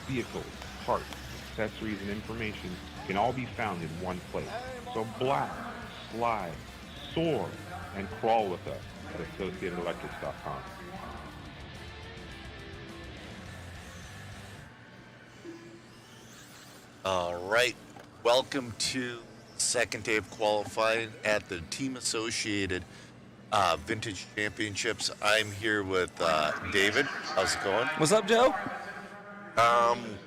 vehicles, parts, accessories, and information can all be found in one place. So blast, slide, soar, and crawl with us at AssociatedElectrics.com. All right. Welcome to second day of qualifying at the Team Associated Vintage Championships. I'm here with David. How's it going? What's up, Joe?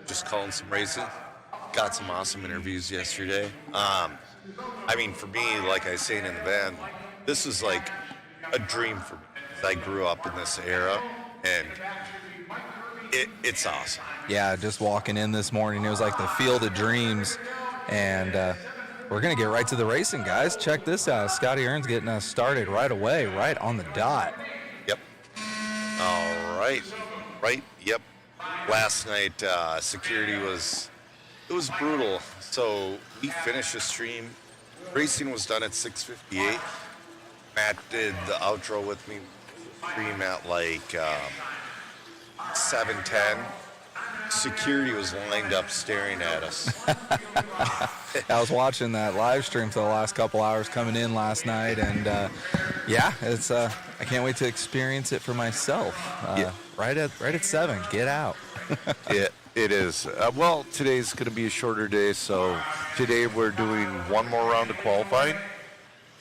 Just calling some racing. Got some awesome interviews yesterday. For me, like I was saying in the van, this is like a dream for me. I grew up in this era, and it's awesome. Yeah, just walking in this morning, it was like the field of dreams, and we're going to get right to the racing, guys. Check this out. Scotty Earns getting us started right away, right on the dot. Yep. All right. Right, yep. Last night, security was brutal. So we finished the stream. Racing was done at 6:58. Matt did the outro with me. Stream at like 7:10. Security was lined up staring at us. I was watching that live stream for the last couple hours coming in last night, and it's I can't wait to experience it for myself. Right at 7. Get out. It is. Today's going to be a shorter day, so today we're doing one more round of qualifying,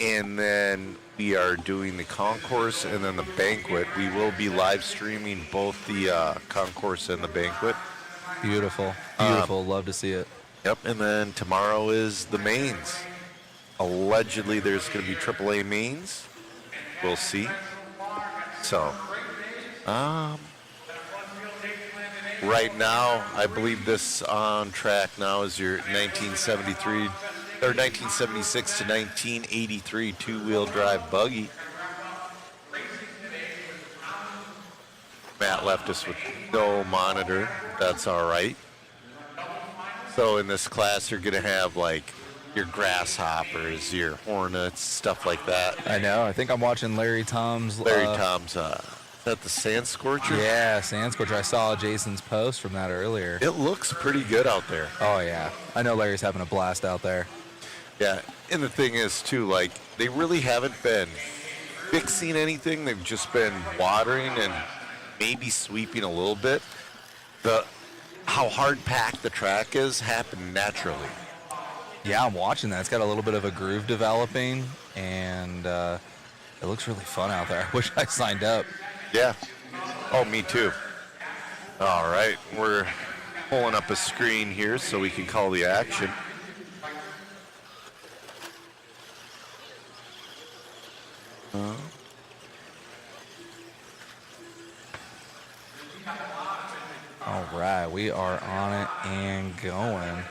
and then we are doing the concourse and then the banquet. We will be live streaming both the concourse and the banquet. Beautiful. Love to see it. Yep, and then tomorrow is the mains. Allegedly, there's going to be AAA mains. We'll see. So, right now, I believe this on track now is your 1973 or 1976 to 1983 two-wheel drive buggy. Matt left us with no monitor. That's all right. So in this class, you're going to have like your grasshoppers, your hornets, stuff like that. I know. I think I'm watching Larry Tom's. Is that the Sand Scorcher? Yeah, Sand Scorcher. I saw Jason's post from that earlier. It looks pretty good out there. Oh, yeah. I know Larry's having a blast out there. Yeah, and the thing is, too, like, they really haven't been fixing anything. They've just been watering and maybe sweeping a little bit. How hard-packed the track is happened naturally. Yeah, I'm watching that. It's got a little bit of a groove developing, and it looks really fun out there. I wish I signed up. Yeah. Oh, me too. All right, we're pulling up a screen here so we can call the action. All right, we are on it and going.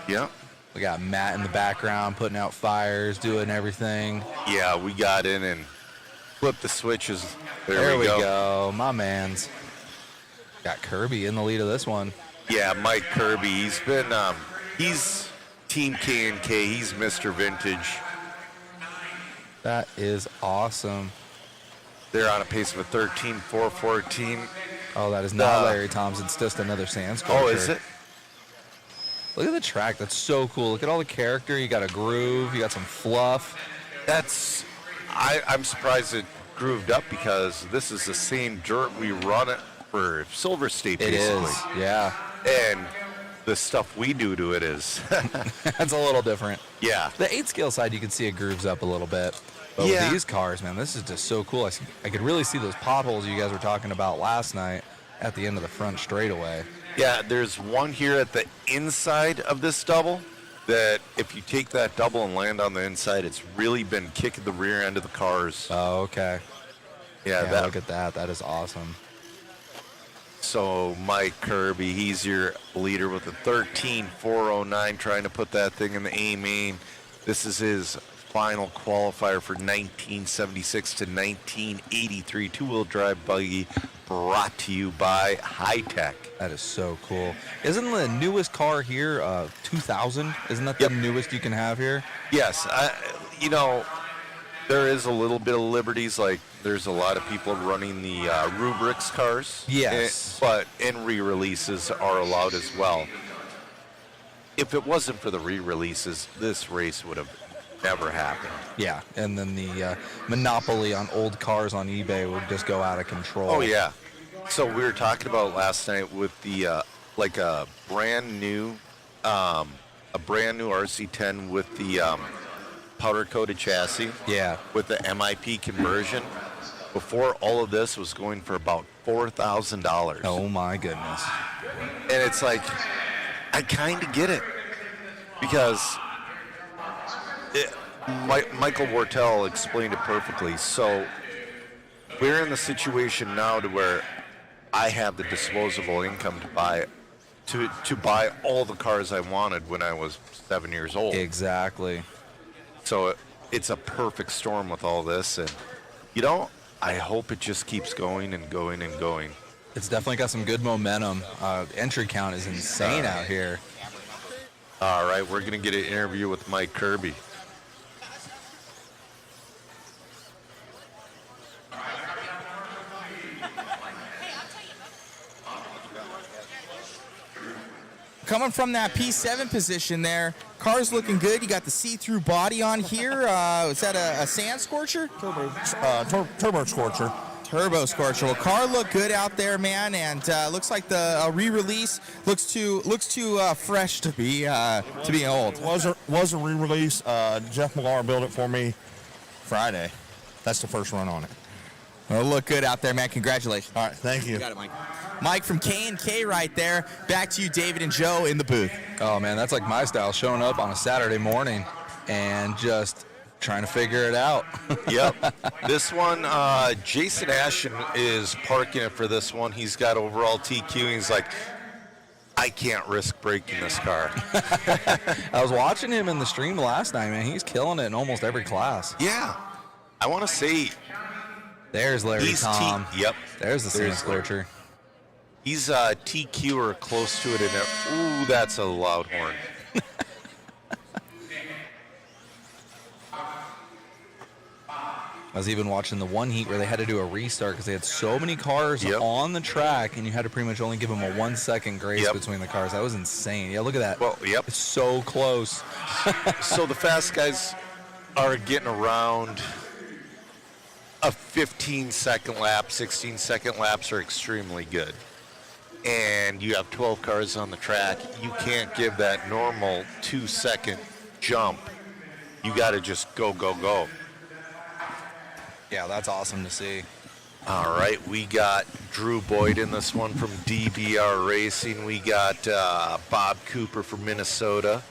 Yep. We got Matt in the background putting out fires, doing everything. Yeah, we got in and flipped the switches. There we go. My man's got Kirby in the lead of this one. Yeah, Mike Kirby. He's been, he's Team K&K. He's Mr. Vintage. That is awesome. They're on a pace of a 13.414. Oh, that is not Larry Thompson. It's just another Sand Scorcher. Oh, is it? Look at the track. That's so cool. Look at all the character. You got a groove. You got some fluff. I'm surprised it grooved up because this is the same dirt we run it for Silver State, basically. It is, yeah. And the stuff we do to it is. That's a little different. Yeah. The 8-scale side, you can see it grooves up a little bit. But with these cars, man, this is just so cool. I could really see those potholes you guys were talking about last night at the end of the front straightaway. Yeah, there's one here at the inside of this double that if you take that double and land on the inside, it's really been kicking the rear end of the cars. Oh, okay. Yeah, look at that. That is awesome. So Mike Kirby, he's your leader with a 13.409, trying to put that thing in the A main. This is his final qualifier for 1976 to 1983 two-wheel drive buggy, brought to you by High Tech. That is so cool. Isn't the newest car here 2000? Isn't that the newest you can have here? Yes. There is a little bit of liberties, like there's a lot of people running the rubrics cars. Yes. And re-releases are allowed as well. If it wasn't for the re-releases, this race would have never happened. Yeah, and then the monopoly on old cars on eBay would just go out of control. Oh yeah. So we were talking about last night with the like a brand new RC10 with the powder coated chassis. Yeah. With the MIP conversion. Before all of this was going for about $4,000. Oh my goodness. And it's like, I kind of get it, because Michael Wortell explained it perfectly. So we're in the situation now to where I have the disposable income to buy all the cars I wanted when I was 7 years old. Exactly. So it's a perfect storm with all this, and I hope it just keeps going and going and going. It's definitely got some good momentum. Entry count is insane out here. All right, we're going to get an interview with Mike Kirby. Coming from that P7 position there, car's looking good. You got the see-through body on here. Is that a sand scorcher? Turbo Scorcher. Turbo scorcher. Well, car looked good out there, man, and looks like the re-release looks too fresh to be old. Was a re-release. Jeff Millar built it for me Friday. That's the first run on it. Well, look good out there, man. Congratulations. All right, thank you. You got it, Mike. Mike from K&K right there. Back to you, David and Joe, in the booth. Oh man, that's like my style, showing up on a Saturday morning and just trying to figure it out. Yep. This one, Jason Ashton is parking it for this one. He's got overall TQ. He's like, I can't risk breaking this car. I was watching him in the stream last night, man. He's killing it in almost every class. Yeah. I want to say There's Larry Tom. Yep. There's the sand scorcher. He's TQ or close to it in there. Ooh, that's a loud horn. I was even watching the one heat where they had to do a restart because they had so many cars on the track, and you had to pretty much only give them a 1 second grace between the cars. That was insane. Yeah, look at that. Well, yep. It's so close. So the fast guys are getting around a 15-second lap, 16-second laps are extremely good. And you have 12 cars on the track. You can't give that normal 2-second jump. You got to just go, go, go. Yeah, that's awesome to see. All right, we got Drew Boyd in this one from DBR Racing. We got Bob Cooper from Minnesota.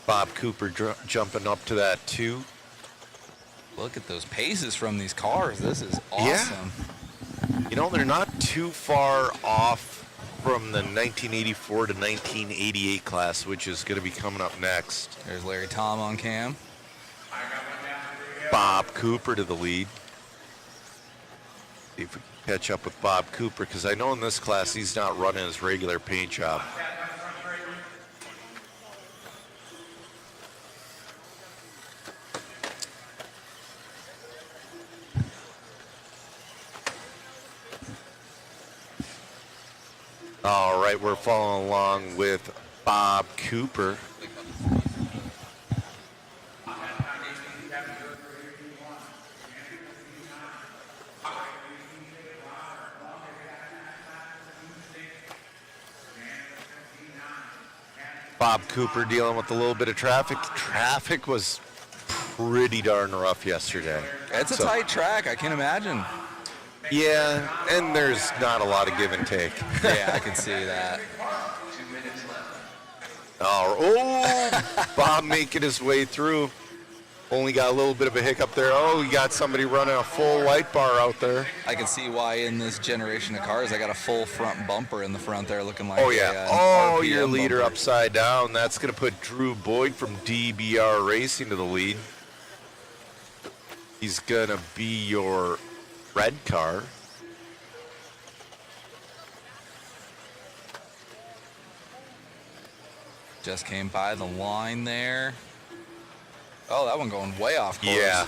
Bob Cooper jumping up to that too. Look at those paces from these cars. This is awesome. Yeah. You know, they're not too far off from the 1984 to 1988 class, which is going to be coming up next. There's Larry Tom on cam. Bob Cooper to the lead. See if we can catch up with Bob Cooper, because I know in this class he's not running his regular paint job. All right, we're following along with Bob Cooper. Bob Cooper dealing with a little bit of traffic. Traffic was pretty darn rough yesterday. It's a tight track, I can imagine. Yeah, and there's not a lot of give and take. Yeah, I can see that. Oh, Bob making his way through. Only got a little bit of a hiccup there. Oh, we got somebody running a full white bar out there. I can see why in this generation of cars, I got a full front bumper in the front there looking like Oh, yeah. an Your RPM leader bumper. upside down. That's going to put Drew Boyd from DBR Racing to the lead. He's going to be your red car. Just came by the line there. Oh, that one going way off course. Yeah.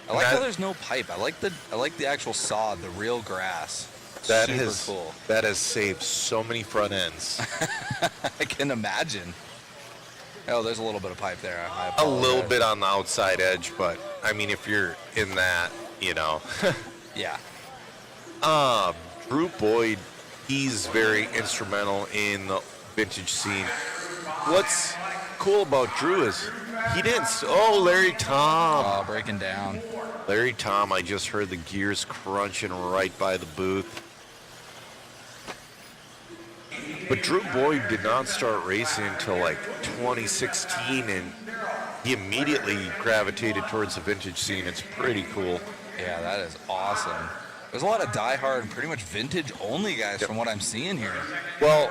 I like how there's no pipe. I like the actual sod, the real grass. That Super has cool. that has saved so many front ends. I can imagine. Oh, there's a little bit of pipe there. I A apologize. little bit on the outside edge, but I mean, if you're in that, you know. Yeah. Drew Boyd, he's very instrumental in the vintage scene. What's cool about Drew is he didn't. Oh, Larry Tom. Oh, breaking down. Larry Tom, I just heard the gears crunching right by the booth. But Drew Boyd did not start racing until like 2016, and he immediately gravitated towards the vintage scene. It's pretty cool. Yeah, that is awesome. There's a lot of diehard, pretty much vintage-only guys from what I'm seeing here. Well,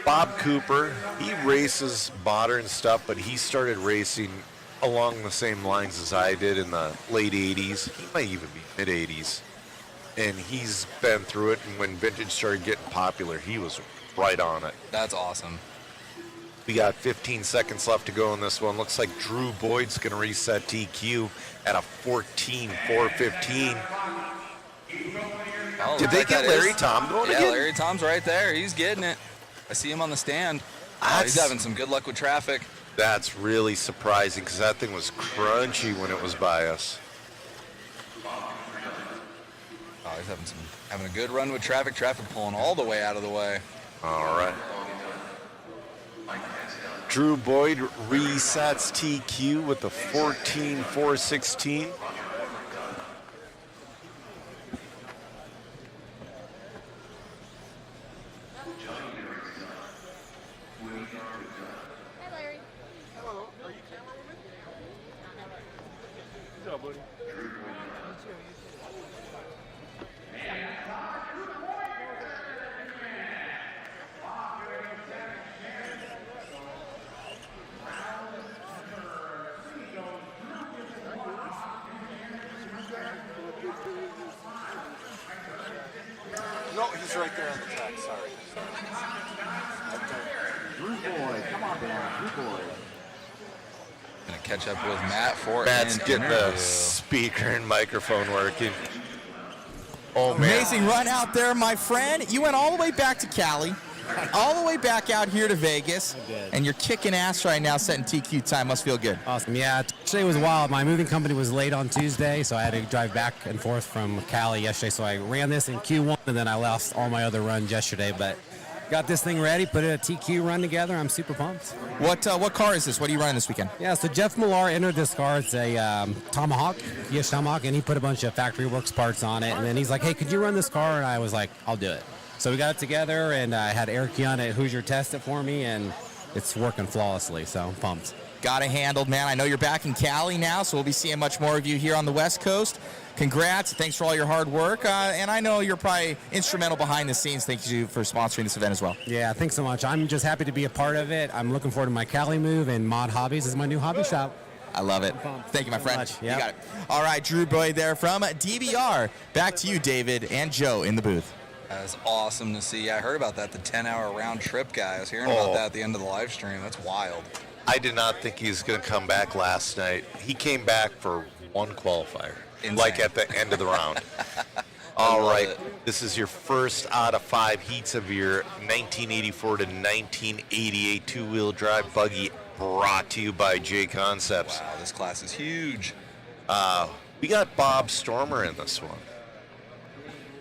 Bob Cooper, he races modern stuff, but he started racing along the same lines as I did in the late 80s. He might even be mid-80s. And he's been through it, and when vintage started getting popular, he was right on it. That's awesome. We got 15 seconds left to go in this one. Looks like Drew Boyd's going to reset TQ at a 14.415. Oh, Did they get Larry Tom going yeah, again? Larry Tom's right there. He's getting it. I see him on the stand. Oh, he's having some good luck with traffic. That's really surprising because that thing was crunchy when it was by us. Oh, he's having a good run with traffic. Traffic pulling all the way out of the way. All right. Drew Boyd resets TQ with the 14.416. No, he's right there on the track. Sorry. Drew Boyd, come on down, Drew Boyd. Gonna catch up with Matt for Matt's an getting interview. the speaker and microphone working. Oh, man. Amazing run out there, my friend. You went all the way back to Cali, all the way back out here to Vegas, and you're kicking ass right now, setting TQ time. Must feel good. Awesome. Yeah, today was wild. My moving company was late on Tuesday, so I had to drive back and forth from Cali yesterday. So I ran this in Q1, and then I lost all my other runs yesterday. But got this thing ready, put a TQ run together. I'm super pumped. What car is this? What are you running this weekend? Yeah, so Jeff Millar entered this car. It's a Tomahawk, yes, Tomahawk, and he put a bunch of Factory Works parts on it. And then he's like, hey, could you run this car? And I was like, I'll do it. So we got it together, and I had Eric Young at Hoosier test it for me, and it's working flawlessly, so I'm pumped. Got it handled, man. I know you're back in Cali now, so we'll be seeing much more of you here on the West Coast. Congrats. Thanks for all your hard work. And I know you're probably instrumental behind the scenes. Thank you for sponsoring this event as well. Yeah, thanks so much. I'm just happy to be a part of it. I'm looking forward to my Cali move, and Mod Hobbies is my new hobby shop. I love it. Thank you, my friend. Much. You Yep. got it. All right, Drew Boyd there from DBR. Back to you, David and Joe in the booth. That's awesome to see. I heard about that, the 10-hour round trip guy. I was hearing about that at the end of the live stream. That's wild. I did not think he was going to come back last night. He came back for one qualifier, Insane. like at the end of the round. All right, it. this is your first out of 5 heats of your 1984 to 1988 two-wheel drive buggy, brought to you by J Concepts. Wow, this class is huge. We got Bob Stormer in this one.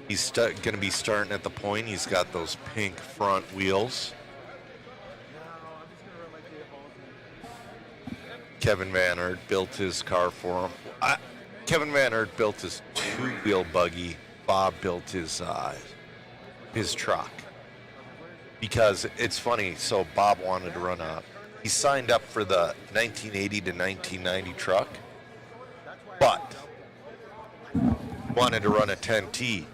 He's going to be starting at the point. He's got those pink front wheels. Kevin Van Aert built his car for him. Kevin Van Aert built his two-wheel buggy. Bob built his truck. Because it's funny, so Bob wanted to run he signed up for the 1980 to 1990 truck, but wanted to run a 10T.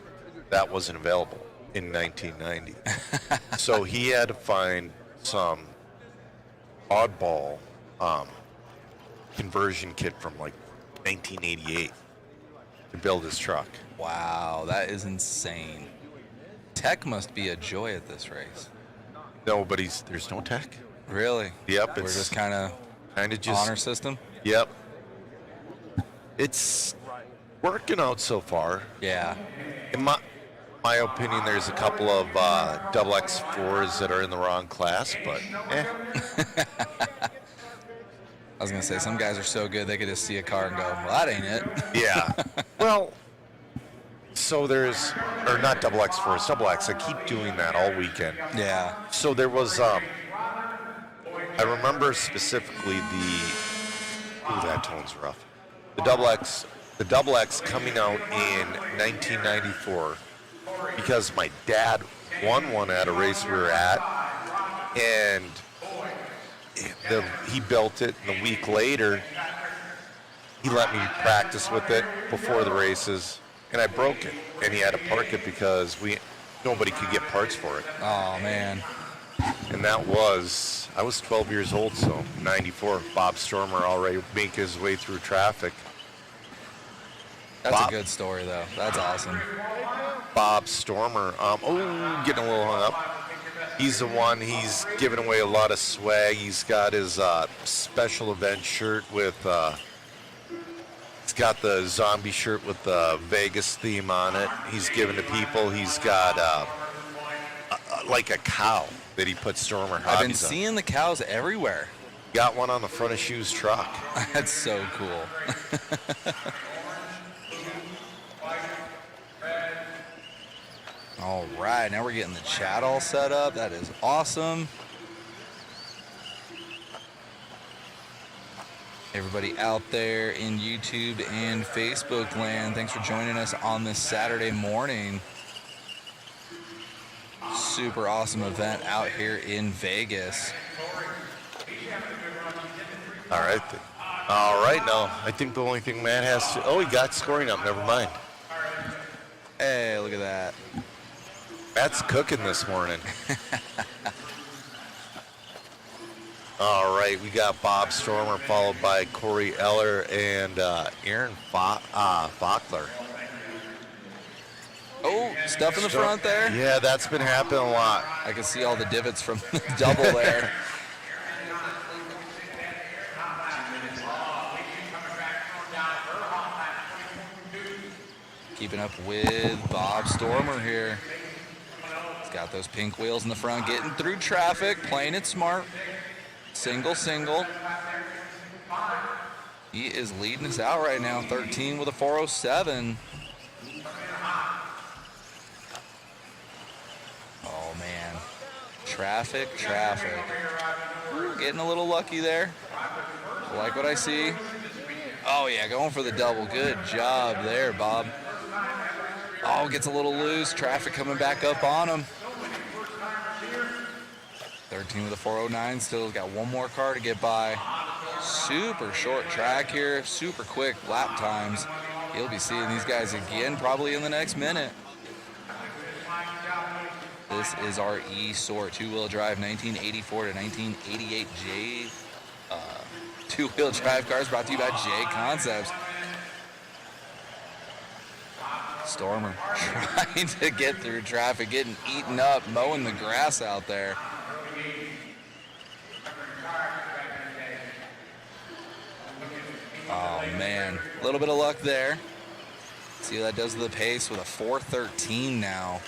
That wasn't available in 1990. So he had to find some oddball conversion kit from like 1988 to build his truck. Wow, that is insane. Tech must be a joy at this race. No, but there's no tech. Really? Yep, We're it's just kind of just honor system? Yep. It's Working out so far. Yeah. In my opinion, there's a couple of double X4s that are in the wrong class, but I was going to say, some guys are so good they could just see a car and go, well, that ain't it. yeah. Well, so there's, or not double X4s, double X. I keep doing that all weekend. Yeah. So there was, I remember specifically that tone's rough. The double X coming out in 1994 because my dad won one at a race we were at, and he built it, and a week later he let me practice with it before the races, and I broke it, and he had to park it because nobody could get parts for it. Oh, man. And I was 12 years old, so 94. Bob Stormer already making his way through traffic. That's Bob. a good story, though. That's awesome. Bob Stormer, getting a little hung up. He's the one, he's giving away a lot of swag. He's got his special event shirt with, he's got the zombie shirt with the Vegas theme on it. He's giving to people. He's got like a cow that he put Stormer Hobbies on. I've been seeing the cows everywhere. Got one on the front of Shoe's truck. That's so cool. All right, now we're getting the chat all set up. That is awesome. Everybody out there in YouTube and Facebook land, thanks for joining us on this Saturday morning. Super awesome event out here in Vegas. All right. Now, I think the only thing Matt has to... Oh, he got scoring up. Never mind. Hey, look at that. Matt's cooking this morning. All right, we got Bob Stormer followed by Corey Eller and Aaron Fockler. Oh, stuff in the front there. Yeah, that's been happening a lot. I can see all the divots from the double there. Keeping up with Bob Stormer here. He's got those pink wheels in the front, getting through traffic, playing it smart. Single. He is leading us out right now, 13 with a 407. Oh, man. Traffic. Ooh, getting a little lucky there. I like what I see. Oh, yeah, going for the double. Good job there, Bob. Oh, gets a little loose. Traffic coming back up on him. 13 with a 409. Still got one more car to get by. Super short track here. Super quick lap times. You'll be seeing these guys again probably in the next minute. This is our E-Sort two-wheel drive 1984 to 1988 J two-wheel drive cars brought to you by J Concepts. Stormer trying to get through traffic, getting eaten up, mowing the grass out there. Oh, man. A little bit of luck there. See what that does to the pace with a 413 now.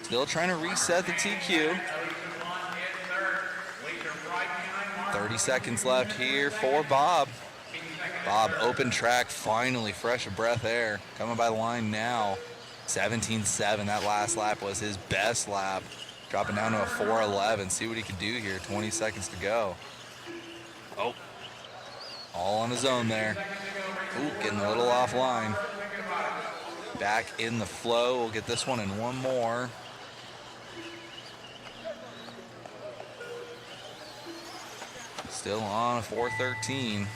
Still trying to reset the TQ. 30 seconds left here for Bob. Bob, open track, finally fresh of breath air. Coming by the line now. 17.7. That last lap was his best lap. Dropping down to a 4.11. See what he can do here. 20 seconds to go. Oh. All on his own there. Ooh, getting a little offline. Back in the flow. We'll get this one in one more. Still on a 413.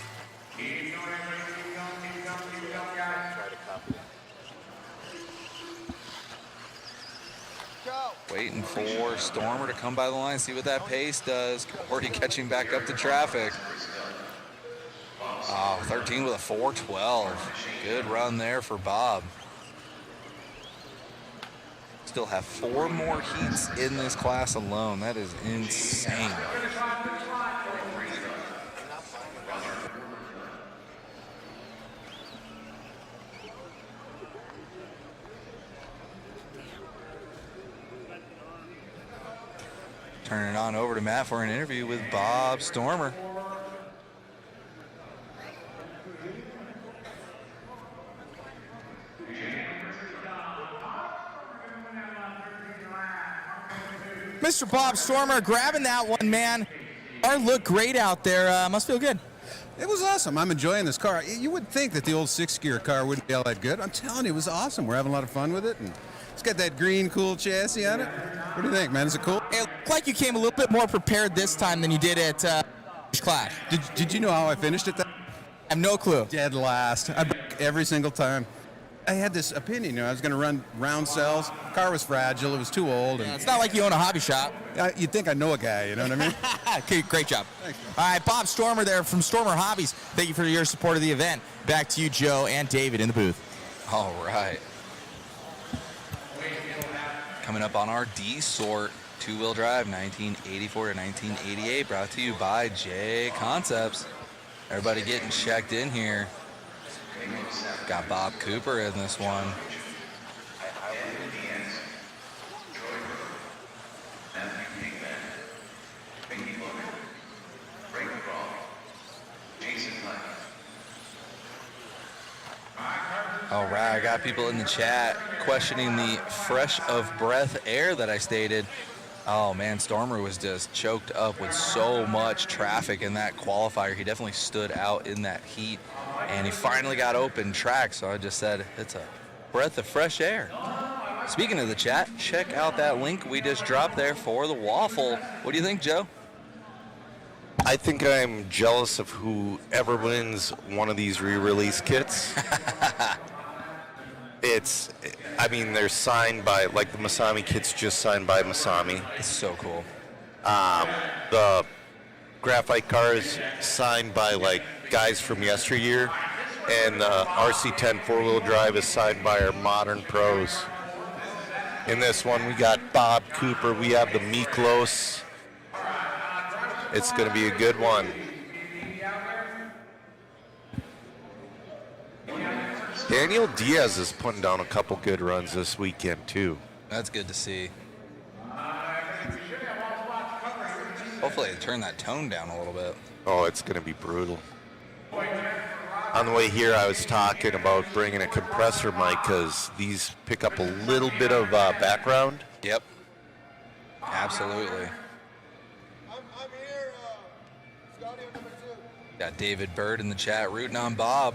Waiting for Stormer to come by the line, see what that pace does. Already catching back up to traffic. Oh, 13 with a 412. Good run there for Bob. Still have 4 more heats in this class alone. That is insane. Turning it on over to Matt for an interview with Bob Stormer. Mr. Bob Stormer grabbing that one, man. Car looked great out there. Must feel good. It was awesome. I'm enjoying this car. You would think that the old 6-gear car wouldn't be all that good. I'm telling you, it was awesome. We're having a lot of fun with it, and it's got that green, cool chassis on it. What do you think, man? Is it cool? It looked like you came a little bit more prepared this time than you did at Clash. Did you know how I finished it? I have no clue. Dead last. I broke every single time. I had this opinion, I was going to run round cells. Car was fragile. It was too old. And It's not like you own a hobby shop. you'd think I know a guy, you know what I mean? Okay, great job. Thanks, man. All right, Bob Stormer there from Stormer Hobbies. Thank you for your support of the event. Back to you, Joe and David in the booth. All right. Coming up on our D-Sort two-wheel drive, 1984 to 1988, brought to you by J Concepts. Everybody getting checked in here. Got Bob Cooper in this one. All right, I got people in the chat questioning the fresh of breath air that I stated. Oh man, Stormer was just choked up with so much traffic in that qualifier. He definitely stood out in that heat, and he finally got open track. So I just said it's a breath of fresh air. Speaking of the chat, check out that link we just dropped there for the waffle. What do you think, Joe? I think I'm jealous of whoever wins one of these re-release kits. They're signed by, like the Masami kit's just signed by Masami. It's so cool. The graphite car is signed by like guys from yesteryear, and the RC10 four-wheel drive is signed by our modern pros. In this one, we got Bob Cooper. We have the Miklos. It's going to be a good one. Daniel Diaz is putting down a couple good runs this weekend, too. That's good to see. Hopefully they turn that tone down a little bit. Oh, it's going to be brutal. On the way here, I was talking about bringing a compressor mic because these pick up a little bit of background. Yep. Absolutely. I'm here, Scotty on number 2. Got David Bird in the chat rooting on Bob.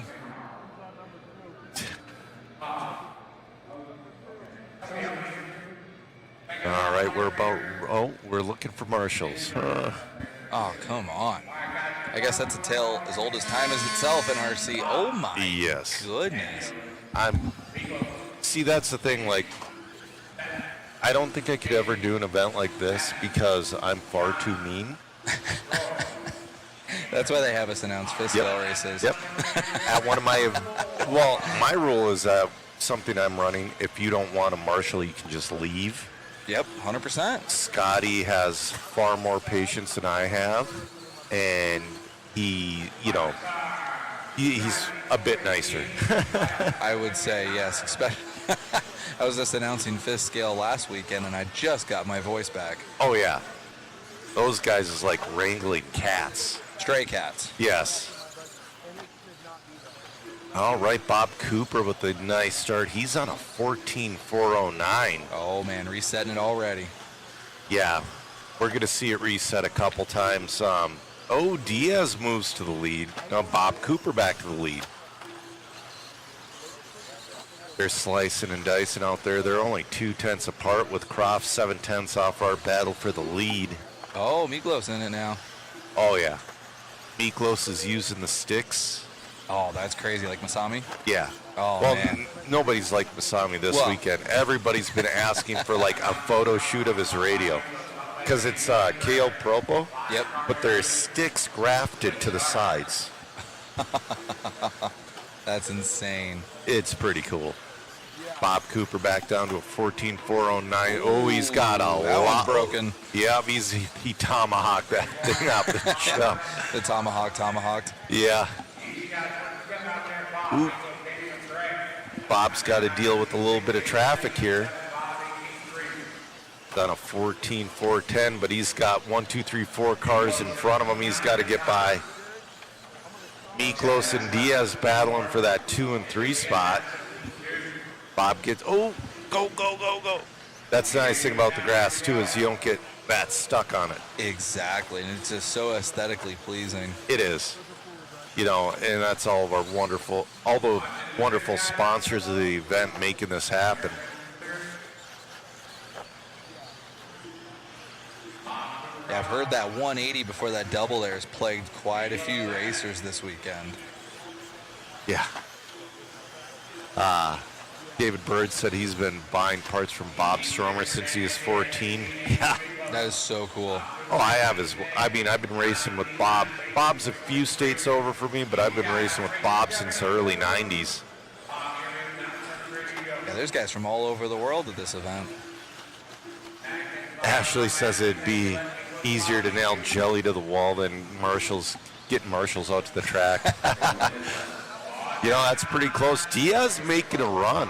All right, we're looking for marshals. Oh, come on. I guess that's a tale as old as time is itself in RC. Oh, my Yes. goodness. See, that's the thing, like, I don't think I could ever do an event like this because I'm far too mean. That's why they have us announce fist scale races. Yep. At one of my rule is that something I'm running, if you don't want a marshal, you can just leave. Yep, 100%. Scotty has far more patience than I have, and he's a bit nicer. I would say yes. Especially, I was just announcing fist scale last weekend, and I just got my voice back. Oh, yeah. Those guys is like wrangling cats. Stray cats. Yes. All right, Bob Cooper with a nice start. He's on a 14.409. Oh, man, resetting it already. Yeah, we're going to see it reset a couple times. Diaz moves to the lead. Now Bob Cooper back to the lead. They're slicing and dicing out there. They're only 2/10 apart with Croft 7/10 off our battle for the lead. Oh, Miklos in it now. Oh, yeah. Miklos is using the sticks. Oh, that's crazy. Like Masami? Yeah. Oh, well, man. Nobody's like Masami this weekend. Everybody's been asking for like a photo shoot of his radio. Because it's KO Propo. Yep. But there's sticks grafted to the sides. That's insane. It's pretty cool. Bob Cooper back down to a 14.409. Oh, he's got a that lot. One's broken. Yeah, he tomahawked that thing up the jump. The tomahawked. Yeah. Ooh. Bob's got to deal with a little bit of traffic here. on a 14-410, but he's got 1, 2, 3, 4 cars in front of him he's got to get by. Miklos and Diaz battling for that 2 and 3 spot. Bob gets, go, go, go, go. That's the nice thing about the grass, too, is you don't get that stuck on it. Exactly, and it's just so aesthetically pleasing. It is. You know, and that's all the wonderful sponsors of the event making this happen. Yeah, I've heard that 180 before that double there has plagued quite a few racers this weekend. Yeah. David Bird said he's been buying parts from Bob Stromer since he was 14. Yeah. That is so cool. Oh, I have I've been racing with Bob. Bob's a few states over for me, but I've been racing with Bob since the early 90s. Yeah, there's guys from all over the world at this event. Ashley says it'd be easier to nail jelly to the wall than getting Marshall's out to the track. You know, that's pretty close. Diaz making a run.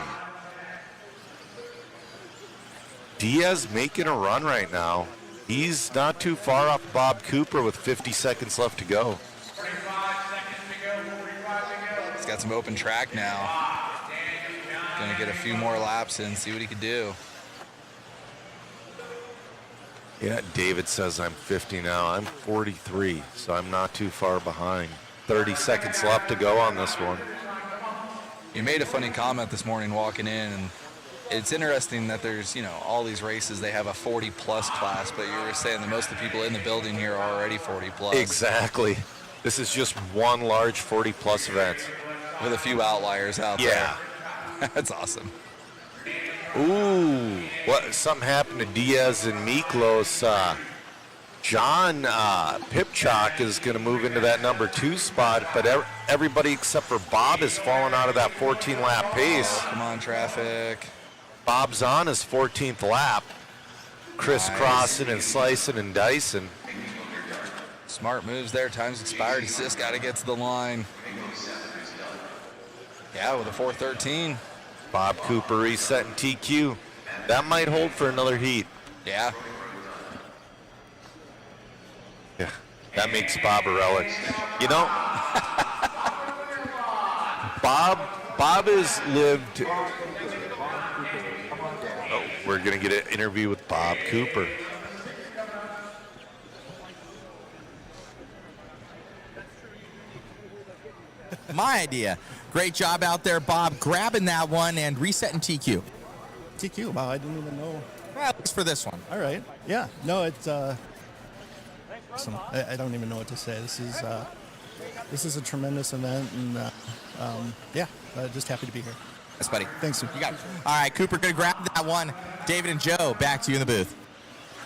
Diaz making a run right now. He's not too far off Bob Cooper with 50 seconds left to go. He's got some open track now. Gonna get a few more laps in, see what he could do. Yeah, David says I'm 50 now. I'm 43, so I'm not too far behind. 30 seconds left to go on this one. You made a funny comment this morning walking in, and it's interesting that there's, all these races, they have a 40-plus class, but you were saying that most of the people in the building here are already 40-plus. Exactly. This is just one large 40-plus event. With a few outliers out there. Yeah. That's awesome. Ooh, something happened to Diaz and Miklos. John Pipchak is going to move into that number 2 spot, but everybody except for Bob has fallen out of that 14-lap pace. Come on, traffic. Bob's on his 14th lap, crisscrossing and slicing and dicing. Smart moves there. Time's expired. He's just got to get to the line. Yeah, with a 4:13. Bob Cooper resetting TQ. That might hold for another heat. Yeah. Yeah, that makes Bob a relic. You know, Bob has lived. Oh, we're going to get an interview with Bob Cooper. My idea. Great job out there, Bob, grabbing that one and resetting TQ. TQ, wow, I didn't even know. Well, at least for this one. All right. Yeah, no, it's awesome. I don't even know what to say. This is a tremendous event, and just happy to be here. Yes, buddy. Thanks. You got it. All right, Cooper, good grab that one. David and Joe, back to you in the booth.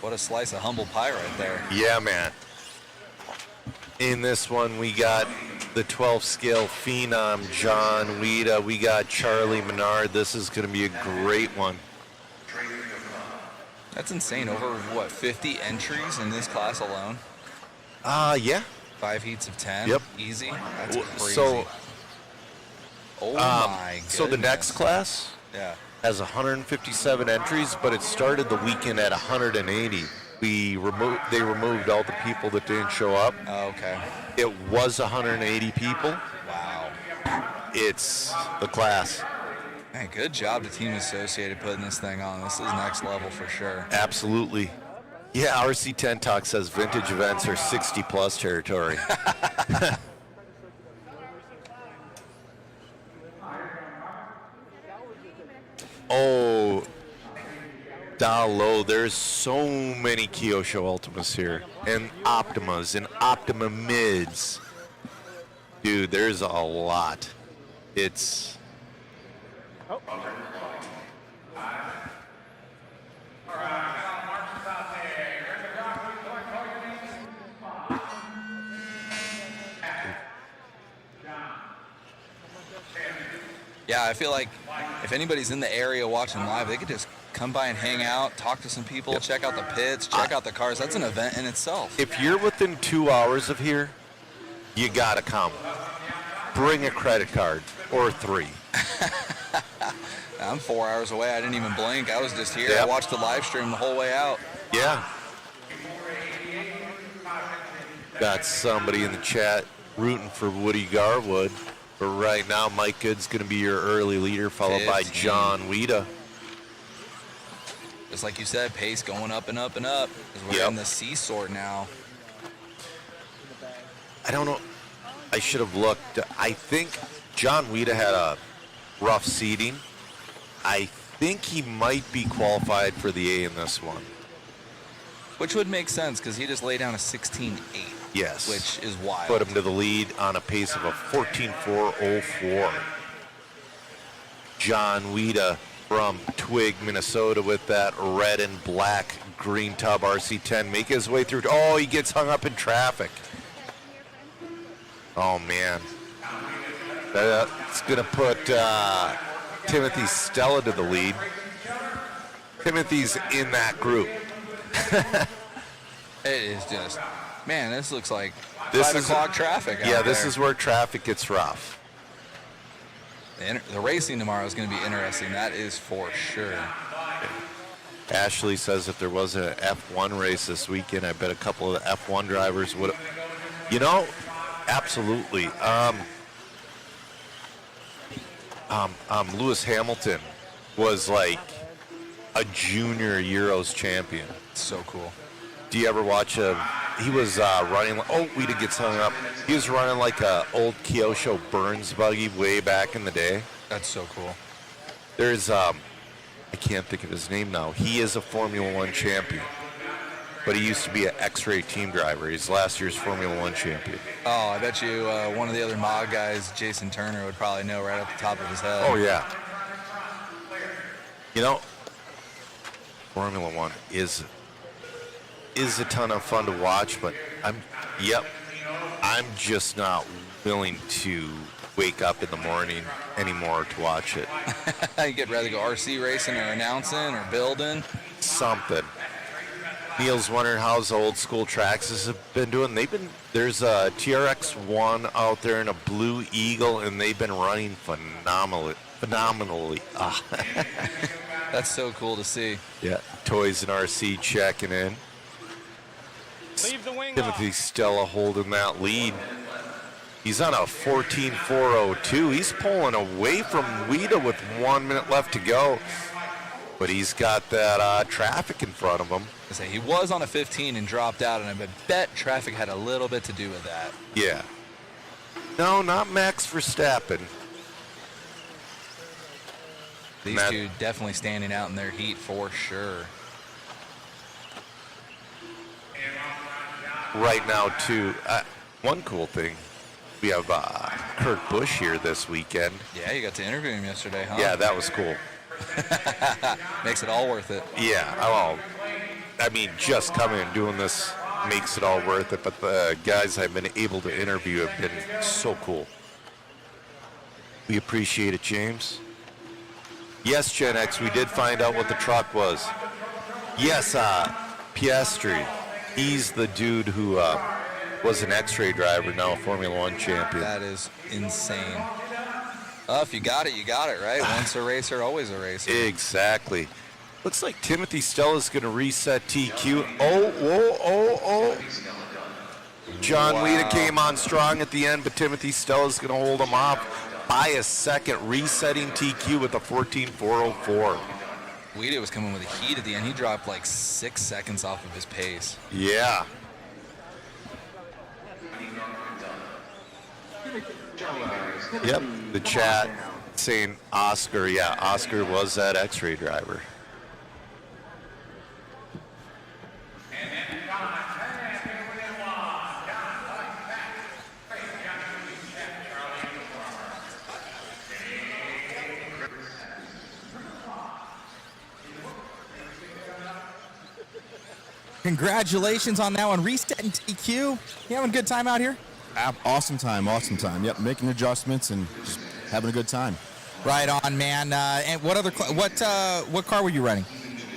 What a slice of humble pie right there. Yeah, man. In this one, we got the 12 scale phenom, John Weeda. We got Charlie Menard. This is going to be a great one. That's insane. Over, 50 entries in this class alone? Yeah. 5 heats of 10? Yep. Easy? That's crazy. So, my goodness. so the next class has 157 entries, but it started the weekend at 180. They removed all the people that didn't show up. Oh, okay. It was 180 people. Wow. It's the class. Man, good job to Team Associated putting this thing on. This is next level for sure. Absolutely. Yeah, RC10 Talk says vintage events are 60-plus territory. Oh, Dalo, there's so many Kyosho Ultimas here, and Optimas, and Optima Mids. Dude, there's a lot. It's... Yeah, I feel like if anybody's in the area watching live, they could just come by and hang out, talk to some people, check out the pits, check out the cars. That's an event in itself. If you're within 2 hours of here, you gotta come. Bring a credit card or 3. I'm 4 hours away. I didn't even blink. I was just here. Yep. I watched the live stream the whole way out. Yeah. Got somebody in the chat rooting for Woody Garwood. But right now, Mike Good's going to be your early leader, followed by 15. John Weeda. Just like you said, pace going up and up and up. Because we're in the C sort now. I don't know. I should have looked. I think John Weeda had a rough seating. I think he might be qualified for the A in this one. Which would make sense because he just laid down a 16.8. Yes. Which is wild. Put him to the lead on a pace of a 14.404. John Weeda from Twig, Minnesota with that red and black green tub RC10 make his way through. Oh, he gets hung up in traffic. Oh, man. That's going to put Timothy Stella to the lead. Timothy's in that group. It is just, man, this looks like This 5 is- o'clock traffic out Yeah, this there. is where traffic gets rough. The racing tomorrow is going to be interesting. That is for sure. Ashley says if there was an F1 race this weekend, I bet a couple of the F1 drivers would have. You know, absolutely. Lewis Hamilton was like a junior Euros champion. So cool. Do you ever watch he was running, Weeda gets hung up. He was running like a old Kyosho Burns buggy way back in the day. That's so cool. There's, I can't think of his name now. He is a Formula One champion, but he used to be an X-Ray team driver. He's last year's Formula One champion. Oh, I bet you one of the other mod guys, Jason Turner, would probably know right off the top of his head. Oh, yeah. You know, Formula One is a ton of fun to watch, but I'm just not willing to wake up in the morning anymore to watch it. You'd rather go RC racing or announcing or building. Something. Neil's wondering how's the old school tracks have been doing. There's a TRX-1 out there and a Blue Eagle, and they've been running phenomenally. That's so cool to see. Yeah. Toys and RC checking in. Leave the wing Timothy Stella holding that lead. He's on a 14.402. He's pulling away from Weeda with 1 minute left to go. But he's got that traffic in front of him. He was on a 15 and dropped out, and I bet traffic had a little bit to do with that. Yeah. No, not Max Verstappen. These two definitely standing out in their heat for sure. Right now, too, one cool thing, we have Kurt Busch here this weekend. Yeah, you got to interview him yesterday, huh? Yeah, that was cool. Makes it all worth it. Yeah, I mean, just coming and doing this makes it all worth it, but the guys I've been able to interview have been so cool. We appreciate it, James. Yes, Gen X, we did find out what the truck was. Yes, Piastri. He's the dude who was an X-ray driver, now a Formula One champion. That is insane. If you got it, you got it, right? Once a racer, always a racer. Exactly. Looks like Timothy Stella's going to reset TQ. Oh. John Weeda came on strong at the end, but Timothy Stella's going to hold him off by a second, resetting TQ with a 14.404. Weeda was coming with a heat at the end. He dropped like 6 seconds off of his pace. Yeah. Yep, the chat saying Oscar. Yeah, Oscar was that X-ray driver. Congratulations on that one. Resetting TQ. You having a good time out here? Awesome time. Yep, making adjustments and just having a good time. Right on, man. And what other what car were you running?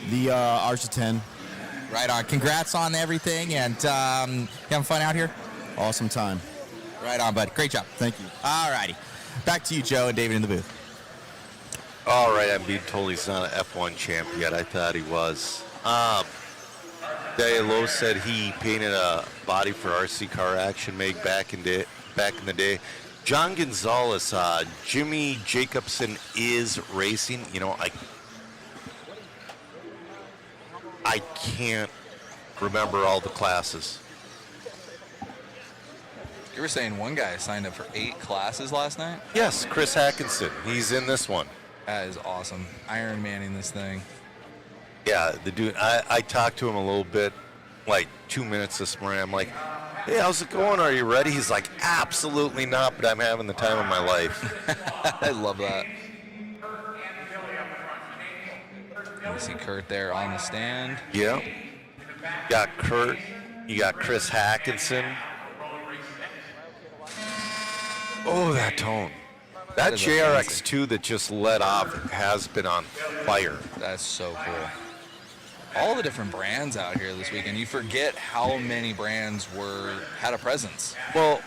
The RC10. Right on. Congrats on everything, and you having fun out here? Awesome time. Right on, bud. Great job. Thank you. All righty. Back to you, Joe and David in the booth. All right, I'm being told he's not an F1 champ yet. I thought he was. Lowe said he painted a body for RC Car Action Mag back in the day. John Gonzalez, Jimmy Jacobson is racing. You know, I can't remember all the classes. You were saying one guy signed up for 8 classes last night? Yes, Chris Hackinson. He's in this one. That is awesome. Iron Manning this thing. Yeah, the dude, I talked to him a little bit, like 2 minutes this morning. I'm like, hey, how's it going? Are you ready? He's like, absolutely not, but I'm having the time of my life. I love that. You see Kurt there on the stand. Yeah. Got Kurt. You got Chris Hackinson. Oh, that tone. That JRX2 that just let off has been on fire. That's so cool. All the different brands out here this weekend. You forget how many brands had a presence. Well,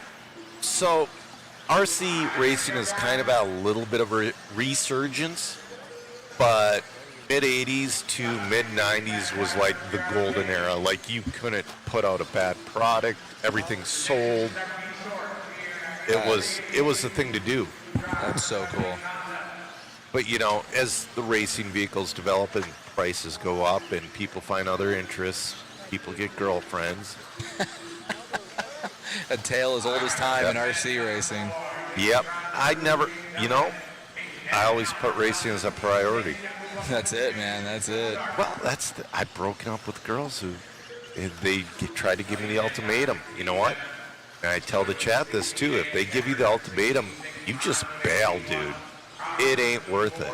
so RC racing is kind of at a little bit of a resurgence, but mid-'80s to mid-'90s was like the golden era. Like, you couldn't put out a bad product. Everything sold. It was the thing to do. That's so cool. But, you know, as the racing vehicles develop and prices go up and people find other interests, people get girlfriends. A tale as old as time in RC racing. Yep. I always put racing as a priority. That's it, man. That's it. Well, I've broken up with girls who tried to give me the ultimatum. You know what? And I tell the chat this too. If they give you the ultimatum, you just bail, dude. It ain't worth it.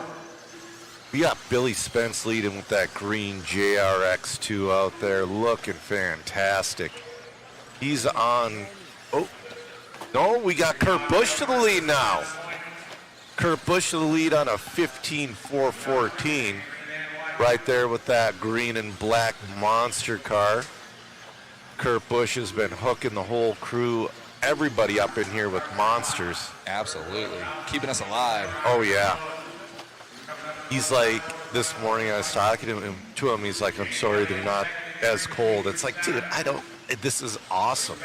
We got Billy Spence leading with that green JRX2 out there, looking fantastic. He's on. Oh, no, we got Kurt Busch to the lead now. Kurt Busch to the lead on a 15.414, right there with that green and black monster car. Kurt Busch has been hooking the whole crew, everybody up in here with monsters. Absolutely. Keeping us alive. Oh, yeah. He's like, this morning I was talking to him, he's like, I'm sorry they're not as cold. It's like, dude, this is awesome.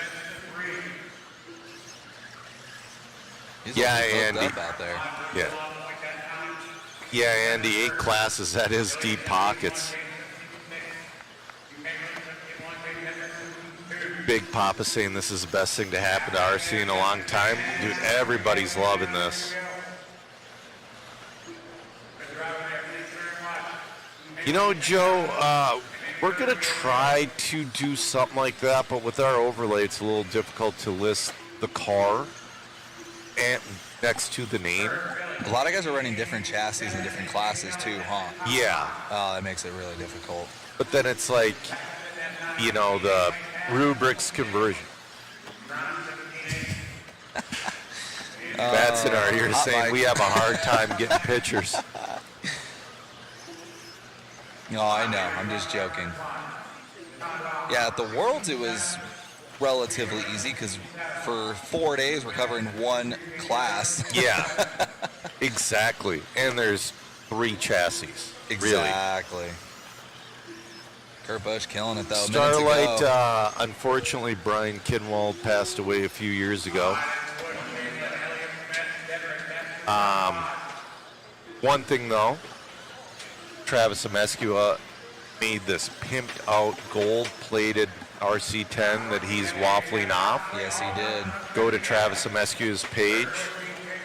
He's yeah, Andy. Andy. Up out there. Yeah. Yeah, Andy, 8 classes, that is deep pockets. Big Papa saying this is the best thing to happen to RC in a long time. Dude, everybody's loving this. You know, Joe, we're going to try to do something like that, but with our overlay, it's a little difficult to list the car and next to the name. A lot of guys are running different chassis and different classes too, huh? Yeah. Oh, that makes it really difficult. But then it's like, you know, the rubrics conversion. Matt's in our ear saying we have a hard time getting pictures. No, I know. I'm just joking. Yeah, at the Worlds, it was relatively easy because for 4 days we're covering one class. Yeah, exactly. And there's 3 chassis. Exactly. Really. Kurt Busch killing it, though. Starlight, unfortunately, Brian Kinwald passed away a few years ago. One thing, though, Travis Amescu made this pimped out gold-plated RC10 that he's waffling off. Yes, he did. Go to Travis Amescu's page,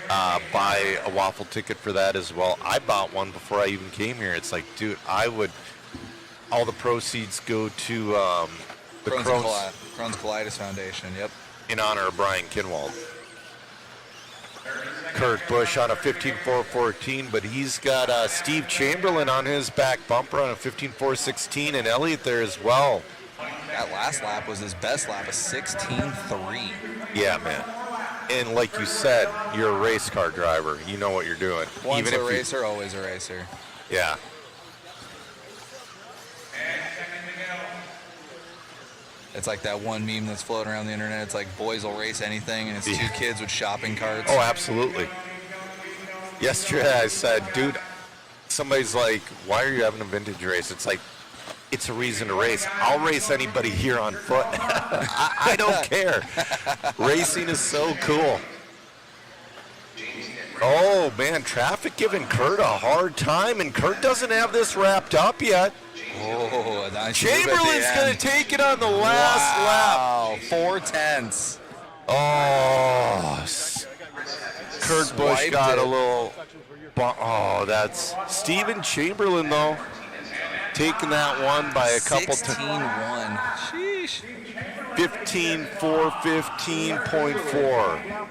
buy a waffle ticket for that as well. I bought one before I even came here. It's like, dude, all the proceeds go to the Crohn's Colitis Foundation, yep. In honor of Brian Kinwald. Kurt Busch on a 15.414, but he's got Steve Chamberlain on his back bumper on a 15.416, and Elliott there as well. That last lap was his best lap, a 16.3. Yeah, man. And like you said, you're a race car driver. You know what you're doing. Once a racer, always a racer. Yeah. It's like that one meme that's floating around the internet. It's like boys will race anything, and it's 2 kids with shopping carts. Oh, absolutely. Yesterday I said, dude, somebody's like, why are you having a vintage race? It's like, it's a reason to race. I'll race anybody here on foot. I don't care. Racing is so cool. Oh, man, traffic giving Kurt a hard time, and Kurt doesn't have this wrapped up yet. Oh, nice. Chamberlain's going to take it on the last lap. Wow, 4/10. Oh, Kurt Busch Swiped got it. a little. Oh, that's Steven Chamberlain, though, taking that one by a couple. 16-1. Sheesh. 15-4, 15.4.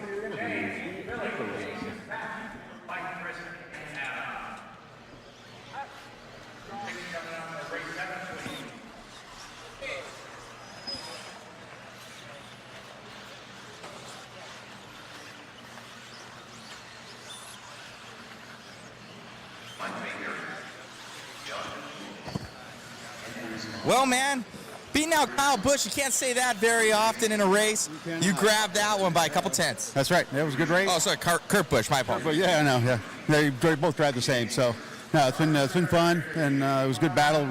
Well, man, beating out Kyle Busch, you can't say that very often in a race. You grabbed that one by a couple tenths. That's right. That was a good race. Oh, sorry, Kurt Busch, my apologies. But yeah, I know. Yeah, they both drive the same. So, no, it's been fun, and it was a good battle.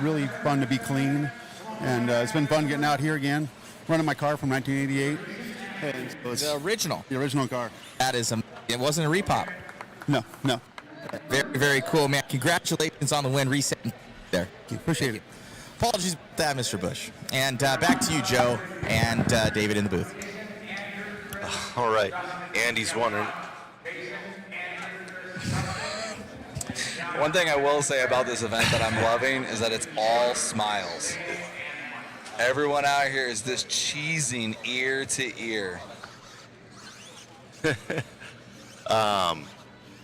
Really fun to be clean, and it's been fun getting out here again, running my car from 1988. And so it's The original. the original car. That is, it wasn't a repop. No. Very, very cool, man. Congratulations on the win, resetting there. Appreciate it. Apologies about that, Mr. Busch. And back to you, Joe, and David in the booth. All right. Andy's wondering. One thing I will say about this event that I'm loving is that it's all smiles. Everyone out here is just cheesing ear to ear.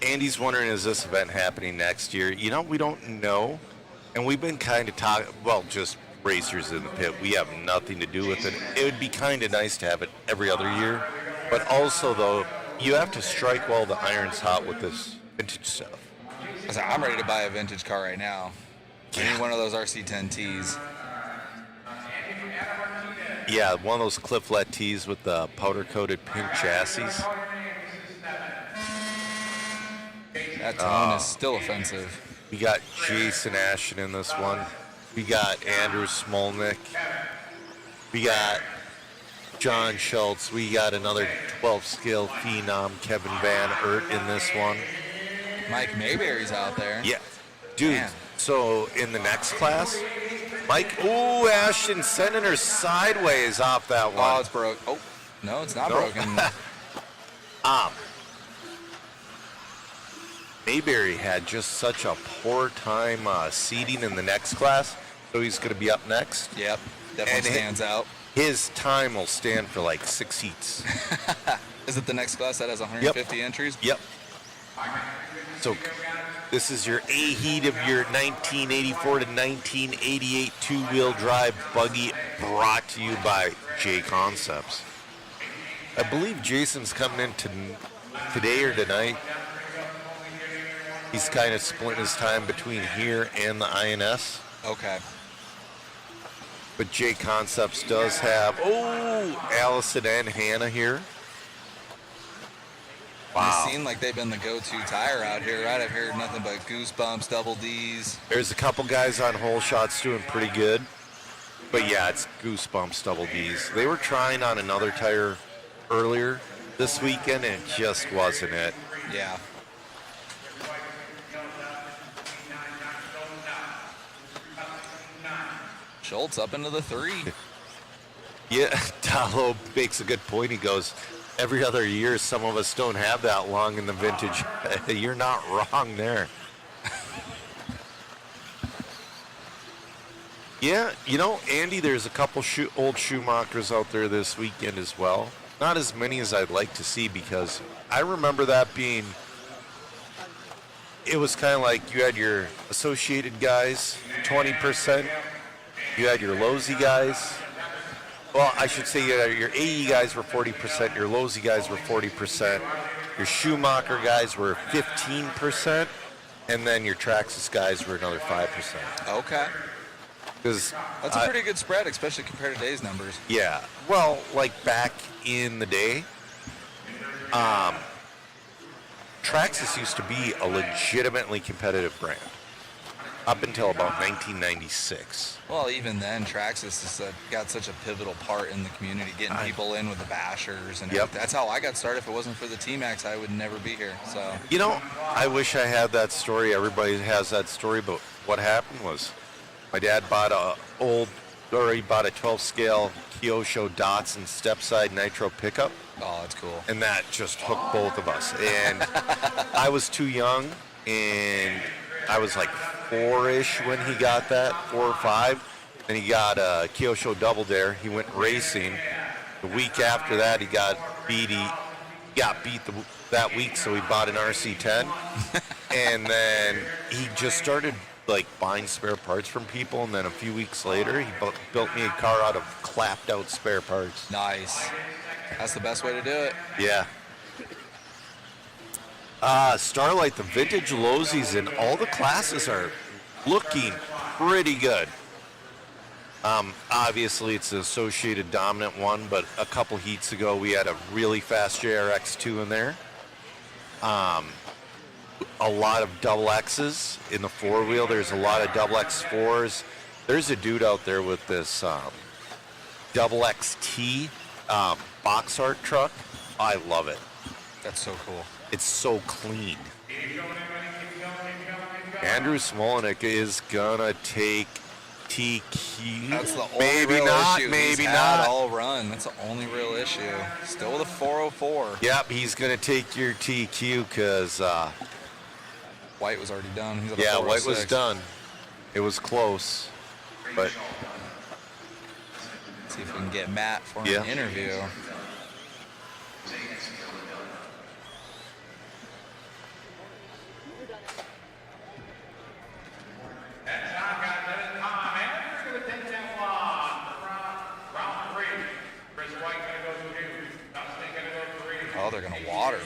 Andy's wondering, is this event happening next year? You know, we don't know. And we've been kind of talking, well, just racers in the pit. We have nothing to do with it. It would be kind of nice to have it every other year. But also, though, you have to strike while the iron's hot with this vintage stuff. I'm ready to buy a vintage car right now. I need one of those RC10Ts. Yeah, one of those Clifflet T's with the powder-coated pink chassis. That tone is still offensive. We got Jason Ashton in this one. We got Andrew Smolnick. We got John Schultz. We got another 12-scale phenom, Kevin Van Aert, in this one. Mike Mayberry's out there. Yeah. Dude, Man. So in the next class, Ashton sending her sideways off that one. Oh, it's broke. Oh, no, it's not Nope. broken. Mayberry had just such a poor time seating in the next class, so he's going to be up next. Yep, definitely stands out. His time will stand for like 6 heats. Is it the next class that has 150 entries? Yep. So this is your A heat of your 1984 to 1988 two-wheel drive buggy, brought to you by J Concepts. I believe Jason's coming in today or tonight. He's kind of splitting his time between here and the INS. Okay. But J Concepts does have, Allison and Hannah here. Wow. They seem like they've been the go-to tire out here, right? I've heard nothing but Goosebumps, Double D's. There's a couple guys on hole shots doing pretty good. But yeah, it's Goosebumps, Double D's. They were trying on another tire earlier this weekend, and it just wasn't it. Yeah. Schultz up into the 3. Yeah, Dalo makes a good point. He goes, every other year, some of us don't have that long in the vintage. You're not wrong there. Yeah, you know, Andy, there's a couple old Schumachers out there this weekend as well. Not as many as I'd like to see, because I remember that being, it was kind of like you had your associated guys, 20%. You had your Losey guys. Well, I should say your AE guys were 40%, your Losey guys were 40%, your Schumacher guys were 15%, and then your Traxxas guys were another 5%. Okay. That's a pretty good spread, especially compared to today's numbers. Yeah. Well, like back in the day, Traxxas used to be a legitimately competitive brand up until about 1996. Well, even then, Traxxas has got such a pivotal part in the community, getting people in with the bashers and Yep. everything. That's how I got started. If it wasn't for the T-Max, I would never be here. So, You know, I wish I had that story. Everybody has that story, but what happened was my dad bought a 12 scale Kyosho Datsun step-side nitro pickup. Oh, that's cool. And that just hooked both of us. And I was too young, and I was like 4-ish when he got that, 4 or 5. And he got a Kyosho Double Dare. He went racing. The week after that, he got beat. That week, so he bought an RC10. And then he just started like buying spare parts from people. And then a few weeks later, he built me a car out of clapped out spare parts. Nice. That's the best way to do it. Yeah. Starlight, the vintage Losies in all the classes are looking pretty good. Obviously, it's the Associated Dominant one, but a couple heats ago, we had a really fast JRX2 in there. A lot of double X's in the 4-wheel. There's a lot of double X4s. There's a dude out there with this double XT box art truck. I love it. That's so cool. It's so clean. Andrew Smolenick is gonna take TQ. That's the only maybe real not, issue. maybe He's not. had all run. That's the only real issue. Still with a 404. Yep, he's gonna take your TQ because White was already done. He's at a yeah, White was 406. done. It was close, but see if we can get Matt for Yeah. an interview. Oh, they're gonna water.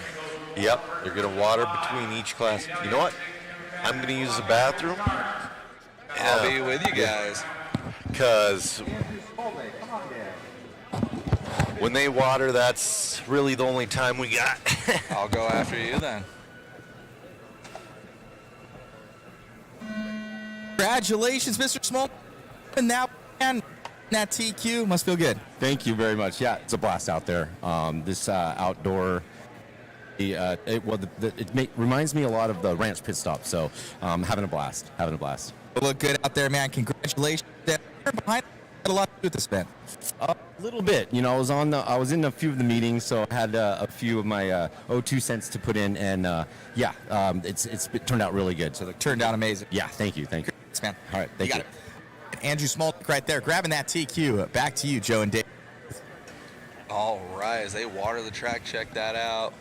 yep, they're gonna water between each class. You know what? I'm gonna use the bathroom. I'll be with you guys. Because when they water, that's really the only time we got. I'll go after you then. Congratulations, Mr. Small. And that TQ must feel good. Thank you very much. Yeah, it's a blast out there. This outdoor, it reminds me a lot of the ranch pit stop. So having a blast. Look good out there, man. Congratulations. Behind had a lot to do with this event. A little bit. You know, I was in a few of the meetings, so I had a few of my 2 cents to put in, and it turned out really good. So it turned out amazing. Yeah, thank you. Thanks, man. All right, thank you. Got it. Andrew Smolnick right there, grabbing that TQ. Back to you, Joe and Dave. All right, as they water the track, check that out.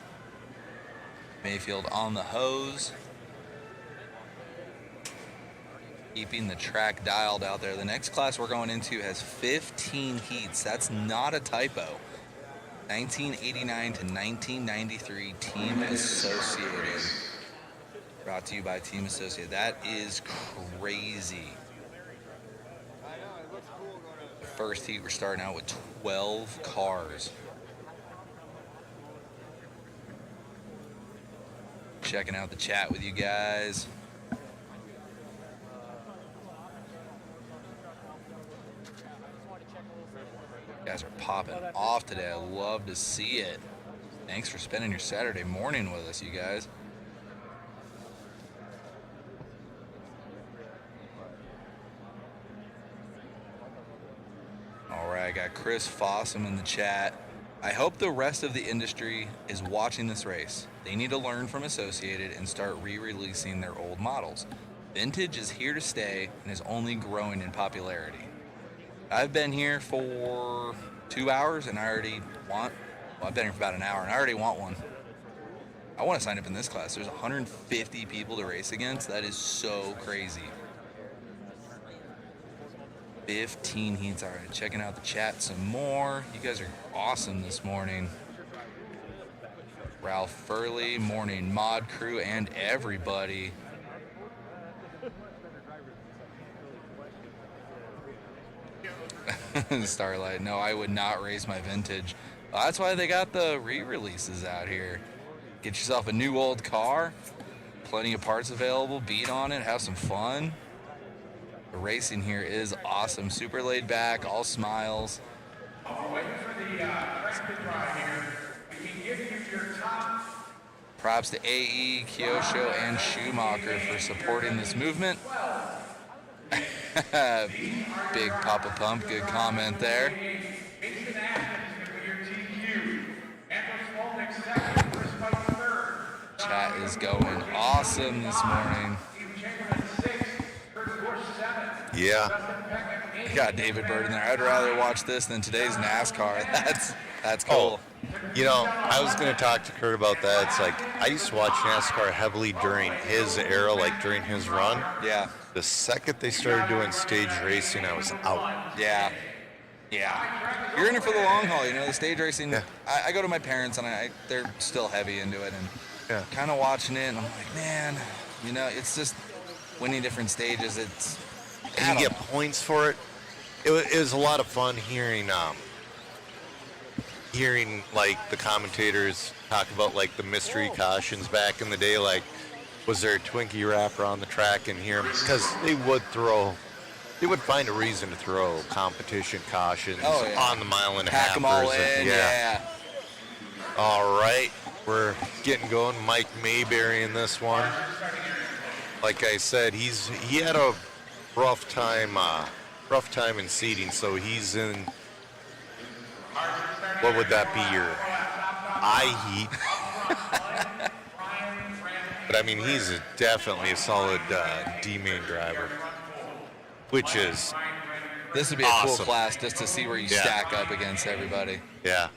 Mayfield on the hose. Keeping the track dialed out there. The next class we're going into has 15 heats. That's not a typo. 1989 to 1993 Team Associated. Brought to you by Team Associated. That is crazy. The first heat, we're starting out with 12 cars. Checking out the chat with you guys. You guys are popping off today. I love to see it. Thanks for spending your Saturday morning with us, you guys. All right, I got Chris Fossum in the chat. I hope the rest of the industry is watching this race. They need to learn from Associated and start re-releasing their old models. Vintage is here to stay and is only growing in popularity. I've been here for 2 hours and I already want, well, I've been here for about an hour and I already want one. I want to sign up in this class. There's 150 people to race against. That is so crazy. 15 heats. All right, checking out the chat some more. You guys are awesome this morning. Ralph Furley, morning mod crew, and everybody. Starlight, no, I would not race my vintage. That's why they got the re-releases out here. Get yourself a new old car. Plenty of parts available. Beat on it. Have some fun. The racing here is awesome. Super laid back. All smiles. Props to AE, Kyosho, and Schumacher for supporting this movement. Big Papa Pump, good comment there. Chat is going awesome this morning. Yeah. Got David Bird in there. I'd rather watch this than today's NASCAR. That's cool. You know, I was going to talk to Kurt about that. It's like, I used to watch NASCAR heavily during his era, like during his run. Yeah. The second they started doing stage racing, I was out. Yeah. Yeah. You're in it for the long haul, you know, the stage racing. Yeah. I go to my parents, and they're still heavy into it, and kind of watching it, and I'm like, man, you know, it's just winning different stages. And you get points for it. It was a lot of fun hearing like the commentators talk about like the mystery cautions back in the day, like was there a Twinkie wrapper on the track, and hear them, because they would find a reason to throw competition cautions on the mile and a half. Pack them all in, yeah. All right, we're getting going. Mike Mayberry in this one. Like I said, he had a rough time in seating, so he's in, what would that be, your eye heat? But I mean, he's definitely a solid D-main driver, which is this would be awesome. A cool class just to see where you stack up against everybody. Yeah.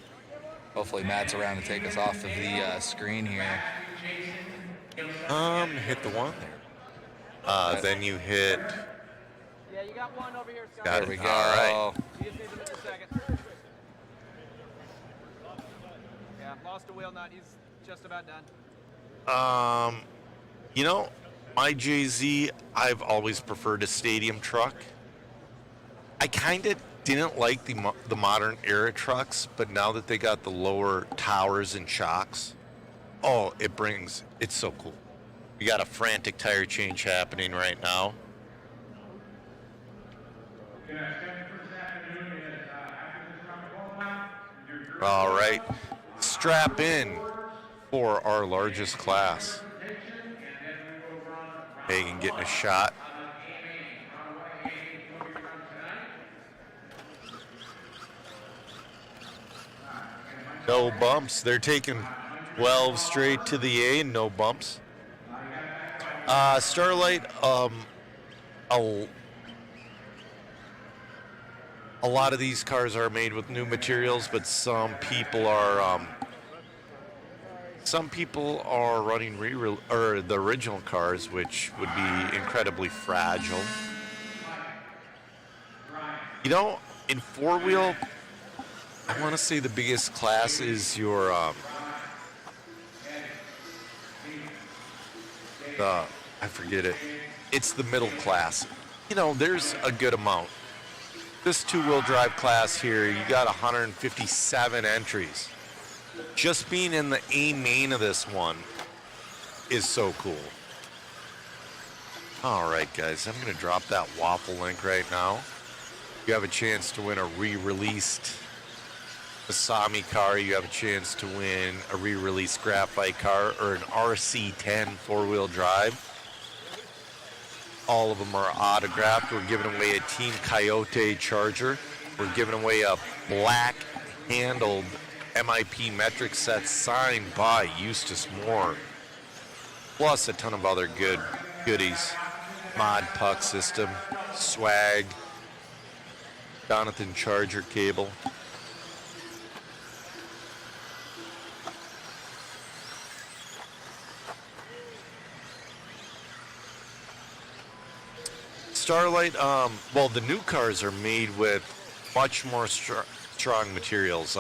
Hopefully Matt's around to take us off of the screen here. Hit the one there. Then you hit. Yeah, you got one over here, Scott. Got there we it. go. All right. You just need to miss a second. Yeah, lost a wheel nut. He's just about done. You know, my JZ, I've always preferred a stadium truck. I kind of didn't like the modern era trucks, but now that they got the lower towers and shocks, it's so cool. We got a frantic tire change happening right now. All right, strap in for our largest class. Hagen getting a shot. No bumps. They're taking 12 straight to the A and no bumps. Starlight, a lot of these cars are made with new materials, but some people are running the original cars, which would be incredibly fragile. You know, in four-wheel, I want to say the biggest class is your I forget it. It's the middle class. You know, there's a good amount. This two-wheel drive class here, you got 157 entries. Just being in the A main of this one is so cool. All right, guys, I'm going to drop that waffle link right now. You have a chance to win a re-released Asami car. You have a chance to win a re-released graphite car or an RC10 four-wheel drive. All of them are autographed. We're giving away a Team Coyote Charger. We're giving away a black-handled MIP metric set signed by Eustace Moore. Plus a ton of other goodies. Mod puck system, swag, Jonathan Charger cable. Starlight, well, the new cars are made with much more strong materials.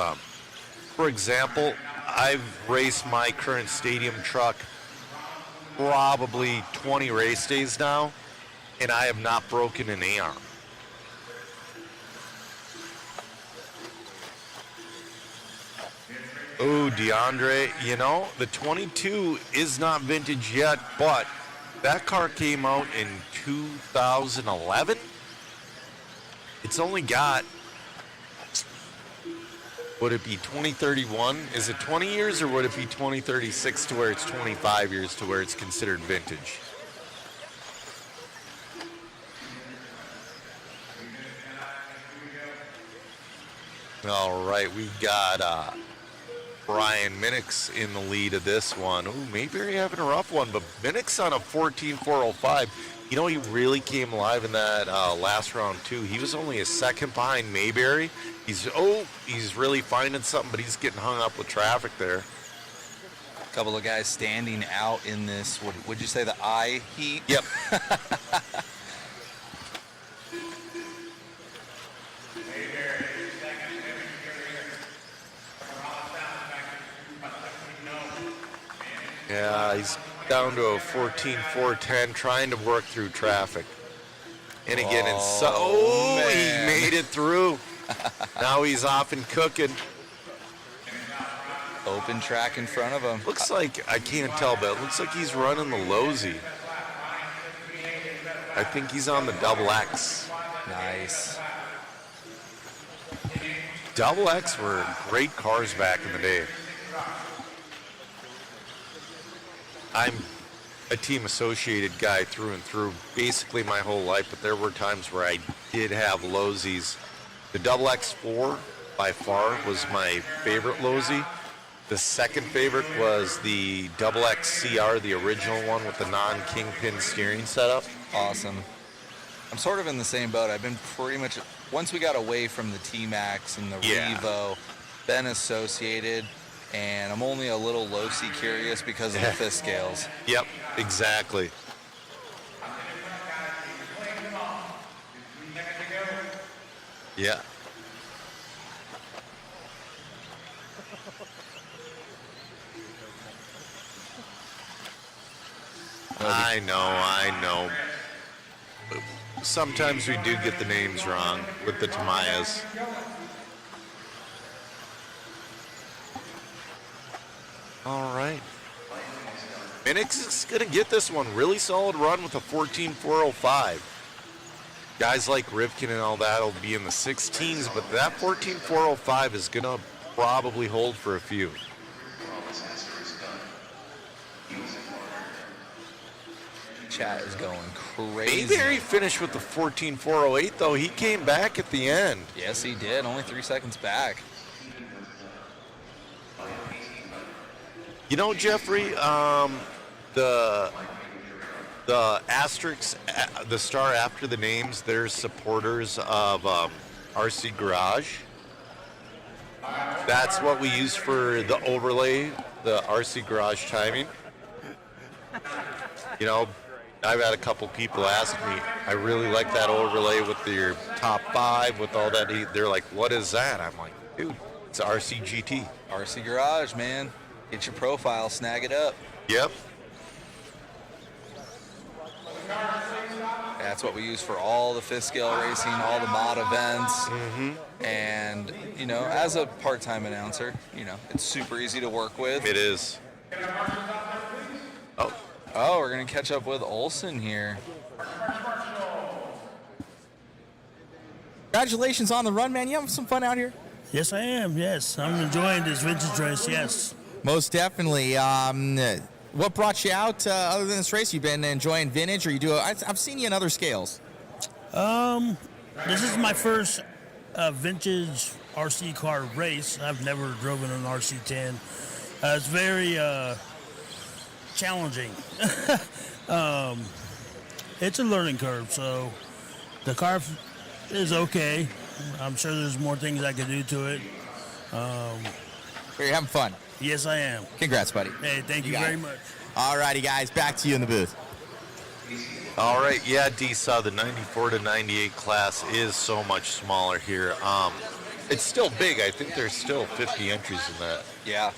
For example, I've raced my current stadium truck probably 20 race days now, and I have not broken an A-arm. Oh, DeAndre, you know, the 22 is not vintage yet, but that car came out in 2011. It's only got, would it be 2031? Is it 20 years, or would it be 2036 to where it's 25 years to where it's considered vintage? All right, we got Brian Minix in the lead of this one. Ooh, Mayberry having a rough one, but Minix on a 14.405. You know, he really came alive in that last round, too. He was only a second behind Mayberry. He's really finding something, but he's getting hung up with traffic there. A couple of guys standing out in this, would you say the eye heat? Yep. Yeah, he's down to a 14.410, trying to work through traffic. And again, he made it through. Now he's off and cooking. Open track in front of him. Looks like, I can't tell, but it looks like he's running the Lozy. I think he's on the Double X. Nice. Double X were great cars back in the day. I'm a team associated guy through and through basically my whole life, but there were times where I did have Lozys. The Double X4 by far was my favorite Lozy. The second favorite was the Double X CR, the original one with the non-kingpin steering setup. Awesome. I'm sort of in the same boat. I've been pretty much, once we got away from the T-Max and the Revo, been associated. And I'm only a little low-C curious because of the fifth scales. Yep, exactly. Yeah. I know. Sometimes we do get the names wrong with the Tamayas. All right. Minix is going to get this one. Really solid run with a 14.405. Guys like Rivkin and all that will be in the 16s, but that 14.405 is going to probably hold for a few. Chat is going crazy. Mayberry finished with the 14.408, though. He came back at the end. Yes, he did. Only 3 seconds back. You know, Jeffrey, the asterisks, the star after the names, they're supporters of RC Garage. That's what we use for the overlay, the RC Garage timing. You know, I've had a couple people ask me, I really like that overlay with your top 5, with all that. They're like, what is that? I'm like, dude, it's RC GT. RC Garage, man. Get your profile, snag it up. Yep. That's what we use for all the fifth scale racing, all the mod events. Mm-hmm. And, you know, as a part-time announcer, you know, it's super easy to work with. It is. Oh, we're going to catch up with Olson here. Congratulations on the run, man. You having some fun out here? Yes, I am. Yes, I'm enjoying this vintage race. Yes. Most definitely. What brought you out other than this race? You've been enjoying vintage, or I've seen you in other scales. This is my first vintage RC car race. I've never driven an RC10. It's very challenging. It's a learning curve, so the car is okay. I'm sure there's more things I could do to it. Are you having fun? Yes, I am. Congrats, buddy. Hey, thank you very much. All righty, guys. Back to you in the booth. All right, yeah, D-Saw, the 94 to 98 class is so much smaller here. It's still big. I think there's still 50 entries in that. Yeah.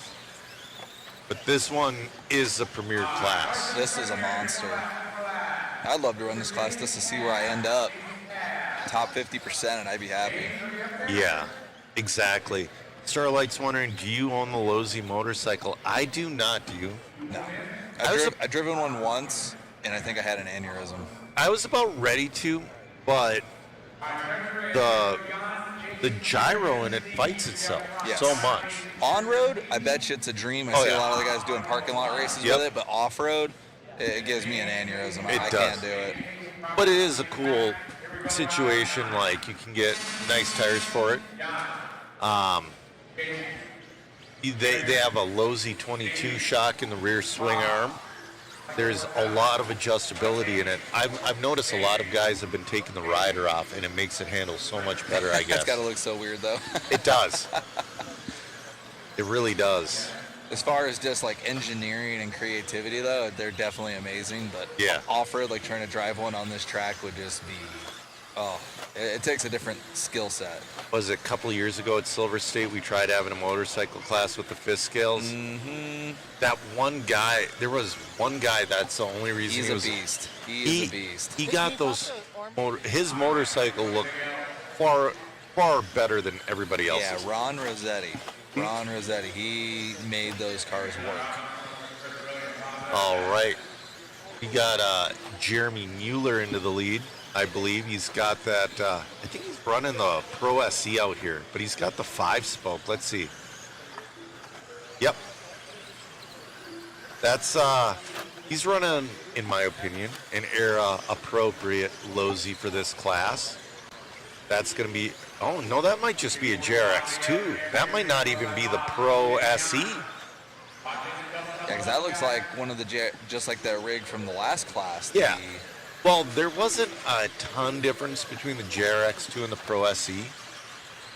But this one is the premier class. This is a monster. I'd love to run this class just to see where I end up. Top 50%, and I'd be happy. Yeah, exactly. Starlight's wondering, do you own the Lozy motorcycle? I do not. Do you? No. I've driven one once, and I think I had an aneurysm. I was about ready to, but the gyro in it fights itself so much. On road, I bet you it's a dream. I see a lot of the guys doing parking lot races with it, but off road, it gives me an aneurysm. I can't do it. But it is a cool situation. Like, you can get nice tires for it. They have a Lozy 22 shock in the rear swing arm. There's a lot of adjustability in it. I've noticed a lot of guys have been taking the rider off, and it makes it handle so much better, I guess. It's got to look so weird, though. It does. It really does. As far as just like engineering and creativity, though, they're definitely amazing. But yeah, off-road, like trying to drive one on this track would just be, it takes a different skill set. Was it a couple of years ago at Silver State, we tried having a motorcycle class with the fifth scales? Mm-hmm. That one guy, there was one guy, that's the only reason He's a beast. He is a beast. He got those, his motorcycle looked far better than everybody else's. Yeah, Ron Rossetti, he made those cars work. All right. We got Jeremy Mueller into the lead. I believe he's got that, I think he's running the Pro SC out here, but he's got the 5-spoke. Let's see. Yep. That's, he's running, in my opinion, an era-appropriate Lozy for this class. That's going to be, oh, no, that might just be a JRX2. That might not even be the Pro SE. Yeah, because that looks like one of the, just like the rig from the last class. Yeah. Well, there wasn't a ton difference between the JRX2 and the Pro SE.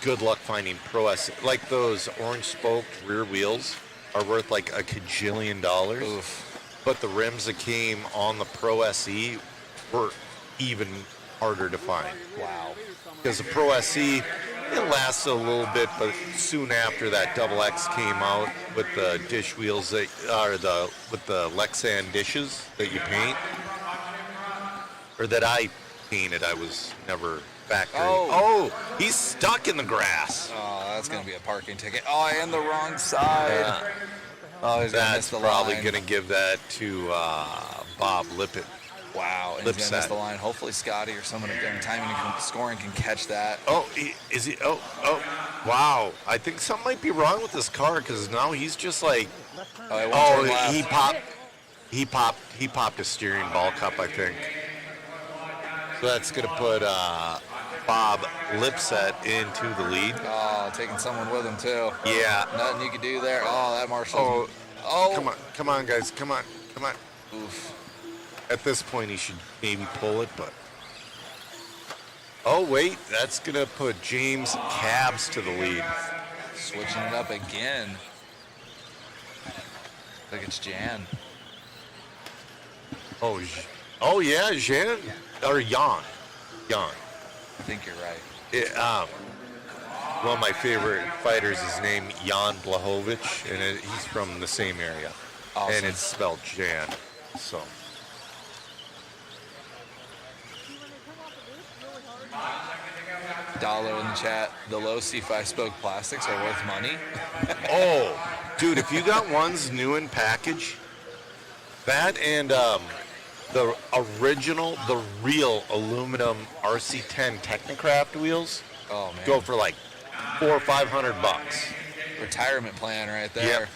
Good luck finding Pro SE. Like, those orange-spoked rear wheels are worth like a $1 gajillion. Oof. But the rims that came on the Pro SE were even harder to find. Wow. Because the Pro SE, it lasted a little bit, but soon after that Double X came out with the dish wheels that are with the Lexan dishes that you paint. Or that I painted, I was never factory. Oh, he's stuck in the grass. Oh, that's going to be a parking ticket. Oh, and the wrong side. Oh, he's going to miss the line. That's probably going to give that to Bob Lippett. Wow, and he's going to miss the line. Hopefully Scotty or someone up there in timing and scoring can catch that. Oh, is he? Oh, wow. I think something might be wrong with this car because now he's just like, he popped a steering ball cup, I think. So that's going to put Bob Lipset into the lead. Oh, taking someone with him, too. Yeah. Nothing you can do there. Oh, that Marshall. Oh. Come on, guys. Come on. Oof. At this point, he should maybe pull it, but... Oh, wait. That's going to put James Cabs to the lead. Switching it up again. I think it's Jan. Oh yeah, Jan. Or Jan. I think you're right. One of my favorite fighters is named Jan Blachowicz, and he's from the same area. Awesome. And it's spelled Jan. So. Dollar in the chat. The low C5 spoke plastics are worth money. Oh, dude, if you got ones new in package, that and the real aluminum RC10 Technocraft wheels, oh man, go for like $400 or $500. Retirement plan right there. Yep.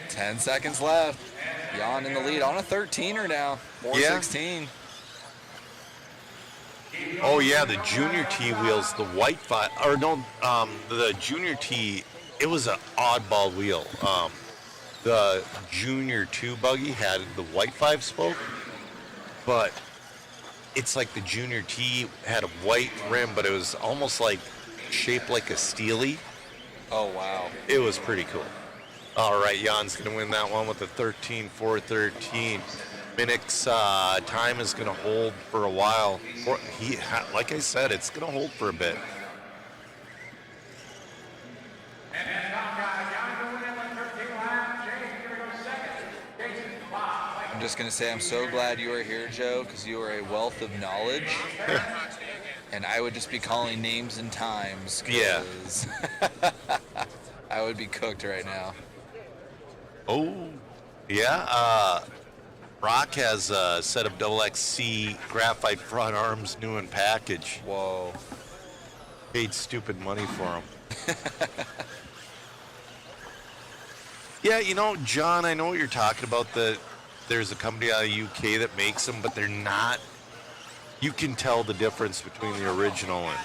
Ten seconds left. Jan in the lead on a 13er now. 416. Oh yeah, the Junior T wheels, the white the Junior T, it was an oddball wheel. The Junior 2 buggy had the white 5-spoke, but it's like the Junior T had a white rim, but it was almost like shaped like a Steely. Oh wow. It was pretty cool. All right, Jan's going to win that one with a 13.413. Minnick's time is going to hold for a while. Like I said, it's going to hold for a bit. just going to say I'm so glad you are here, Joe, because you are a wealth of knowledge. And I would just be calling names and times. Yeah. I would be cooked right now. Oh, yeah. Rock has a set of XC graphite front arms new in package. Whoa. Paid stupid money for them. Yeah, you know, John, I know what you're talking about. There's a company out of the UK that makes them, but they're not. You can tell the difference between the original and.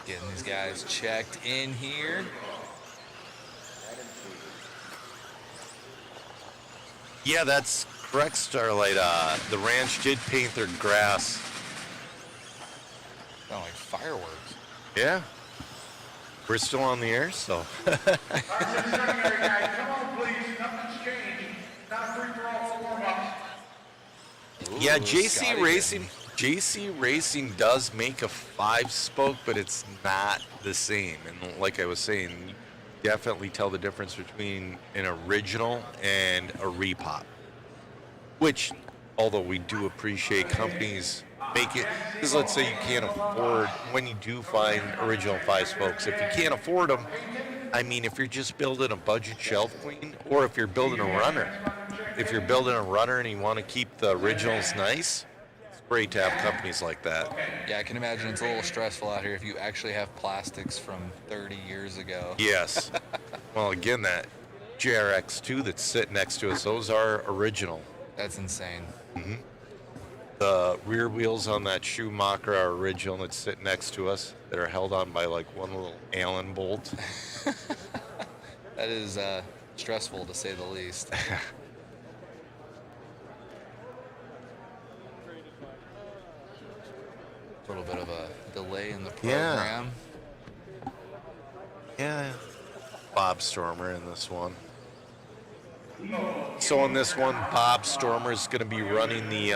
Getting these guys checked in here. Yeah, that's correct, Starlight. The ranch did paint their grass. Sound like fireworks. Yeah. We're still on the air, so. Yeah, JC Racing does make a 5-spoke, but it's not the same. And like I was saying, you definitely tell the difference between an original and a repop. Which, although we do appreciate companies make it, because let's say you can't afford, when you do find original 5-spokes, if you can't afford them, I mean, if you're just building a budget shelf queen, or if you're building a runner. If you're building a runner and you want to keep the originals nice, it's great to have companies like that. Yeah, I can imagine it's a little stressful out here if you actually have plastics from 30 years ago. Yes. Well, again, that JRX2 that's sitting next to us, those are original. That's insane. Mm-hmm. The rear wheels on that Schumacher are original that's sitting next to us that are held on by like one little Allen bolt. That is stressful to say the least. A little bit of a delay in the program. Yeah. Bob Stormer in this one. So in this one, Bob Stormer is going to be running the,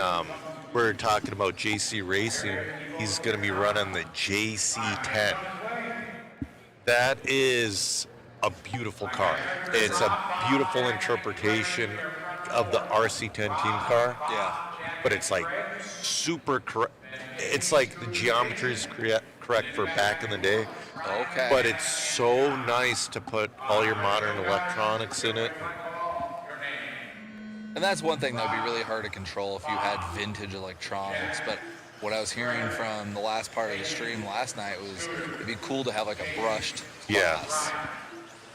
we're talking about JC Racing. He's going to be running the JC10. That is a beautiful car. It's a beautiful interpretation of the RC10 team car. Yeah. But it's like super correct. It's like the geometry is correct for back in the day. Okay. But it's so nice to put all your modern electronics in it. And that's one thing that would be really hard to control if you had vintage electronics. But what I was hearing from the last part of the stream last night was it'd be cool to have like a brushed glass.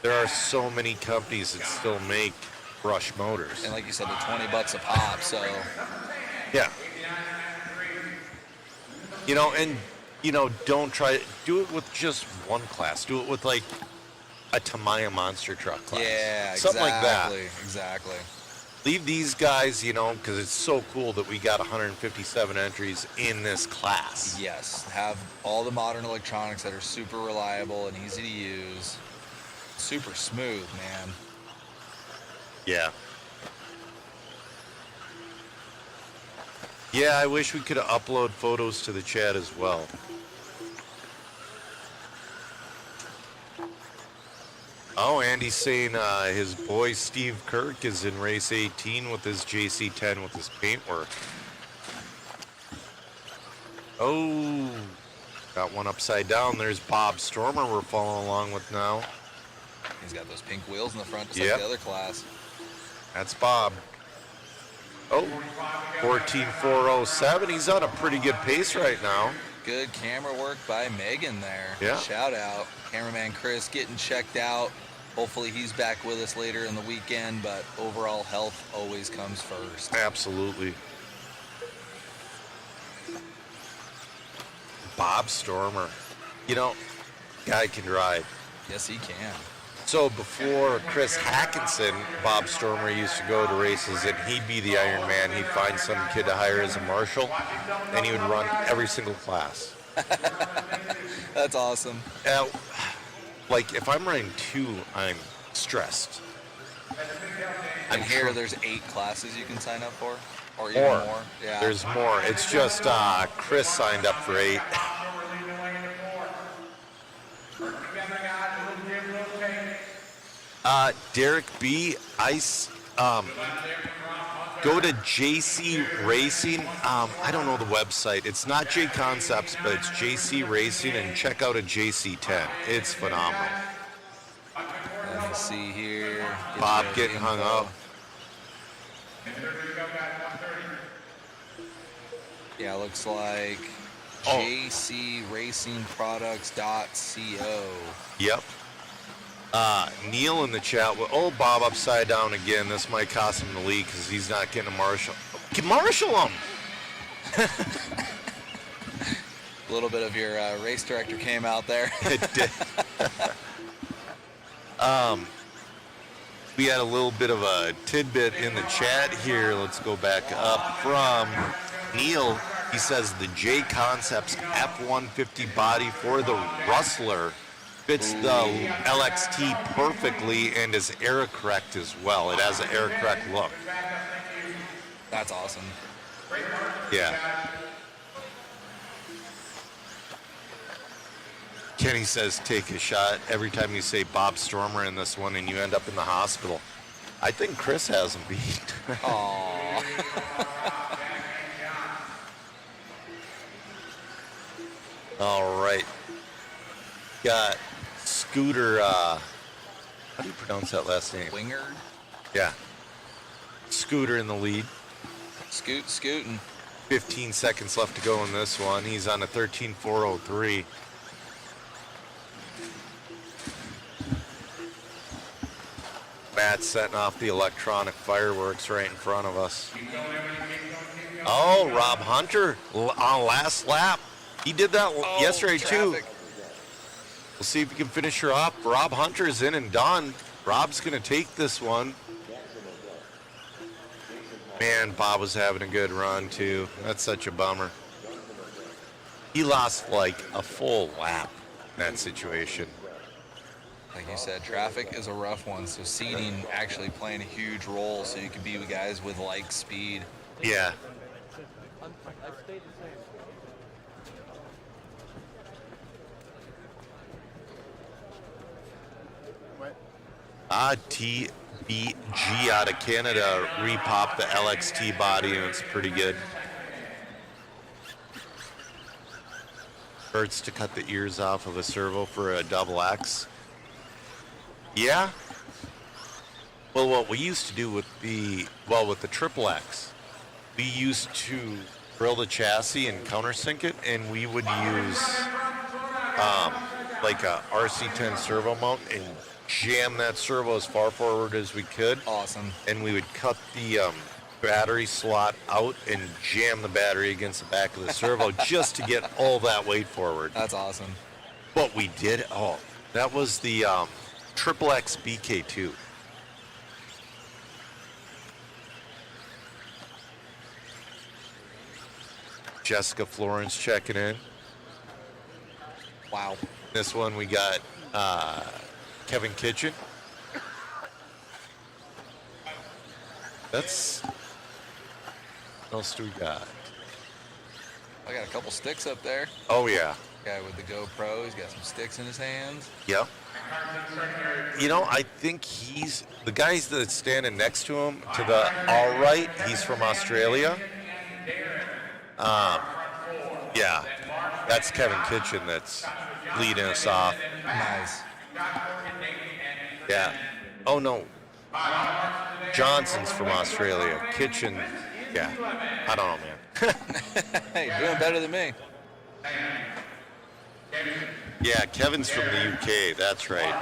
There are so many companies that still make brush motors. And like you said, they're $20 a pop, so. Yeah. You know, and, you know, don't try, do it with just one class. Do it with like a Tamiya monster truck class. Yeah, something like that. Exactly. Leave these guys, you know, because it's so cool that we got 157 entries in this class. Yes, have all the modern electronics that are super reliable and easy to use. Super smooth, man. Yeah. Yeah, I wish we could upload photos to the chat as well. Oh, Andy's saying his boy Steve Kirk is in race 18 with his JC10 with his paintwork. Oh, got one upside down. There's Bob Stormer we're following along with now. He's got those pink wheels in the front, just like the other class. That's Bob. Oh, 14.407. He's on a pretty good pace right now. Good camera work by Megan there. Yeah. Shout out. Cameraman Chris getting checked out. Hopefully he's back with us later in the weekend, but overall health always comes first. Absolutely. Bob Stormer. You know, guy can ride. Yes, he can. So before Chris Hackinson, Bob Stormer used to go to races and he'd be the Iron Man. He'd find some kid to hire as a marshal and he would run every single class. That's awesome. Like if I'm running 2, I'm stressed. And here, there's 8 classes you can sign up for, or even More. more. Yeah. There's more. It's just Chris signed up for 8. Derek B. Go to JC Racing. I don't know the website. It's not J Concepts, but it's JC Racing, and check out a JC10. It's phenomenal. Let me see here. Bob getting hung up. Yeah, looks like jcracingproducts.co. Yep. Neil in the chat. Oh, Bob upside down again. This might cost him the lead because he's not getting a marshal. Marshal him! A little bit of your race director came out there. It did. We had a little bit of a tidbit in the chat here. Let's go back up from Neil. He says the J Concepts F-150 body for the Rustler fits the LXT perfectly and is air correct as well. It has an air correct look. That's awesome. Yeah. Kenny says take a shot every time you say Bob Stormer in this one and you end up in the hospital. I think Chris has him beat. Aww. All right. Got Scooter, how do you pronounce that last name? Wingard? Yeah. Scooter in the lead. Scooting. 15 seconds left to go in this one. He's on a 13.403. Matt's setting off the electronic fireworks right in front of us. Oh, Rob Hunter on last lap. He did that yesterday traffic. too. We'll see if he can finish her off. Rob Hunter's in and done. Rob's going to take this one. Man, Bob was having a good run too. That's such a bummer. He lost like a full lap in that situation. Like you said, traffic is a rough one, so seating actually playing a huge role so you can be with guys with like speed. Yeah. TBG out of Canada repopped the LXT body and it's pretty good. Hurts to cut the ears off of a servo for a double X. Yeah. Well, what we used to do with the triple X, we used to drill the chassis and countersink it, and we would use like a RC10 servo mount and jam that servo as far forward as we could. Awesome. And we would cut the battery slot out and jam the battery against the back of the servo just to get all that weight forward. That's awesome. What we did, that was the Triple X BK2. Jessica Florence checking in. Wow. This one we got Kevin Kitchen. What else do we got? I got a couple sticks up there. Oh, yeah. Guy with the GoPro, he's got some sticks in his hands. Yep. You know, I think he's the guys that's standing next to him to the all right. He's from Australia. Yeah, that's Kevin Kitchen that's leading us off. Nice. Yeah. Oh no, Johnson's from Australia. Kitchen. Yeah. I don't know, man. Hey, you're doing better than me. Yeah, Kevin's from the UK. That's right.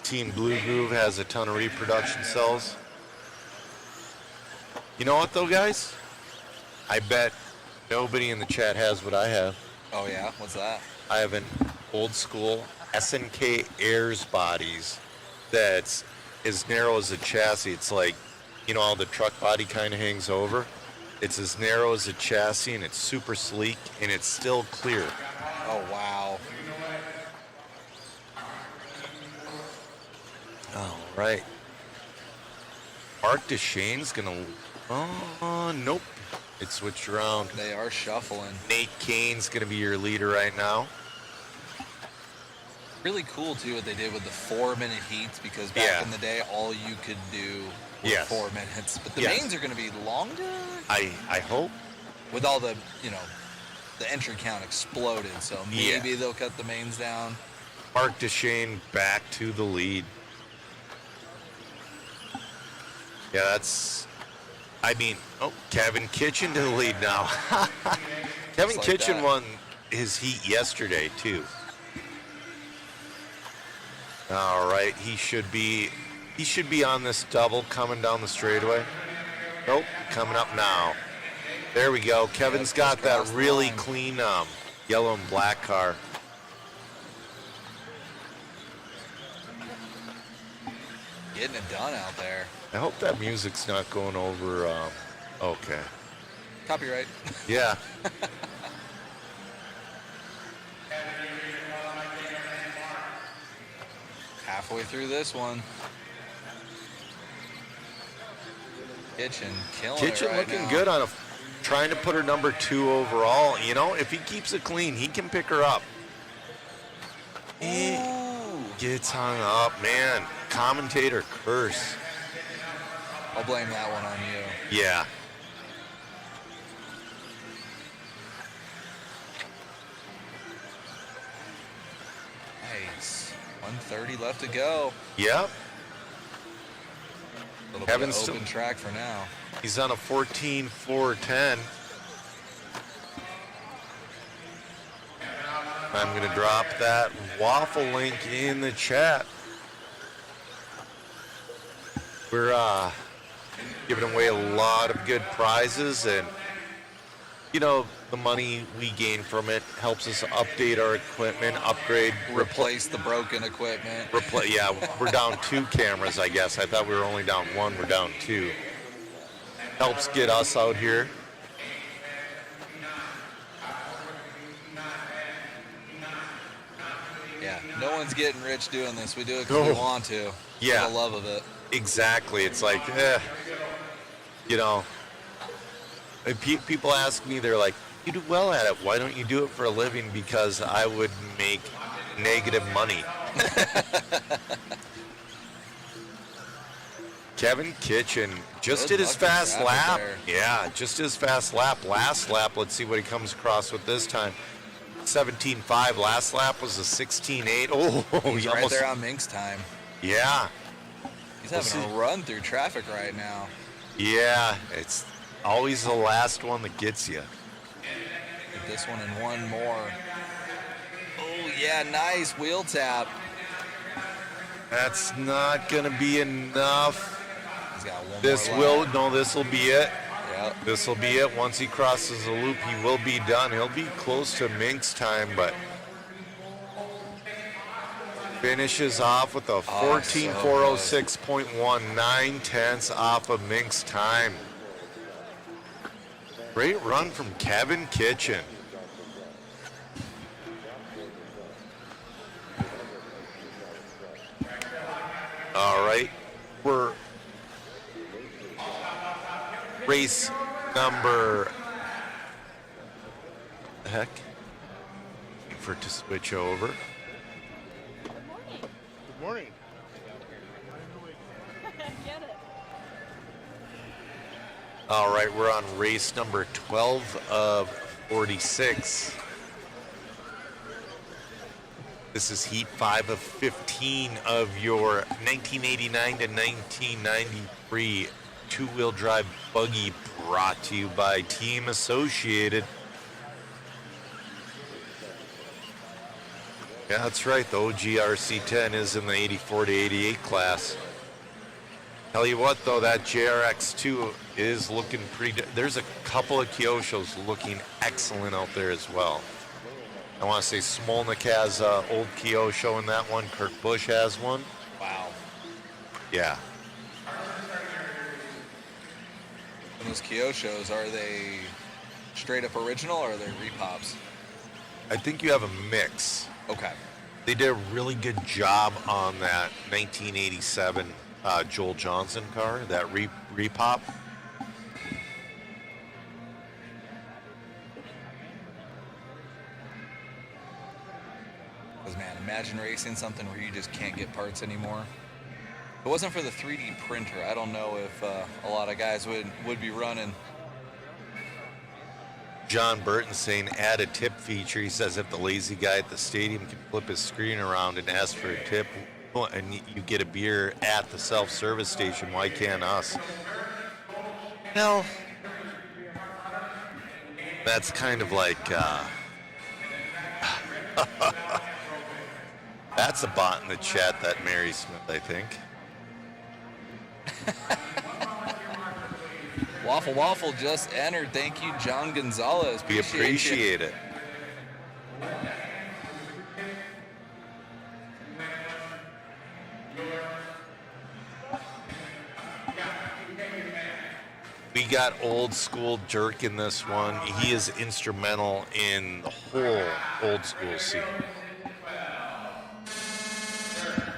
Team Blue Groove has a ton of reproduction cells. You know what, though, guys? I bet nobody in the chat has what I have. Oh, yeah? What's that? I have an old school SNK Airs bodies that's as narrow as a chassis. It's like, you know how the truck body kind of hangs over? It's as narrow as a chassis, and it's super sleek, and it's still clear. Oh, wow. All right. Mark Deshane's gonna. Oh, nope. It switched around. They are shuffling. Nate Kane's gonna be your leader right now. Really cool too what they did with the 4-minute heats, because back in the day all you could do was 4 minutes. But the mains are gonna be longer. I hope. With all the the entry count exploded, so maybe they'll cut the mains down. Mark Deshane back to the lead. Yeah, that's. I mean, Kevin Kitchen to the lead now. Kevin like Kitchen that. won his heat yesterday too. All right, he should be on this double coming down the straightaway. Nope, coming up now. There we go. Kevin's got that really clean yellow and black car. Getting it done out there. I hope that music's not going over. Okay. Copyright. Yeah. Halfway through this one. Kitchen killing Kitchen it right looking now. good on trying to put her number 2 overall. You know, if he keeps it clean, he can pick her up. Gets hung up, man. Commentator curse. I'll blame that one on you. Yeah. Nice. 130 left to go. Yep. A little Kevin's bit of still- open track for now. He's on a 14.410. I'm going to drop that waffle link in the chat. We're giving away a lot of good prizes, and you know, the money we gain from it helps us update our equipment, upgrade, Replace the broken equipment. Yeah, we're down 2 cameras, I guess. I thought we were only down 1. We're down 2. Helps get us out here. Yeah, no one's getting rich doing this. We do it because we want to. Yeah. For the love of it. Exactly. It's like, you know, and people ask me, they're like, you do well at it. Why don't you do it for a living? Because I would make negative money. Kevin Kitchen just did his fast lap. Yeah, just his fast lap. Last lap, let's see what he comes across with this time. 17.5. Last lap was a 16.8. Oh, He's he right almost, there on Mink's time. yeah. He's having a run through traffic right now. Yeah, it's always the last one that gets you. Get this one and one more. Oh, yeah, nice wheel tap. That's not going to be enough. He's got one This more lap. this will be it. Yep. This will be it. Once he crosses the loop, he will be done. He'll be close to Mink's time, but finishes off with a 14.406.1, 9/10 off of Mink's time. Great run from Kevin Kitchen. All right, we're race number. The heck? Wait for it to switch over. Good morning. Get it. All right, we're on race number 12 of 46. This is heat 5 of 15 of your 1989 to 1993 two-wheel drive buggy, brought to you by Team Associated. Yeah, that's right. The OG RC10 is in the 84 to 88 class. Tell you what, though, that JRX2 is looking pretty. There's a couple of Kyoshos looking excellent out there as well. I want to say Smolnik has an old Kyosho in that one. Kurt Busch has one. Wow. Yeah. And those Kyoshos, are they straight up original or are they repops? I think you have a mix. Okay. They did a really good job on that 1987 Joel Johnson car, that repop. Because, man, imagine racing something where you just can't get parts anymore. If it wasn't for the 3D printer, I don't know if a lot of guys would be running. John Burton saying add a tip feature. He says if the lazy guy at the stadium can flip his screen around and ask for a tip and you get a beer at the self-service station, why can't us? Well, that's kind of like that's a bot in the chat, that Mary Smith, I think. Waffle just entered. Thank you, John Gonzalez. We appreciate it. We got old school Dirk in this one. He is instrumental in the whole old school scene.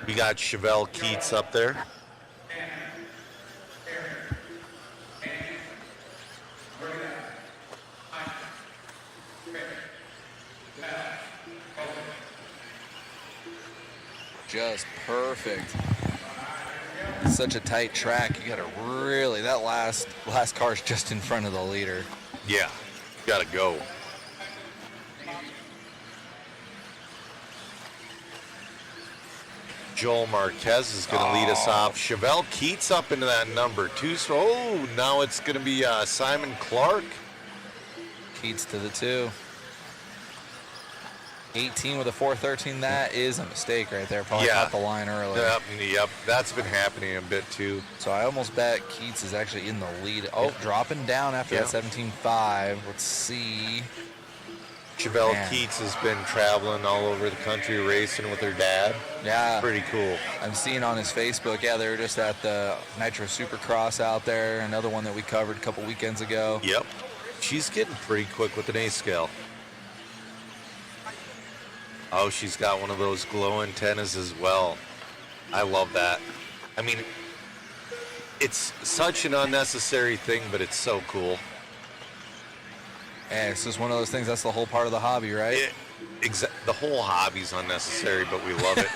We got Chevelle Keats up there. Just perfect. Such a tight track. You gotta really, that last car's just in front of the leader. Yeah, gotta go. Joel Marquez is going to lead us off. Chevelle Keats up into that number 2. So, now it's going to be Simon Clark. Keats to the 2. 18 with a 413. That is a mistake right there. Probably caught the line early. Yep, that's been happening a bit too. So I almost bet Keats is actually in the lead. Oh, dropping down after that 17.5. Let's see. Chevelle Keats has been traveling all over the country racing with her dad. Yeah. Pretty cool. I'm seeing on his Facebook, they were just at the Nitro Supercross out there, another one that we covered a couple weekends ago. Yep. She's getting pretty quick with an A scale. Oh, she's got one of those glow antennas as well. I love that. I mean, it's such an unnecessary thing, but it's so cool. Yeah, it's just one of those things. That's the whole part of the hobby, right? The whole hobby's unnecessary, but we love it.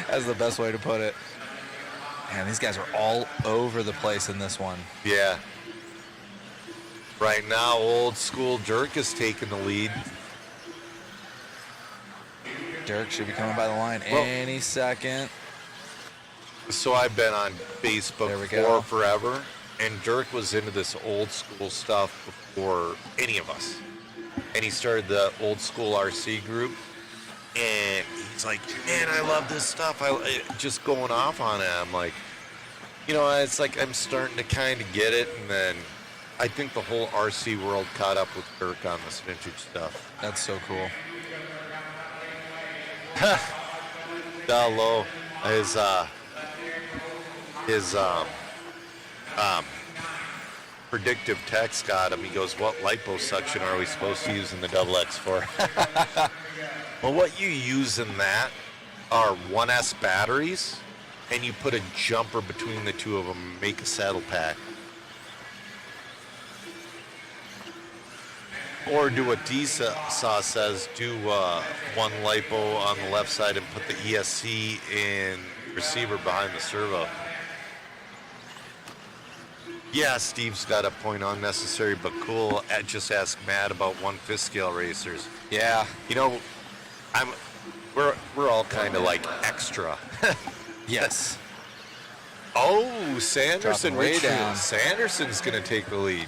That's the best way to put it. Man, these guys are all over the place in this one. Yeah. Right now, old school Dirk is taking the lead. Dirk should be coming by the line any second. So I've been on Facebook for forever, and Dirk was into this old school stuff before any of us. And he started the old school RC group, and he's like, man, I love this stuff. Just going off on it. I'm like, it's like I'm starting to kind of get it, and then I think the whole RC world caught up with Dirk on this vintage stuff. That's so cool. Low. His predictive text got him. He goes, what liposuction are we supposed to use in the XX for? Well, what you use in that are 1S batteries, and you put a jumper between the two of them and make a saddle pack. Or do what D-Saw says, do one lipo on the left side and put the ESC in receiver behind the servo. Yeah, Steve's got a point on necessary but cool. Just ask Matt about 1/5 scale racers. Yeah. We're all kind of like extra. Yes. Oh, Sanderson way Richards. down. Sanderson's going to take the lead.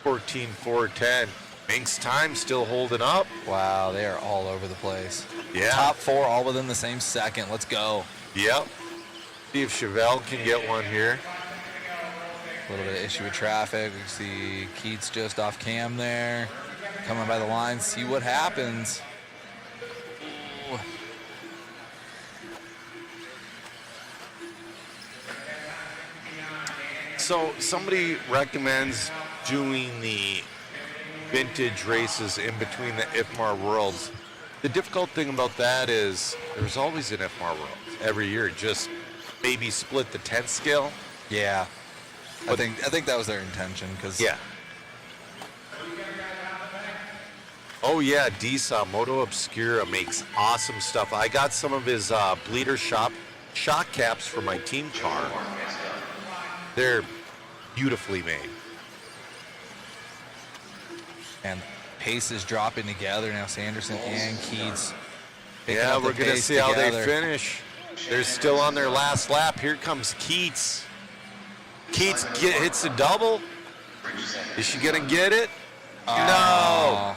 14.410. Mink's time still holding up. Wow, they are all over the place. Yeah. Top 4 all within the same second. Let's go. Yep. See if Chevelle can get one here. A little bit of issue with traffic. We see Keats just off cam there. Coming by the line. See what happens. Ooh. So somebody recommends doing the vintage races in between the IFMAR Worlds. The difficult thing about that is there's always an FMR World every year. Just maybe split the 10th scale. Yeah. I think that was their intention. Cause yeah. Oh yeah, Disa Moto Obscura makes awesome stuff. I got some of his bleeder shock caps for my team car. They're beautifully made. And pace is dropping together now. Sanderson and Keats. Yeah, we're going to see how they finish. They're still on their last lap. Here comes Keats. Keats hits a double. Is she going to get it? No.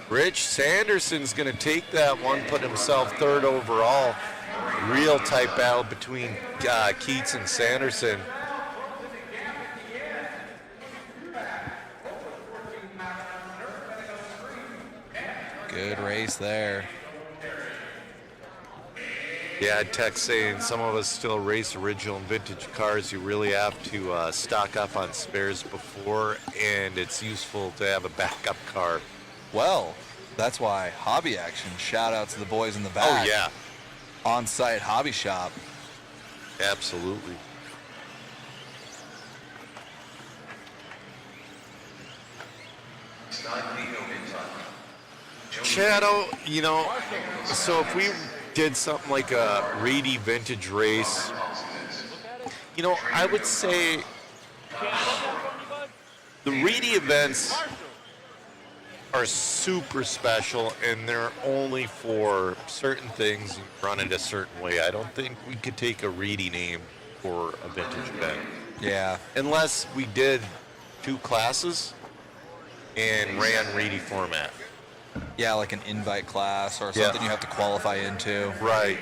Rich Sanderson's going to take that one, put himself third overall. Real tight battle between Keats and Sanderson. Good race there. Yeah, I'd text saying some of us still race original and vintage cars. You really have to stock up on spares before, and it's useful to have a backup car. Well, that's why Hobby Action. Shout out to the boys in the back. Oh, yeah. On-site hobby shop. Absolutely. Shadow, you know, so if we did something like a Reedy vintage race, you know, I would say the Reedy events are super special, and they're only for certain things and run it a certain way. I don't think we could take a Reedy name for a vintage event. Yeah. Unless we did 2 classes and ran Reedy format. Yeah, like an invite class or something you have to qualify into. Right.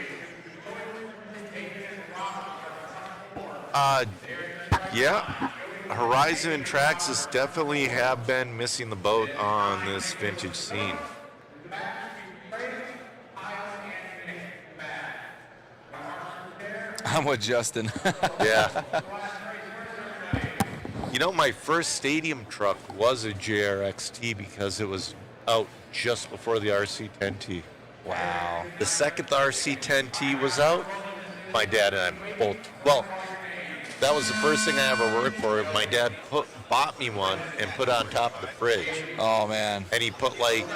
Yeah. Horizon and Traxxas definitely have been missing the boat on this vintage scene. I'm with Justin. Yeah. You know, my first stadium truck was a JRXT because it was out just before the RC10T. Wow. The second the RC10T was out, my dad and I both, well, that was the first thing I ever worked for. My dad bought me one and put it on top of the fridge. Oh, man. And he put like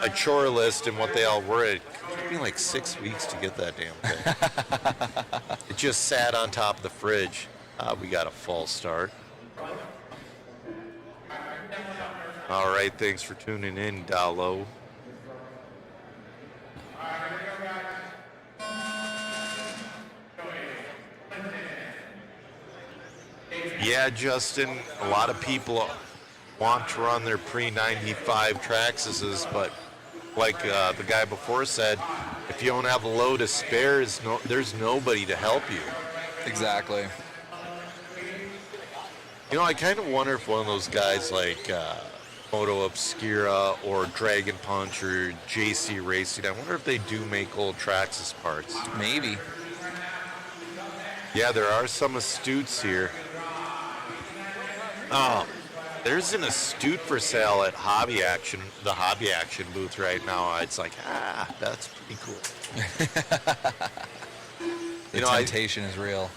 a chore list and what they all were. It took me like 6 weeks to get that damn thing. It just sat on top of the fridge. We got a false start. All right, thanks for tuning in, Dalo. Yeah, Justin, a lot of people want to run their pre-95 Traxxases, but like the guy before said, if you don't have a load of spares, there's nobody to help you. Exactly. You know, I kind of wonder if one of those guys like Moto Obscura or Dragon Punch or JC Racing, I wonder if they do make old Traxxas parts. Maybe. Yeah, there are some Astutes here. There's an Astute for sale at Hobby Action, the Hobby Action booth right now. It's like, that's pretty cool. The temptation is real.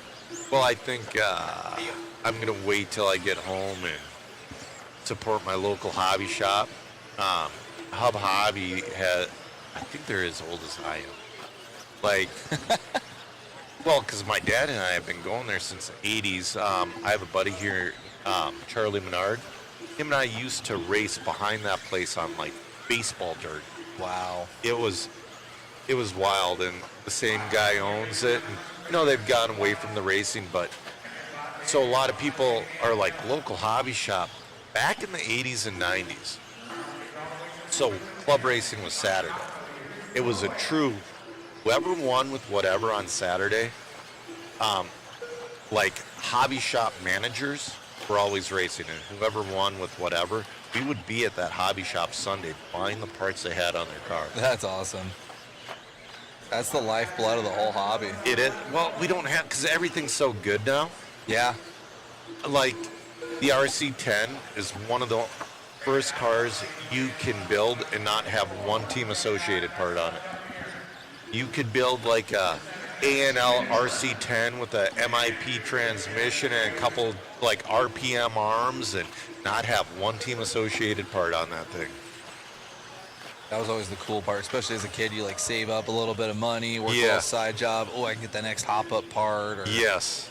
Well, I think I'm going to wait till I get home and support my local hobby shop. Hub Hobby has, I think they're as old as I am. Like, well, because my dad and I have been going there since the 80s. I have a buddy here, Charlie Menard. Him and I used to race behind that place on like baseball dirt. Wow. It was wild, and the same guy owns it. And, you know, they've gotten away from the racing, but so a lot of people are like local hobby shop. Back in the 80s and 90s, so club racing was Saturday. It was a true, whoever won with whatever on Saturday, like hobby shop managers were always racing, and whoever won with whatever, we would be at that hobby shop Sunday buying the parts they had on their car. That's awesome. That's the lifeblood of the whole hobby. It is. Well, we don't have, because everything's so good now. Yeah. Like, the RC10 is one of the first cars you can build and not have one team associated part on it. You could build like a A&L RC10 with a MIP transmission and a couple like RPM arms and not have one team associated part on that thing. That was always the cool part, especially as a kid. You like save up a little bit of money, work a Yeah. little side job. Oh, I can get the next hop-up part. Or, Yes.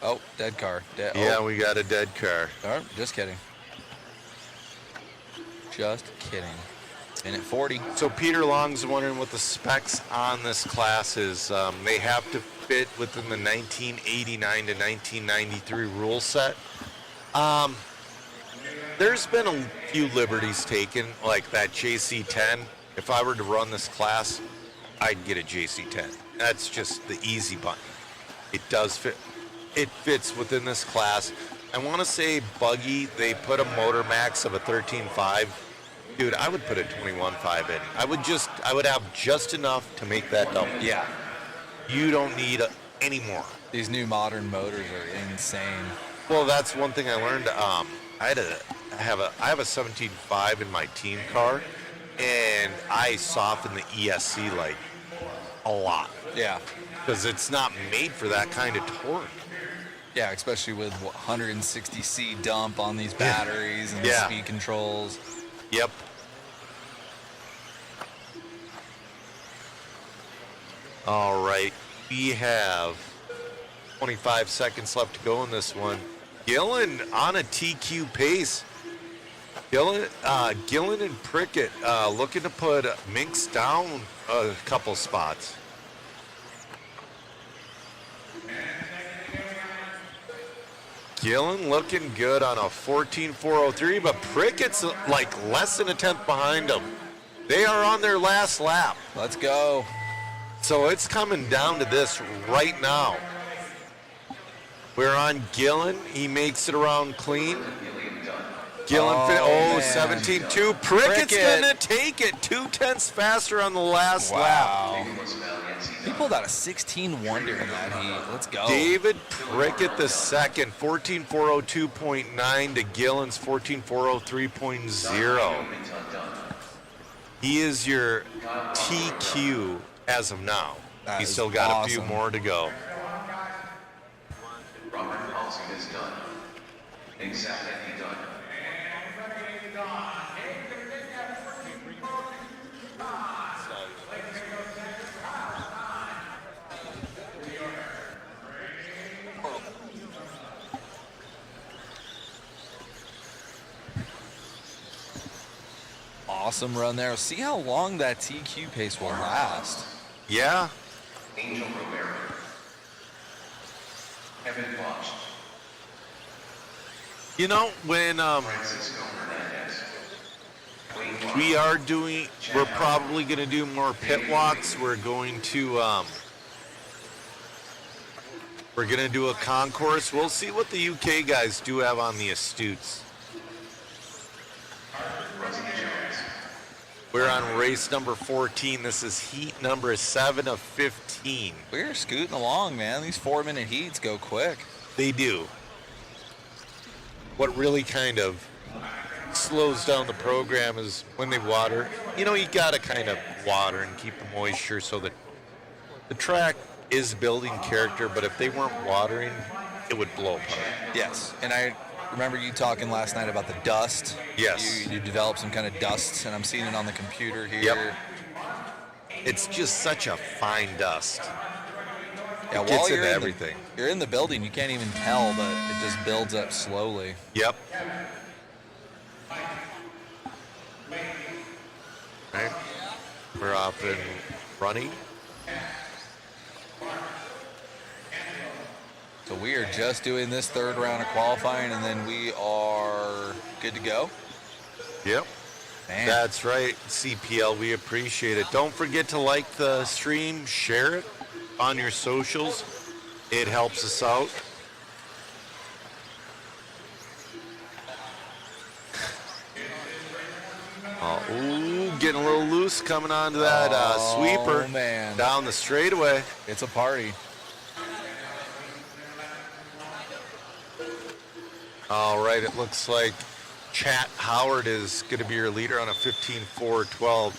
Oh, dead car. Yeah, we got a dead car. Oh, just kidding. Just kidding. Minute 40. So Peter Long's wondering what the specs on this class is. They have to fit within the 1989 to 1993 rule set. There's been a few liberties taken, like that JC10. If I were to run this class, I'd get a JC10. That's just the easy button. It does fit. It fits within this class. I want to say buggy, they put a motor max of a 13.5. Dude, I would put a 21.5 in. I would have just enough to make that double. Yeah. You don't need any more. These new modern motors are insane. Well, that's one thing I learned. I have a 17.5 in my team car, and I soften the ESC like a lot. Yeah. Because it's not made for that kind of torque. Yeah, especially with 160C dump on these batteries and the speed controls. Yep. All right, we have 25 seconds left to go in this one. Gillen on a TQ pace. Gillen and Prickett looking to put Minx down a couple spots. Gillen looking good on a 14.403, but Prickett's like less than a tenth behind him. They are on their last lap. Let's go. So it's coming down to this right now. We're on Gillen. He makes it around clean. Gillen, 17.2. Prickett's going to take it 0.2 faster on the last lap. He pulled out a 16 wonder in that heat. Let's go. David Prickett the second, 14.402.9 to Gillen's 14.403.0. He is your TQ as of now. He's still got a few more to go. Robert Halsey is done. Exactly done. Awesome run there. See how long that TQ pace will last. Yeah. Angel Romero. Kevin Bosch. You know, when we're probably going to do more pit walks. We're going to do a concourse. We'll see what the UK guys do have on the Astutes. We're on race number 14. This is heat number 7 of 15. We're scooting along, man. These 4-minute heats go quick. They do. What really kind of slows down the program is when they water. You know, you got to kind of water and keep the moisture so that the track is building character, but if they weren't watering, it would blow apart. Yes, and I remember you talking last night about the dust. Yes. You developed some kind of dust, and I'm seeing it on the computer here. Yep. It's just such a fine dust. Yeah, It gets while you're into in everything. You're in the building, you can't even tell, but it just builds up slowly. Yep. Right. We're off and running. So we are just doing this third round of qualifying, and then we are good to go. Yep. Man. That's right, CPL. We appreciate it. Don't forget to like the stream, share it on your socials. It helps us out. Ooh, getting a little loose coming onto that sweeper man. down the straightaway. It's a party. All right, it looks like Chat Howard is going to be your leader on a 15-4-12.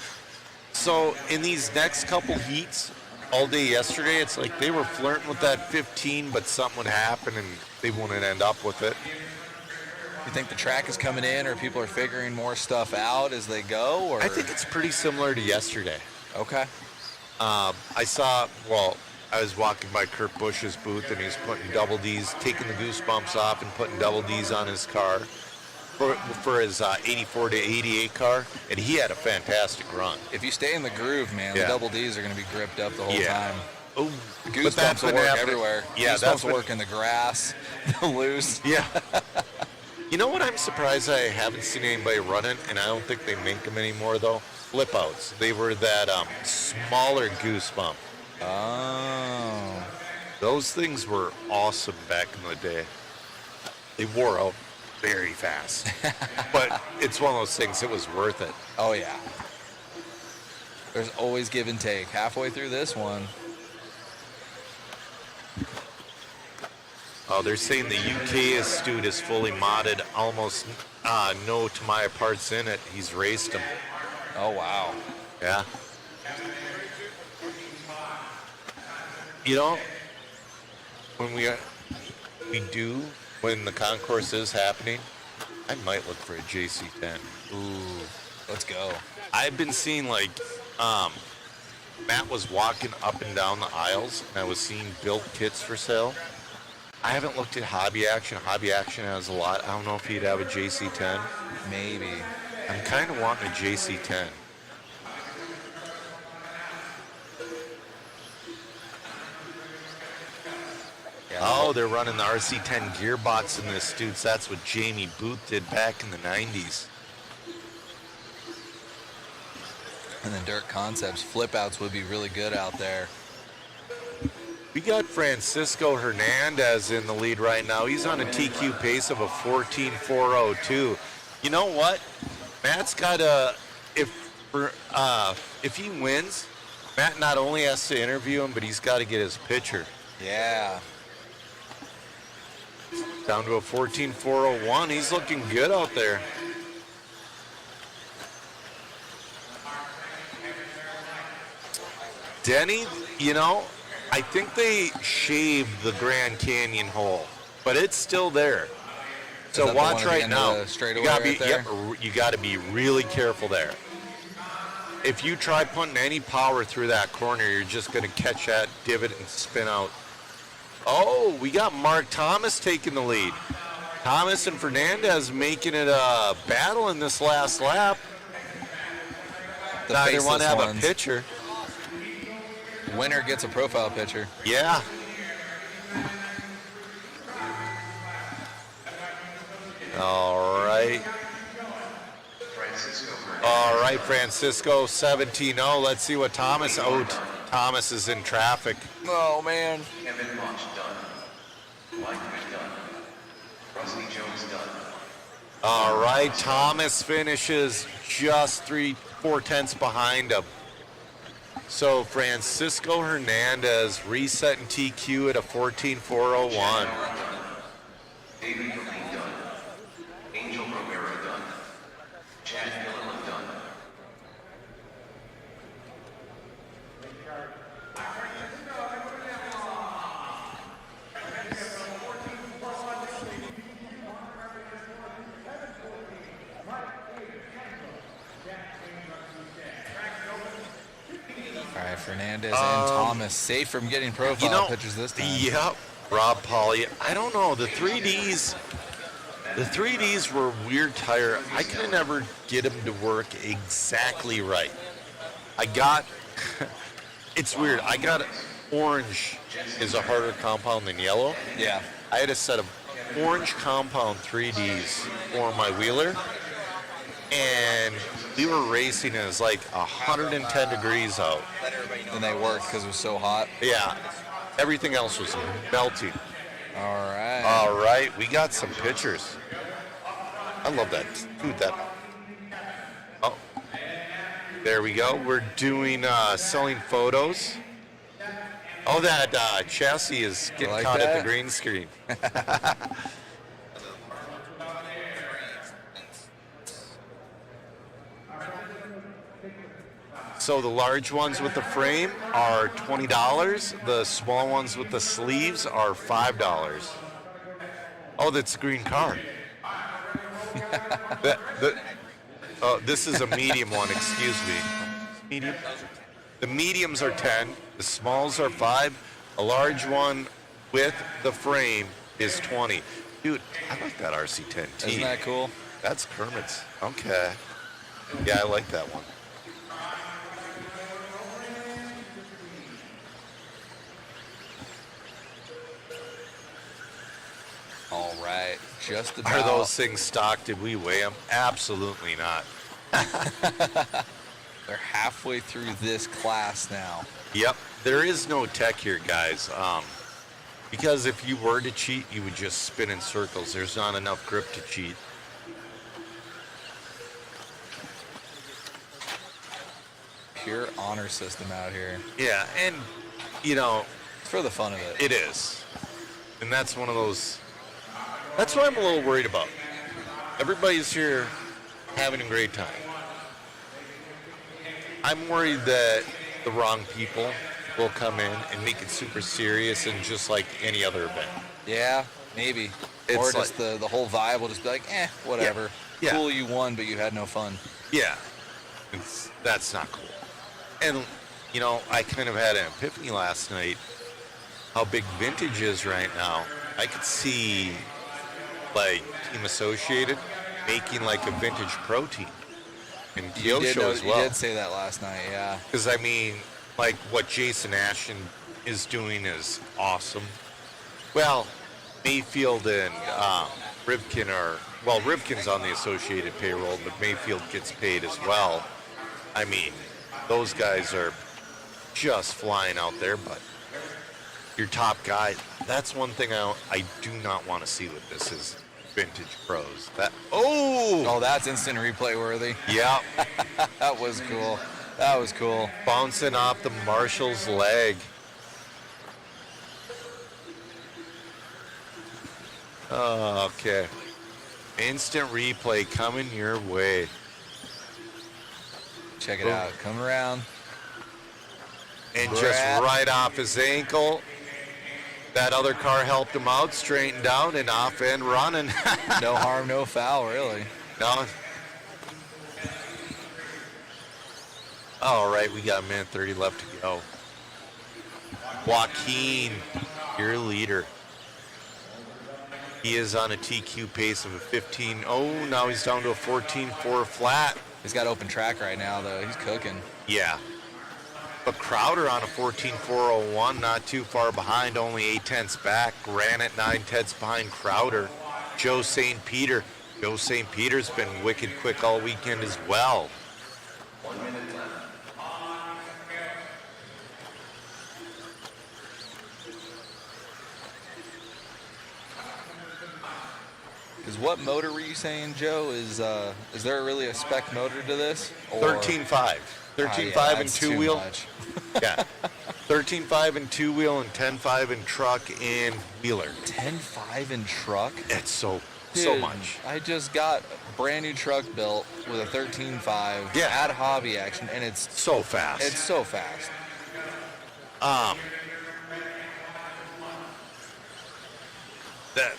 So in these next couple heats, all day yesterday, it's like they were flirting with that 15, but something would happen and they wouldn't end up with it. You think the track is coming in, or people are figuring more stuff out as they go? Or I think it's pretty similar to yesterday. Okay. I was walking by Kurt Busch's booth, and he's putting double Ds, taking the goosebumps off and putting double Ds on his car for his 84 to 88 car, and he had a fantastic run. If you stay in the groove, man, Yeah. the double Ds are going to be gripped up the whole time. Oh, the goosebumps will work everywhere. Yeah, goosebumps will work in the grass, they'll loose. Yeah. You know what I'm surprised I haven't seen anybody running, and I don't think they make them anymore, though? Flip outs. They were that smaller goosebump. Oh. Those things were awesome back in the day. They wore out very fast. But it's one of those things, it was worth it. Oh, yeah. There's always give and take. Halfway through this one. Oh, they're saying the UK Astute is fully modded, almost no Tamiya parts in it. He's raced them. Oh, wow. Yeah. You know, when when the concourse is happening, I might look for a JC10. Ooh, let's go. I've been seeing, like, Matt was walking up and down the aisles, and I was seeing built kits for sale. I haven't looked at Hobby Action. Hobby Action has a lot. I don't know if he'd have a JC10. Maybe. I'm kind of wanting a JC10. Yeah, oh, they're running the RC10 gearbox in this, dudes. That's what Jamie Booth did back in the 90s. And then Dirt Concepts flip outs would be really good out there. We got Francisco Hernandez in the lead right now. He's on a TQ pace of a 14.402. You know what? Matt's got if he wins, Matt not only has to interview him, but he's got to get his picture. Yeah. Down to a 14.401. He's looking good out there. Denny, you know, I think they shaved the Grand Canyon hole, but it's still there. So watch right now. You got to be really careful there. If you try putting any power through that corner, you're just going to catch that divot and spin out. Oh, we got Mark Thomas taking the lead. Thomas and Fernandez making it a battle in this last lap. Neither one have a picture. Winner gets a profile picture. Yeah. All right. All right, Francisco, 17-0. Let's see what Thomas. Oh, Thomas is in traffic. Oh, man. Kevin March done. Mike done. Rusty Jones done. All right, Thomas finishes just 3/4 tenths behind him. So Francisco Hernandez resetting TQ at a 14.401. David Killeen done. Angel Romero done. Chad Gilliland done. All right, Fernandez and Thomas safe from getting profile pictures this time. Yep, Rob Polly. I don't know, the 3Ds were weird tire. I could never get them to work exactly right. It's weird. I got orange is a harder compound than yellow. Yeah. I had a set of orange compound 3Ds for my wheeler, and we were racing and it was like 110 degrees out. And they worked because it was so hot. Yeah. Everything else was melting. All right. All right. We got some pictures. I love that. Dude, Oh. There we go. We're doing selling photos. Oh, that chassis is getting caught at the green screen. So the large ones with the frame are $20. The small ones with the sleeves are $5. Oh, that's a green car. This is a medium one, excuse me. Medium? The mediums are 10, the smalls are 5, a large one with the frame is 20. Dude, I like that RC10T. Isn't that cool? That's Kermit's. Okay. Yeah, I like that one. All right, just about. Are those things stock? Did we weigh them? Absolutely not. They're halfway through this class now. Yep. There is no tech here, guys. Because if you were to cheat, you would just spin in circles. There's not enough grip to cheat. Pure honor system out here. Yeah, and, you know... It's for the fun of it. It is. And that's one of those... That's what I'm a little worried about. Everybody's here having a great time. I'm worried that the wrong people will come in and make it super serious and just like any other event. Yeah, maybe. It's or just like, the whole vibe will just be like, whatever. Yeah. Cool, you won, but you had no fun. Yeah. That's not cool. And, you know, I kind of had an epiphany last night how big vintage is right now. I could see, like, Team Associated making, like, a vintage pro team. And Kyosho as well. You did say that last night, yeah. Because, I mean, like, what Jason Ashton is doing is awesome. Well, Mayfield and Rivkin are... Well, Rivkin's on the Associated payroll, but Mayfield gets paid as well. I mean, those guys are just flying out there, but your top guy, that's one thing I do not want to see with this is vintage pros. Oh, that's instant replay worthy. Yeah. That was cool. That was cool. Bouncing off the Marshall's leg. Oh, okay. Instant replay coming your way. Check it out. Come around. And just right off his ankle. That other car helped him out, straightened down, and off and running. No harm, no foul, really. No. All right, we got a minute 30 left to go. Joaquin, your leader. He is on a TQ pace of a 15. Oh, now he's down to a 14.4 flat. He's got open track right now, though. He's cooking. Yeah. But Crowder on a 14.401, not too far behind, only 8/10ths back. Granite 9/10ths behind Crowder. Joe St. Peter. Joe St. Peter's been wicked quick all weekend as well. 1 minute left. Because what motor were you saying, Joe? Is there really a spec motor to this? 13.5. 13.5 and two-wheel. Yeah. 13.5 and two-wheel and 10.5 in truck and wheeler. 10.5 in truck? It's so Dude, much. I just got a brand new truck built with a 13.5 at Hobby Action, and it's so fast. It's so fast.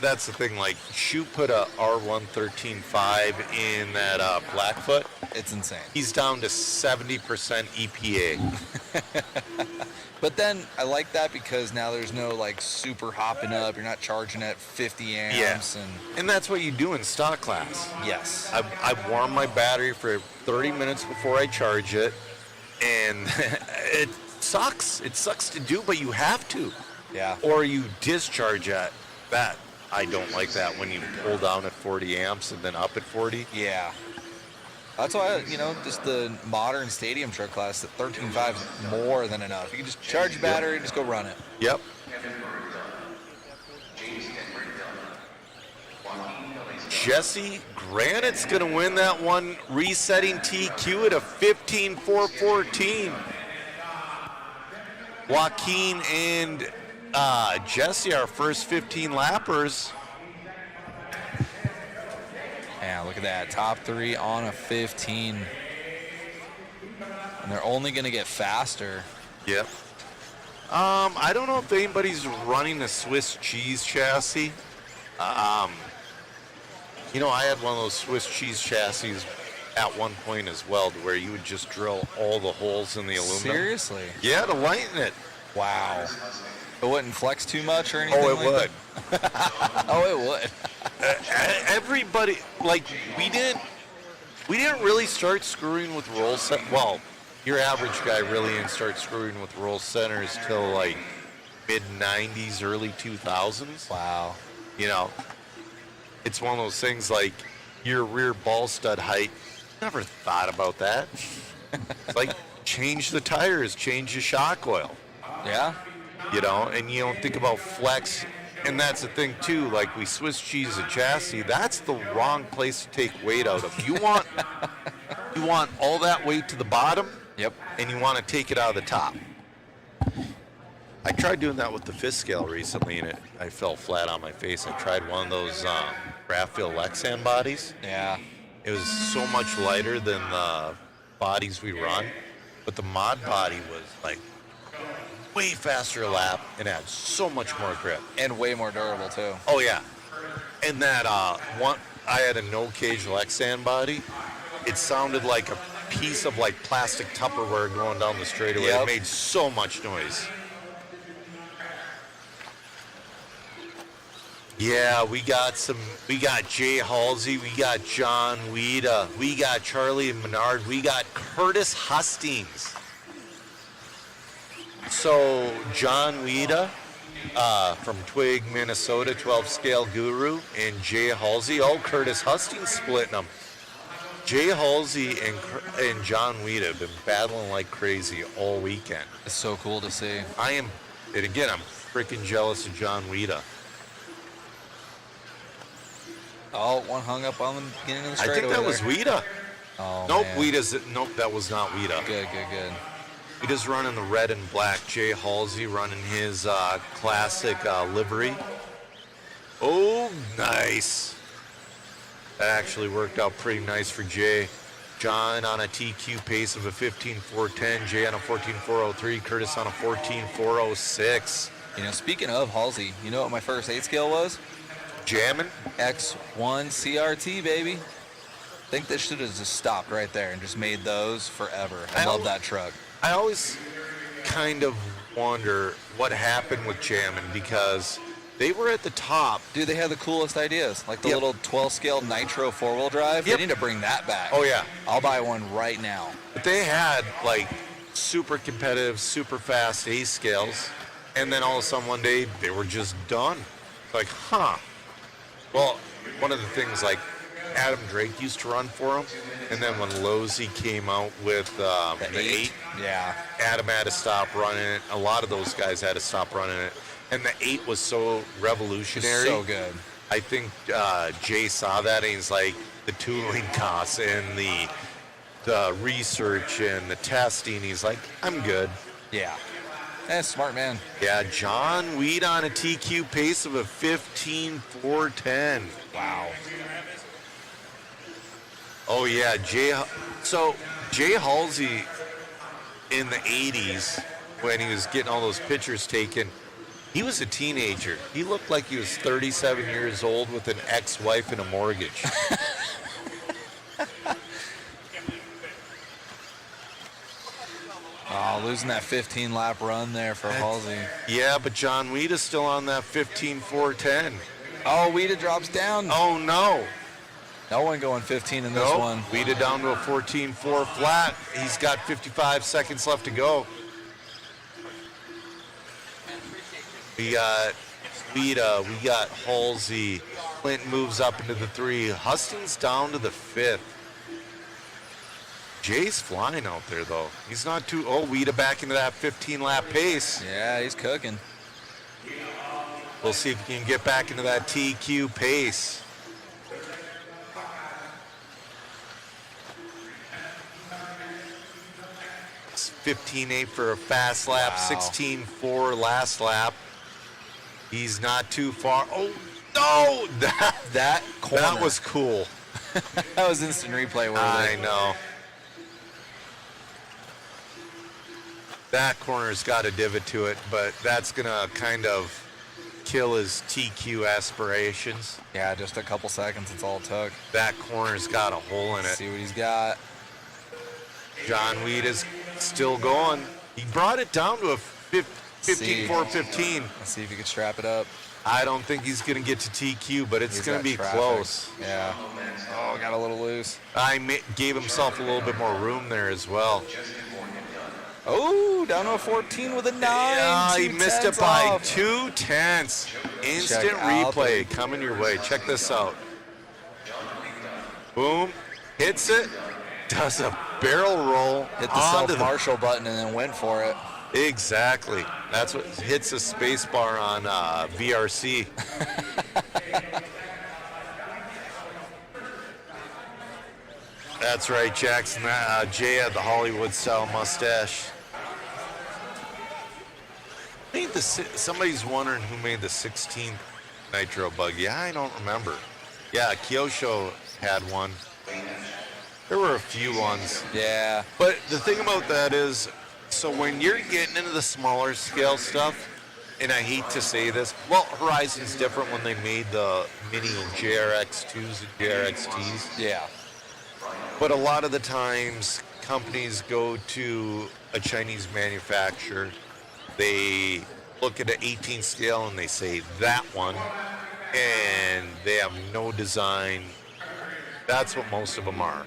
That's the thing. Like, Shu put a R1 13.5 in that Blackfoot. It's insane. He's down to 70% EPA. But then I like that because now there's no like super hopping up. You're not charging at 50 amps. Yeah. And that's what you do in stock class. Yes. I warm my battery for 30 minutes before I charge it. And it sucks. It sucks to do, but you have to. Yeah. Or you discharge at that. I don't like that when you pull down at 40 amps and then up at 40. Yeah. That's why, just the modern stadium truck class, that 13.5 is more than enough. You can just charge your battery and just go run it. Yep. Jesse Granite's going to win that one, resetting TQ at a 15.414. Joaquin and Jesse, our first 15 lappers. Yeah, look at that. Top three on a 15. And they're only going to get faster. Yep. I don't know if anybody's running a Swiss cheese chassis. You know, I had one of those Swiss cheese chassis at one point as well, to where you would just drill all the holes in the aluminum. Seriously? Yeah, to lighten it. Wow. It wouldn't flex too much or anything? Oh, it like would. That? Oh, it would. Everybody, like, we didn't really start screwing with roll set. Well, your average guy really didn't start screwing with roll centers till like mid 90s, early 2000s. Wow. You know, it's one of those things like your rear ball stud height. Never thought about that. It's like change the tires, change the shock oil. Yeah. You know, and you don't think about flex. And that's the thing too, like we Swiss cheese a chassis, that's the wrong place to take weight out of. You want all that weight to the bottom. Yep. And you want to take it out of the top. I tried doing that with the fifth scale recently, and I fell flat on my face. I tried one of those Rafael Lexan bodies. Yeah. It was so much lighter than the bodies we run, but the mod body was like way faster lap and had so much more grip. And way more durable, too. Oh, yeah. And that one, I had a no-cage Lexan body. It sounded like a piece of like plastic Tupperware going down the straightaway. Yep. It made so much noise. Yeah, we got Jay Halsey, we got John Weeda, we got Charlie Menard, we got Curtis Hustings. So John Weeda from Twig, Minnesota, 12 scale guru, and Jay Halsey. Oh, Curtis Hustings splitting them. Jay Halsey and John Weeda have been battling like crazy all weekend. It's so cool to see. And again, I'm freaking jealous of John Weeda. Oh, one hung up on the beginning of the straightaway. I think that was Weeda. Oh, nope, man. Nope, that was not Weeda. Good. Weeda's running the red and black. Jay Halsey running his classic livery. Oh, nice. That actually worked out pretty nice for Jay. John on a TQ pace of a 15.410. Jay on a 14.403. Curtis on a 14.406. You know, speaking of Halsey, you know what my first 8 scale was? Jamming? X1 CRT, baby. I think this should have just stopped right there and just made those forever. I love that truck. I always kind of wonder what happened with jamming, because they were at the top. Dude, they had the coolest ideas. Like the little 12 scale nitro 4-wheel drive. Yep. They need to bring that back. Oh, yeah. I'll buy one right now. But they had like super competitive, super fast A scales. And then all of a sudden one day they were just done. Like, huh. Well, one of the things like Adam Drake used to run for him. And then when Losey came out with the 8, yeah, Adam had to stop running it. A lot of those guys had to stop running it. And the 8 was so revolutionary. So good. I think Jay saw that and he's like, the tooling costs and the research and the testing, he's like, I'm good. Yeah. That's smart, man. Yeah, John Weed on a TQ pace of a 15.410. Wow. Oh, yeah, So, Jay Halsey in the 80s, when he was getting all those pictures taken, he was a teenager. He looked like he was 37 years old with an ex-wife and a mortgage. Oh, losing that 15-lap run there for Halsey. Yeah, but John Weeda's still on that 15.410. Oh, Weeda drops down. Oh, no. No one going 15 in this one. Weeda down to a 14.4 flat. He's got 55 seconds left to go. We got Weeda, we got Halsey. Clinton moves up into the 3. Huston's down to the 5th. Jay's flying out there, though. He's not too... Oh, Weeda back into that 15-lap pace. Yeah, he's cooking. We'll see if he can get back into that TQ pace. It's 15.8 for a fast lap, Wow. 16.4 last lap. He's not too far. Oh, no! That corner. That was cool. That was instant replay worthy. I know. That corner's got a divot to it, but that's going to kind of kill his TQ aspirations. Yeah, just a couple seconds. It's all it took. That corner's got a hole in it. See what he's got. John Weed is still going. He brought it down to a 15-4-15. Let's see if he can strap it up. I don't think he's going to get to TQ, but it's going to be close. Yeah. Oh, got a little loose. Gave himself a little bit more room there as well. Oh, down to a 14 with a 9. Yeah, he missed it by off. 0.2. Instant Check out replay coming your way. Check this out. Boom. Hits it. Does a barrel roll. Hit the self-marshal button and then went for it. Exactly. That's what hits the space bar on VRC. That's right, Jackson. Jay had the Hollywood-style mustache. Somebody's wondering who made the 16th Nitro bug. Yeah, I don't remember. Yeah, Kyosho had one. There were a few ones. Yeah. But the thing about that is, so when you're getting into the smaller scale stuff, and I hate to say this, well, Horizon's different when they made the mini JRX2s and JRXTs. Yeah. But a lot of the times, companies go to a Chinese manufacturer, they look at an 18 scale and they say that one, and they have no design. That's what most of them are.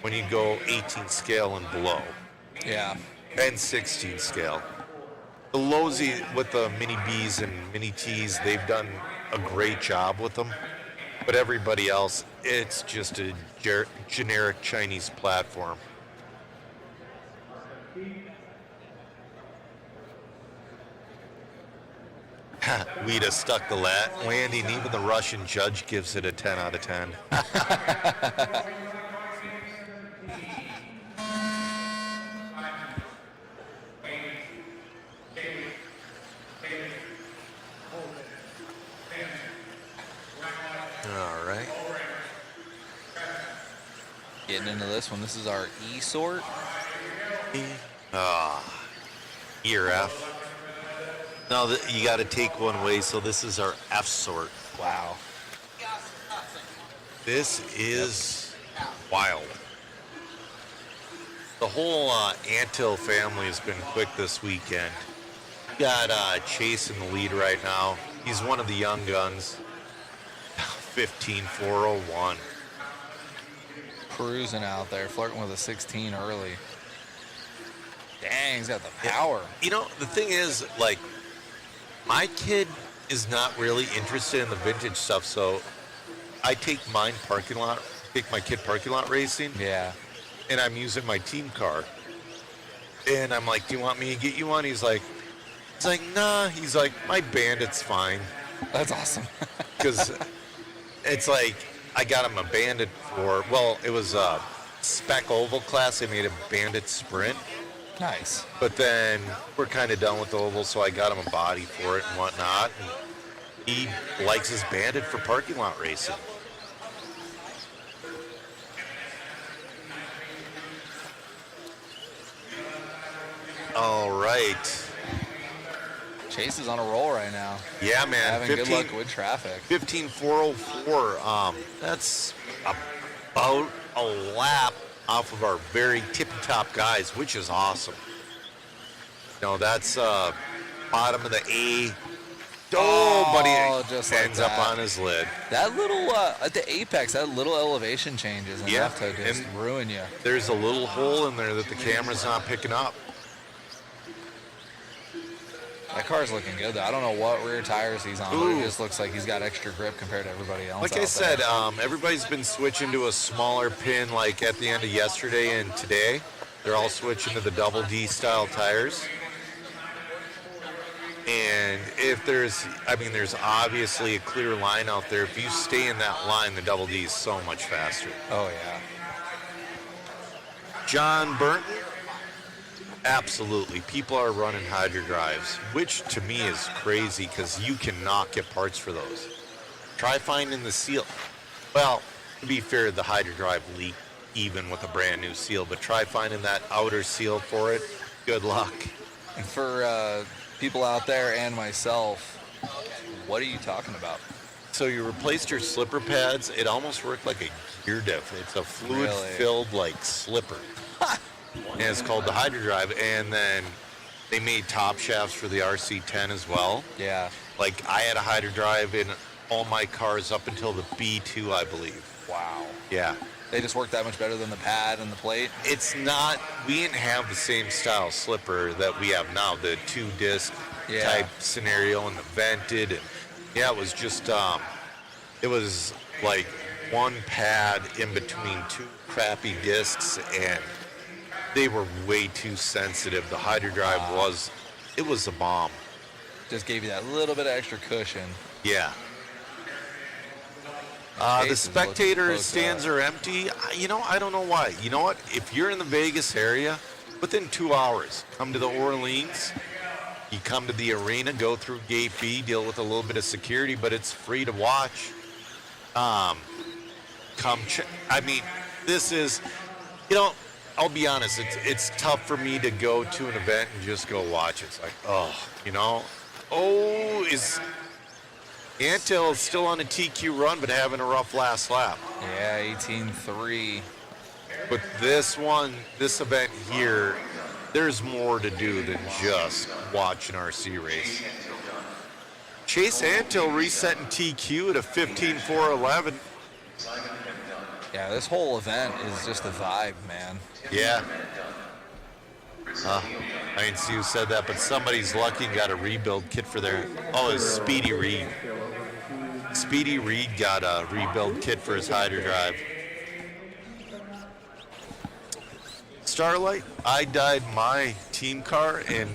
When you go 18 scale and below. Yeah. And 16 scale. The Lozi with the mini Bs and mini Ts, they've done a great job with them. But everybody else, it's just a generic Chinese platform. We'd have stuck the landing. Even the Russian judge gives it a 10 out of 10. All right. Getting into this one. This is our E sort. E or F. No, you got to take one away. So this is our F sort. Wow. This is wild. The whole Antil family has been quick this weekend. We got Chase in the lead right now. He's one of the young guns. 15.401. Cruising out there, flirting with a 16 early. Dang, he's got the power. You know, the thing is, like, my kid is not really interested in the vintage stuff, so I take my kid parking lot racing. Yeah. And I'm using my team car. And I'm like, do you want me to get you one? He's like, nah. He's like, my Bandit's fine. That's awesome. Because it's like, I got him a Bandit for, well, it was a spec oval class. They made a Bandit Sprint. Nice. But then we're kind of done with the oval, so I got him a body for it and whatnot. And he likes his Bandit for parking lot racing. All right. Chase is on a roll right now. Yeah, man. Having good luck with traffic. 15.404. That's about a lap off of our very tippy-top guys, which is awesome. No, that's bottom of the A. But he just ends like up on his lid. That little, at the apex, that little elevation change is enough to just ruin you. There's a little hole in there that the camera's not picking up. That car's looking good, though. I don't know what rear tires he's on, but it just looks like he's got extra grip compared to everybody else. Like I said, everybody's been switching to a smaller pin, like at the end of yesterday and today. They're all switching to the double D style tires. And if there's obviously a clear line out there. If you stay in that line, the double D is so much faster. Oh, yeah. John Burton? Absolutely. People are running hydro drives, which to me is crazy because you cannot get parts for those. Try finding the seal. Well, to be fair, the hydro drive leaked even with a brand new seal, but try finding that outer seal for it. Good luck. And for people out there and myself, what are you talking about? So you replaced your slipper pads. It almost worked like a gear diff. It's a fluid-filled like slipper, and it's called the Hydro Drive. And then they made top shafts for the RC10 as well. Yeah. Like I had a Hydro Drive in all my cars up until the B2, I believe. Wow. Yeah. They just work that much better than the pad and the plate? It's not, we didn't have the same style slipper that we have now, the 2-disc type scenario and the vented. And yeah, it was just, it was like one pad in between two crappy discs, and they were way too sensitive. The Hydro Drive it was a bomb. Just gave you that little bit of extra cushion. Yeah. The spectator stands are empty. I don't know why. You know what? If you're in the Vegas area, within 2 hours, come to the Orleans. You come to the arena, go through Gate B, deal with a little bit of security, but it's free to watch. This is, I'll be honest. It's tough for me to go to an event and just go watch. It's like, is Antil still on a TQ run, but having a rough last lap. Yeah, 18-3. But this event here, there's more to do than just watch an RC race. Chase Antil resetting TQ at a 15.411. Yeah, this whole event is just a vibe, man. Yeah. I didn't see who said that, but somebody's lucky and got a rebuild kit for their... Oh, it's Speedy Reed. Speedy Reed got a rebuild kit for his Hydro Drive. Starlight, I dyed my team car, and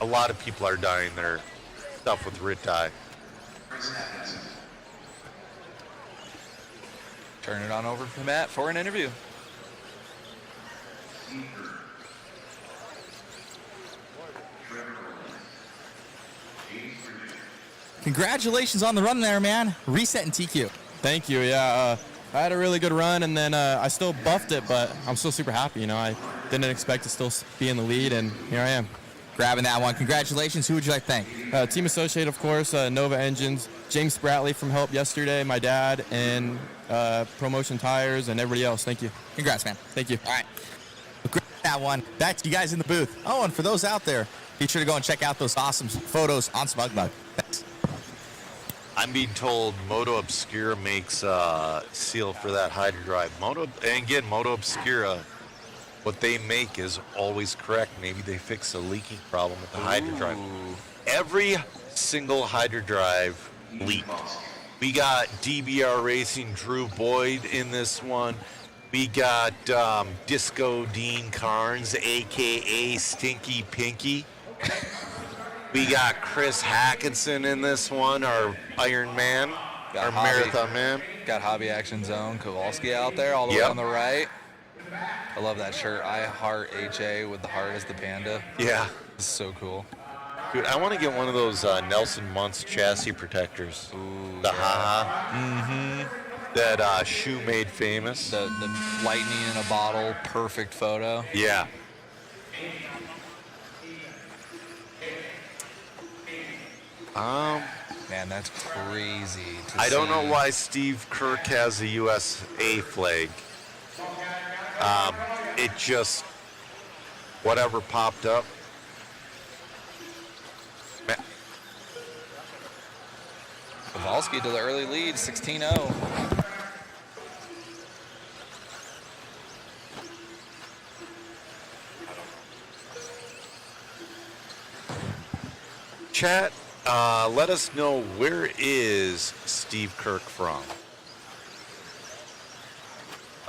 a lot of people are dyeing their stuff with RIT dye. Turn it on over to Matt for an interview. Congratulations on the run there, man. Reset in TQ. Thank you. Yeah, I had a really good run, and then I still buffed it, but I'm still super happy. I didn't expect to still be in the lead, and here I am. Grabbing that one. Congratulations. Who would you like to thank? Team Associate, of course, Nova Engines, James Spratley from help yesterday, my dad, and Promotion Tires, and everybody else. Thank you. Congrats, man. Thank you. All right. Grab that one. Back to you guys in the booth. Oh, and for those out there, be sure to go and check out those awesome photos on SmugBug. Thanks. I'm being told Moto Obscura makes seal for that Hydro Drive. Moto Obscura, what they make is always correct. Maybe they fix a leaking problem with the Hydro Drive. Every single Hydro Drive leaked. We got DBR Racing Drew Boyd in this one. We got Disco Dean Carnes, a.k.a. Stinky Pinky. We got Chris Hackinson in this one, our Iron Man, our Marathon Man. Got Hobby Action Zone Kowalski out there all the way on the right. I love that shirt. I heart HA with the heart as the panda. Yeah. This is so cool. Dude, I want to get one of those Nelson Muntz chassis protectors. Ooh, the haha. That Shoe made famous. The lightning in a bottle, perfect photo. Yeah. Man, that's crazy. I don't know why Steve Kirk has the USA flag. It just, whatever popped up. Kowalski to the early lead, 16-0. Chat, let us know, where is Steve Kirk from?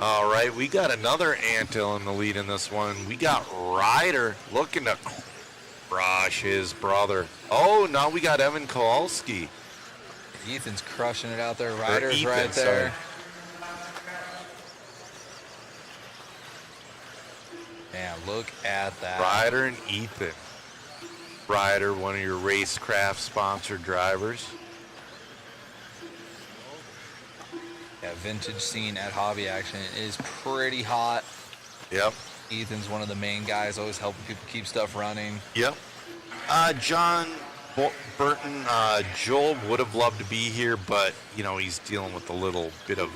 All right, we got another Antil in the lead in this one. We got Ryder looking to crush his brother. Oh, now we got Evan Kowalski. Ethan's crushing it out there. Ryder's right there. Man, look at that. Ryder and Ethan. Ryder, one of your Racecraft sponsored drivers. Yeah, vintage scene at Hobby Action is pretty hot. Yep. Ethan's one of the main guys, always helping people keep stuff running. Yep. John Burton, Joel would have loved to be here, but, you know, he's dealing with a little bit of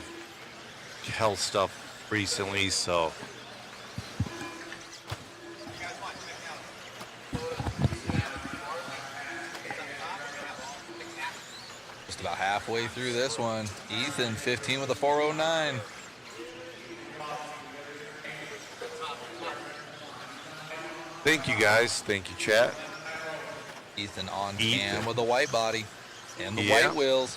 health stuff recently, so. Just about halfway through this one. Ethan, 15 with a 409. Thank you, guys. Thank you, chat. Ethan on cam with the white body and the Yeah. white wheels.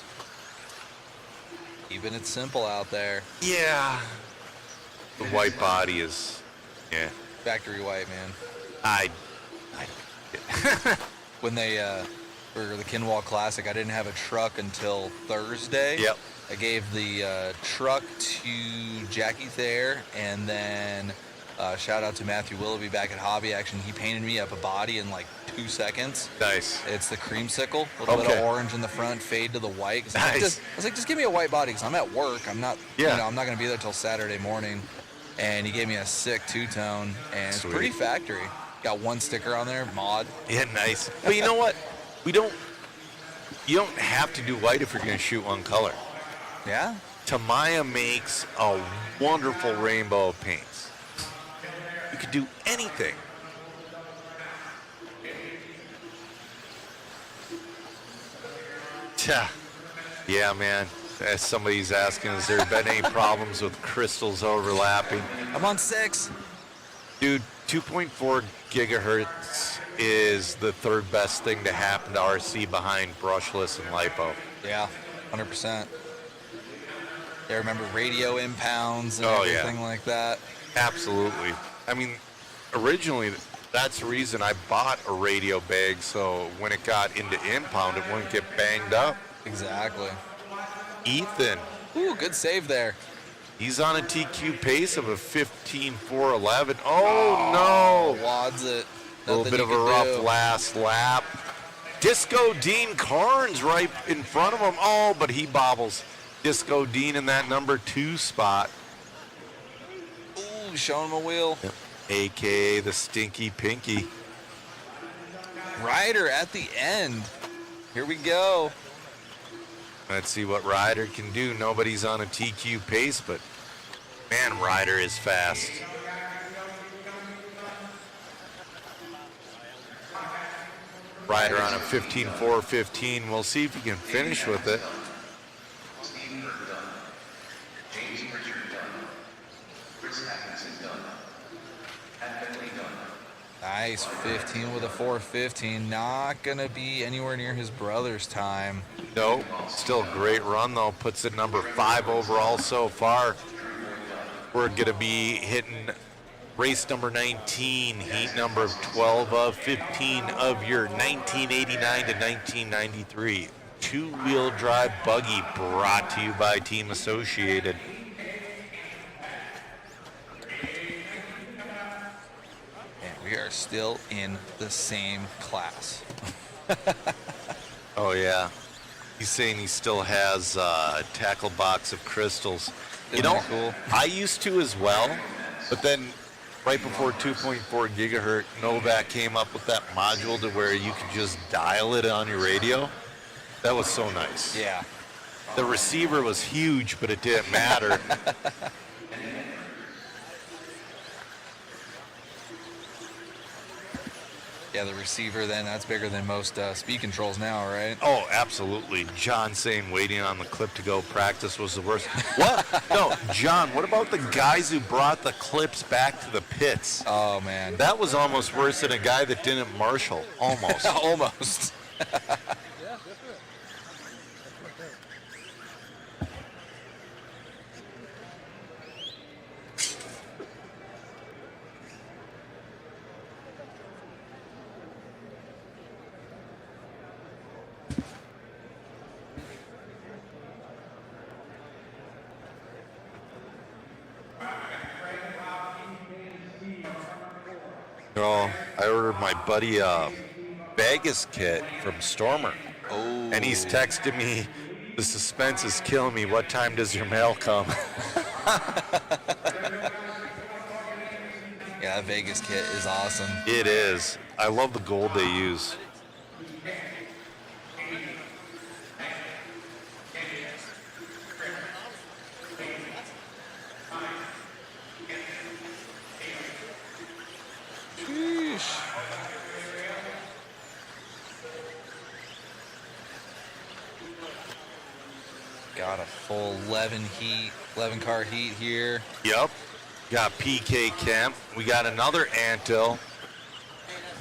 Keeping it simple out there. Yeah. The white body is, yeah. Factory white, man. I When they, for the Kinwall Classic, I didn't have a truck until Thursday. Yep. I gave the truck to Jackie Thayer, and then shout out to Matthew Willoughby back at Hobby Action. He painted me up a body in like 2 seconds. Nice. It's the creamsicle, a little bit of orange in the front, fade to the white. Nice. I was like, just give me a white body because I'm at work. I'm not, you know, I'm not going to be there till Saturday morning. And he gave me a sick two-tone, and it's pretty factory. Got one sticker on there, mod. Yeah, nice. But you know what? You don't have to do white if you're going to shoot one color. Yeah? Tamiya makes a wonderful rainbow of paints. You could do anything. Yeah, man. As somebody's asking, has there been any problems with crystals overlapping? I'm on 6. Dude, 2.4 gigahertz is the third best thing to happen to RC behind brushless and lipo. Yeah, 100%. I remember radio impounds and Oh, everything yeah. like that. Absolutely. I mean, originally, that's the reason I bought a radio bag, so when it got into impound, it wouldn't get banged up. Exactly. Ethan. Ooh, good save there. He's on a TQ pace of a 15.411. Oh, no. Wads it. A little bit of a rough last lap. Disco Dean Carnes right in front of him. Oh, but he bobbles. Disco Dean in that number 2 spot. Ooh, showing him a wheel. Yep. AKA the Stinky Pinky. Ryder at the end. Here we go. Let's see what Ryder can do. Nobody's on a TQ pace, but man, Ryder is fast. Ryder on a 15.415. We'll see if he can finish with it. Nice, 15 with a 415. Not going to be anywhere near his brother's time. Nope. Still a great run, though. Puts it number 5 overall so far. We're going to be hitting race number 19, heat number 12 of 15 of your 1989 to 1993 two-wheel drive buggy, brought to you by Team Associated. And we are still in the same class. Oh, yeah. He's saying he still has a tackle box of crystals. Isn't that cool? I used to as well, but then right before 2.4 gigahertz, Novak came up with that module to where you could just dial it on your radio. That was so nice. Yeah. The receiver was huge, but it didn't matter. Yeah, the receiver then, that's bigger than most speed controls now, right? Oh, absolutely. John saying waiting on the clip to go practice was the worst. What? No, John, what about the guys who brought the clips back to the pits? Oh, man. That was almost worse than a guy that didn't marshal. Almost. Almost. Oh, I ordered my buddy a Vegas kit from Stormer. Oh. And he's texted me, the suspense is killing me. What time does your mail come? Yeah, that Vegas kit is awesome. It is. I love the gold they use. Sheesh. Got a full 11 car heat here. Yep. Got PK Kemp. We got another Antil.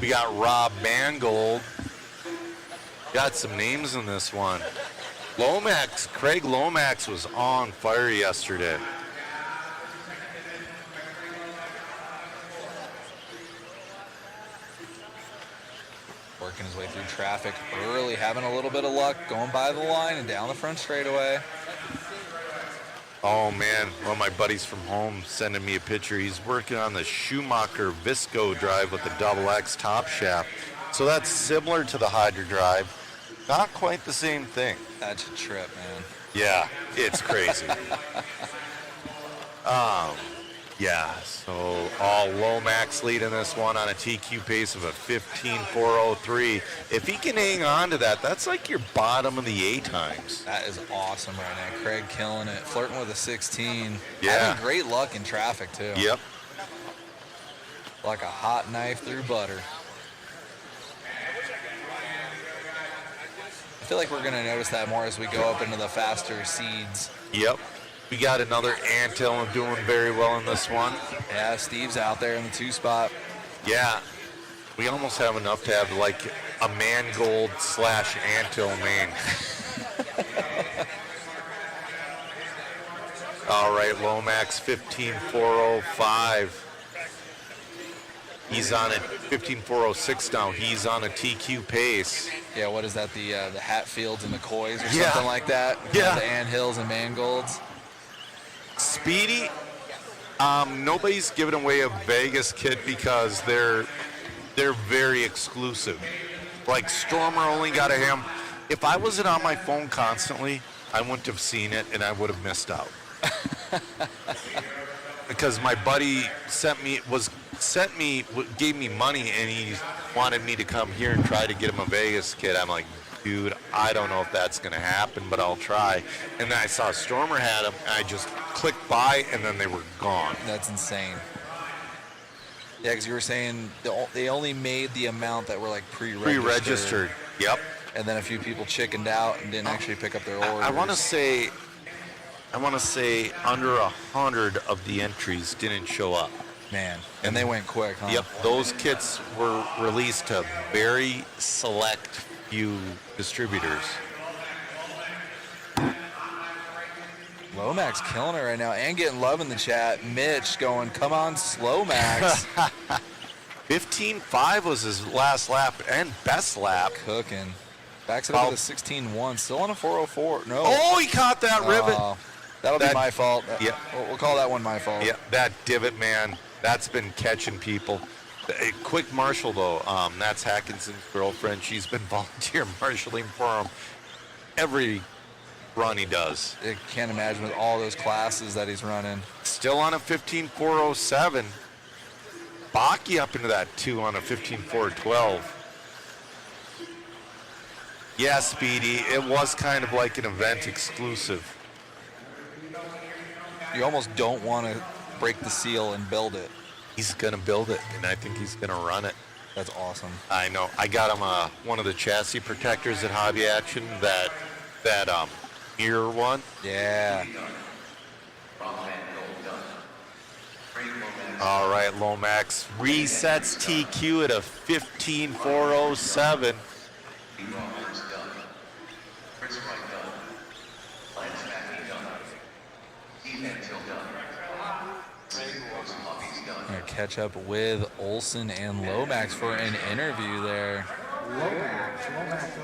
We got Rob Mangold. Got some names in this one. Lomax, Craig Lomax was on fire yesterday. Working his way through traffic early, having a little bit of luck, going by the line and down the front straightaway. Oh man, one of my buddies from home sending me a picture. He's working on the Schumacher Visco drive with the double X top shaft. So that's similar to the Hydra drive. Not quite the same thing. That's a trip, man. Yeah, it's crazy. Yeah, so all Lomax leading this one on a TQ pace of a 15.403. If he can hang on to that, that's like your bottom of the A times. That is awesome right now. Craig killing it, flirting with a 16. Yeah. Having great luck in traffic, too. Yep. Like a hot knife through butter. I feel like we're going to notice that more as we go up into the faster seeds. Yep. We got another Antil doing very well in this one. Yeah, Steve's out there in the 2 spot. Yeah. We almost have enough to have like a Mangold / Antil main. All right, Lomax 15.405. He's on a 15.406 now. He's on a TQ pace. Yeah, what is that? The Hatfields and the Coys or Yeah. something like that? Yeah. The Anhills and Mangolds. Speedy, nobody's giving away a Vegas kit because they're very exclusive. Like Stormer only got a ham. If I wasn't on my phone constantly, I wouldn't have seen it and I would have missed out. Because my buddy gave me money and he wanted me to come here and try to get him a Vegas kit. I'm like, dude, I don't know if that's going to happen, but I'll try. And then I saw Stormer had them, and I just clicked buy, and then they were gone. That's insane. Yeah, because you were saying they only made the amount that were like pre-registered. Yep. And then a few people chickened out and didn't actually pick up their orders. I want to say under 100 of the entries didn't show up. Man, and they went quick, huh? Yep, those kits were released to very select few distributors. Lomax killing it right now and getting love in the chat. Mitch going, come on, Slomax. 15.5 was his last lap and best lap. Cooking. Backs it up to 16.1. Still on a 404. No. Oh, he caught that rivet. That'll be my fault. Yeah. We'll call that one my fault. Yeah, that divot, man, that's been catching people. A quick marshal, though, that's Hackinson's girlfriend. She's been volunteer marshaling for him every run he does. I can't imagine with all those classes that he's running. Still on a 15.407. Baki up into that, too, on a 15.412. Yeah, Speedy, it was kind of like an event exclusive. You almost don't want to break the seal and build it. He's going to build it, and I think he's going to run it. That's awesome. I know. I got him one of the chassis protectors at Hobby Action, that mirror one. Yeah. All right, Lomax resets TQ at a 15.407. Gonna catch up with Olson and Lomax for an interview there. Lomax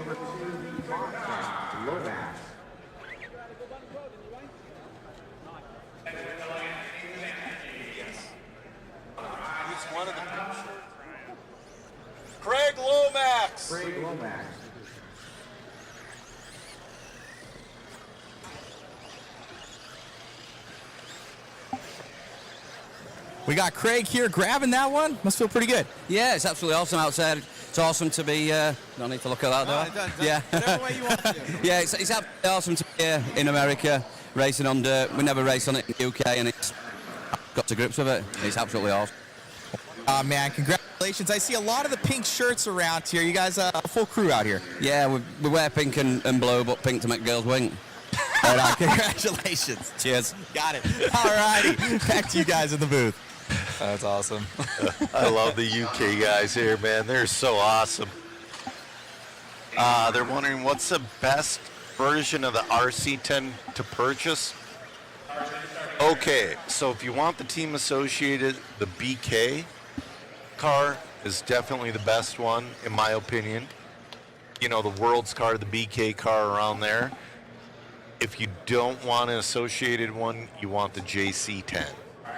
over to Lomax. He's one of the Craig Lomax. Craig Lomax. We got Craig here grabbing that one. Must feel pretty good. Yeah, it's absolutely awesome outside. It's awesome to be. Don't need to look at that though. Yeah. Whatever way you want to. Yeah, it's absolutely awesome to be here in America racing on dirt. We never raced on it in the UK, and it's got to grips with it. It's absolutely awesome. Man, congratulations. I see a lot of the pink shirts around here. You guys a full crew out here. Yeah, we wear pink and blue, but pink to make girls wink. Right on. Congratulations. Cheers. Got it. All righty. Back to you guys in the booth. That's awesome. I love the UK guys here, man. They're so awesome. They're wondering what's the best version of the RC10 to purchase. Okay, so if you want the team associated, the BK car is definitely the best one, in my opinion. You know, the world's car, the BK car around there. If you don't want an associated one, you want the JC10.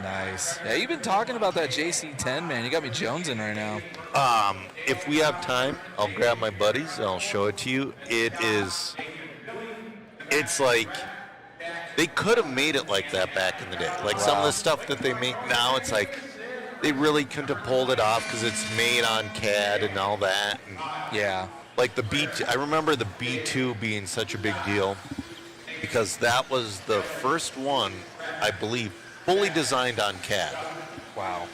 Nice. Yeah, you've been talking about that JC10, man. You got me jonesing right now. If we have time, I'll grab my buddies and I'll show it to you. It's like, they could have made it like that back in the day. Like some of the stuff that they make now, it's like, they really couldn't have pulled it off because it's made on CAD and all that. And yeah. Like the B2, I remember the B2 being such a big deal because that was the first one, I believe, fully designed on CAD. Wow.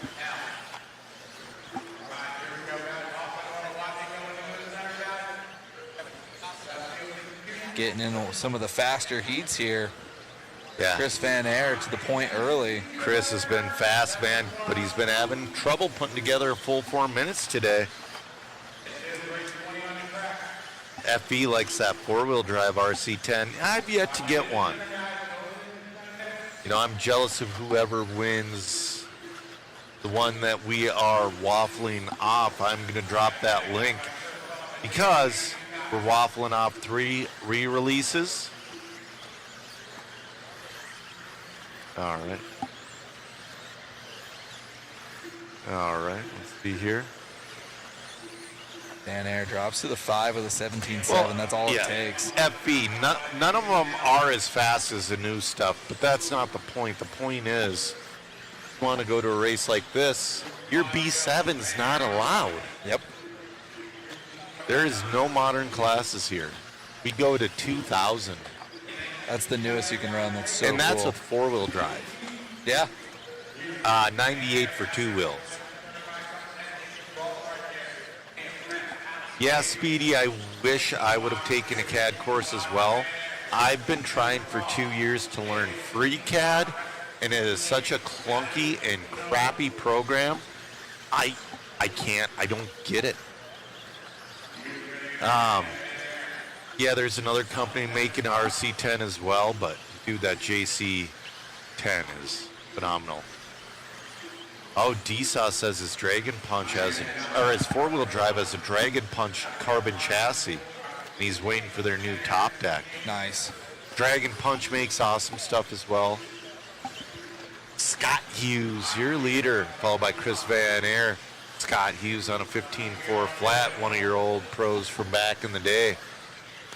Getting in some of the faster heats here. Yeah. Chris Van Air to the point early. Chris has been fast, man, but he's been having trouble putting together a full 4 minutes today. FE likes that four-wheel drive RC10. I've yet to get one. You know, I'm jealous of whoever wins the one that we are waffling off. I'm going to drop that link because we're waffling off 3 re-releases. All right. All right, let's see here. Van Air drops to the 5 with a 17.7. That's all it takes. FB, none of them are as fast as the new stuff, but that's not the point. The point is, if you want to go to a race like this, your B7's not allowed. Yep. There is no modern classes here. We go to 2,000. That's the newest you can run. That's so and that's cool. with four-wheel drive. Yeah. 98 for 2 wheels. Yeah, Speedy, I wish I would have taken a CAD course as well. I've been trying for 2 years to learn free CAD, and it is such a clunky and crappy program. I don't get it. Yeah, there's another company making RC10 as well, but dude, that JC10 is phenomenal. Oh, DSA says his Dragon Punch his four-wheel drive has a Dragon Punch carbon chassis, and he's waiting for their new top deck. Nice. Dragon Punch makes awesome stuff as well. Scott Hughes, your leader, followed by Chris Van Air. Scott Hughes on a 15.4 flat, one of your old pros from back in the day.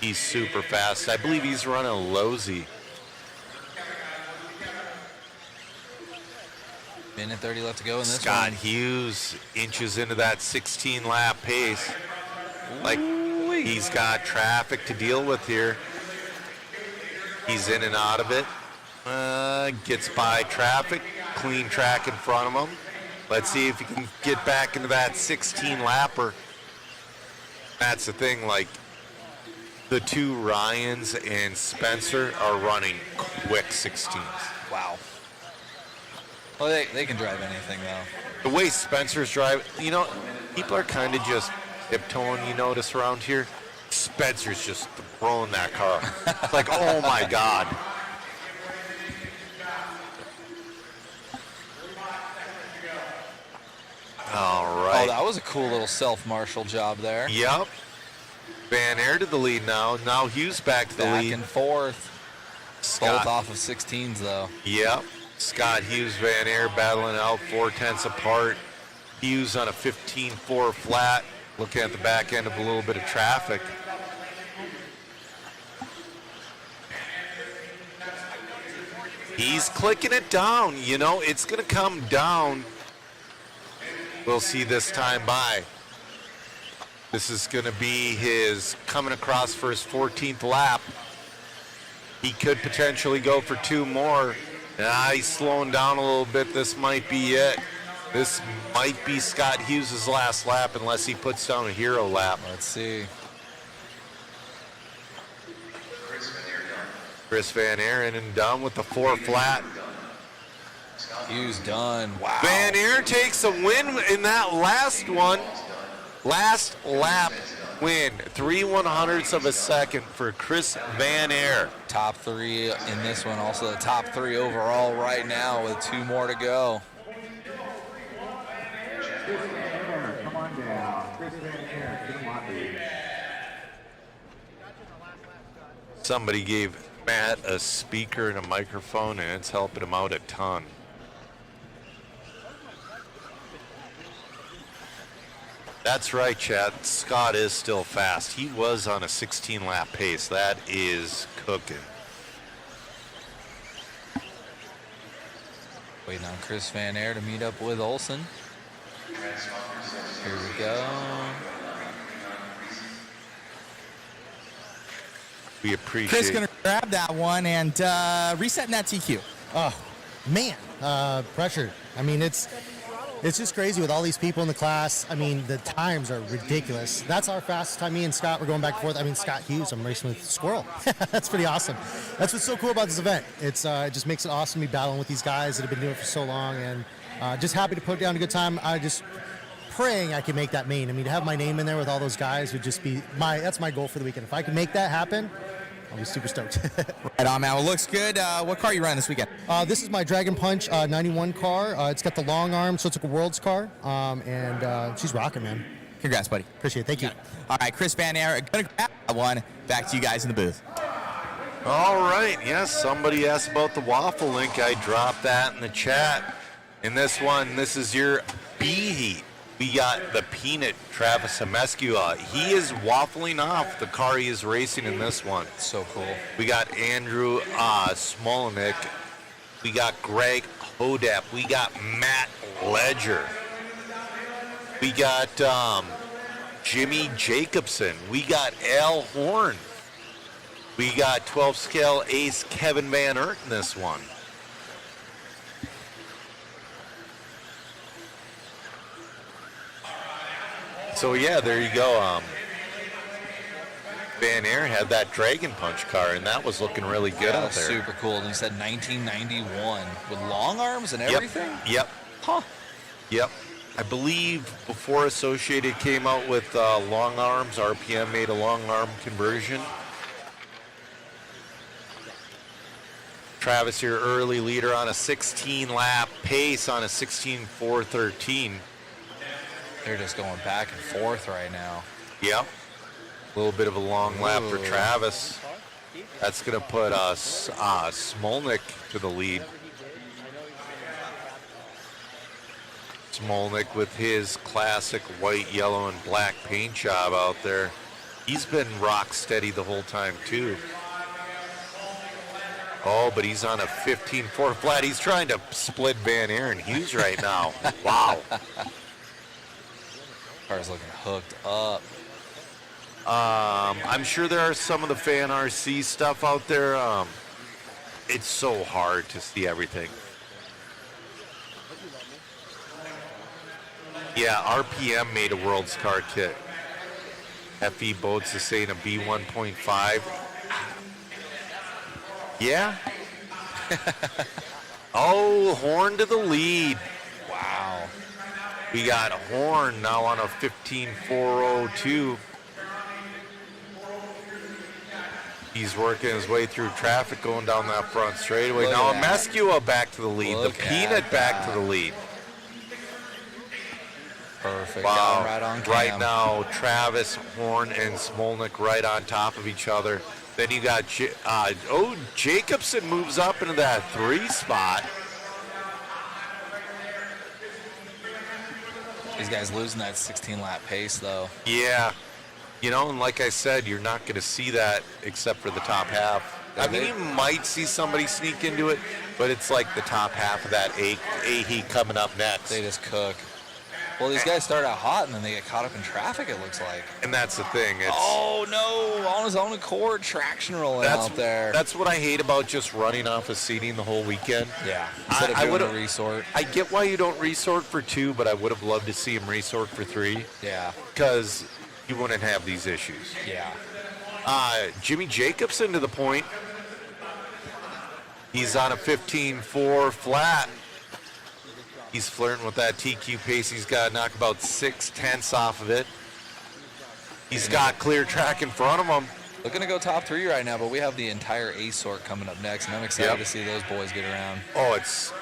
He's super fast. I believe he's running a Lozy. Minute 30 left to go in this Scott one. Hughes inches into that 16-lap pace. Like, he's got traffic to deal with here. He's in and out of it. Gets by traffic. Clean track in front of him. Let's see if he can get back into that 16-lapper. That's the thing, like, the two Ryans and Spencer are running quick 16s. Wow. Well, they can drive anything, though. The way Spencer's driving, you know, people are kind of just tiptoeing, you notice, around here. Spencer's just throwing that car. It's like, oh, my God. All right. Oh, that was a cool little self-marshal job there. Yep. Van Air to the lead now. Now Hughes back to the lead. Back and forth. Scott. Both off of 16s, though. Yep. Scott Hughes, Van Air battling out 4/10 apart. Hughes on a 15.4 flat. Looking at the back end of a little bit of traffic. He's clicking it down. You know, it's going to come down. We'll see this time by. This is going to be his coming across for his 14th lap. He could potentially go for 2 more. He's slowing down a little bit. This might be it. This might be Scott Hughes' last lap unless he puts down a hero lap. Let's see. Chris Van Aaron and done with the 4 flat. Hughes done. Wow. Van Aaron takes a win in that last one. Last lap win. 3/100ths of a second for Chris Van Aaron. Top 3 in this one. Also the top 3 overall right now with 2 more to go. Come on down. Chris Van Aaron, come on, please. Somebody gave Matt a speaker and a microphone, and it's helping him out a ton. That's right, Chad. Scott is still fast. He was on a 16-lap pace. That is cooking. Waiting on Chris Van Air to meet up with Olsen. Here we go. We appreciate Chris going to grab that one and resetting that TQ. Oh, man, pressure. I mean, it's just crazy with all these people in the class. I mean, the times are ridiculous. That's our fastest time. Me and Scott, we're going back and forth. I mean, Scott Hughes, I'm racing with Squirrel. That's pretty awesome. That's what's so cool about this event. It's it just makes it awesome to be battling with these guys that have been doing it for so long, and just happy to put down a good time. I just praying I can make that main. I mean, to have my name in there with all those guys would just be that's my goal for the weekend. If I can make that happen, I'll be super stoked. Right on, man. Well, looks good. What car are you running this weekend? This is my Dragon Punch 91 car. It's got the long arm, so it's like a world's car. And she's rocking, man. Congrats, buddy. Appreciate it. Thank you. All right, Chris Van Air, gonna grab that one. Back to you guys in the booth. All right. Yes, somebody asked about the waffle link. I dropped that in the chat. In this one, this is your B heat. We got the Peanut Travis Amescua. He is waffling off the car he is racing in this one. So cool. We got Andrew Smolenick. We got Greg Hodep. We got Matt Ledger. We got Jimmy Jacobson. We got Al Horn. We got 12 scale ace Kevin Van Aert in this one. So yeah, there you go. Van Aert had that Dragon Punch car, and that was looking really good out there. Super cool. And he said 1991 with long arms and everything? Yep. Huh. Yep. I believe before Associated came out with long arms, RPM made a long arm conversion. Travis here, early leader on a 16-lap pace on a 16.413. They're just going back and forth right now. Yep. A little bit of a long lap for Travis. That's going to put Smolenick to the lead. Smolenick with his classic white, yellow, and black paint job out there. He's been rock steady the whole time, too. Oh, but he's on a 15.4 flat. He's trying to split Van Aaron Hughes right now. Wow. Car's looking hooked up. I'm sure there are some of the fan RC stuff out there. It's so hard to see everything. Yeah, RPM made a World's Car kit. FE Boats is saying a B1.5. Yeah. Oh, Horn to the lead. Wow. We got Horn now on a 15.402. He's working his way through traffic going down that front straightaway. Look now at that. Amescua back to the lead. Look the Peanut at back that. to the lead. Perfect. Wow. Got him right on cam. Right now, Travis, Horn, and Smolenick right on top of each other. Then you got, Jacobson moves up into that 3 spot. These guys losing that 16-lap pace, though. Yeah. You know, and like I said, you're not going to see that except for the top half. I mean, you might see somebody sneak into it, but it's like the top half of that A heat coming up next. They just cook. Well, these guys start out hot and then they get caught up in traffic, it looks like. And that's the thing. It's, oh, no. On his own accord, traction rolling out there. That's what I hate about just running off of seating the whole weekend. Yeah. Instead of doing a resort. I get why you don't resort for 2, but I would have loved to see him resort for 3. Yeah. Because you wouldn't have these issues. Yeah. Jimmy Jacobson to the point. He's on a 15.4 flat. He's flirting with that TQ pace. He's got to knock about 0.6 off of it. He's got clear track in front of him. Looking to go top 3 right now, but we have the entire A sort coming up next, and I'm excited to see those boys get around. Oh, it's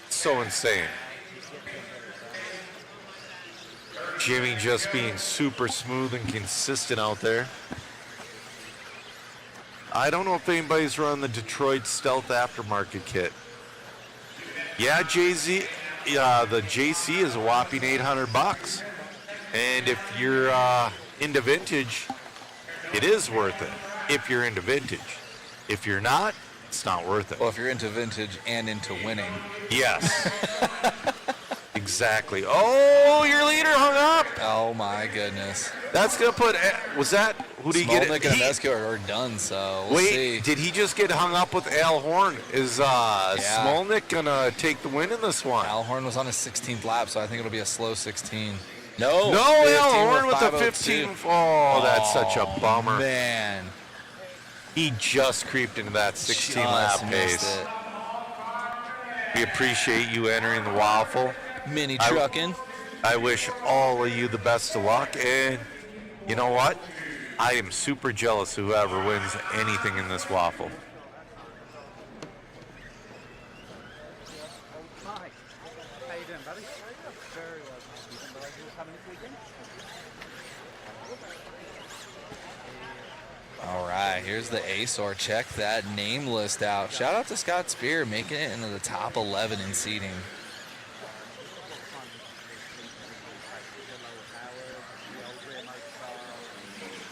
so insane. Jimmy just being super smooth and consistent out there. I don't know if anybody's run the Detroit Stealth Aftermarket kit. Yeah, the JC is a whopping $800, and if you're into vintage, it is worth it. If you're into vintage, if you're not, it's not worth it. Well, if you're into vintage and into winning, yes, exactly. Oh, your leader hung up. Oh my goodness. That's gonna put. Was that who did he get? Smolnick and Amesco are done. So we'll see. Did he just get hung up with Al Horn? Is Smolnick gonna take the win in this one? Al Horn was on his 16th lap, so I think it'll be a slow 16. No, Al Horn with the 15. Oh, that's such a bummer. Man, he just creeped into that 16 lap pace. We appreciate you entering the waffle. Mini trucking. I wish all of you the best of luck, and you know what? I am super jealous of whoever wins anything in this waffle. How you doing, buddy? Very well. Coming this weekend? All right, here's the ASOR. Check that name list out. Shout out to Scott Spear making it into the top 11 in seating.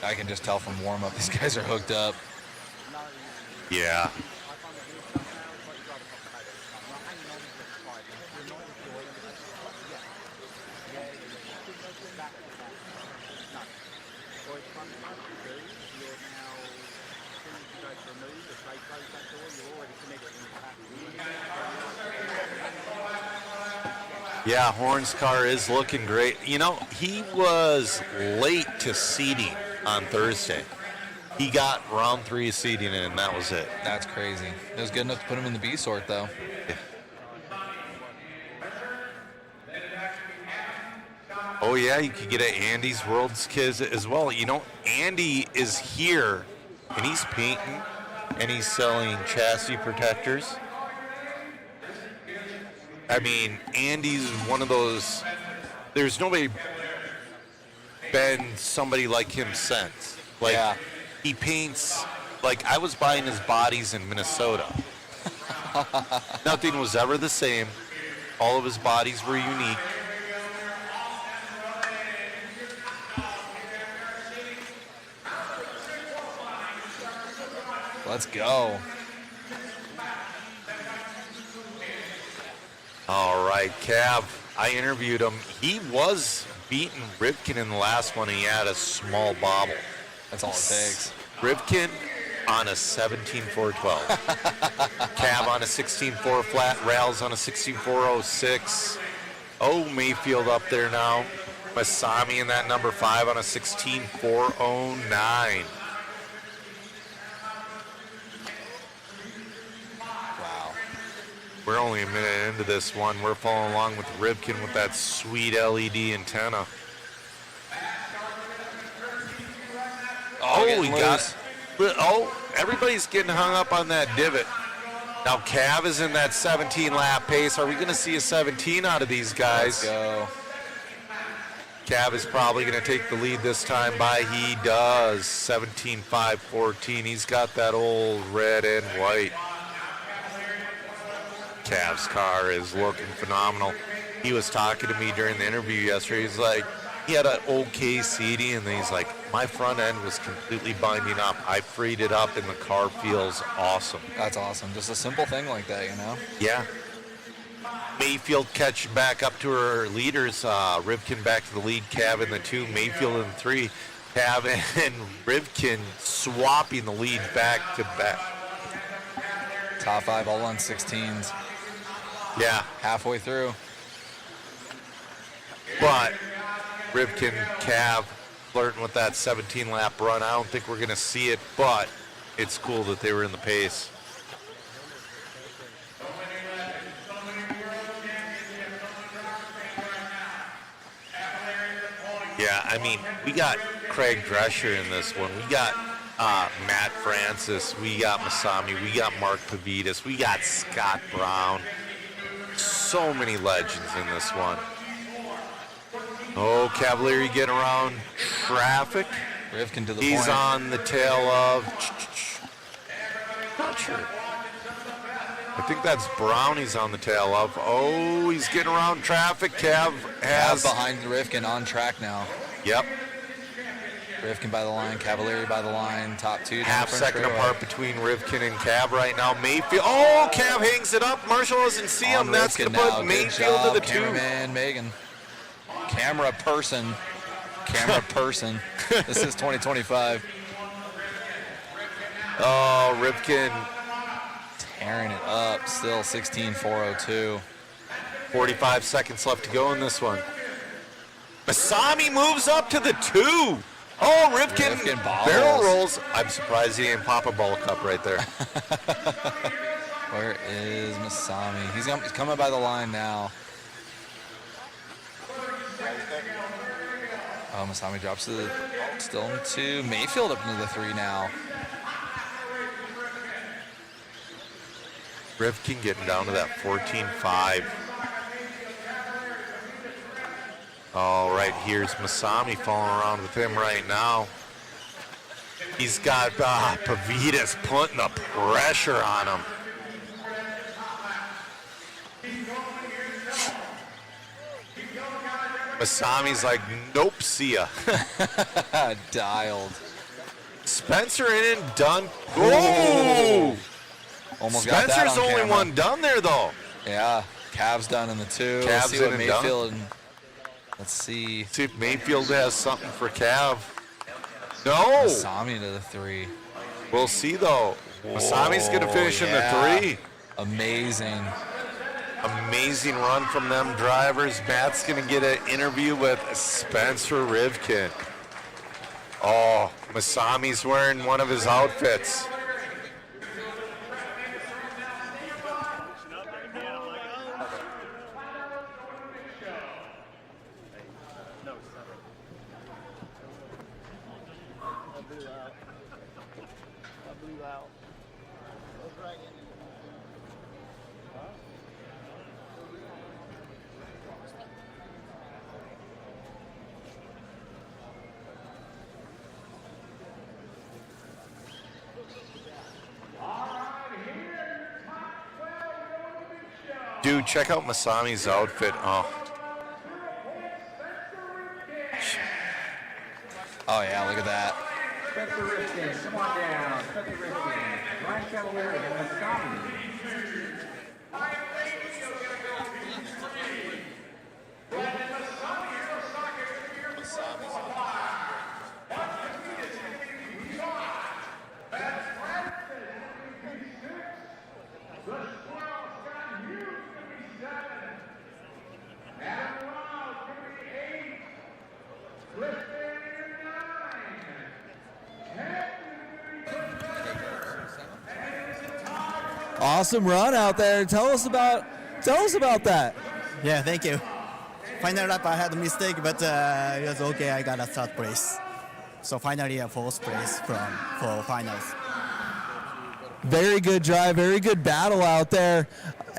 I can just tell from warm up, these guys are hooked up. Yeah. Yeah, Horn's car is looking great. You know, he was late to seating on Thursday. He got round 3 of seating in, and that was it. That's crazy. It was good enough to put him in the B sort, though. Yeah. Oh, yeah, you could get at Andy's World's Kids as well. You know, Andy is here, and he's painting, and he's selling chassis protectors. I mean, Andy's one of those, there's nobody been somebody like him since. Like, he paints, like, I was buying his bodies in Minnesota. Nothing was ever the same. All of his bodies were unique. Let's go. All right, Cav, I interviewed him. He was beating Rivkin in the last one, and he had a small bobble. That's all it takes. Rivkin on a 17.412. Cav on a 16.4 flat. Rails on a 16.406. Oh, Mayfield up there now. Masami in that number 5 on a 16.409. We're only a minute into this one. We're following along with Rivkin with that sweet LED antenna. Oh, we got it. Oh, everybody's getting hung up on that divot. Now, Cav is in that 17-lap pace. Are we going to see a 17 out of these guys? Let's go. Cav is probably going to take the lead this time by. He does. 17.514. He's got that old red and white. Cav's car is looking phenomenal. He was talking to me during the interview yesterday. He's like, he had an okay seating, and then he's like, my front end was completely binding up. I freed it up, and the car feels awesome. That's awesome. Just a simple thing like that, you know? Yeah. Mayfield catching back up to her leaders. Rivkin back to the lead, Cav in the 2, Mayfield in the 3. Cav and Rivkin swapping the lead back to back. Top 5 all on 16s. Yeah. Halfway through. But Rivkin, Cav flirting with that 17-lap run. I don't think we're going to see it, but it's cool that they were in the pace. Yeah, I mean, we got Craig Drescher in this one. We got Matt Francis. We got Masami. We got Mark Pavitas. We got Scott Brown. So many legends in this one. Oh, Cavalieri getting around traffic. Rivkin to the He's point. on the tail of... Not sure. I think that's Brown he's on the tail of. Oh, he's getting around traffic. Cav has... behind Rivkin on track now. Yep. Rivkin by the line, Cavalieri by the line, top 2. Half second apart between Rivkin and Cav right now. Mayfield. Oh, Cav hangs it up. Marshall doesn't see him. That's going to put Mayfield to the 2. Cameraman Megan. Camera person. This is 2025. Oh, Rivkin tearing it up. Still 16.402. 45 seconds left to go in this one. Masami moves up to the 2. Oh, Rivkin barrel rolls. I'm surprised he didn't pop a ball cup right there. Where is Masami? He's coming by the line now. Oh, Masami drops to the, still in 2. Mayfield up into the 3 now. Rivkin getting down to that 14.5. All right, here's Masami falling around with him right now. He's got Pavitas putting the pressure on him. Masami's like, nope, see ya. Dialed. Spencer in and done. Oh! Almost got that Spencer's on only camera. one done there, though. Yeah, Cav's done in the 2. Cav's Let's see what in and Mayfield done. and let's see. See if Mayfield has something for Cav. No. Masami to the 3. We'll see, though. Masami's going to finish in the 3. Amazing. Amazing run from them drivers. Matt's going to get an interview with Spencer Rivkin. Oh, Masami's wearing one of his outfits. Dude, check out Masami's outfit. Oh. Oh, yeah, look at that. Spencer Rivkin, come on down. Spencer Rivkin, Ryan Cavalieri, and Masami. Awesome run out there. Tell us about that. Yeah, thank you. Final lap I had a mistake, but it was okay. I got a third place. So finally a fourth place for finals. Very good drive, very good battle out there.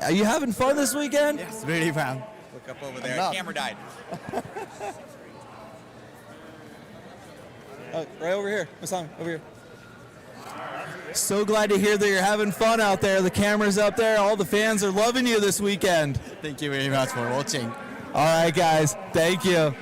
Are you having fun this weekend? Yes, really fun. Look up over there. Camera died. Right over here. Masami, over here. So glad to hear that you're having fun out there. The camera's up there. All the fans are loving you this weekend. Thank you very much for watching. All right, guys. Thank you.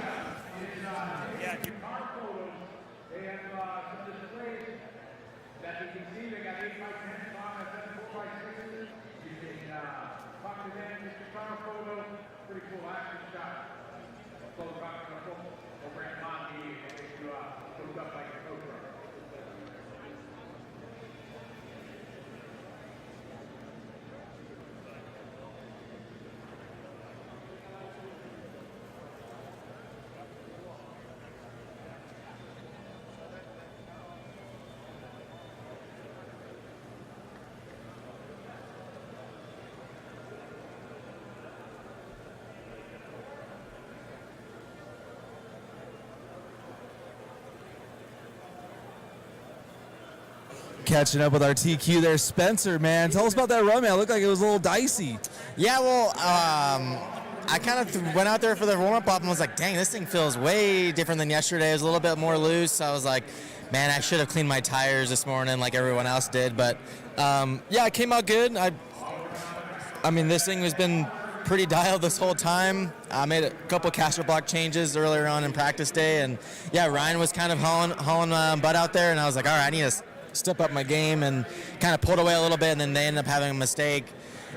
Catching up with our TQ there, Spencer, man. Tell us about that run, man. It looked like it was a little dicey. Yeah, well, I kind of went out there for the warm-up pop and was like, dang, this thing feels way different than yesterday. It was a little bit more loose. I was like, man, I should have cleaned my tires this morning like everyone else did. But, yeah, it came out good. I mean, this thing has been pretty dialed this whole time. I made a couple caster block changes earlier on in practice day. And, yeah, Ryan was kind of hauling butt out there. And I was like, all right, I need to step up my game, and kind of pulled away a little bit, and then they ended up having a mistake.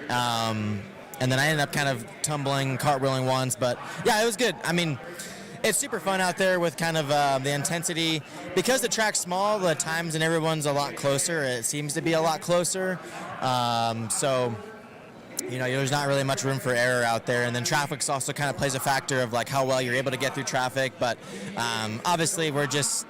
And then I ended up kind of tumbling, cartwheeling once. But, yeah, it was good. I mean, it's super fun out there with kind of the intensity. Because the track's small, the times and everyone's a lot closer. It seems to be a lot closer. So, you know, there's not really much room for error out there. And then traffic also kind of plays a factor of, like, how well you're able to get through traffic. But obviously we're just...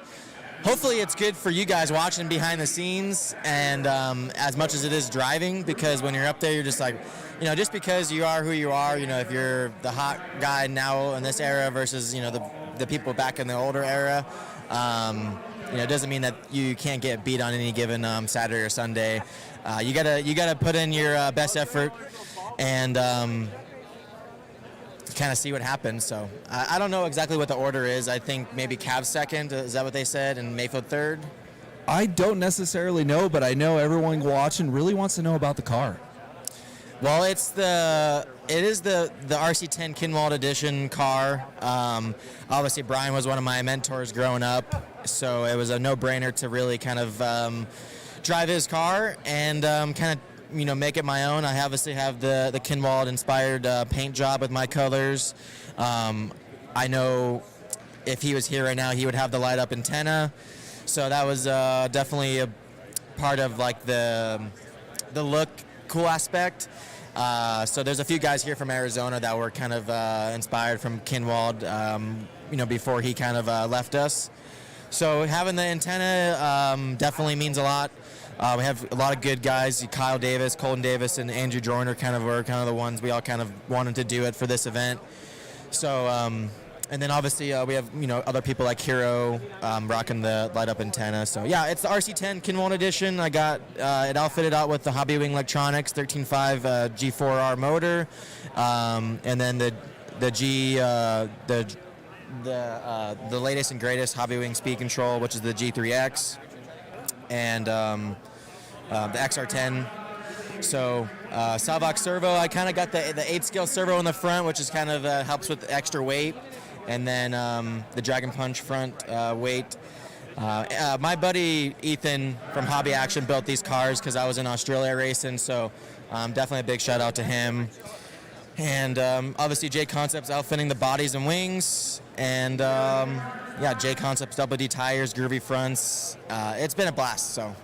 Hopefully it's good for you guys watching behind the scenes, and as much as it is driving, because when you're up there, you're just like, you know, just because you are who you are, you know, if you're the hot guy now in this era versus, you know, the people back in the older era, you know, it doesn't mean that you can't get beat on any given Saturday or Sunday. You gotta put in your best effort and kind of see what happens. So I don't know exactly what the order is. I think maybe Cavs second. Is that what they said? And Mayfield third? I don't necessarily know, but I know everyone watching really wants to know about the car. Well, it is the RC10 Kinwald Edition car. Obviously, Brian was one of my mentors growing up, so it was a no-brainer to really kind of drive his car and kind of, you know, make it my own. I obviously have the Kinwald inspired paint job with my colors. I know if he was here right now, he would have the light up antenna. So that was definitely a part of like the look cool aspect. So there's a few guys here from Arizona that were kind of inspired from Kinwald, you know, before he kind of left us. So having the antenna definitely means a lot. We have a lot of good guys. Kyle Davis, Colton Davis, and Andrew Joyner were kind of the ones we all kind of wanted to do it for this event. So, and then obviously we have, you know, other people like Hero rocking the light up antenna. So yeah, it's the RC10 Kinwald Edition. I got it outfitted out with the Hobby Wing Electronics 13.5 G4R motor, and then the latest and greatest Hobby Wing speed control, which is the G3X. And the XR10. So Salvox servo, I kind of got the 8-scale servo in the front, which is kind of helps with extra weight. And then the Dragon Punch front weight. My buddy Ethan from Hobby Action built these cars because I was in Australia racing, so definitely a big shout out to him. And obviously J Concepts outfitting the bodies and wings. And yeah, J Concepts Double D tires, groovy fronts. It's been a blast. So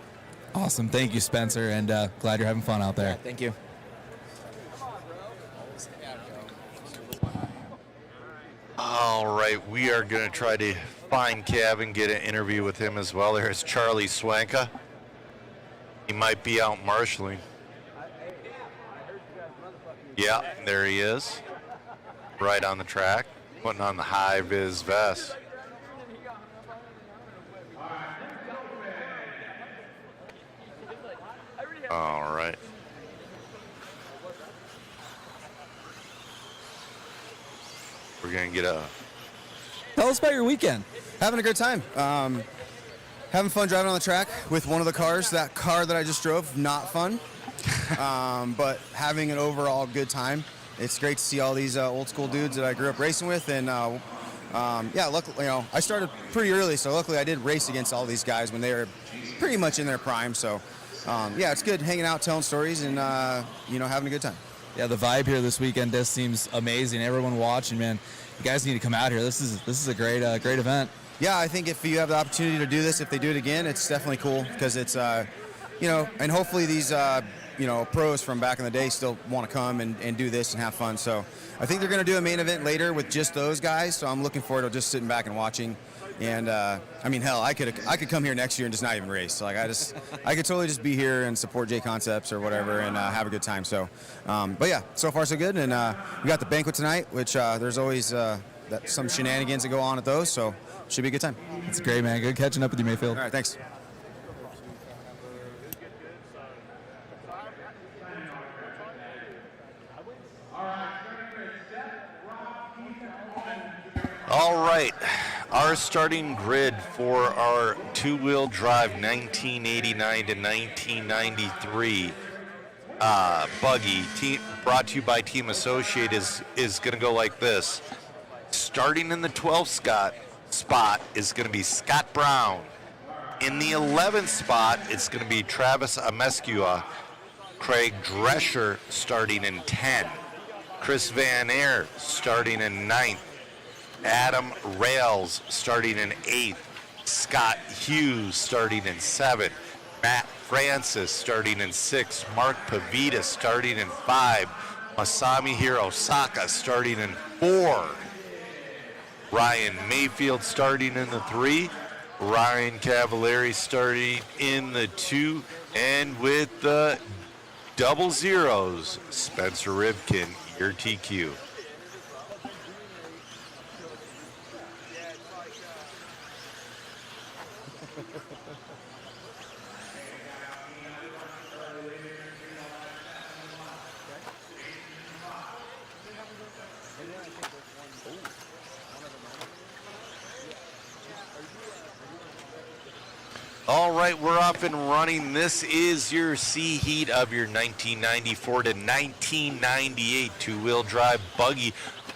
awesome. Thank you, Spencer, and glad you're having fun out there. Yeah, thank you. All right, we are going to try to find Cav and get an interview with him as well. There's Charlie Swanka. He might be out marshaling. Yeah, there he is. Right on the track, putting on the high-vis vest. All right. We're going to get a... Tell us about your weekend. Having a good time. Having fun driving on the track with one of the cars. That car that I just drove, not fun. But having an overall good time. It's great to see all these old school dudes that I grew up racing with. And yeah, luckily, you know, I started pretty early, so luckily I did race against all these guys when they were pretty much in their prime. So yeah, it's good hanging out, telling stories, and you know, having a good time. Yeah, the vibe here this weekend just seems amazing. Everyone watching, man, you guys need to come out here. This is a great event. Yeah, I think if you have the opportunity to do this, if they do it again, it's definitely cool because it's you know, and hopefully these you know, pros from back in the day still want to come and do this and have fun. So I think they're going to do a main event later with just those guys. So I'm looking forward to just sitting back and watching. And I mean, hell, I could come here next year and just not even race. So, like I could totally just be here and support J Concepts or whatever and have a good time. So, but yeah, so far so good. And we got the banquet tonight, which there's always some shenanigans that go on at those. So should be a good time. It's great, man. Good catching up with you, Mayfield. All right, thanks. All right, our starting grid for our two-wheel drive 1989 to 1993 buggy, brought to you by Team Associate, is going to go like this. Starting in the 12th spot is going to be Scott Brown. In the 11th spot, it's going to be Travis Amescua. Craig Drescher starting in 10. Chris Van Air starting in 9th. Adam Rails starting in 8th. Scott Hughes starting in 7th. Matt Francis starting in 6th. Mark Pavita starting in 5. Masami Hirosaka starting in 4. Ryan Mayfield starting in the 3. Ryan Cavallari starting in the 2. And with the double zeros, Spencer Rivkin, your TQ. All right, we're off and running. This is your C heat of your 1994 to 1998 two-wheel drive buggy,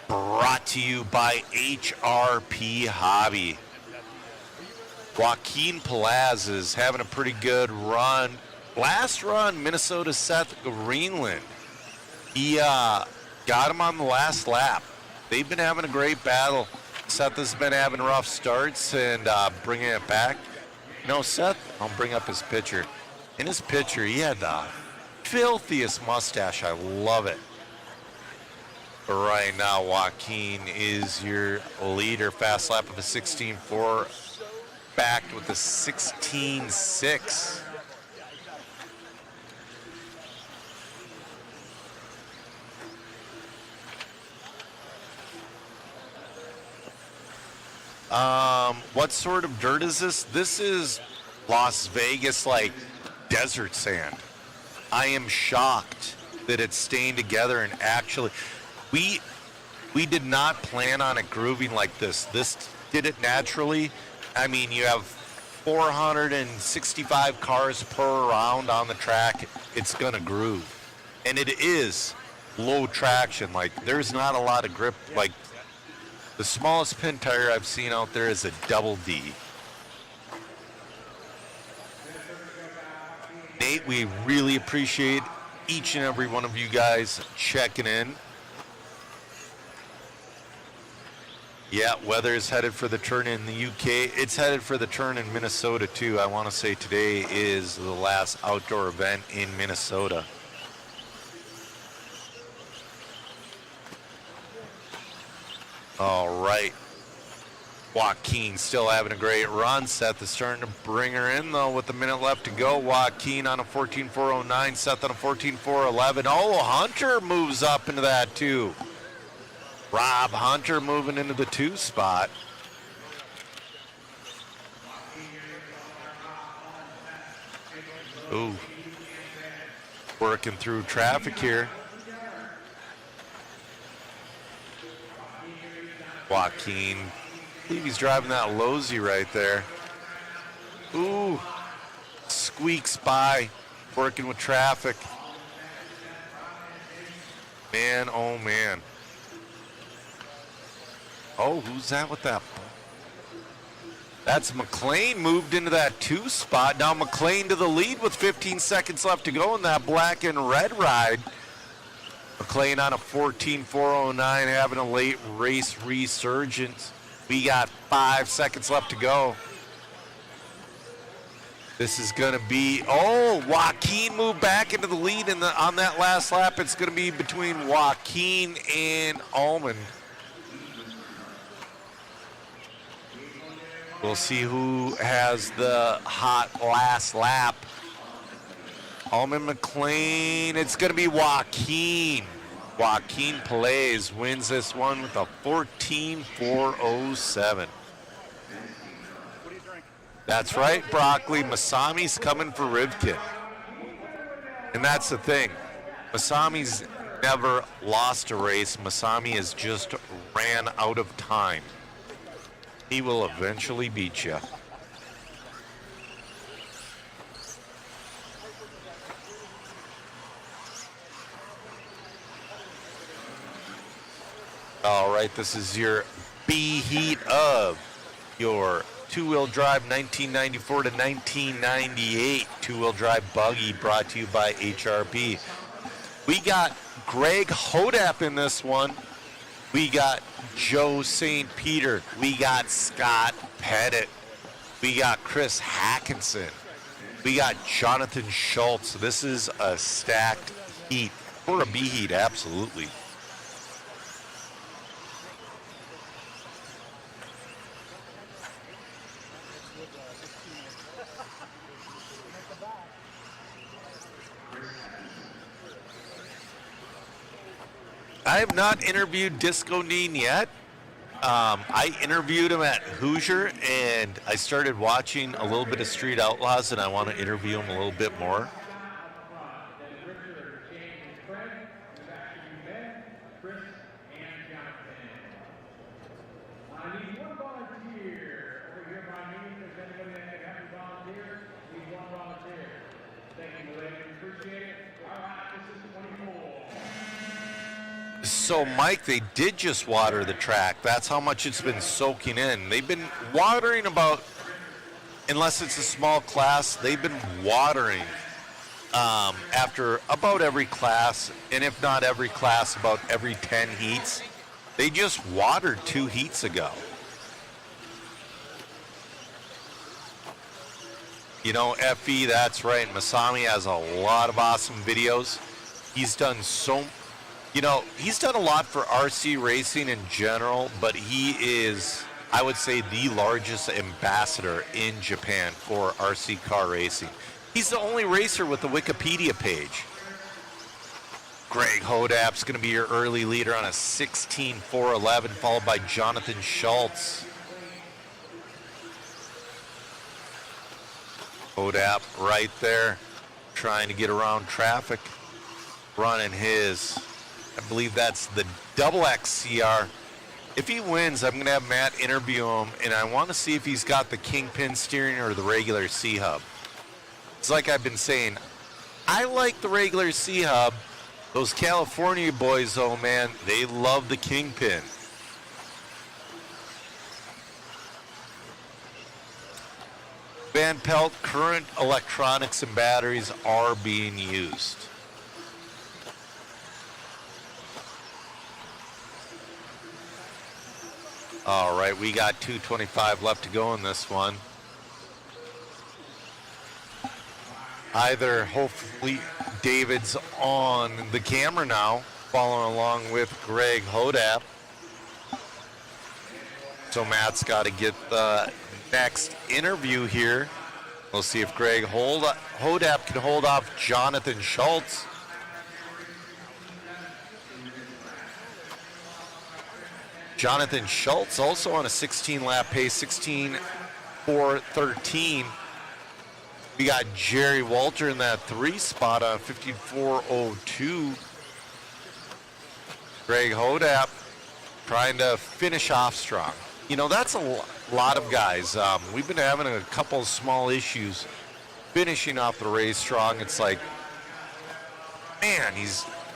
brought to you by HRP Hobby. Joaquin Palaz is having a pretty good run. Last run, Minnesota Seth Greenland. He got him on the last lap. They've been having a great battle. Seth has been having rough starts and bringing it back. No, Seth, I'll bring up his picture. In his picture, he had the filthiest mustache. I love it. But right now, Joaquin is your leader. Fast lap of a 16.4, backed with a 16.6. What sort of dirt is this? This is Las Vegas, like desert sand. I am shocked that it's staying together, and actually, we did not plan on it grooving like this. This did it naturally. I mean, you have 465 cars per round on the track. It's gonna groove, and it is low traction. Like, there's not a lot of grip. Like, the smallest pin tire I've seen out there is a double D. Nate, we really appreciate each and every one of you guys checking in. Yeah, weather is headed for the turn in the UK. It's headed for the turn in Minnesota too. I want to say today is the last outdoor event in Minnesota. All right. Joaquin still having a great run. Seth is starting to bring her in, though, with a minute left to go. Joaquin on a 14.409. Seth on a 14.411. Oh, Hunter moves up into that, too. Rob Hunter moving into the 2 spot. Ooh. Working through traffic here. Joaquin, I believe he's driving that Lozy right there. Ooh, squeaks by, working with traffic. Man, oh man. Oh, who's that with that? That's McLean, moved into that 2 spot. Now McLean to the lead with 15 seconds left to go in that black and red ride. McLean on a 14.409, having a late race resurgence. We got 5 seconds left to go. This is going to be, oh, Joaquin moved back into the lead on that last lap. It's going to be between Joaquin and Allman. We'll see who has the hot last lap. Allman McLean, it's going to be Joaquin. Joaquin Palaz wins this one with a 14.407. That's right, Broccoli. Masami's coming for Rivkin. And that's the thing. Masami's never lost a race. Masami has just ran out of time. He will eventually beat you. All right, this is your B heat of your two-wheel drive 1994 to 1998 two-wheel drive buggy brought to you by HRB. We got Greg Hodap in this one. We got Joe St. Peter. We got Scott Pettit. We got Chris Hackinson. We got Jonathan Schultz. This is a stacked heat. For a B heat, absolutely. I have not interviewed Disco Dean yet. I interviewed him at Hoosier, and I started watching a little bit of Street Outlaws, and I want to interview him a little bit more. So, Mike, they did just water the track. That's how much it's been soaking in. They've been watering about, unless it's a small class, they've been watering after about every class, and if not every class, about every 10 heats. They just watered 2 heats ago. You know, FE, that's right. Masami has a lot of awesome videos. He's done he's done a lot for RC racing in general, but he is, I would say, the largest ambassador in Japan for RC car racing. He's the only racer with a Wikipedia page. Greg Hodap's going to be your early leader on a 16.411, followed by Jonathan Schultz. Hodap right there, trying to get around traffic, running his, I believe that's the double XCR. If he wins, I'm going to have Matt interview him, and I want to see if he's got the Kingpin steering or the regular C-Hub. It's like I've been saying, I like the regular C-Hub. Those California boys, though, man, they love the Kingpin. Van Pelt, current electronics and batteries are being used. All right, we got 2:25 left to go in this one. Hopefully, David's on the camera now, following along with Greg Hodap. So Matt's got to get the next interview here. We'll see if Greg Hodap can hold off Jonathan Schultz. Jonathan Schultz also on a 16-lap pace, 16.413. We got Jerry Walter in that 3 spot on 15.402. Greg Hodap trying to finish off strong. You know, that's a lot of guys. We've been having a couple of small issues finishing off the race strong. It's like, man,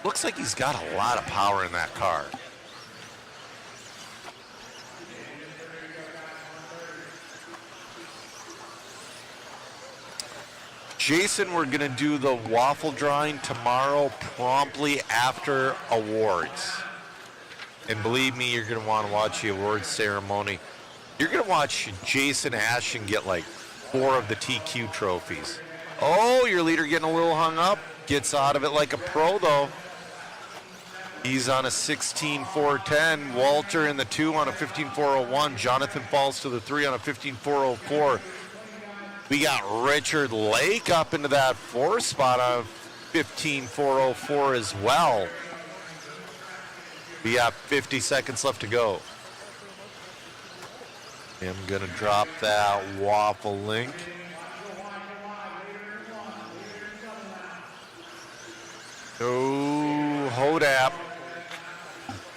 looks like he's got a lot of power in that car. Jason, we're going to do the waffle drawing tomorrow promptly after awards. And believe me, you're going to want to watch the awards ceremony. You're going to watch Jason Ashton get like 4 of the TQ trophies. Oh, your leader getting a little hung up. Gets out of it like a pro, though. He's on a 16.410. Walter in the 2 on a 15.401. Jonathan falls to the 3 on a 15.404. We got Richard Lake up into that 4 spot on 15.404 as well. We got 50 seconds left to go. I'm going to drop that waffle link. Oh, Hodap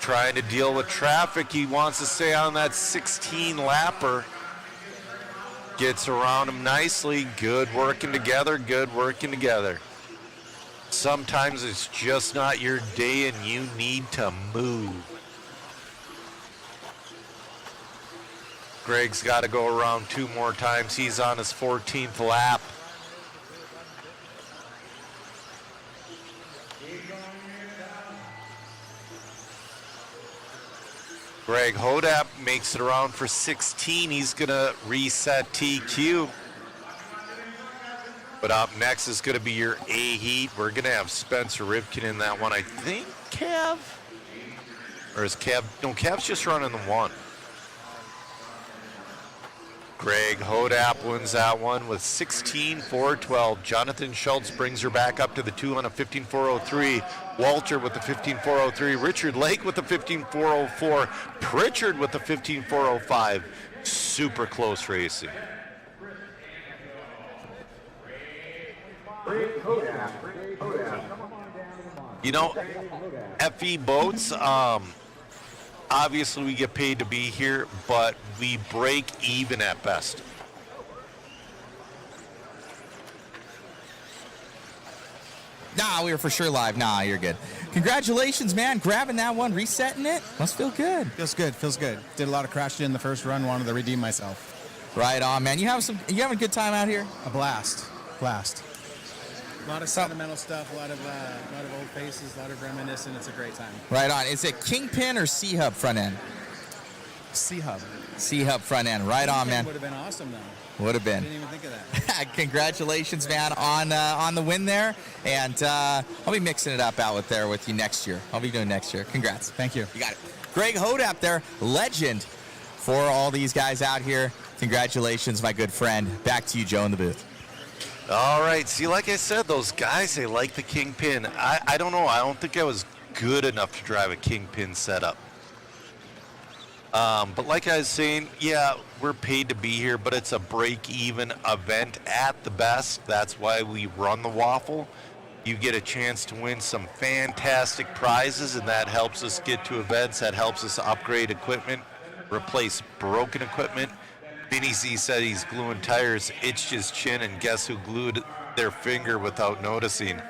trying to deal with traffic. He wants to stay on that 16 lapper. Gets around him nicely. Good working together. Good working together. Sometimes it's just not your day and you need to move. Greg's got to go around 2 more times. He's on his 14th lap. Greg Hodap makes it around for 16. He's going to reset TQ. But up next is going to be your A heat. We're going to have Spencer Rivkin in that one. I think Cav. Or is Cav? No, Cav's just running the 1. Greg Hodap wins that one with 16.412. Jonathan Schultz brings her back up to the 2 on a 15.403. Walter with the 15.403. Richard Lake with the 15.404. Pritchard with the 15.405. Super close racing. You know, FE Boats, obviously we get paid to be here, but we break even at best. Nah, we were for sure live. Nah, you're good. Congratulations, man. Grabbing that one, resetting it. Must feel good. Feels good. Feels good. Did a lot of crashing in the first run. Wanted to redeem myself. Right on, man. You having a good time out here? A blast. Blast. A lot of sentimental stuff, a lot of old faces, a lot of reminiscing. It's a great time. Right on. Is it Kingpin or C-Hub front end? C-Hub. C-Hub front end. Right on, man. Would have been awesome, though. Would have been. Didn't even think of that. Congratulations, man, on the win there. And I'll be mixing it up out with you next year. I'll be doing next year. Congrats. Thank you. You got it. Greg Hodap there, legend for all these guys out here. Congratulations, my good friend. Back to you, Joe, in the booth. All right. See, like I said, those guys, they like the Kingpin. I don't know. I don't think I was good enough to drive a Kingpin setup. But like I was saying, yeah, we're paid to be here, but it's a break-even event at the best. That's why we run the waffle. You get a chance to win some fantastic prizes, and that helps us get to events. That helps us upgrade equipment, replace broken equipment. Vinny Z said he's gluing tires, itched his chin, and guess who glued their finger without noticing?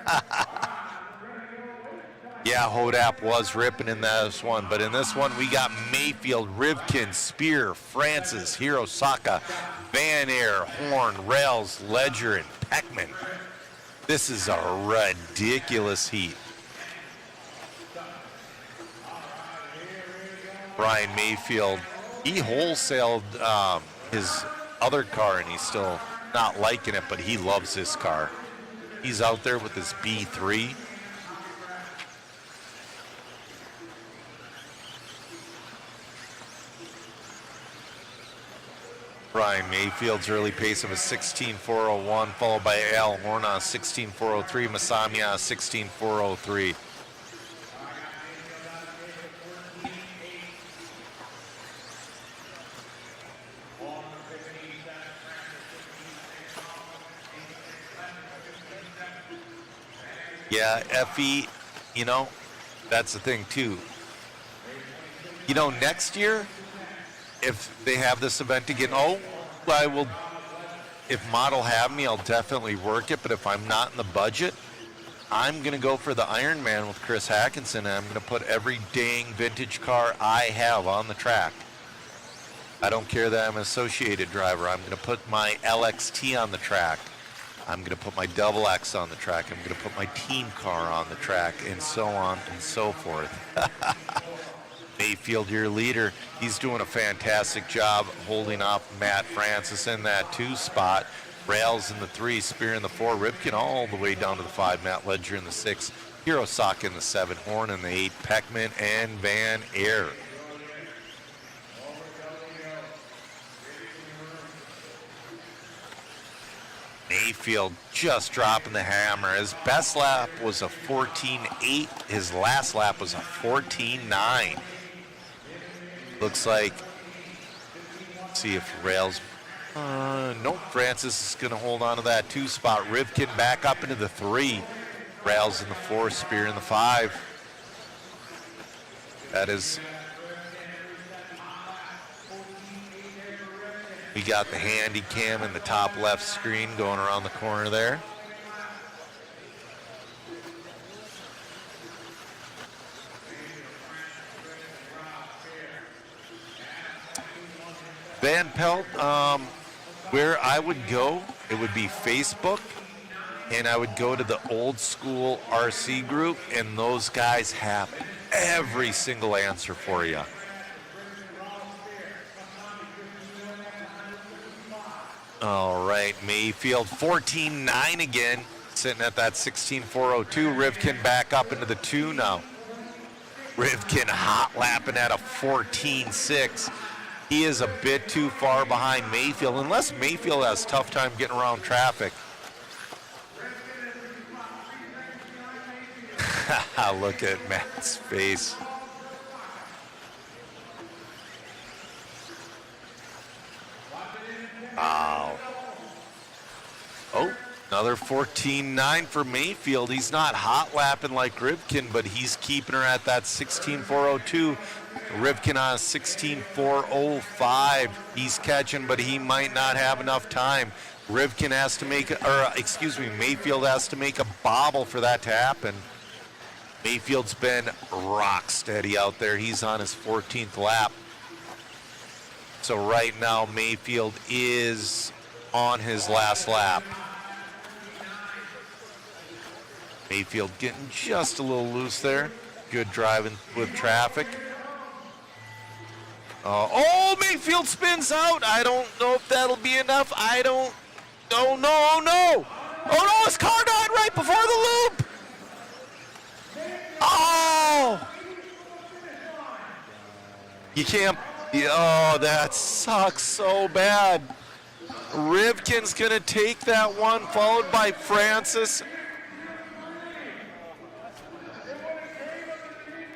Yeah, Hodap was ripping in this one, but in this one we got Mayfield, Rivkin, Spear, Francis, Hirosaka, Van Air, Horn, Rails, Ledger, and Peckman. This is a ridiculous heat. Brian Mayfield, he wholesaled his other car, and he's still not liking it, but he loves this car. He's out there with his B3. Brian Mayfield's early pace of a 16.401, followed by Al Horn on 16.403, Masami on 16.403. Yeah, FE, you know, that's the thing too. You know, next year, if they have this event again, I will, if Model have me, I'll definitely work it. But if I'm not in the budget, I'm going to go for the Iron Man with Chris Hackinson, and I'm going to put every dang vintage car I have on the track. I don't care that I'm an associated driver. I'm going to put my LXT on the track. I'm going to put my Double X on the track. I'm going to put my team car on the track, and so on and so forth. Mayfield, your leader, he's doing a fantastic job holding off Matt Francis in that 2 spot. Rails in the 3, Spear in the 4, Ripken all the way down to the 5, Matt Ledger in the 6, Hirosaka in the 7, Horn in the 8, Peckman and Van Air. Mayfield just dropping the hammer. His best lap was a 14.8. His last lap was a 14.9. Looks like, let's see if Rails, nope, Francis is going to hold on to that 2 spot. Rivkin back up into the 3. Rails in the 4, Spear in the 5. That is. We got the handy cam in the top left screen going around the corner there. Van Pelt, where I would go, it would be Facebook, and I would go to the old school RC group, and those guys have every single answer for you. All right, Mayfield 14.9 again, sitting at that 16.402. Rivkin back up into the 2 now. Rivkin hot lapping at a 14.6. He is a bit too far behind Mayfield, unless Mayfield has a tough time getting around traffic. Look at Matt's face. Wow. Oh, another 14.9 for Mayfield. He's not hot lapping like Rivkin, but he's keeping her at that 16.402. Rivkin on 16.405. He's catching, but he might not have enough time. Rivkin has to make, Mayfield has to make a bobble for that to happen. Mayfield's been rock steady out there. He's on his 14th lap. So right now, Mayfield is on his last lap. Mayfield getting just a little loose there. Good driving with traffic. Mayfield spins out. I don't know if that'll be enough. Oh no, his car died right before the loop. Oh! You can't, that sucks so bad. Rivkin's gonna take that one, followed by Francis.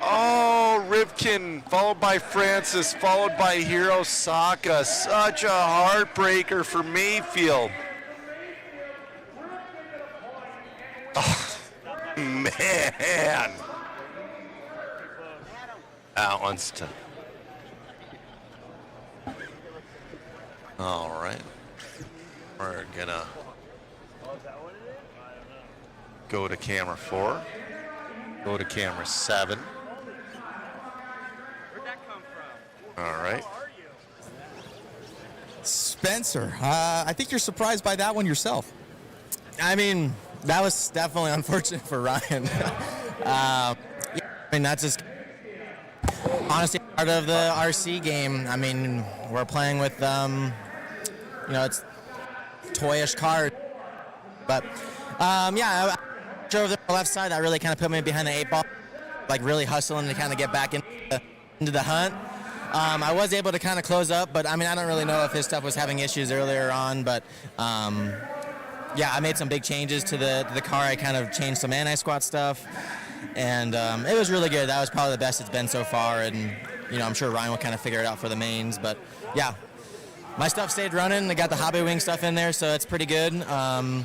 Oh, Rivkin, followed by Francis, followed by Hirosaka. Such a heartbreaker for Mayfield. Oh, man. That one's tough. All right. We're gonna go to camera 4. Go to camera 7. All right. Spencer, I think you're surprised by that one yourself. I mean, that was definitely unfortunate for Ryan. That's just honestly part of the RC game. I mean, we're playing with, it's toyish cars. But, I drove the left side. That really kind of put me behind the 8-ball, like really hustling to kind of get back into the hunt. I was able to kind of close up, but I mean, I don't really know if his stuff was having issues earlier on, but I made some big changes to the car. I kind of changed some anti-squat stuff, and it was really good. That was probably the best it's been so far, and I'm sure Ryan will kind of figure it out for the mains, but yeah, my stuff stayed running. I got the hobby wing stuff in there, so it's pretty good. I'm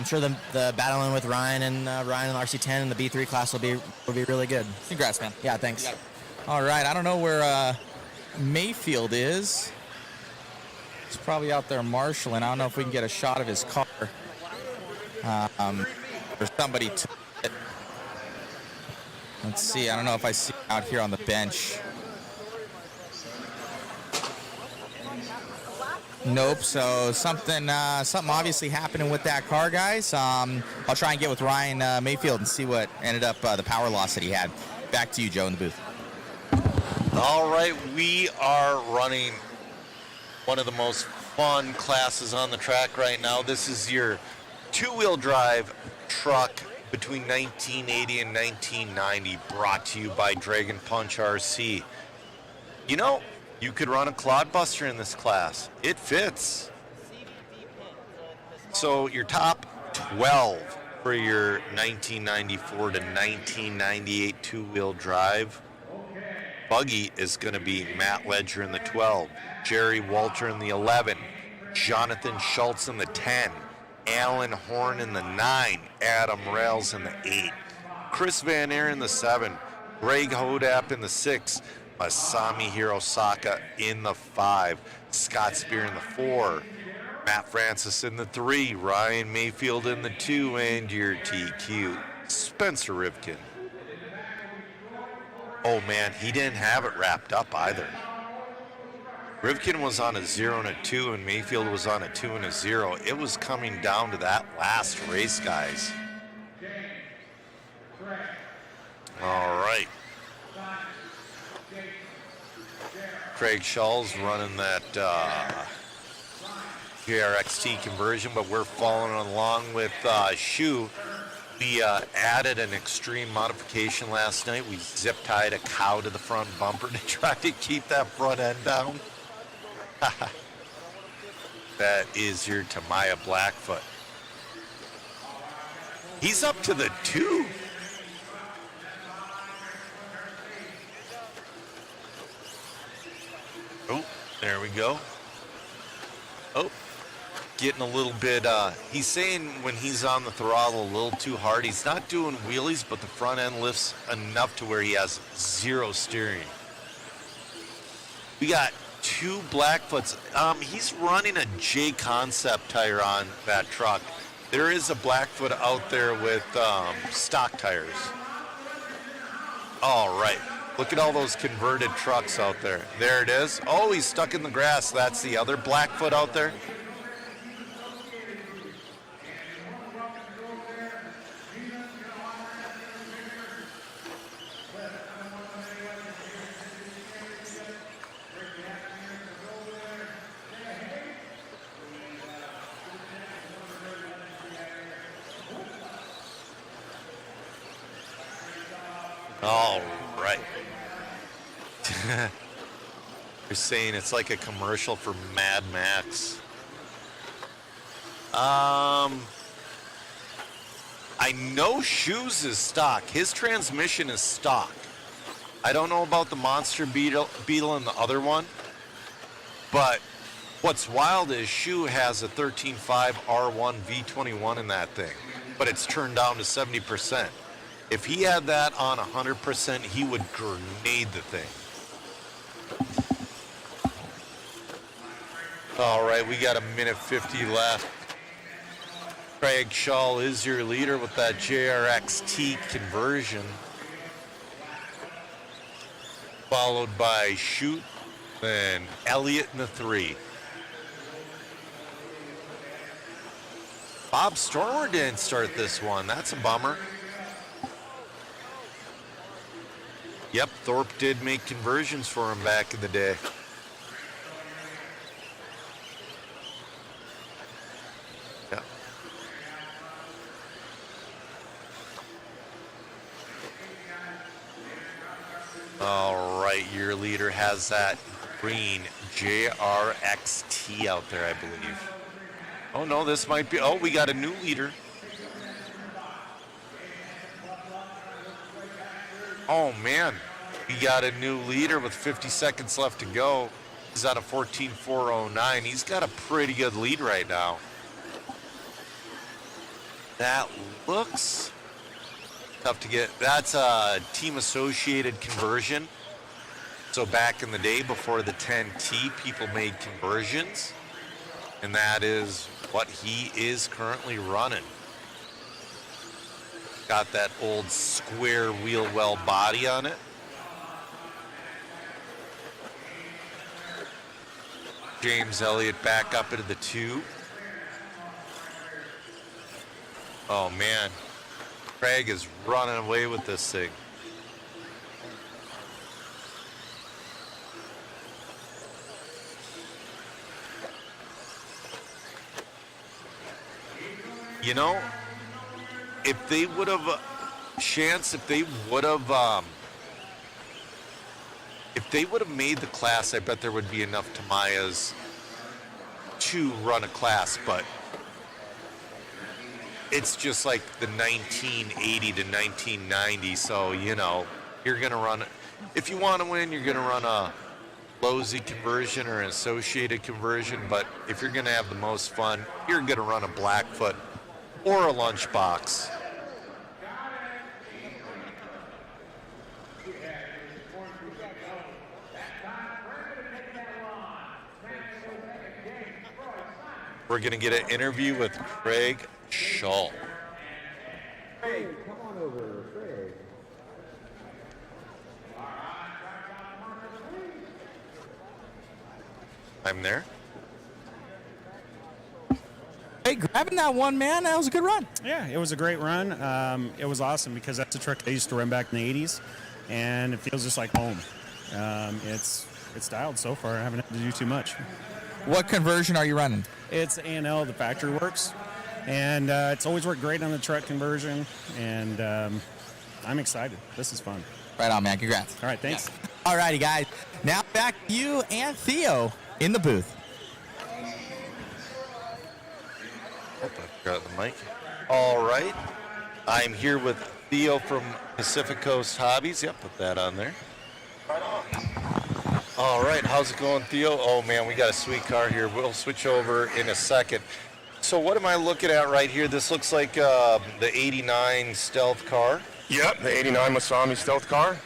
sure the battling with Ryan and RC10 and the B3 class will be really good. Congrats, man. Yeah, thanks. All right, I don't know where Mayfield is. He's probably out there marshaling. I don't know if we can get a shot of his car. There's somebody to it. Let's see. I don't know if I see him out here on the bench. Nope. So something obviously happening with that car, guys. I'll try and get with Ryan Mayfield and see what ended up the power loss that he had. Back to you, Joe, in the booth. All right, we are running one of the most fun classes on the track right now. This is your two-wheel drive truck between 1980 and 1990, brought to you by Dragon Punch RC. You could run a Clodbuster in this class. It fits. So your top 12 for your 1994 to 1998 two-wheel drive buggy is going to be Matt Ledger in the 12, Jerry Walter in the 11, Jonathan Schultz in the 10, Alan Horn in the 9, Adam Rails in the 8, Chris Van Aer in the 7, Greg Hodap in the 6, Masami Hirosaka in the 5, Scott Spear in the 4, Matt Francis in the 3, Ryan Mayfield in the 2, and your TQ, Spencer Rivkin. Oh man, he didn't have it wrapped up either. Rivkin was on a 0 and a 2, and Mayfield was on a 2 and a 0. It was coming down to that last race, guys. All right. Craig Shull's running that JRXT conversion, but we're following along with Shu. We added an extreme modification last night. We zip tied a cow to the front bumper to try to keep that front end down. That is your Tamaya Blackfoot. He's up to the 2. Oh, there we go. Oh, getting a little bit, he's saying when he's on the throttle a little too hard. He's not doing wheelies, but the front end lifts enough to where he has 0 steering. We got 2 Blackfoots. He's running a J Concept tire on that truck. There is a Blackfoot out there with stock tires. All right. Look at all those converted trucks out there. There it is. Oh, he's stuck in the grass. That's the other Blackfoot out there. All right. You're saying it's like a commercial for Mad Max. I know Shoes is stock. His transmission is stock. I don't know about the Monster Beetle and the other one, but what's wild is Shoe has a 13.5 R1 V21 in that thing, but it's turned down to 70%. If he had that on 100%, he would grenade the thing. All right, we got 1:50 left. Craig Shull is your leader with that JRXT conversion. Followed by Shoot and Elliott in the 3. Bob Stormer didn't start this one. That's a bummer. Yep, Thorpe did make conversions for him back in the day. Yeah. All right, your leader has that green JRXT out there, I believe. Oh no, this might be, oh, we got a new leader. Oh man, we got a new leader with 50 seconds left to go. He's on a 14.409. He's got a pretty good lead right now. That looks tough to get. That's a team associated conversion. So back in the day before the 10T, people made conversions. And that is what he is currently running. Got that old square wheel well body on it. James Elliott back up into the 2. Oh man, Craig is running away with this thing. You know, if they would have made the class, I bet there would be enough Tamayas to run a class, but it's just like the 1980 to 1990, so, you know, you're going to run, if you want to win, you're going to run a Lozy conversion or an associated conversion, but if you're going to have the most fun, you're going to run a Blackfoot or a Lunchbox. We're going to get an interview with Craig Shull. Hey, come on over, Craig. I'm there. Hey, grabbing that one, man. That was a good run. Yeah, it was a great run. It was awesome because that's a truck I used to run back in the 80s, and it feels just like home. It's dialed so far. I haven't had to do too much. What conversion are you running? It's A&L, the factory works, and it's always worked great on the truck conversion, and I'm excited. This is fun. Right on, man. Congrats. All right, thanks. All righty, guys. Now back to you and Theo in the booth. I forgot the mic. All right. I'm here with Theo from Pacific Coast Hobbies. Yep, put that on there. All right, how's it going, Theo? Oh, man, we got a sweet car here. We'll switch over in a second. So what am I looking at right here? This looks like the 89 Stealth car. Yep, the 89 Masami Stealth car.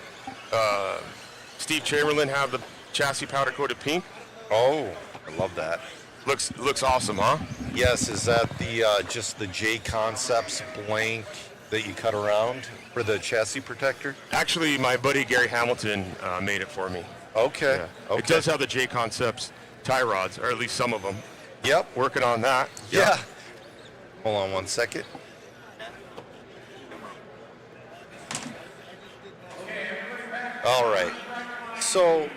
Steve Chamberlain have the chassis powder-coated pink. Oh, I love that. Looks awesome, huh? Yes, is that the just the J Concepts blank that you cut around for the chassis protector? Actually, my buddy Gary Hamilton made it for me. Okay. Yeah. It does have the J Concepts tie rods, or at least some of them. Yep. Working on that. Yeah. Hold on one second. All right. So,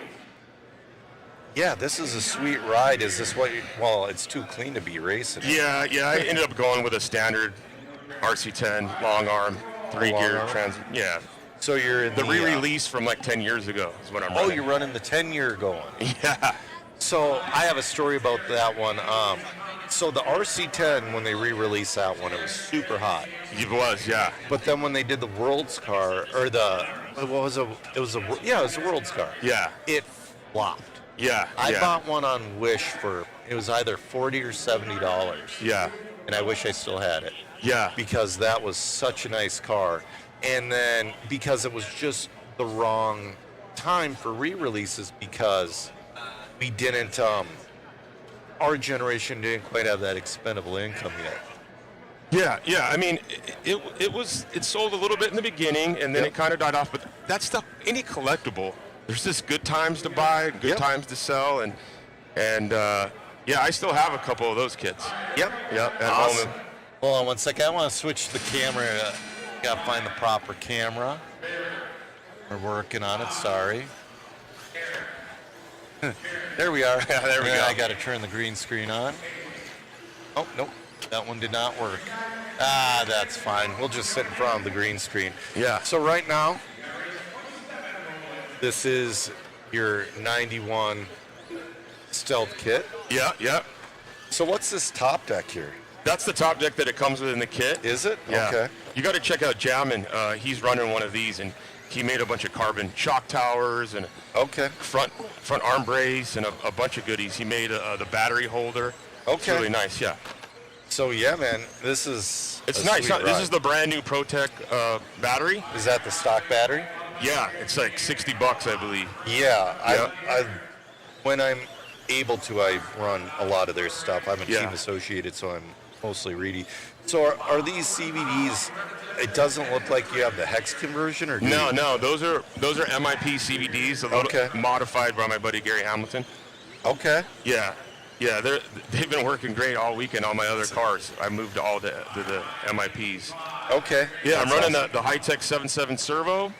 yeah, this is a sweet ride. Is this what you, well, it's too clean to be racing. Yeah, I ended up going with a standard RC10 long arm, 3-gear trans. Yeah. So you're in the re-release from like 10 years ago is what I'm running. Oh, you're running the 10-year going. Yeah. So I have a story about that one. So the RC10, when they re-released that one, it was super hot. It was, yeah. But then when they did the World's car, or it was a World's car. Yeah. It flopped. Yeah. I bought one on Wish for, it was either $40 or $70. Yeah. And I wish I still had it. Yeah. Because that was such a nice car. And then because it was just the wrong time for re-releases, because we didn't, our generation didn't quite have that expendable income yet. Yeah. I mean, it sold a little bit in the beginning, and then it kind of died off. But that stuff, any collectible, there's just good times to buy, good times to sell, and yeah, I still have a couple of those kits. Yep. At Awesome. home. Hold on one second. I want to switch the camera. Got to find the proper camera. We're working on it. Sorry. There we are. Yeah, there we go. I got to turn the green screen on. Oh, nope. That one did not work. That's fine. We'll just sit in front of the green screen. Yeah. So right now, this is your 91 Stealth kit. Yeah. So what's this top deck here? That's the top deck that it comes with in the kit. Is it? Yeah. Okay. You got to check out Jammin. He's running one of these, and he made a bunch of carbon shock towers and front arm brace and a bunch of goodies. He made the battery holder. Okay. It's really nice. Yeah. So yeah, man, this is It's a nice. sweet This ride. is the brand new ProTech battery. Is that the stock battery? Yeah, it's like $60, I believe. Yeah. Yeah. I when I'm able to, I run a lot of their stuff. I'm a Yeah. team associated, so I'm mostly reedy. So are these CVDs? It doesn't look like you have the hex conversion, or do No, you? no, those are MIP CVDs, a little modified by my buddy Gary Hamilton. Okay. Yeah, they've been working great all weekend on my other cars. I moved all to the MIPs. Okay. Yeah, I'm That's running awesome. the High-Tech 7.7 servo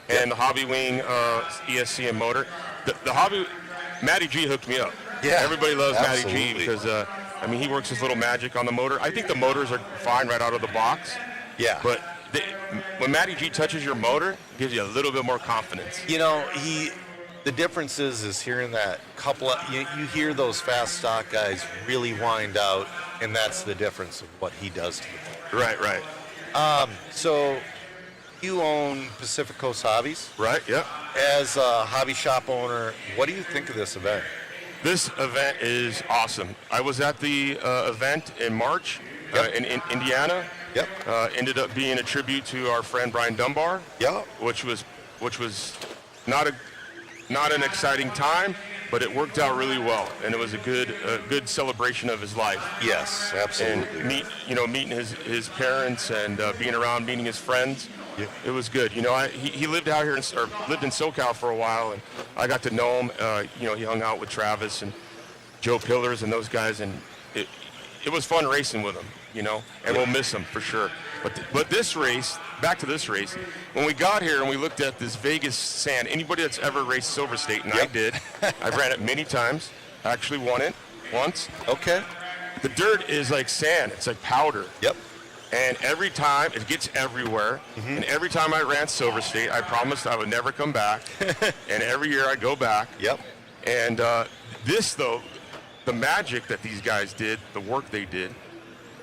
and the Hobby Wing ESC and motor. The Hobby, Matty G hooked me up. Yeah, Everybody loves Matty absolutely. G because, he works his little magic on the motor. I think the motors are fine right out of the box. Yeah. But when Matty G touches your motor, it gives you a little bit more confidence. You know, the difference is hearing that couple of, you hear those fast stock guys really wind out, and that's the difference of what he does to the motor. Right. So you own Pacific Coast Hobbies. Right, yeah. As a hobby shop owner, what do you think of this event? This event is awesome. I was at the event in March in Indiana. Yep. Ended up being a tribute to our friend Brian Dunbar. Yep. Which was not an exciting time, but it worked out really well, and it was a good celebration of his life. Yes, absolutely. And meeting his parents and meeting his friends. Yeah. It was good. He lived out here lived in SoCal for a while, and I got to know him. He hung out with Travis and Joe Pillars and those guys, and it was fun racing with him. And we'll miss him for sure. But this race, back to this race, when we got here and we looked at this Vegas sand, anybody that's ever raced Silver State, and I did, I've ran it many times. I actually won it once. Okay. The dirt is like sand. It's like powder. Yep. And every time, it gets everywhere. Mm-hmm. And every time I ran Silver State, I promised I would never come back. And every year I go back. Yep. And this, though, the magic that these guys did, the work they did,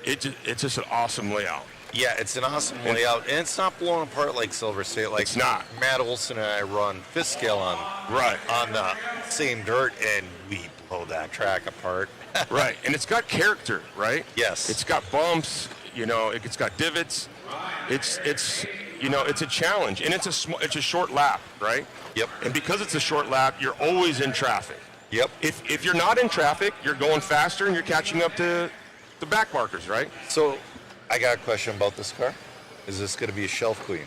it's just an awesome layout. Yeah, it's an awesome layout, and it's not blown apart like Silver State. Like it's not. Matt Olson and I run fifth scale on the same dirt, and we blow that track apart. Right, and it's got character, right? Yes. It's got bumps. It's got divots. It's a challenge, and it's a short lap, right? Yep. And because it's a short lap, you're always in traffic. Yep. If you're not in traffic, you're going faster and you're catching up to the back markers, right? So, I got a question about this car. Is this going to be a shelf queen?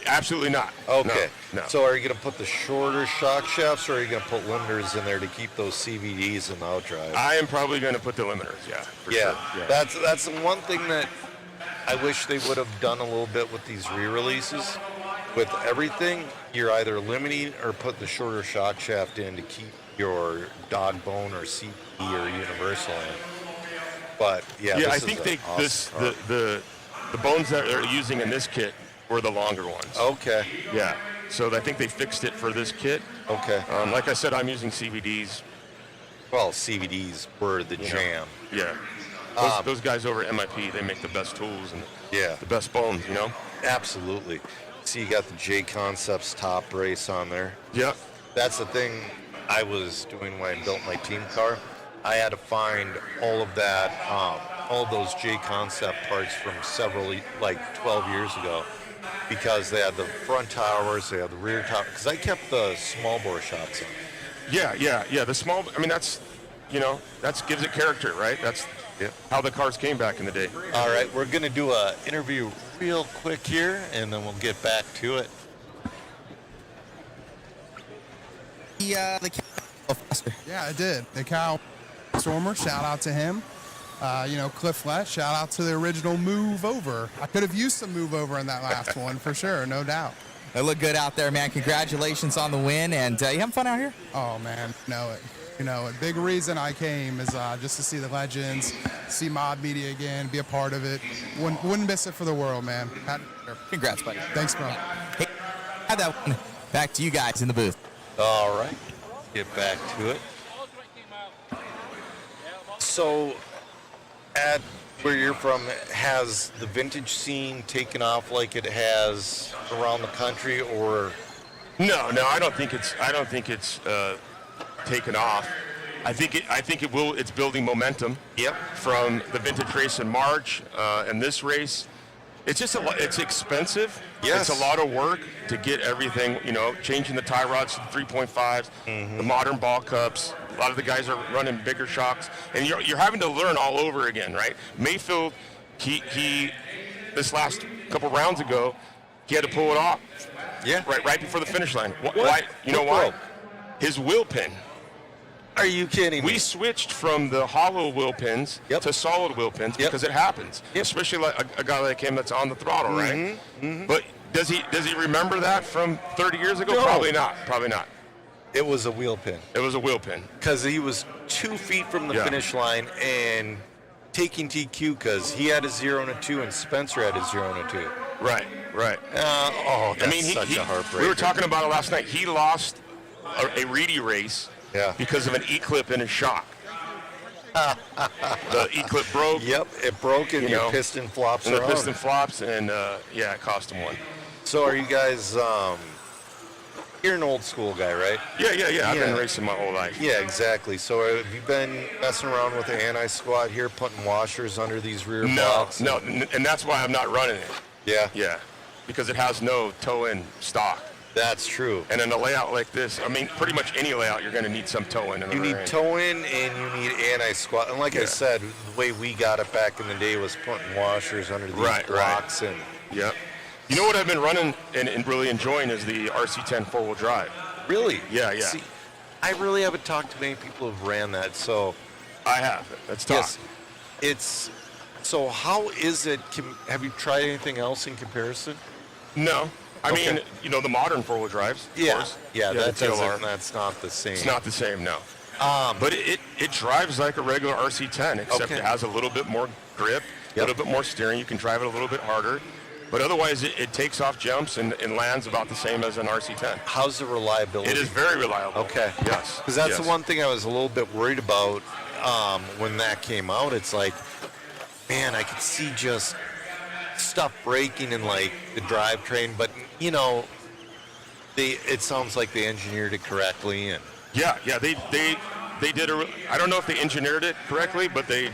Absolutely not. Okay. No. So, are you going to put the shorter shock shafts, or are you going to put limiters in there to keep those CVDs in the outdrive? I am probably going to put the limiters. Yeah. For sure. Yeah. That's the one thing that I wish they would have done a little bit with these re-releases. With everything, you're either limiting or put the shorter shock shaft in to keep your dog bone or CP or universal in. But I think the bones that they're using in this kit were the longer ones. Okay. Yeah. So I think they fixed it for this kit. Okay. Like I said, I'm using CVDs. Well, CVDs were the jam. Yeah. Those guys over at MIP, they make the best tools and the best bones, Absolutely. See, you got the J Concepts top race on there. Yeah. That's the thing I was doing when I built my team car. I had to find all of that, all those J Concept parts from 12 years ago, because they had the front towers, they had the rear tower, because I kept the small bore shots on. Yeah. The small, that gives it character, right? That's how the cars came back in the day. All right, we're going to do an interview real quick here, and then we'll get back to it. Yeah, I did. The Kyle Stormer, shout out to him. Cliff Flesh, shout out to the original Move Over. I could have used some Move Over in that last one for sure, no doubt. They look good out there, man. Congratulations on the win, and you having fun out here? Oh, man, know it. Big reason I came is just to see the legends, see Mob Media again, be a part of it. Wouldn't miss it for the world, man. Congrats, buddy. Thanks, bro. Hey, have that one back to you guys in the booth. All right, get back to it. So, at where you're from, has the vintage scene taken off like it has around the country, or? No, I don't think it's taken off. I think it will. It's building momentum. Yep. From the vintage race in March and this race, it's just it's expensive. Yes. It's a lot of work to get everything. Changing the tie rods to the 3.5s, the modern ball cups. A lot of the guys are running bigger shocks, and you're having to learn all over again, right? Mayfield, he this last couple rounds ago, he had to pull it off. Yeah. Right before the finish line. What? Why? You know why? Broke? His wheel pin. Are you kidding me? We switched from the hollow wheel pins to solid wheel pins because it happens, especially like a guy like him that's on the throttle, right? But does he remember that from 30 years ago? No. Probably not. It was a wheel pin. It was a wheel pin. Because he was 2 feet from the finish line and taking TQ because he had a 0 and a 2 and Spencer had a 0 and a 2. Right. That's such a heartbreaker. We were talking about it last night. He lost a Reedy race because of an E-clip in his shock. The E-clip broke. Yep, it broke and your piston flops and around. the piston flops, and it cost him one. So are you guys, you're an old school guy, right? Yeah. I've been racing my whole life. Yeah, exactly. So have you been messing around with the anti-squat here, putting washers under these rear blocks? No, and that's why I'm not running it. Yeah? Yeah, because it has no toe-in stock. That's true. And in a layout like this, I mean, pretty much any layout, you're going to need some toe in. You need toe in and you need anti-squat. And like I said, the way we got it back in the day was putting washers under these blocks. And yeah. You know what I've been running and really enjoying is the RC10 four-wheel drive. Really? Yeah. See, I really haven't talked to many people who've ran that, so. I have. That's tough. Yes. So how is it, have you tried anything else in comparison? No. I mean, the modern four-wheel drives. Of course. Yeah, that's not the same. It's not the same, no. But it drives like a regular RC10, except it has a little bit more grip, a little bit more steering. You can drive it a little bit harder. But otherwise, it takes off jumps and lands about the same as an RC10. How's the reliability? It is very reliable. Okay. Yes. Because that's the one thing I was a little bit worried about when that came out. It's like, man, I could see just stuff breaking in like the drivetrain, but it sounds like they engineered it correctly. And yeah, they did I don't know if they engineered it correctly, but they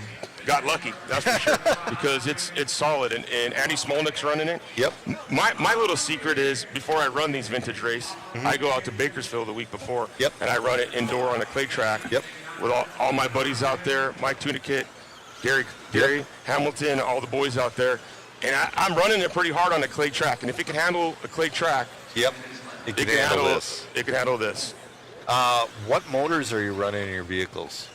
got lucky, that's for sure, because it's solid, and Andy Smolnick's running it. Yep. My little secret is, before I run these vintage race, I go out to Bakersfield the week before, and I run it indoor on a clay track with all my buddies out there, Mike Tunikit, Gary Hamilton, all the boys out there, and I'm running it pretty hard on a clay track, and if it can handle a clay track, it can handle this. It can handle this. What motors are you running in your vehicles?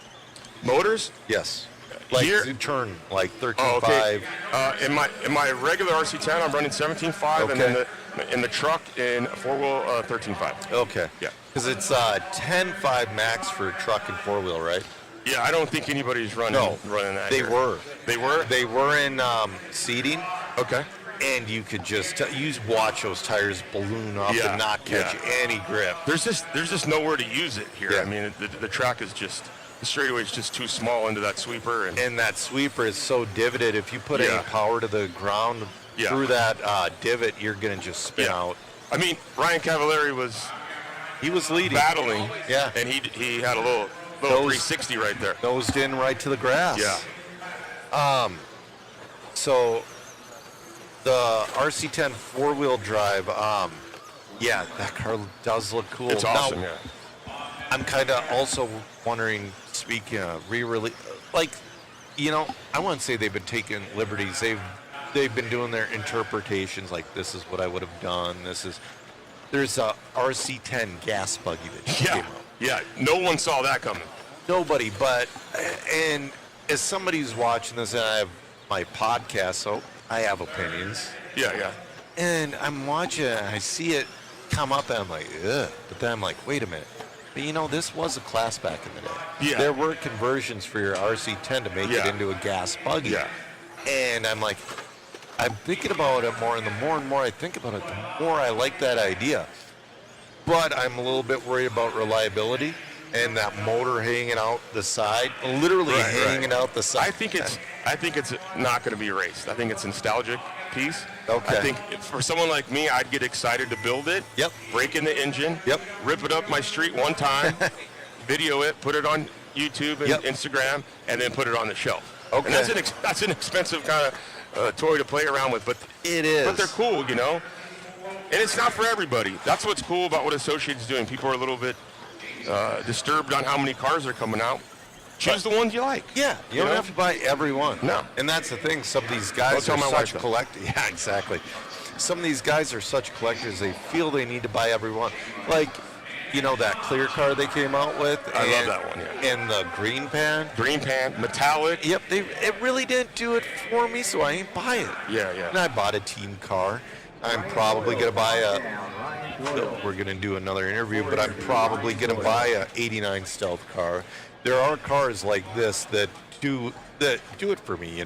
Motors? Yes. Like Here, turn like 13.5. Oh, okay. In my regular RC10, I'm running 17.5, and then in the truck in four-wheel 13.5. Okay. Yeah. Because it's 10.5 max for truck and four-wheel, right? Yeah, I don't think anybody's running that. They here. were. They were? They were in seating. Okay. And you could just watch those tires balloon up and not catch any grip. There's just nowhere to use it here. Yeah. I mean, the track is just, the straightaway is just too small into that sweeper. And that sweeper is so divoted. If you put any power to the ground through that divot, you're going to just spin out. I mean, Ryan Cavallari was leading, battling. Yeah. And he had a little 360 right there. Nosed in right to the grass. Yeah. So the RC10 four-wheel drive, that car does look cool. It's awesome, now, I'm kind of also wondering, speaking of re-release, I wouldn't say they've been taking liberties. They've been doing their interpretations, like this is what I would have done. There's a RC10 gas buggy that just came out. Yeah, no one saw that coming. Nobody, and as somebody who's watching this, and I have my podcast, so I have opinions. Yeah. And I'm watching, and I see it come up, and I'm like, ugh. But then I'm like, wait a minute. But this was a class back in the day. Yeah. There were conversions for your RC10 to make it into a gas buggy. Yeah. And I'm like, I'm thinking about it more, and the more and more I think about it, the more I like that idea. But I'm a little bit worried about reliability and that motor hanging out the side, literally hanging out the side. I think it's not going to be raced. I think it's a nostalgic piece. Okay. I think for someone like me, I'd get excited to build it. Yep. Break in the engine. Yep. Rip it up my street one time, video it, put it on YouTube and Instagram, and then put it on the shelf. Okay. And that's an expensive kind of toy to play around with, but it is. But they're cool, And it's not for everybody. That's what's cool about what Associated's doing. People are a little bit disturbed on how many cars are coming out. Choose the ones you like. Yeah, you don't have to buy every one. No. And that's the thing. Some of these guys are such collectors. Yeah, exactly. Some of these guys are such collectors, they feel they need to buy every one. Like, that clear car they came out with. I love that one, And the green pan. Green pan, metallic. Yep, it really didn't do it for me, so I ain't buy it. Yeah. And I bought a team car. I'm probably going to buy we're going to do another interview, but I'm probably going to buy a 89 Stealth car. There are cars like this that do it for me,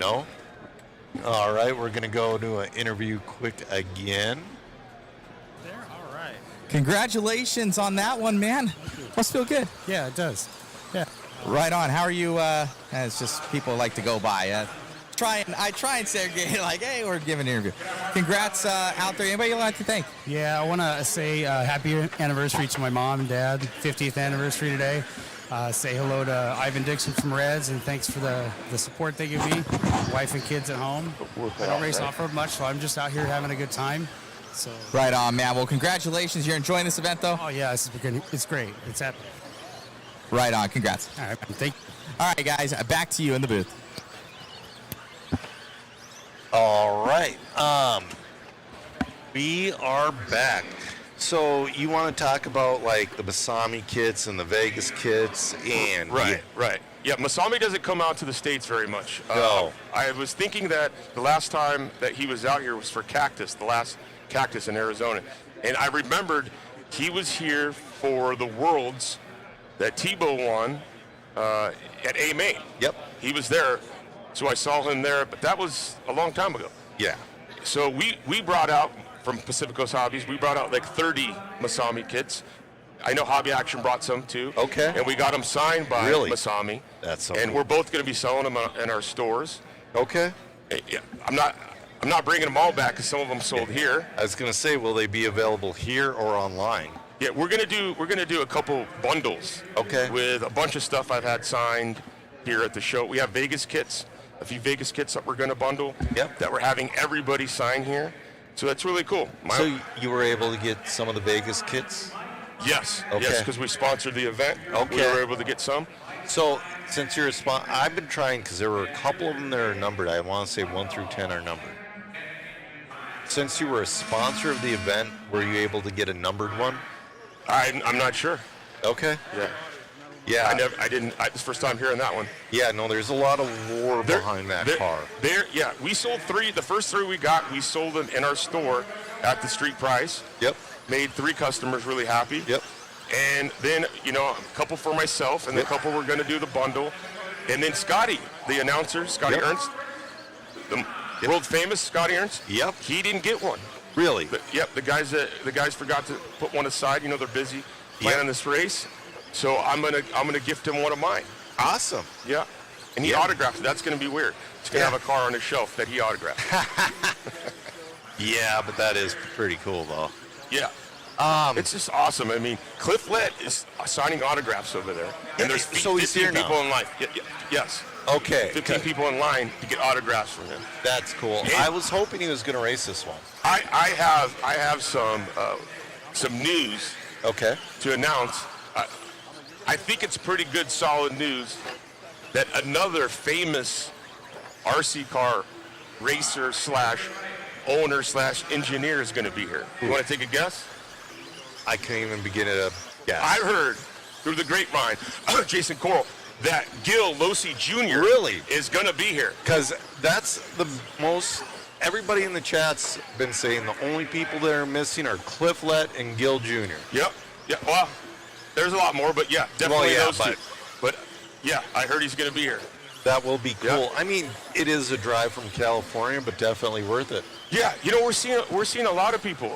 All right, we're going to go to an interview quick again. All right. Congratulations on that one, man. Must feel good. Yeah, it does. Yeah. Right on. How are you? It's just people like to go by. I try and segregate like, hey, we're giving an interview. Congrats out there. Anybody you'd like to thank? Yeah, I want to say happy anniversary to my mom and dad. 50th anniversary today. Say hello to Ivan Dixon from Reds, and thanks for the support they give me. Wife and kids at home. I don't race off-road much, so I'm just out here having a good time. So. Right on, man. Well, congratulations. You're enjoying this event, though? Oh, yeah, it's great. It's happening. Right on. Congrats. All right, thank you. All right, guys, back to you in the booth. All right. We are back. So you want to talk about like the Masami kits and the Vegas kits and Right. Yeah, Masami doesn't come out to the States very much. No. I was thinking that the last time that he was out here was for Cactus, the last Cactus in Arizona. And I remembered he was here for the Worlds that Tebow won at A-Main. Yep. He was there, so I saw him there, but that was a long time ago. Yeah. So we brought out, from Pacific Coast Hobbies, we brought out like 30 Masami kits. I know Hobby Action brought some too. Okay. And we got them signed by Really? Masami. That's so And cool. we're both going to be selling them in our stores. Okay. Yeah, I'm not bringing them all back because some of them sold here. I was going to say, will they be available here or online? Yeah, we're gonna do a couple bundles. Okay. With a bunch of stuff I've had signed here at the show. We have Vegas kits, a few Vegas kits that we're gonna bundle. Yep. That we're having everybody sign here. So that's really cool. So you were able to get some of the Vegas kits? Yes. Okay. Yes, because we sponsored the event. Okay. We were able to get some. So since you're a sponsor, I've been trying because there were a couple of them that are numbered. I want to say 1 through 10 are numbered. Since you were a sponsor of the event, were you able to get a numbered one? I'm not sure. Okay. Yeah. Yeah. I didn't. It's the first time hearing that one. Yeah, no, there's a lot of lore behind that car. Yeah, we sold 3. The first 3 we got, we sold them in our store at the street price. Yep. Made 3 customers really happy. Yep. And then, a couple for myself, and a couple we're going to do the bundle. And then Scotty, the announcer, Scotty Ernst, the world famous Scotty Ernst. Yep. He didn't get one. Really? The guys forgot to put one aside. They're busy planning this race. So I'm gonna gift him one of mine. Awesome. Yeah. And he autographed it. That's gonna be weird. He's gonna have a car on his shelf that he autographed. Yeah, but that is pretty cool though. Yeah. It's just awesome. I mean, Cliff Lett is signing autographs over there, and there's So he's 15 here now? people in line. Yes. Okay. 15 people in line to get autographs from him. That's cool. And I was hoping he was going to race this one. I have some news. Okay. To announce. I think it's pretty good, solid news that another famous RC car racer / owner / engineer is going to be here. You want to take a guess? I can't even begin to guess. I heard through the grapevine, Jason Coral, that Gil Losi Jr. Really is going to be here. Because that's the most. Everybody in the chat's been saying the only people that are missing are Cliff Lett and Gil Jr. Yep. Yeah. Well, there's a lot more, but yeah, definitely those two. but But yeah, I heard he's going to be here. that will be cool. Yeah. I mean, it is a drive from California, but definitely worth it. Yeah, we're seeing a lot of people.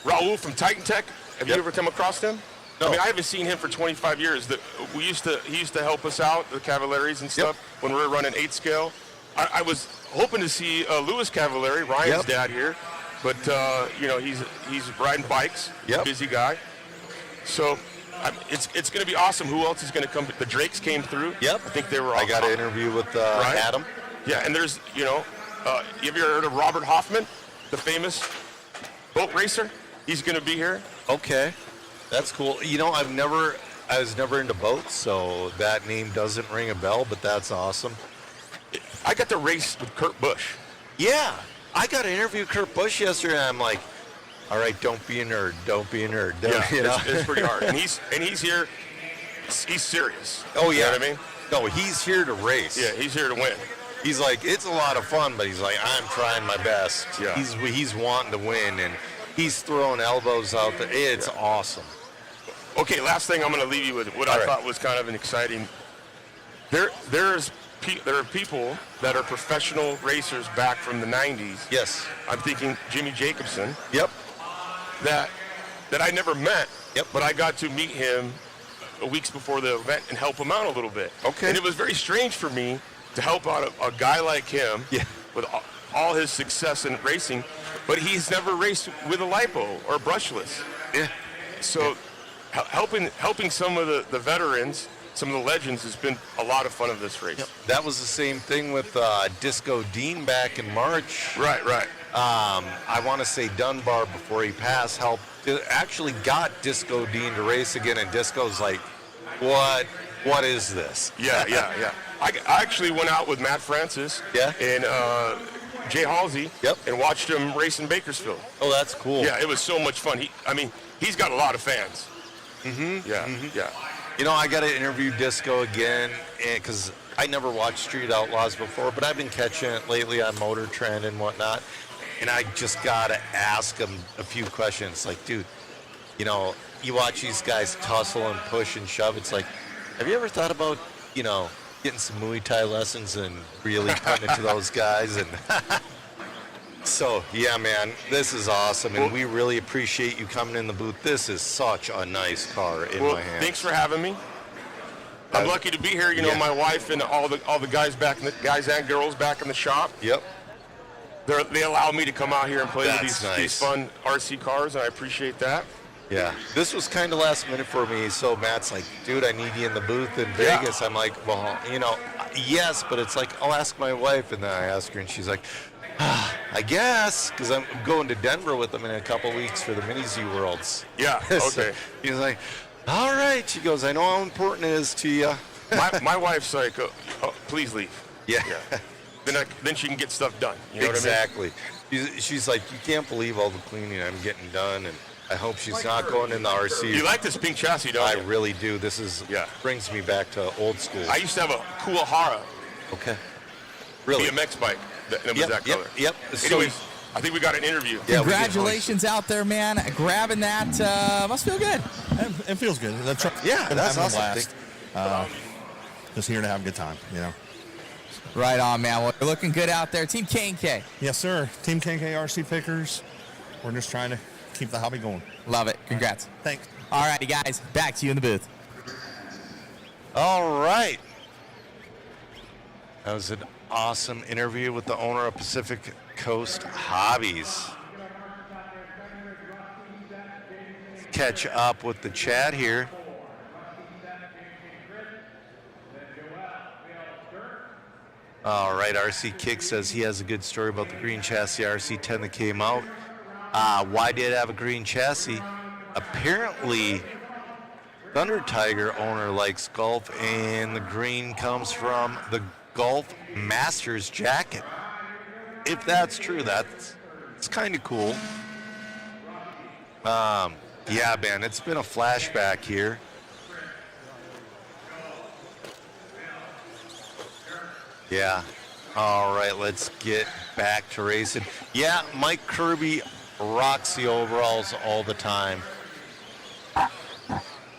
Raul from Titan Tech. Have you ever come across him? No. I mean, I haven't seen him for 25 years. He used to help us out, the Cavaliers and stuff, when we were running 8 scale. I was hoping to see Louis Cavalieri, Ryan's dad here, but he's riding bikes. Yep. Busy guy. So it's going to be awesome. Who else is going to come? The Drakes came through. Yep. I think they were. I got an interview with Adam. Yeah, and there's have you ever heard of Robert Hoffman, the famous boat racer? He's going to be here. Okay. That's cool. I was never into boats, so that name doesn't ring a bell, but that's awesome. I got to race with Kurt Busch. Yeah. I got to interview Kurt Busch yesterday, and I'm like, all right, don't be a nerd. Don't be a nerd. It's pretty hard. And he's here. He's serious. Oh, yeah. You know what I mean? No, he's here to race. Yeah, he's here to win. He's like, it's a lot of fun, but he's like, I'm trying my best. Yeah. He's wanting to win, and he's throwing elbows out there. It's awesome. Okay, last thing I'm going to leave you with what I thought was kind of an exciting. There are people that are professional racers back from the 90s. Yes. I'm thinking Jimmy Jacobson. Yep. That I never met. Yep. But I got to meet him weeks before the event and help him out a little bit. Okay. And it was very strange for me to help out a guy like him. Yeah. With all his success in racing, but he's never raced with a lipo or brushless. Yeah. So helping some of the veterans, some of the legends, has been a lot of fun of this race. That was the same thing with Disco Dean back in March. Right. I want to say Dunbar before he passed actually got Disco Dean to race again, and Disco's like, what is this? Yeah. I actually went out with Matt Francis and Jay Halsey and watched him race in Bakersfield. Oh, that's cool. Yeah, it was so much fun. He's got a lot of fans. Yeah. You know, I got to interview Disco again because I never watched Street Outlaws before, but I've been catching it lately on Motor Trend and whatnot, and I just got to ask him a few questions. Like, dude, you know, you watch these guys tussle and push and shove. It's like, have you ever thought about, you know, getting some Muay Thai lessons and really putting it to those guys? And so, yeah, man, this is awesome, and we really appreciate you coming in the booth. This is such a nice car in my hands. Thanks for having me. I'm lucky to be here. You know, my wife and all the guys guys and girls back in the shop. Yep. They allow me to come out here and play with That's these fun RC cars, and I appreciate that. Yeah, this was kind of last minute for me. So Matt's like, dude, I need you in the booth in Vegas. I'm like, well, you know, yes, but it's like, I'll ask my wife. And then I ask her, and she's like, I guess, because I'm going to Denver with them in a couple weeks for the Mini Z Worlds. Yeah, okay. So he's like, all right. She goes, I know how important it is to you. my wife's like, please leave. Yeah. Then she can get stuff done. You know Exactly. What I mean? She's like, you can't believe all the cleaning I'm getting done, and I hope she's not going in the RC. You like this pink chassis, don't you? I really do. This is brings me back to old school. I used to have a Kuwahara. Okay. Really? BMX bike. That was that color. Yep. Anyways, I think we got an interview. Yeah, congratulations out there, man. Grabbing that must feel good. It feels good. That's awesome. Just here to have a good time, you know. Right on, man. Well, you're looking good out there. Team K&K. Yes, sir. Team K&K RC Pickers. We're just trying to keep the hobby going. Love it. Congrats. Thanks. All righty, guys. Back to you in the booth. All right. That was an awesome interview with the owner of Pacific Coast Hobbies. Let's catch up with the chat here. All right, RC Kick says he has a good story about the green chassis RC10 that came out. Why did it have a green chassis? Apparently, Thunder Tiger owner likes golf, and the green comes from the Golf Masters jacket. If that's true, it's kind of cool. Yeah, man, it's been a flashback here. Yeah. All right, let's get back to racing. Yeah, Mike Kirby rocks the overalls all the time.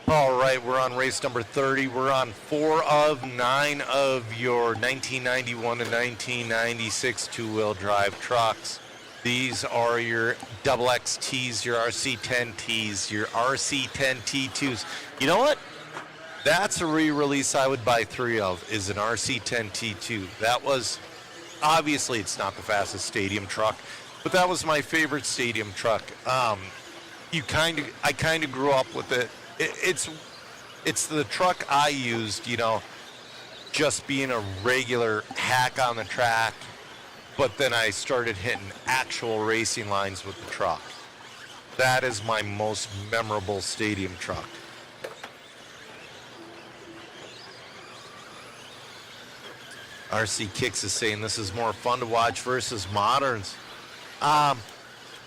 All right, we're on race number 30. We're on 4 of 9 of your 1991 to 1996 two-wheel drive trucks. These are your XXTs, your RC10Ts, your RC10 T2s. You know what? That's a re-release I would buy 3 of, is an RC10 T2. That was, obviously it's not the fastest stadium truck, but that was my favorite stadium truck. I kind of grew up with it. It's the truck I used, you know, just being a regular hack on the track, but then I started hitting actual racing lines with the truck. That is my most memorable stadium truck. RC Kicks is saying this is more fun to watch versus moderns.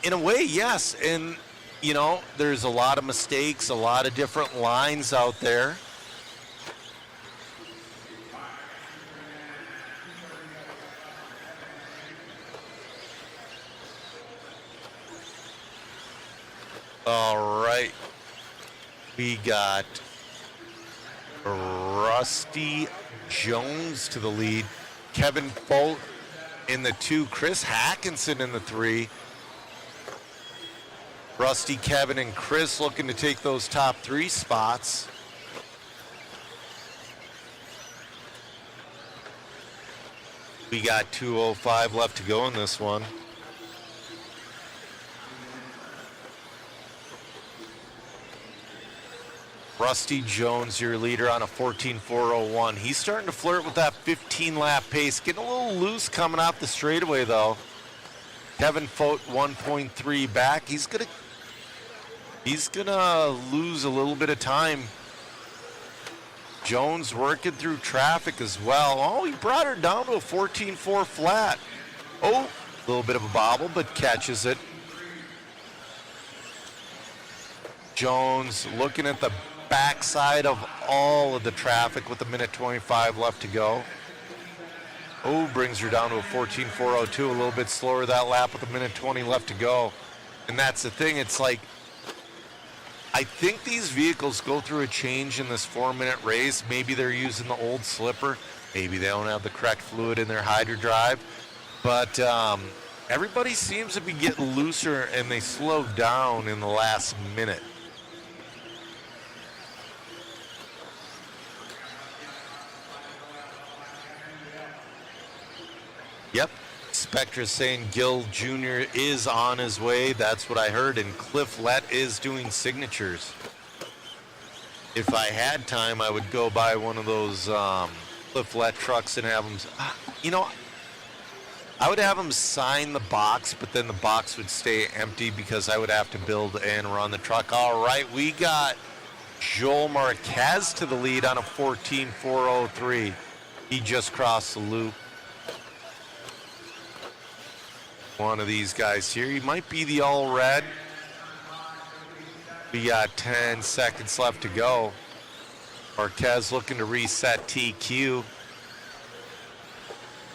In a way, yes. And, you know, there's a lot of mistakes, a lot of different lines out there. All right. We got Rusty Jones to the lead. Kevin Bolt in the 2. Chris Hackinson in the 3. Rusty, Kevin, and Chris looking to take those top 3 spots. We got 2:05 left to go in this one. Rusty Jones, your leader on a 14.401. He's starting to flirt with that 15-lap pace. Getting a little loose coming off the straightaway, though. Kevin Fote 1.3 back. He's gonna lose a little bit of time. Jones working through traffic as well. Oh, he brought her down to a 14.4 flat. Oh, a little bit of a bobble, but catches it. Jones looking at the backside of all of the traffic with a minute 25 left to go. Oh, brings her down to a 14.402, a little bit slower that lap with a minute 20 left to go. And that's the thing, it's like, I think these vehicles go through a change in this 4-minute race. Maybe they're using the old slipper. Maybe they don't have the correct fluid in their hydro drive. But everybody seems to be getting looser, and they slow down in the last minute. Yep. Spectra saying Gil Jr. is on his way. That's what I heard. And Cliff Lett is doing signatures. If I had time, I would go buy one of those Cliff Lett trucks and have them. You know, I would have them sign the box, but then the box would stay empty because I would have to build and run the truck. All right, we got Joel Marquez to the lead on a 14.403. He just crossed the loop. One of these guys here. He might be the all red. We got 10 seconds left to go. Marquez looking to reset TQ.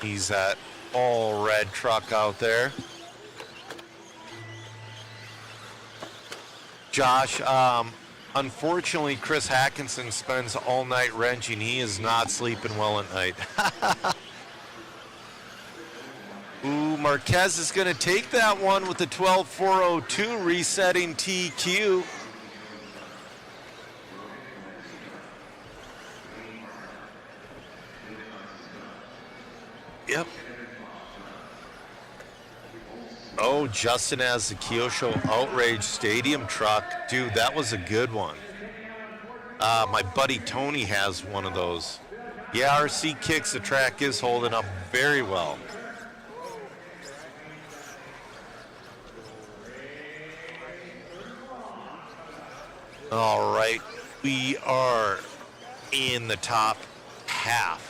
He's that all red truck out there. Josh, unfortunately, Chris Hackinson spends all night wrenching. He is not sleeping well at night. Ooh, Marquez is going to take that one with the 12.402, resetting TQ. Yep. Oh, Justin has the Kyosho Outrage Stadium truck. Dude, that was a good one. My buddy Tony has one of those. Yeah, RC Kicks, the track is holding up very well. All right, we are in the top half.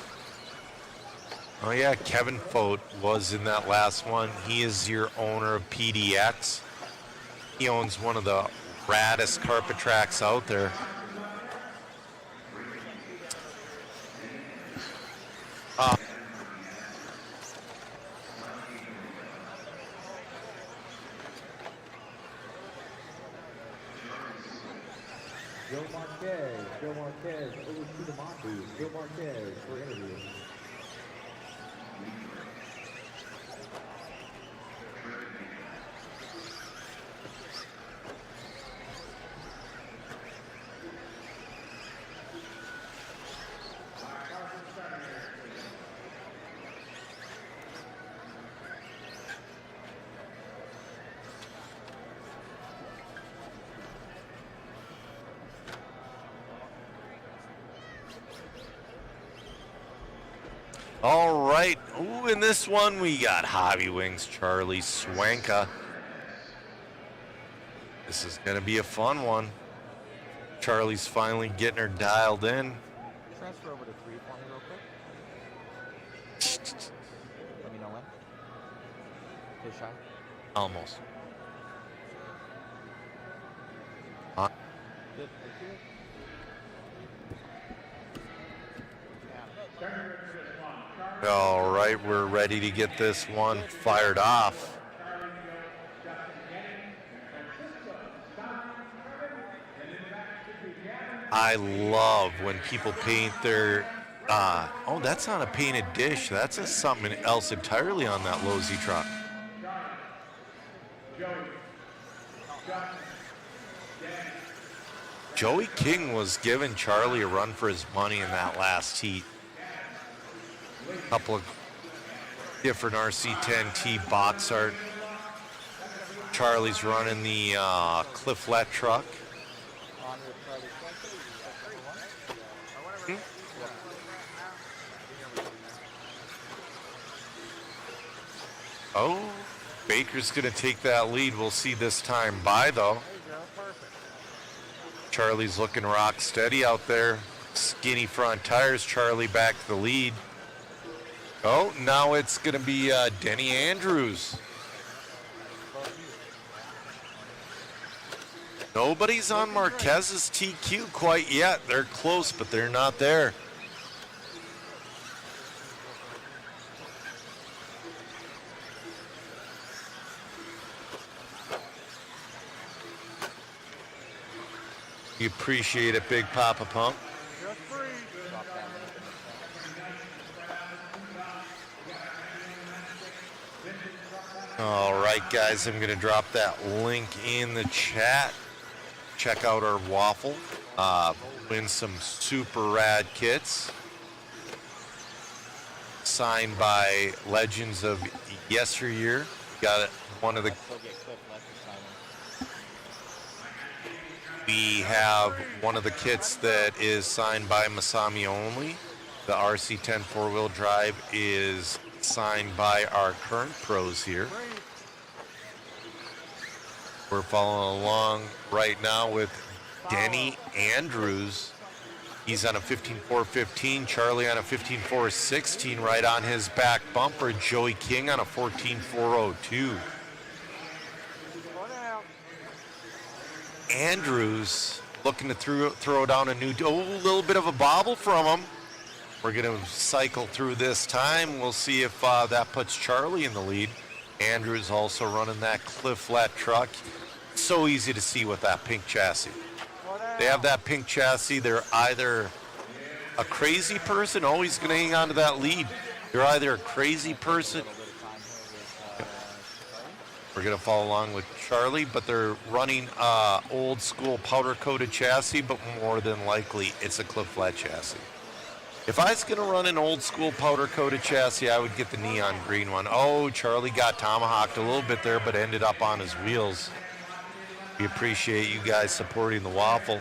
Oh yeah, Kevin Fote was in that last one. He is your owner of PDX. He owns one of the raddest carpet tracks out there. Joe Marquez, over to the mock booth. Joe Marquez for interview. All right. Ooh, in this one, we got Hobby Wings Charlie Swanka. This is going to be a fun one. Charlie's finally getting her dialed in. Transfer over to 3 for me real quick. Let me know when. Too shy? Almost. Good. All right, we're ready to get this one fired off. I love when people paint their, oh, that's not a painted dish. That's something else entirely on that Lozy truck. Joey King was giving Charlie a run for his money in that last heat. Couple of different RC10T box art. Charlie's running the Cliff Lett truck. Oh, Baker's going to take that lead. We'll see this time by, though. Charlie's looking rock steady out there. Skinny front tires. Charlie back to the lead. Oh, now it's going to be Denny Andrews. Nobody's on Marquez's TQ quite yet. They're close, but they're not there. You appreciate it, Big Papa Pump. All right, guys, I'm going to drop that link in the chat. Check out our waffle. Win some super rad kits. Signed by legends of yesteryear. Got one of the... We have one of the kits that is signed by Masami only. The RC10 four-wheel drive is signed by our current pros here. We're following along right now with Denny Andrews. He's on a 15.415. Charlie on a 15.416 right on his back bumper. Joey King on a 14.402. Andrews looking to throw down a new, little bit of a bobble from him. We're going to cycle through this time. We'll see if that puts Charlie in the lead. Andrews also running that Cliff Flat truck. So easy to see with that pink chassis. They have that pink chassis. They're either a crazy person, always going to hang on to that lead. You're either a crazy person. We're going to follow along with Charlie, but they're running old school powder coated chassis, but more than likely it's a Cliff Flat chassis. If I was going to run an old school powder coated chassis, I would get the neon green one. Oh, Charlie got tomahawked a little bit there, but ended up on his wheels. We appreciate you guys supporting the waffle.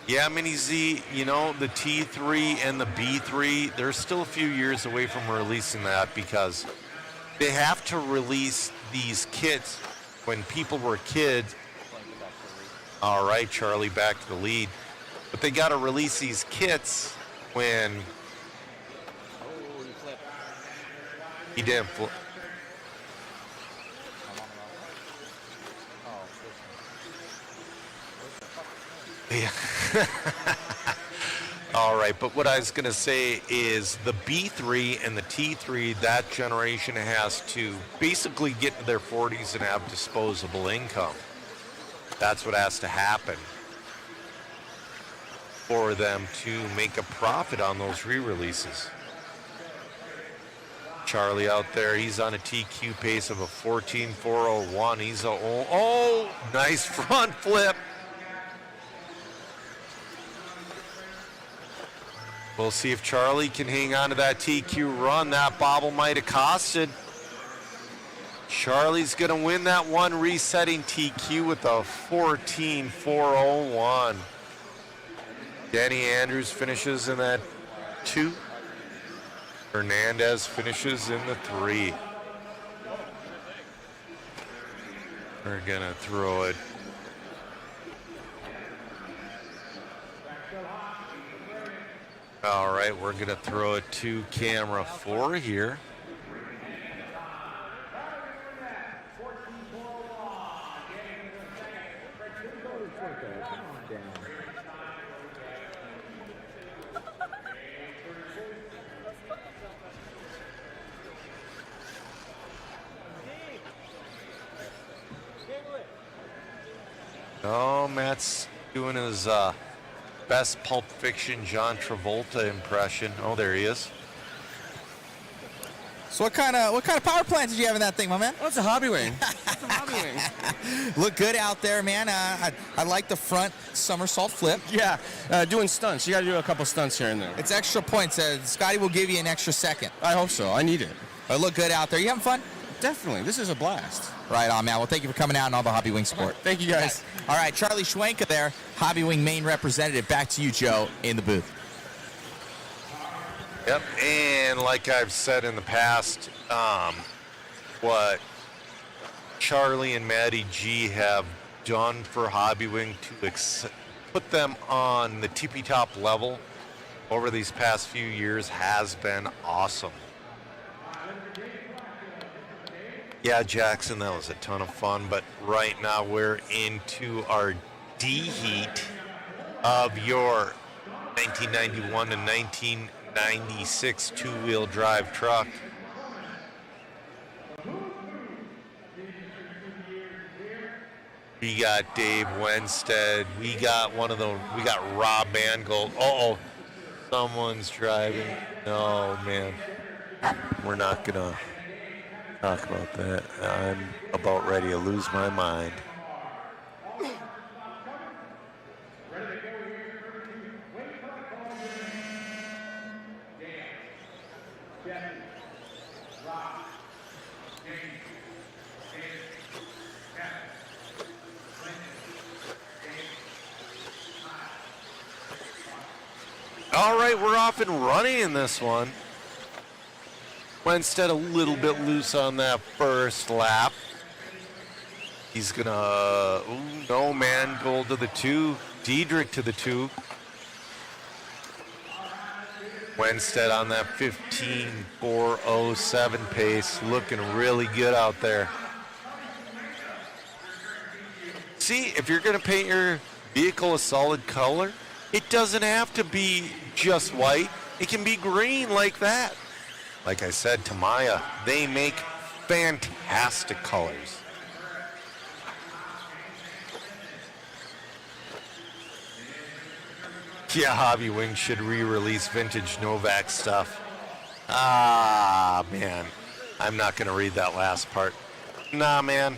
Yeah, Mini Z, you know, the T3 and the B3, they're still a few years away from releasing that because they have to release these kits when people were kids. All right, Charlie back to the lead. But they got to release these kits when he didn't flip. Yeah. All right, but what I was going to say is the B3 and the T3, that generation has to basically get to their 40s and have disposable income. That's what has to happen for them to make a profit on those re-releases. Charlie out there, he's on a TQ pace of a 14.401. He's a, nice front flip. We'll see if Charlie can hang on to that TQ run. That bobble might have costed. Charlie's going to win that one, resetting TQ with a 14.401. Danny Andrews finishes in that 2. Hernandez finishes in the 3. We're going to throw it. All right, we're going to throw it to camera 4 here. Oh, Matt's doing his best Pulp Fiction John Travolta impression. Oh, there he is. So what kind of power plant did you have in that thing, my man? Oh, it's a hobby wing. It's a hobby wing. Look good out there, man. I like the front somersault flip. Yeah, doing stunts. You got to do a couple stunts here and there. It's extra points. Scotty will give you an extra second. I hope so. I need it. But look good out there. You having fun? Definitely. This is a blast. Right on, man. Well, thank you for coming out and all the Hobby Wing support. Thank you, guys. All right, Charlie Schwenka there, Hobby Wing main representative. Back to you, Joe, in the booth. Yep, and like I've said in the past, what Charlie and Maddie G have done for Hobbywing to put them on the tippy top level over these past few years has been awesome. Yeah, Jackson, that was a ton of fun, but right now we're into our D heat of your 1991 to 1996 two-wheel drive truck. We got Dave Wenstead. We got Rob Mangold. Uh-oh, someone's driving. No, man. We're not gonna talk about that. I'm about ready to lose my mind. All right, we're off and running in this one. Wenstead a little bit loose on that first lap. He's gonna, no man, goal to the 2. Diedrich to the 2. Wenstead on that 15.407 pace, looking really good out there. See, if you're gonna paint your vehicle a solid color, it doesn't have to be just white. It can be green like that. Like I said, Tamiya, they make fantastic colors. Yeah, Hobbywing should re-release vintage Novak stuff. Ah, man. I'm not going to read that last part. Nah, man.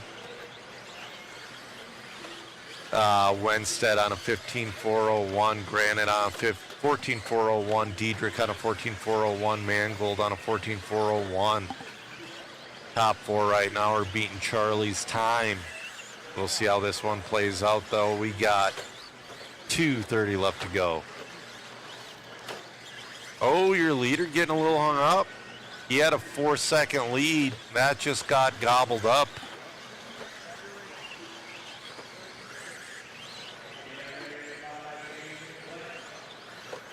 Wenstead on a 15.401, Granite on a 14.401, Diedrich on a 14.401, Mangold on a 14.401. Top 4 right now are beating Charlie's time. We'll see how this one plays out, though. We got 2:30 left to go. Oh, your leader getting a little hung up. He had a 4-second lead. That just got gobbled up.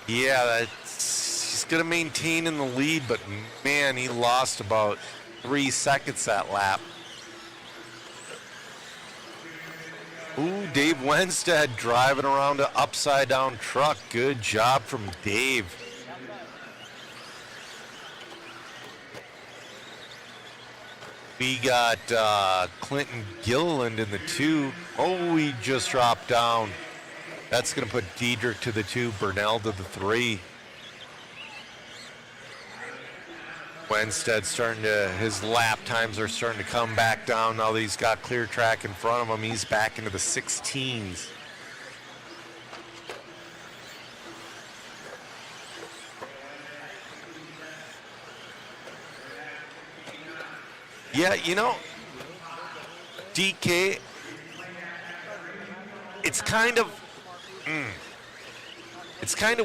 Yeah, he's going to maintain in the lead, but man, he lost about 3 seconds that lap. Ooh, Dave Wenstead driving around an upside-down truck. Good job from Dave. We got Clinton Gilliland in the 2. Oh, he just dropped down. That's going to put Diedrich to the 2, Burnell to the 3. Wenstead his lap times are starting to come back down now that he's got clear track in front of him. He's back into the 16s. Yeah, you know, DK, it's kind of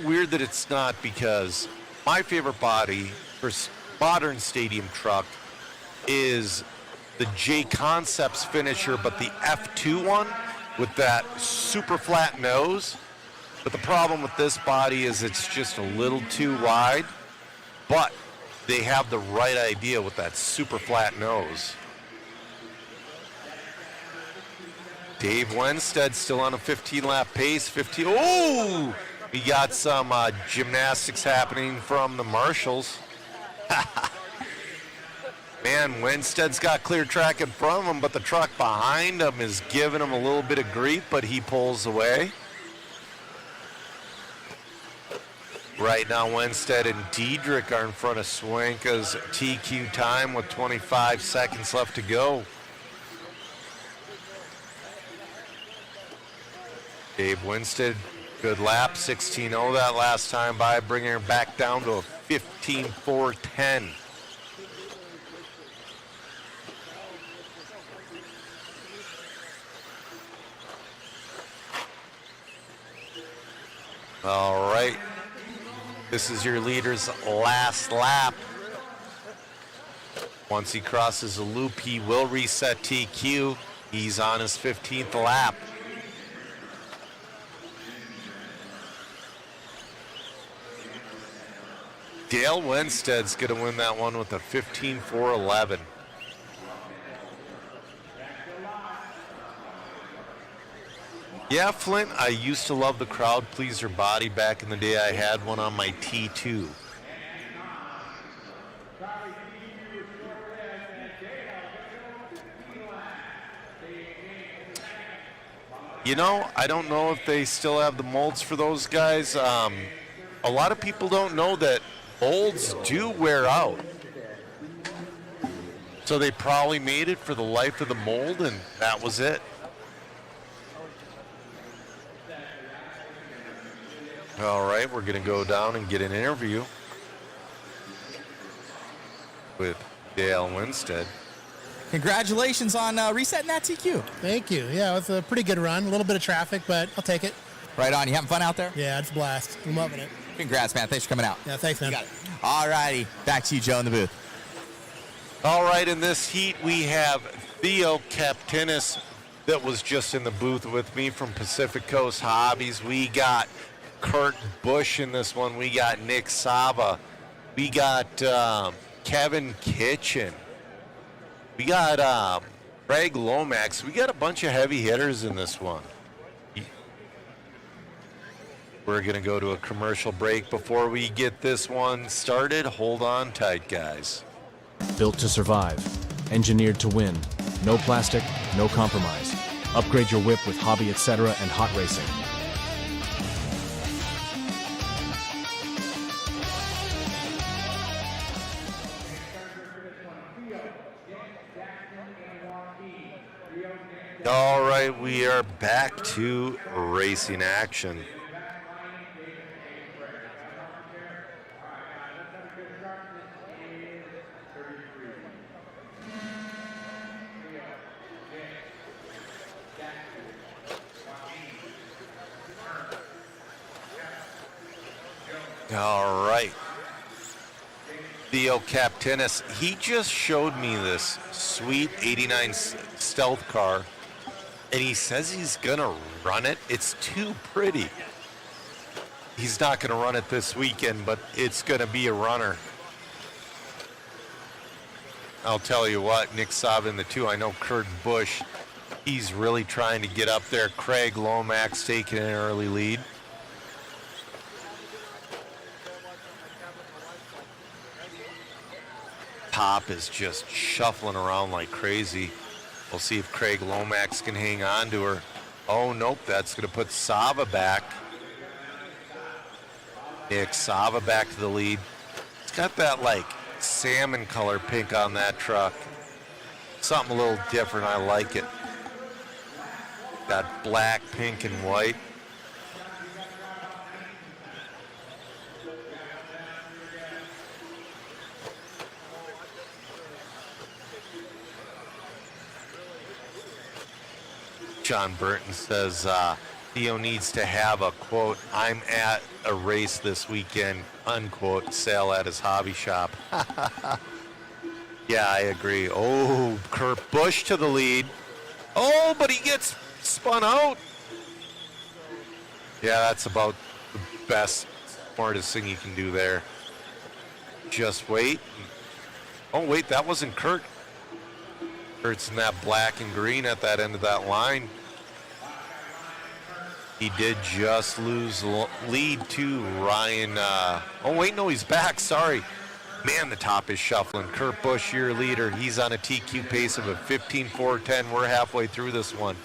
weird that it's not, because my favorite body for modern stadium truck is the J Concepts finisher, but the F2 one with that super flat nose. But the problem with this body is it's just a little too wide, but they have the right idea with that super flat nose. Dave Wenstead still on a 15-lap pace. Oh! We got some gymnastics happening from the marshals. Man, Wenstead's got clear track in front of him, but the truck behind him is giving him a little bit of grief, but he pulls away. Right now, Wenstead and Diedrich are in front of Swanka's TQ time with 25 seconds left to go. Dave Wenstead, good lap, 16.0 that last time by, bringing her back down to a 15.410. All right. This is your leader's last lap. Once he crosses the loop, he will reset TQ. He's on his 15th lap. Dale Winstead's going to win that one with a 15.411. Yeah, Flint, I used to love the crowd pleaser body back in the day. I had one on my T2. You know, I don't know if they still have the molds for those guys. A lot of people don't know that molds do wear out. So they probably made it for the life of the mold, and that was it. All right, we're going to go down and get an interview with Dale Winstead. Congratulations on resetting that TQ. Thank you. Yeah, it was a pretty good run. A little bit of traffic, but I'll take it. Right on. You having fun out there? Yeah, it's a blast. I'm loving it. Congrats, man. Thanks for coming out. Yeah, thanks, man. You got it. All righty. Back to you, Joe, in the booth. All right, in this heat, we have Theo Kaptinis that was just in the booth with me from Pacific Coast Hobbies. We got Kurt Busch in this one. We got Nick Sava. We got Kevin Kitchen. We got Craig Lomax. We got a bunch of heavy hitters in this one. We're going to go to a commercial break. Before we get this one started, hold on tight, guys. Built to survive. Engineered to win. No plastic, no compromise. Upgrade your whip with Hobby Etc. and Hot Racing. All right, we are back to racing action. All right. Theo Kaptinis, he just showed me this sweet 89 stealth car, and he says he's gonna run it. It's too pretty. He's not gonna run it this weekend, but it's gonna be a runner. I'll tell you what, Nick Sava in the 2, I know Kurt Busch, he's really trying to get up there. Craig Lomax taking an early lead. Top is just shuffling around like crazy. We'll see if Craig Lomax can hang on to her. Oh, nope, that's going to put Sava back. Nick Sava back to the lead. It's got that, like, salmon color pink on that truck. Something a little different. I like it. Got black, pink, and white. John Burton says Theo needs to have a, quote, I'm at a race this weekend, unquote, sale at his hobby shop. Yeah, I agree. Oh, Kurt Busch to the lead. Oh, but he gets spun out. Yeah, that's about the best, smartest thing you can do there. Just wait. Oh, wait, that wasn't Kurt. Kurt's in that black and green at that end of that line. He did just lose lead to Ryan. Oh, wait, no, he's back. Sorry. Man, the top is shuffling. Kurt Busch, your leader. He's on a TQ pace of a 15.410. We're halfway through this one.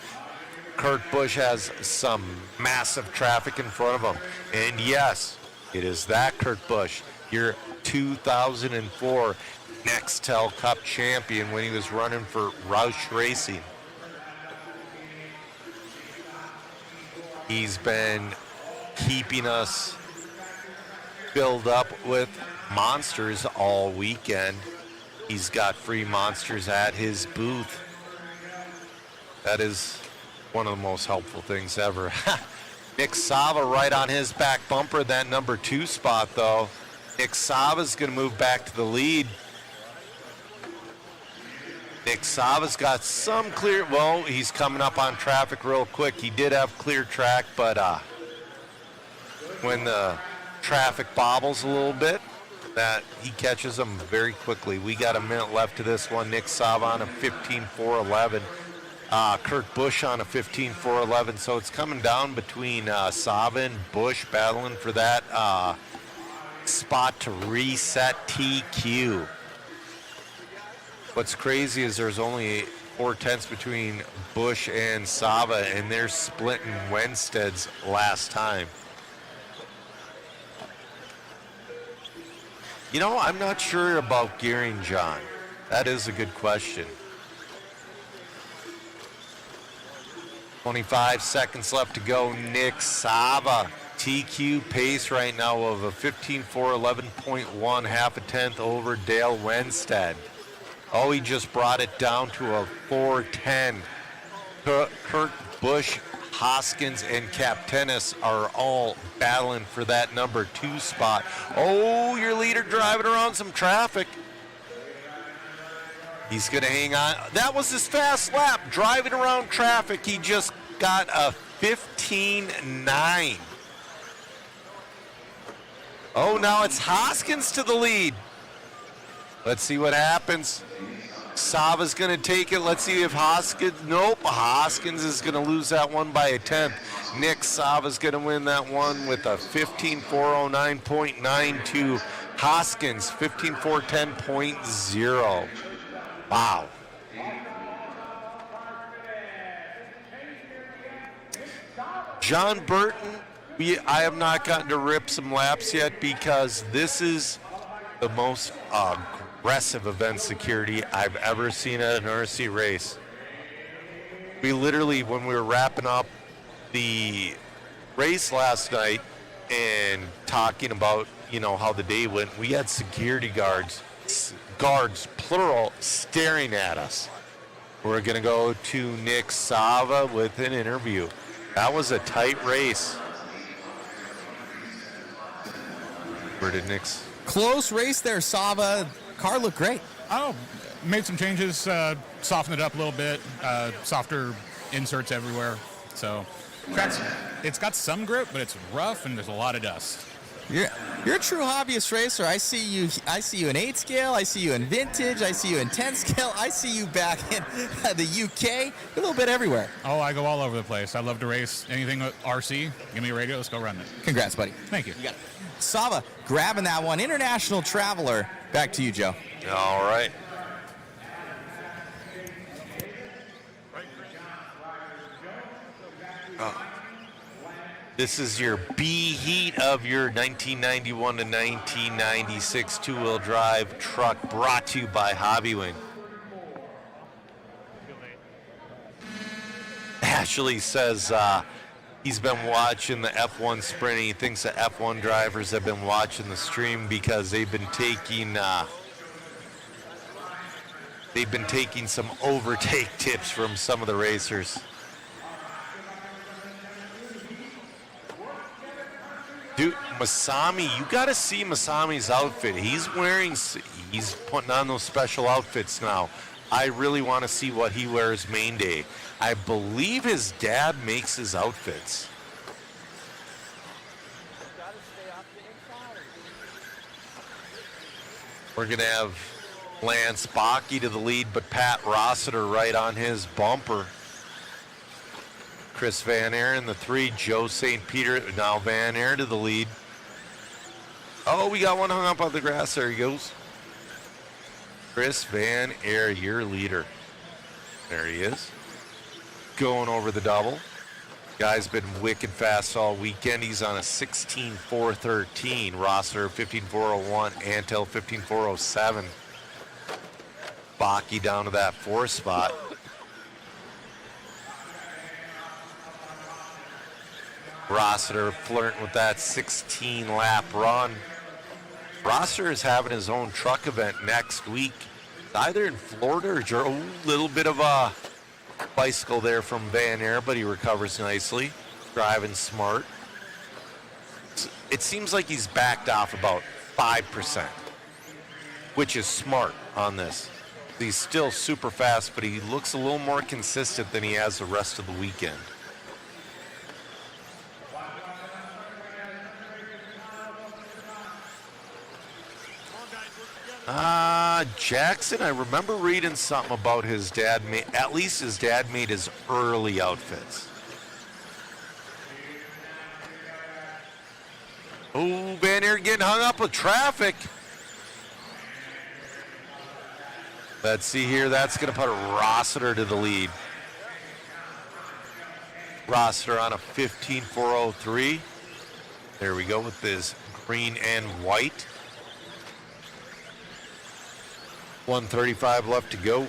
Kurt Busch has some massive traffic in front of him. And yes, it is that Kurt Busch, your 2004 Nextel Cup champion when he was running for Roush Racing. He's been keeping us filled up with monsters all weekend. He's got free monsters at his booth. That is one of the most helpful things ever. Nick Sava right on his back bumper, that number 2 spot, though. Nick Sava's going to move back to the lead. Nick Sava's got some clear, well, he's coming up on traffic real quick. He did have clear track, but when the traffic bobbles a little bit, that he catches them very quickly. We got a minute left to this one. Nick Sava on a 15.411. Kurt Busch on a 15.411. So it's coming down between Sava and Busch battling for that spot to reset TQ. What's crazy is there's only 4/10 between Busch and Sava, and they're splitting Wensted's last time. You know, I'm not sure about gearing, John. That is a good question. 25 seconds left to go. Nick Sava, TQ pace right now of a 15.411.1, half a tenth over Dale Wensted. Oh, he just brought it down to a 4:10. Kurt Busch, Hoskins, and Captenis are all battling for that number 2 spot. Oh, your leader driving around some traffic. He's going to hang on. That was his fast lap, driving around traffic. He just got a 15.9. Oh, now it's Hoskins to the lead. Let's see what happens. Sava's going to take it. Let's see if Hoskins, nope, Hoskins is going to lose that one by a tenth. Nick Sava's going to win that one with a 15.409.92. Hoskins, 15.410.0. Wow. John Burton, I have not gotten to rip some laps yet because this is the most aggressive event security I've ever seen at an RC race. We literally, when we were wrapping up the race last night and talking about, you know, how the day went, we had security guards, plural, staring at us. We're going to go to Nick Sava with an interview. That was a tight race. Where did Nick's? Close race there, Sava. Car looked great. Oh, made some changes, softened it up a little bit, softer inserts everywhere. So it's got some grip, but it's rough and there's a lot of dust. You're a true hobbyist racer. I see you in 8 scale. I see you in vintage. I see you in 10 scale. I see you back in the UK. A little bit everywhere. Oh, I go all over the place. I love to race anything with RC. Give me a radio. Let's go run it. Congrats, buddy. Thank you. You got it. Sava grabbing that one. International Traveler. Back to you, Joe. All right. This is your B heat of your 1991 to 1996 two-wheel drive truck, brought to you by Hobbywing. Ashley says he's been watching the F1 sprint, and he thinks the F1 drivers have been watching the stream because they've been taking some overtake tips from some of the racers. Dude, Masami, you got to see Masami's outfit. He's putting on those special outfits now. I really want to see what he wears main day. I believe his dad makes his outfits. We're going to have Lance Bakke to the lead, but Pat Rossiter right on his bumper. Chris Van Aeren, the 3, Joe St. Peter, now Van Aeren to the lead. Oh, we got one hung up on the grass. There he goes. Chris Van Aeren, your leader. There he is. Going over the double. Guy's been wicked fast all weekend. He's on a 16.413. Rossiter 15.401. Antel 15.407. Bakke down to that 4th spot. Rossiter flirting with that 16-lap run. Rossiter is having his own truck event next week, either in Florida or a little bit of a bicycle there from Van Aeren, but he recovers nicely. driving smart. It seems like he's backed off about 5%, which is smart on this. He's still super fast, but he looks a little more consistent than he has the rest of the weekend. Jackson, I remember reading something about his dad. At least his dad made his early outfits. Oh, Van Aert getting hung up with traffic. Let's see here. That's going to put Rossiter to the lead. Rossiter on a 15.403. There we go with this green and white. 1:35 left to go.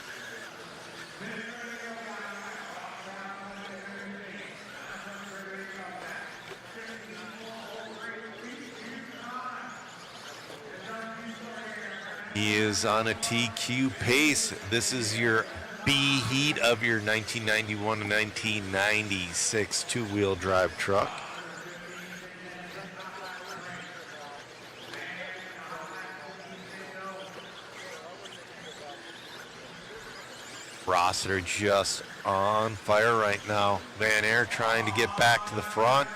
He is on a TQ pace. This is your B heat of your 1991 to 1996 two-wheel drive truck. Rossiter just on fire right now. Van Aert trying to get back to the front.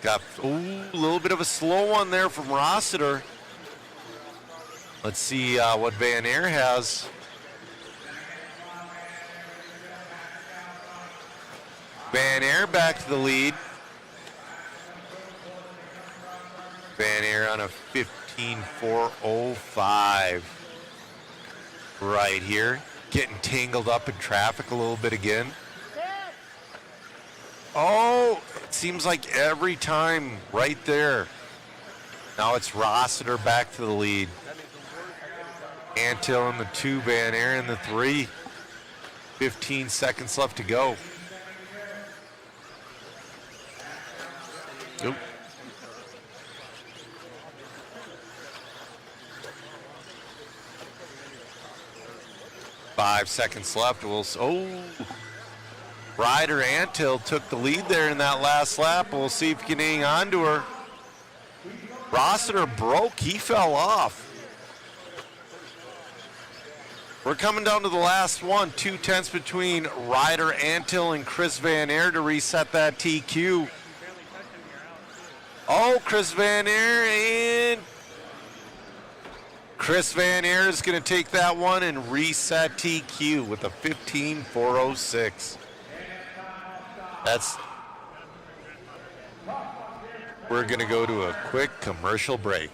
Got a little bit of a slow one there from Rossiter. Let's see what Van Aert has. Van Aert back to the lead. Van Aert on a 15.405 right here. Getting tangled up in traffic a little bit again. Oh, it seems like every time right there. Now it's Rossiter back to the lead. Antill in the 2, Van Aert in the 3. 15 seconds left to go. Nope. Five seconds left. Ryder Antill took the lead there in that last lap. We'll see if he can hang on to her. Rossiter broke. He fell off. We're coming down to the last one. 2/10 between Ryder Antill and Chris Van Aert to reset that TQ. Oh, Chris Van Aert and Chris Van Aert is going to take that one and reset TQ with a 15.406. We're going to go to a quick commercial break.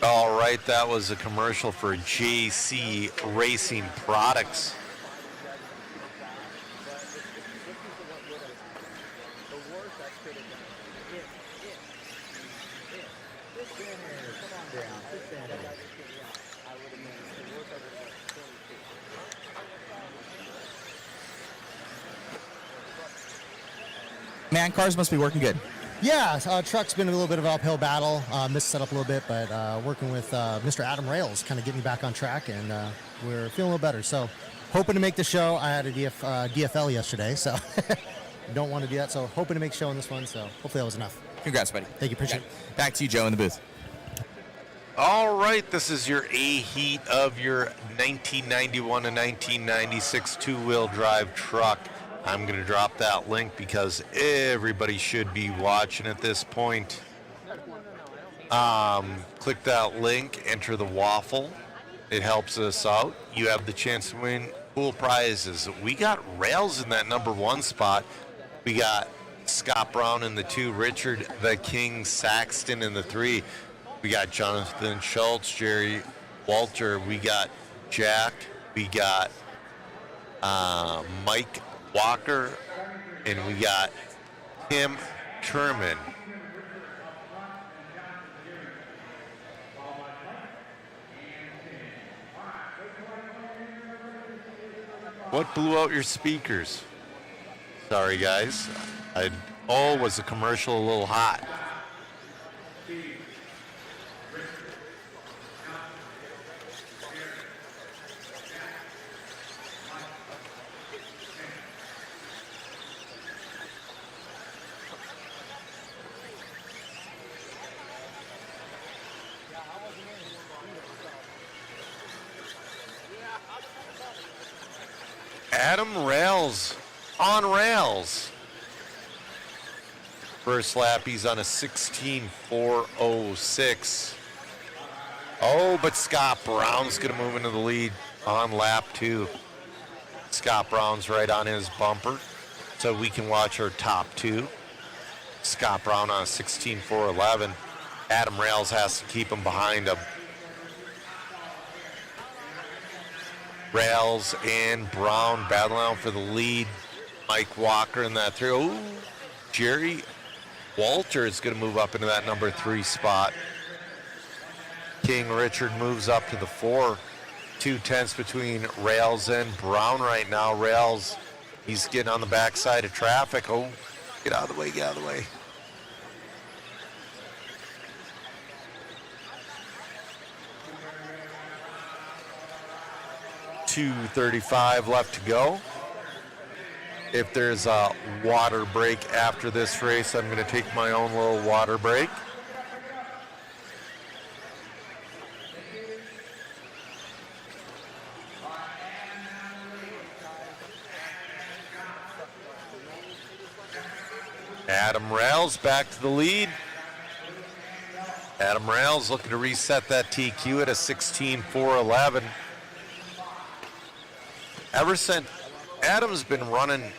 All right, that was a commercial for JC Racing Products. Man, cars must be working good. Yeah, truck's been a little bit of an uphill battle. Missed setup a little bit, but working with Mr. Adam Rails kind of getting me back on track, and we're feeling a little better. So hoping to make the show. I had a DFL yesterday, so don't want to do that. So hoping to make show on this one, so hopefully that was enough. Congrats, buddy. Thank you, appreciate it. Back to you, Joe, in the booth. All right, this is your A heat of your 1991 to 1996 two-wheel drive truck. I'm going to drop that link because everybody should be watching at this point. Click that link, enter the waffle. It helps us out. You have the chance to win cool prizes. We got Rails in that number 1 spot. We got Scott Brown in the 2, Richard the King Saxton in the 3. We got Jonathan Schultz, Jerry Walter. We got Jack. We got Mike Walker, and we got Tim Turman. What blew out your speakers? Sorry, guys. Was the commercial a little hot? Adam Rails on rails. First lap, he's on a 16.406. Oh, but Scott Brown's going to move into the lead on lap 2. Scott Brown's right on his bumper, so we can watch our top 2. Scott Brown on a 16.411. Adam Rails has to keep him behind him. Rails and Brown battling out for the lead. Mike Walker in that 3. Oh, Jerry Walter is going to move up into that number 3 spot. King Richard moves up to the 4. 2/10 between Rails and Brown right now. Rails, he's getting on the backside of traffic. Oh, get out of the way, get out of the way. .235 left to go. If there's a water break after this race, I'm going to take my own little water break. Adam Rails back to the lead. Adam Rails looking to reset that TQ at a 16.411. Ever since Adam's been running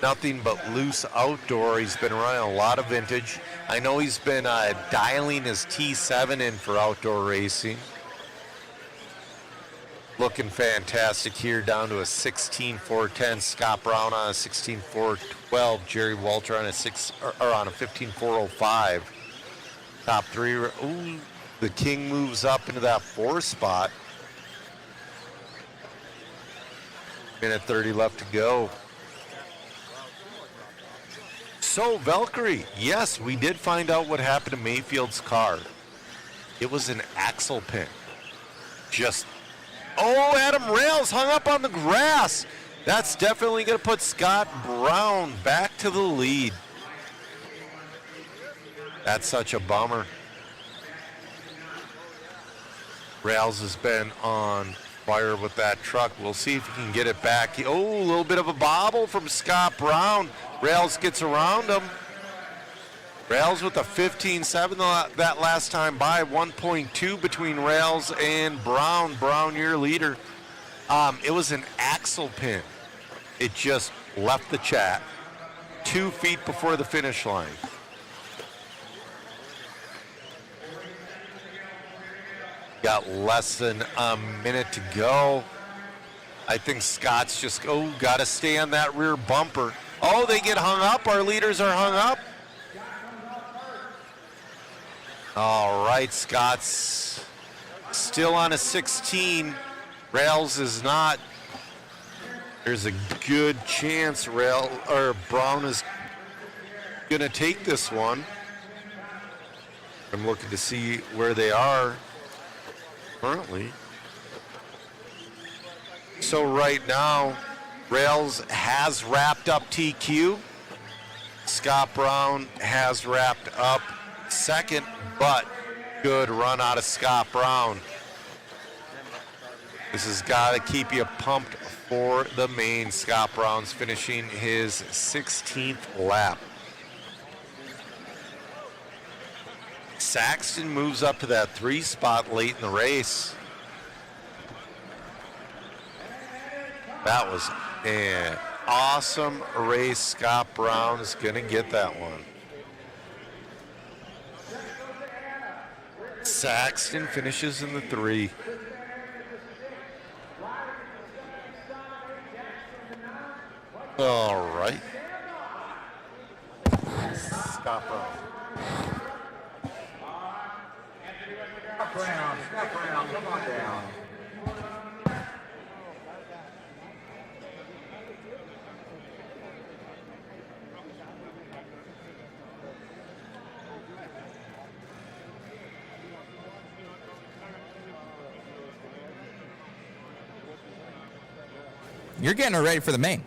nothing but loose outdoor, he's been running a lot of vintage. I know he's been dialing his T7 in for outdoor racing. Looking fantastic here, down to a 16.410. Scott Brown on a 16.412. Jerry Walter on a 15.405. Top 3. Ooh, the King moves up into that 4 spot. Minute 30 left to go. So, Valkyrie, yes, we did find out what happened to Mayfield's car. It was an axle pin. Oh, Adam Rails hung up on the grass. That's definitely going to put Scott Brown back to the lead. That's such a bummer. Rails has been on fire with that truck. We'll see if he can get it back. Oh, a little bit of a bobble from Scott Brown. Rails gets around him. Rails with a 15.7 that last time by. 1.2 between Rails and Brown. Brown, your leader. It was an axle pin. It just left the chat 2 feet before the finish line. Got less than a minute to go. I think Scott's just, got to stay on that rear bumper. Oh, they get hung up. Our leaders are hung up. All right, Scott's still on a 16. Rails is not. There's a good chance Brown is going to take this one. I'm looking to see where they are currently. So right now, Rails has wrapped up TQ. Scott Brown has wrapped up second, but good run out of Scott Brown. This has got to keep you pumped for the main. Scott Brown's finishing his 16th lap. Saxton moves up to that 3 spot late in the race. That was an awesome race. Scott Brown is going to get that one. Saxton finishes in the 3. All right. Scott Brown. Scott Brown, come on down. you're getting her ready for the main.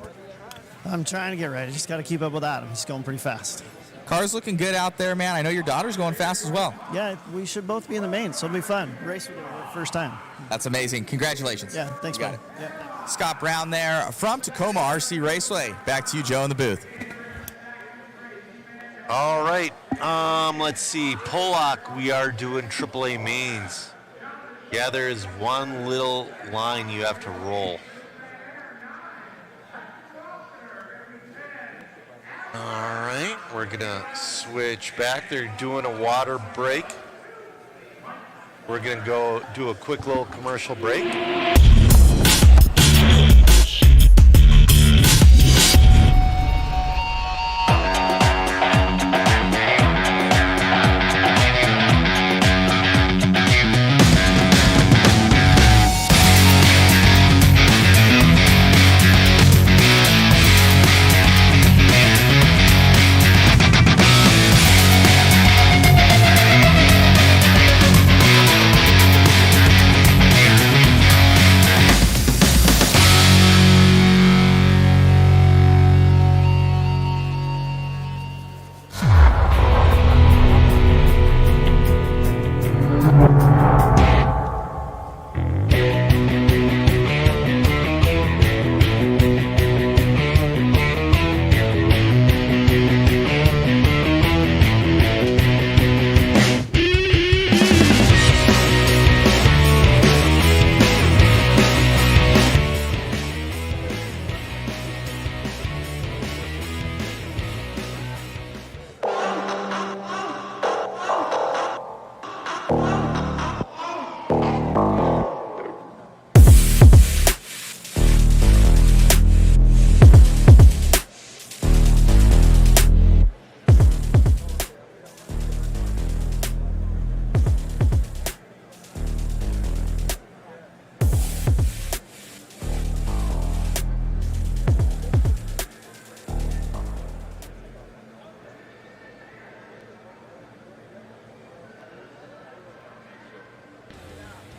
I'm trying to get ready. Just got to keep up with Adam. He's going pretty fast. Car's looking good out there, man. I know your daughter's going fast as well. Yeah, we should both be in the main, so it'll be fun. Race with her first time. That's amazing. Congratulations. Yeah, thanks, got man. it. Yeah. Scott Brown there from Tacoma RC Raceway. Back to you, Joe, in the booth. All right. Let's see. Pollock, we are doing AAA mains. Yeah, there is one little line you have to roll. All right, we're gonna switch back. They're doing a water break. We're gonna go do a quick little commercial break.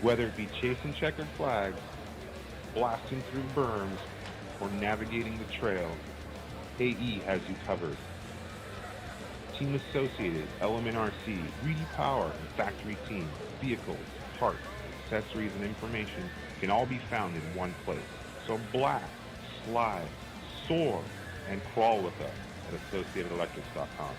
Whether it be chasing checkered flags, blasting through berms, or navigating the trail, AE has you covered. Team Associated, Element RC, Reedy Power, and Factory Team, vehicles, parts, accessories, and information can all be found in one place. So blast, slide, soar, and crawl with us at AssociatedElectrics.com.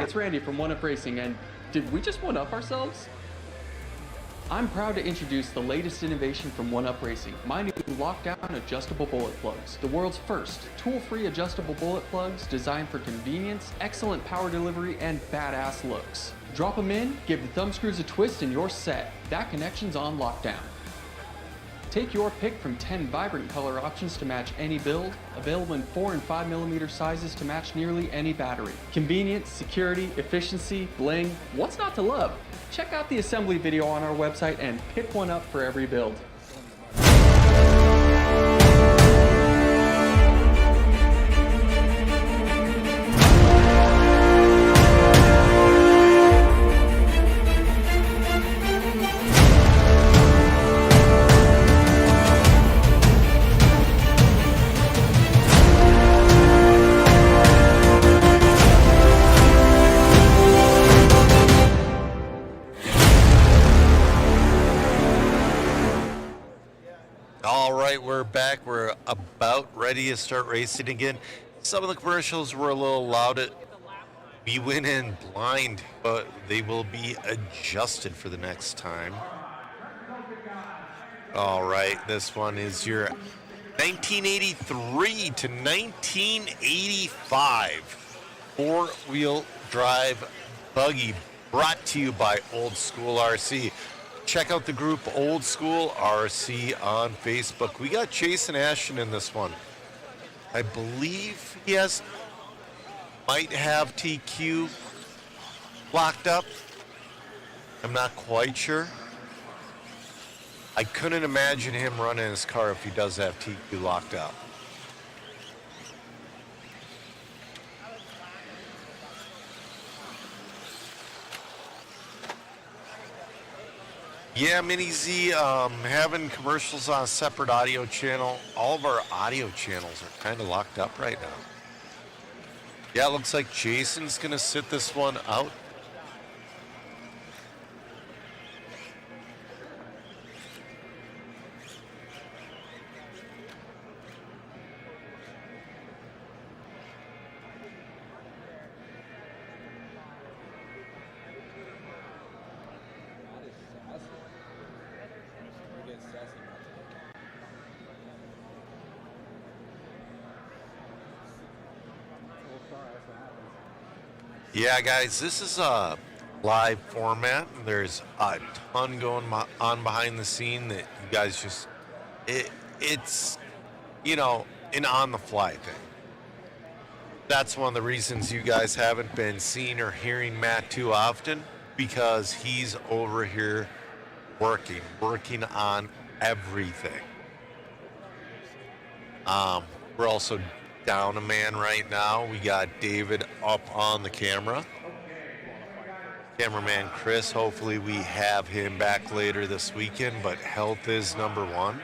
It's Randy from One Up Racing, and did we just one up ourselves? I'm proud to introduce the latest innovation from 1UP Racing, my new lockdown adjustable bullet plugs. The world's first tool-free adjustable bullet plugs designed for convenience, excellent power delivery, and badass looks. Drop them in, give the thumb screws a twist, and you're set. That connection's on lockdown. Take your pick from 10 vibrant color options to match any build, available in 4 and 5mm sizes to match nearly any battery. Convenience, security, efficiency, bling, what's not to love? Check out the assembly video on our website and pick one up for every build. All right, we're back. We're about ready to start racing again. Some of the commercials were a little loud. We went in blind, but they will be adjusted for the next time. All right, this one is your 1983 to 1985 four-wheel drive buggy, brought to you by Old School RC. Check out the group Old School RC on Facebook. We got Jason Ashton in this one. I believe he might have TQ locked up. I'm not quite sure. I couldn't imagine him running his car if he does have TQ locked up. Yeah, Mini Z, having commercials on a separate audio channel. All of our audio channels are kind of locked up right now. Yeah, it looks like Jason's going to sit this one out. Yeah, guys, this is a live format. There's a ton going on behind the scene that you guys just, it's, you know, an on-the-fly thing. That's one of the reasons you guys haven't been seeing or hearing Matt too often, because he's over here working on everything. We're also down a man right now. We got David up on the camera. Cameraman Chris, hopefully we have him back later this weekend, but health is number one.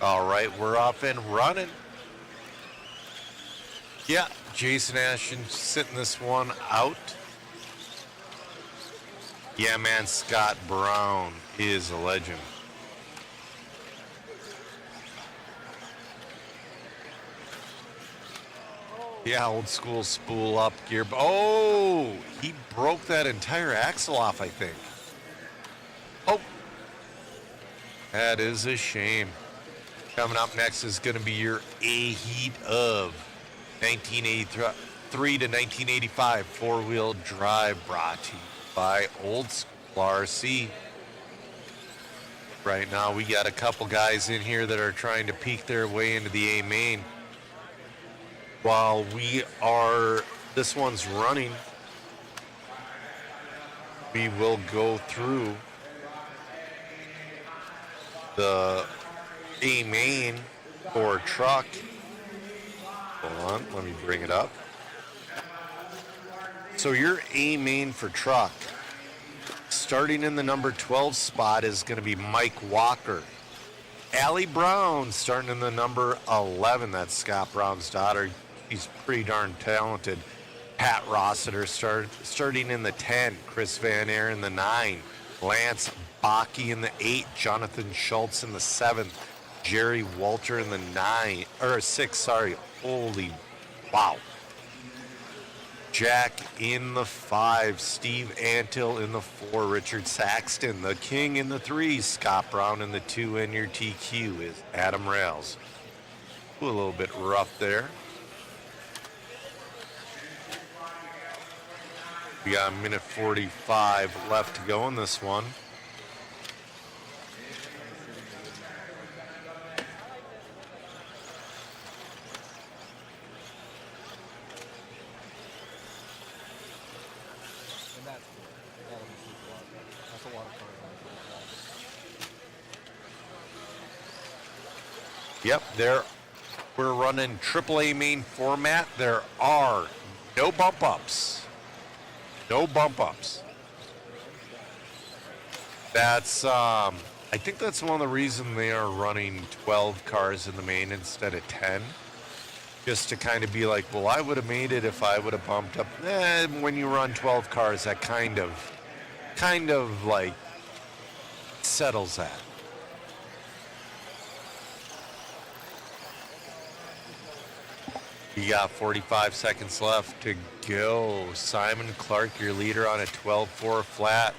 All right, we're off and running. Yeah, Jason Ashton sitting this one out. Yeah, man, Scott Brown is a legend. Yeah, Old School spool up gear. Oh, he broke that entire axle off, I think. Oh, that is a shame. Coming up next is going to be your A-Heat of 1983 to 1985 four-wheel drive, brought to you by Old School RC. Right now, we got a couple guys in here that are trying to peek their way into the A-main. While this one's running, we will go through the A-main for truck. Hold on, let me bring it up. So your A-main for truck starting in the number 12 spot is going to be Mike Walker. Allie Brown starting in the number 11. That's Scott Brown's daughter. She's pretty darn talented. Pat Rossiter starting in the 10. Chris Van Air in the 9. Lance Baki in the 8. Jonathan Schultz in the 7th. Jerry Walter in the 6. Holy wow. Jack in the 5, Steve Antill in the 4, Richard Saxton, the King in the 3, Scott Brown in the 2, and your TQ is Adam Rails. A little bit rough there. We got a minute 45 left to go in this one. Yep, we're running AAA main format. There are no bump ups. No bump ups. That's, I think that's one of the reasons they are running 12 cars in the main instead of 10. Just to kind of be like, well, I would have made it if I would have bumped up. When you run 12 cars, that kind of like settles that. You got 45 seconds left to go. Simon Clark, your leader on a 12-4 flat.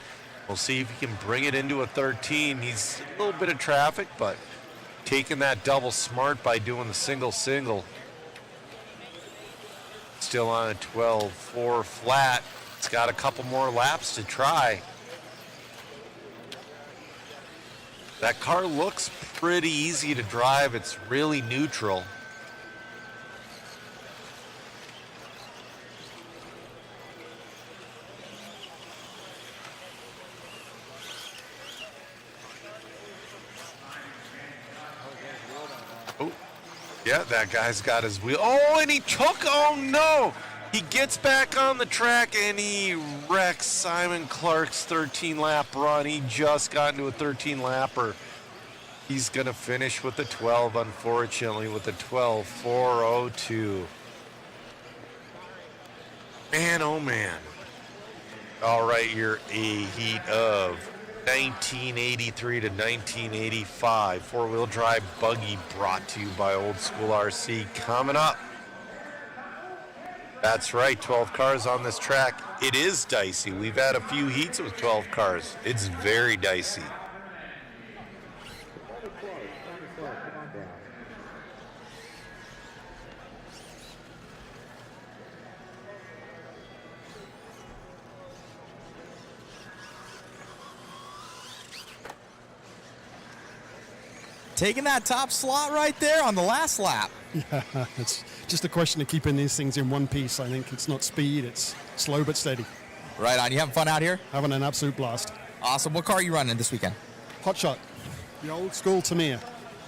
We'll see if he can bring it into a 13. He's a little bit of traffic, but taking that double smart by doing the single. Still on a 12-4 flat. It's got a couple more laps to try. That car looks pretty easy to drive. It's really neutral. Yeah, that guy's got his wheel. Oh, and he took, oh no! He gets back on the track and he wrecks Simon Clark's 13-lap run. He just got into a 13-lapper. He's going to finish with the 12, unfortunately, with the 12.402. Man, oh man. All right, you're a heat of 1983 to 1985. Four-wheel drive buggy brought to you by Old School RC. Coming up. That's right, 12 cars on this track. It is dicey. We've had a few heats with 12 cars. It's very dicey. Taking that top slot right there on the last lap. Yeah, it's just a question of keeping these things in one piece. I think it's not speed, it's slow but steady. Right on. You having fun out here? Having an absolute blast. Awesome. What car are you running this weekend? Hot Shot, the old school Tamiya.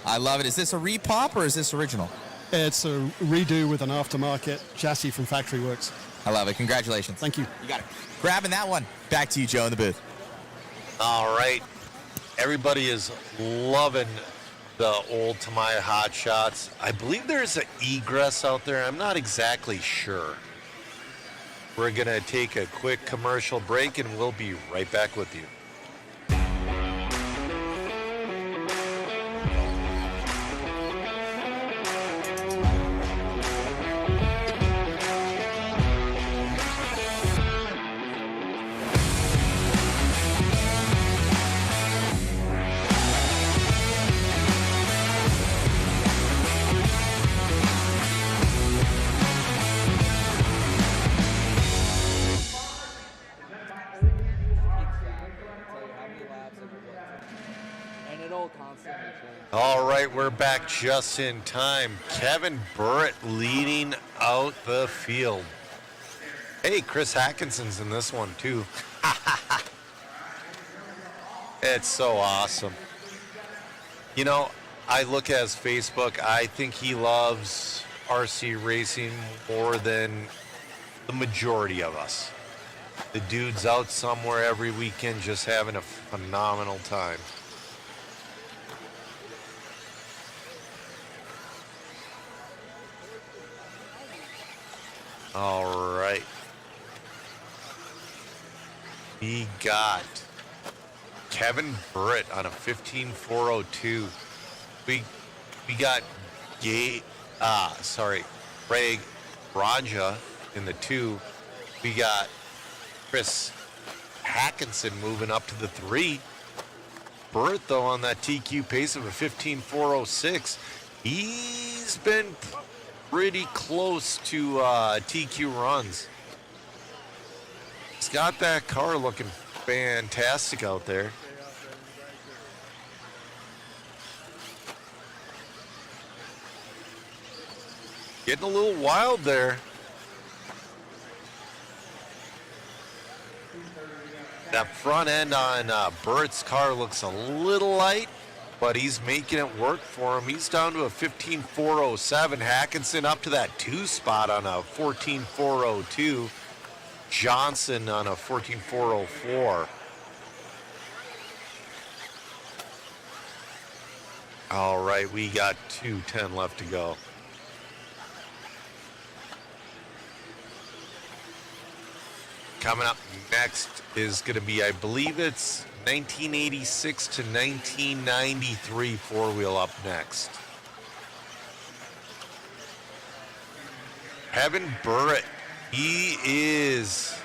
I love it. Is this a repop or is this original? It's a redo with an aftermarket chassis from Factory Works. I love it. Congratulations. Thank you. You got it. Grabbing that one. Back to you, Joe, in the booth. All right. Everybody is loving the old Tamiya Hot Shots. I believe there's an egress out there. I'm not exactly sure. We're going to take a quick commercial break and we'll be right back with you. All right, we're back just in time. Kevin Burrett leading out the field. Hey, Chris Atkinson's in this one too. It's so awesome. You know, I look at his Facebook. I think he loves RC racing more than the majority of us. The dude's out somewhere every weekend just having a phenomenal time. All right. We got Kevin Burrett on a 15.402. We got Craig Raja in the 2. We got Chris Hackinson moving up to the 3. Burrett, though, on that TQ pace of a 15.406. He's been pretty close to TQ runs. He's got that car looking fantastic out there. Getting a little wild there. That front end on Burrett's car looks a little light, but he's making it work for him. He's down to a 15.407. Hackinson up to that 2 spot on a 14.402. Johnson on a 14.404. All right, we got 2:10 left to go. Coming up next is going to be, I believe it's 1986 to 1993 four-wheel up next. Kevin Burrett, he is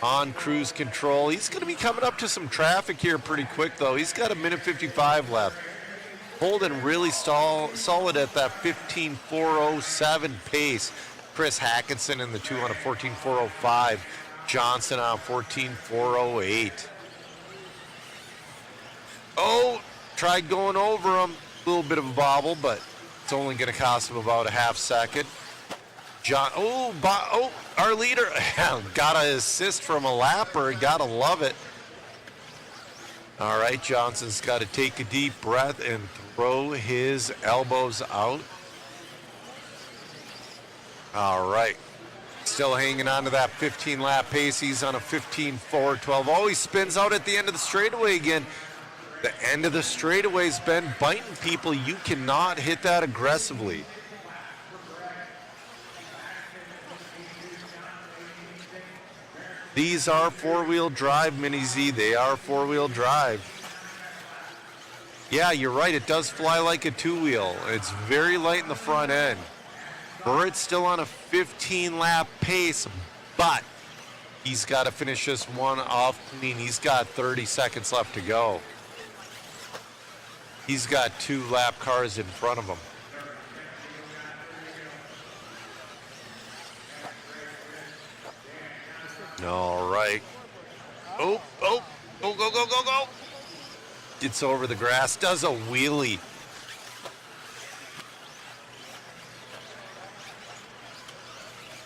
on cruise control. He's going to be coming up to some traffic here pretty quick, though. He's got a minute 55 left. Holding really solid at that 15.407 pace. Chris Hackinson in the 2 on a 14.405. Johnson on 14.408. Oh, tried going over him. A little bit of a bobble, but it's only going to cost him about a half second. Our leader got an assist from a lapper. Got to love it. All right, Johnson's got to take a deep breath and throw his elbows out. All right. Still hanging on to that 15-lap pace. He's on a 15.412. Oh, he spins out at the end of the straightaway again. The end of the straightaway's been biting people. You cannot hit that aggressively. These are four-wheel drive, Mini Z. They are four-wheel drive. Yeah, you're right. It does fly like a two-wheel. It's very light in the front end. Burrett's still on a 15-lap pace, but he's got to finish this one off clean. He's got 30 seconds left to go. He's got 2 lap cars in front of him. All right. Go, go, go, go, go, go. Gets over the grass, does a wheelie.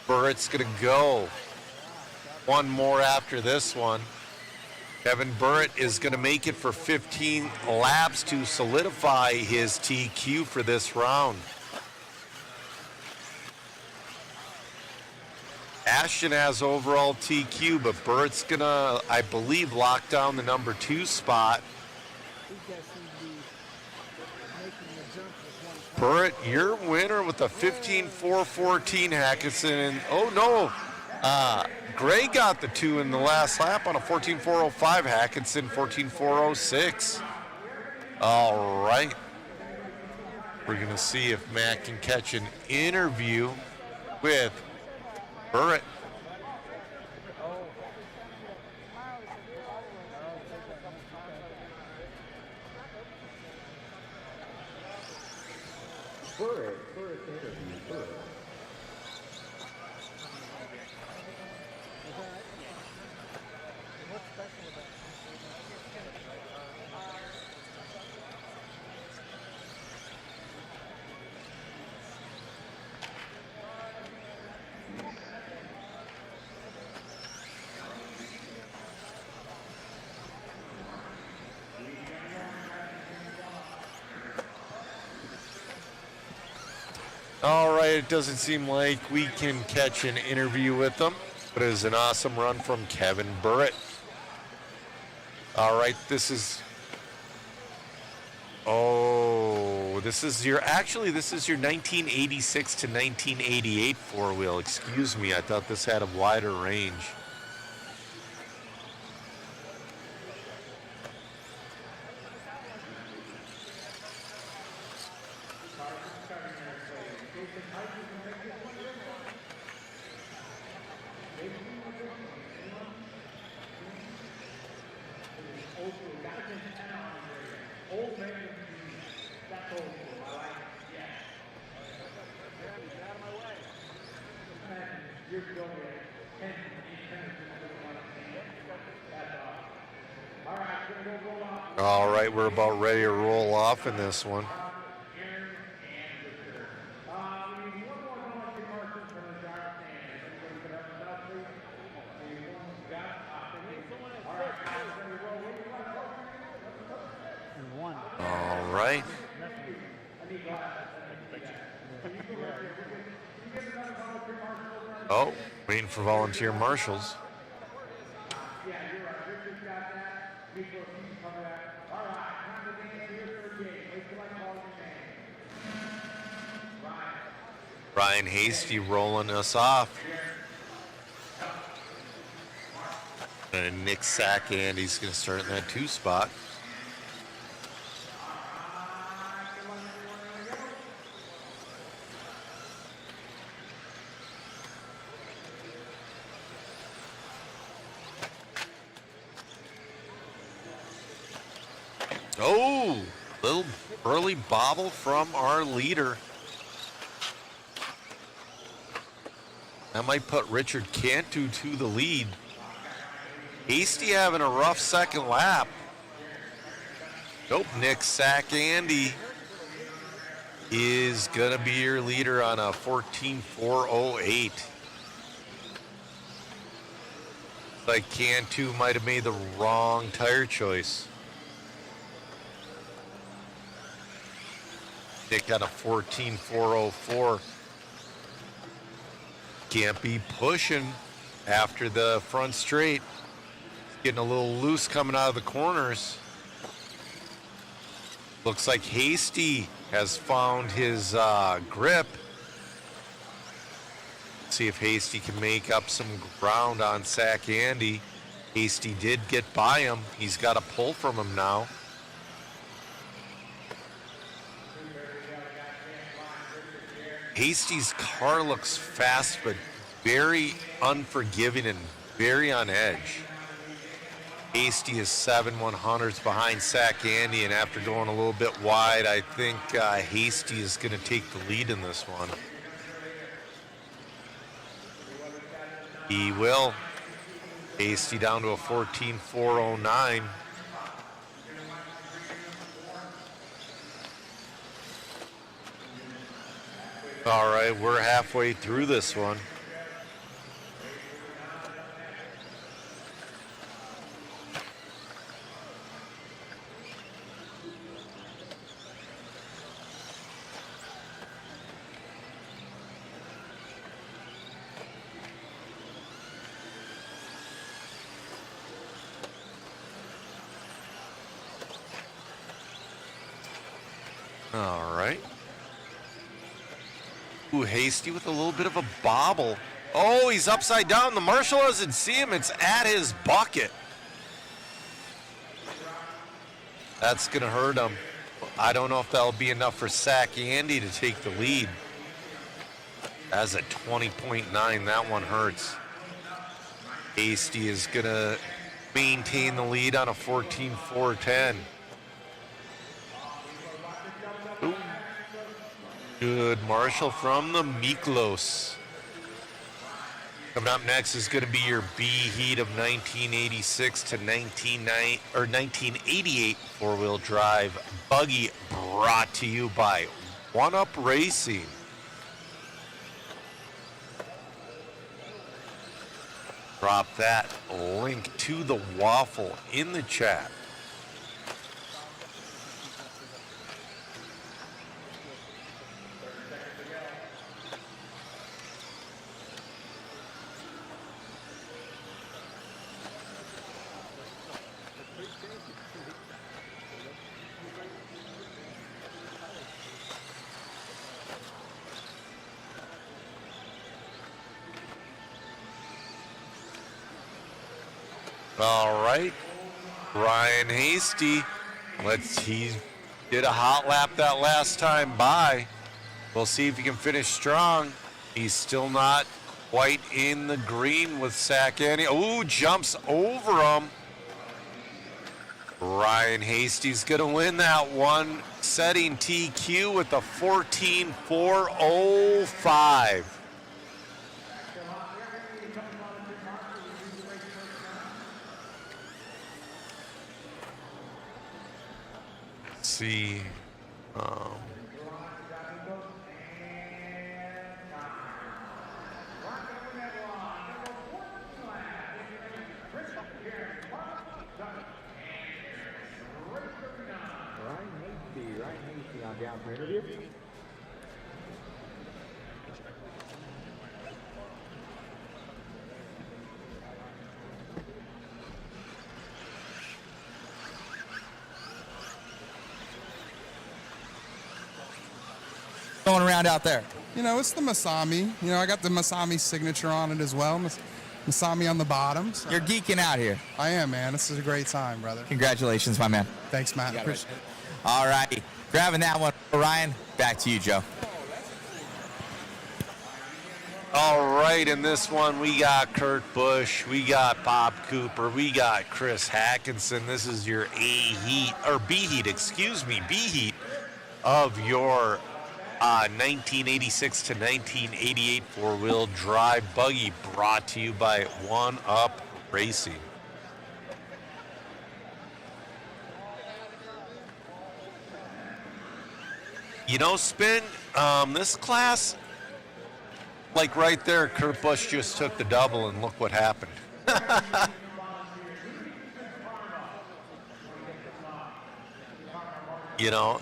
Burrett's going to go. One more after this one. Kevin Burrett is going to make it for 15 laps to solidify his TQ for this round. Ashton has overall TQ, but Burrett's going to, I believe, lock down the number 2 spot. Burrett, your winner with a 15.414, Hackinson. And, oh, no. Gray got the 2 in the last lap on a 14.405. Hackinson, 14.406. All right. We're going to see if Matt can catch an interview with Burrett. Burrett interview. Burrett. All right, it doesn't seem like we can catch an interview with them. But it was an awesome run from Kevin Burrett. All right, this is this is your 1986 to 1988 four-wheel. Excuse me, I thought this had a wider range. All right, we're about ready to roll off in this one. All right. Oh, waiting for volunteer marshals. Ryan Hasty rolling us off. And Nick Sack, and he's going to start in that 2 spot. Oh, little early bobble from our leader. That might put Richard Cantu to the lead. Hasty having a rough second lap. Nope, Nick Sack Andy is going to be your leader on a 14.408. Like Cantu might have made the wrong tire choice. Nick got a 14.404. Can't be pushing after the front straight. Getting a little loose coming out of the corners. Looks like Hasty has found his grip. See if Hasty can make up some ground on Sack Andy. Hasty did get by him. He's got a pull from him now. Hasty's car looks fast, but very unforgiving and very on edge. Hasty is 7/100ths behind Sack Andy, and after going a little bit wide, I think Hasty is going to take the lead in this one. He will. Hasty down to a 14.409. All right, we're halfway through this one. All right. Ooh, Hasty with a little bit of a bobble. Oh, he's upside down. The marshal doesn't see him. It's at his bucket. That's going to hurt him. I don't know if that'll be enough for Sack Andy to take the lead. That's a 20.9. That one hurts. Hasty is going to maintain the lead on a 14.410. Ooh. Good marshal from the Miklos. Coming up next is going to be your B heat of 1986 to 1988 four-wheel drive buggy, brought to you by One Up Racing. Drop that link to the waffle in the chat. All right. Ryan Hasty. He did a hot lap that last time by. We'll see if he can finish strong. He's still not quite in the green with Sac Annie. Oh, jumps over him. Ryan Hasty's going to win that one, setting TQ with a 14.405. Let's see. Ryan Hasty on down for interview. Going around out there. You know, it's the Masami. You know, I got the Masami signature on it as well. Masami on the bottom. So. You're geeking out here. I am, man. This is a great time, brother. Congratulations, my man. Thanks, Matt. All right. Grabbing that one, Ryan. Back to you, Joe. All right, in this one, we got Kurt Busch, we got Bob Cooper, we got Chris Hackinson. This is your B-Heat of your 1986 to 1988 four-wheel drive buggy, brought to you by One Up Racing. You know, Spin, this class, like right there, Kurt Busch just took the double, and look what happened. You know,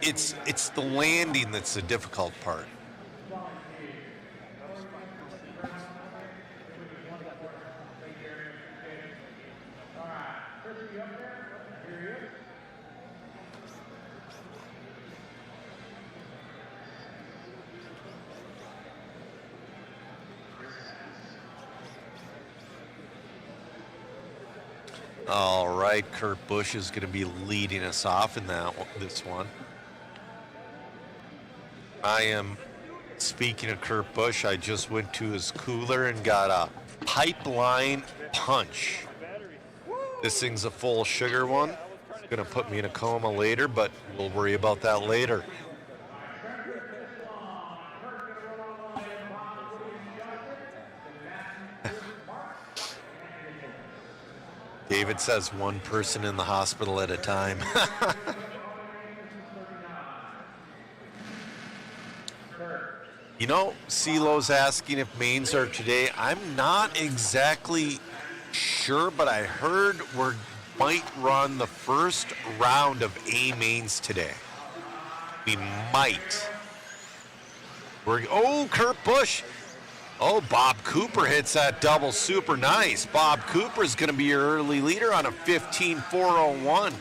it's the landing that's the difficult part. All right, Kurt Busch is going to be leading us off in this one. Speaking of Kurt Busch, I just went to his cooler and got a Pipeline Punch. This thing's a full sugar one. It's going to put me in a coma later, but we'll worry about that later. David says one person in the hospital at a time. You know, CeeLo's asking if mains are today. I'm not exactly sure, but I heard we might run the first round of A mains today. We might. Kurt Busch. Oh, Bob Cooper hits that double super nice. Bob Cooper is going to be your early leader on a 15.401.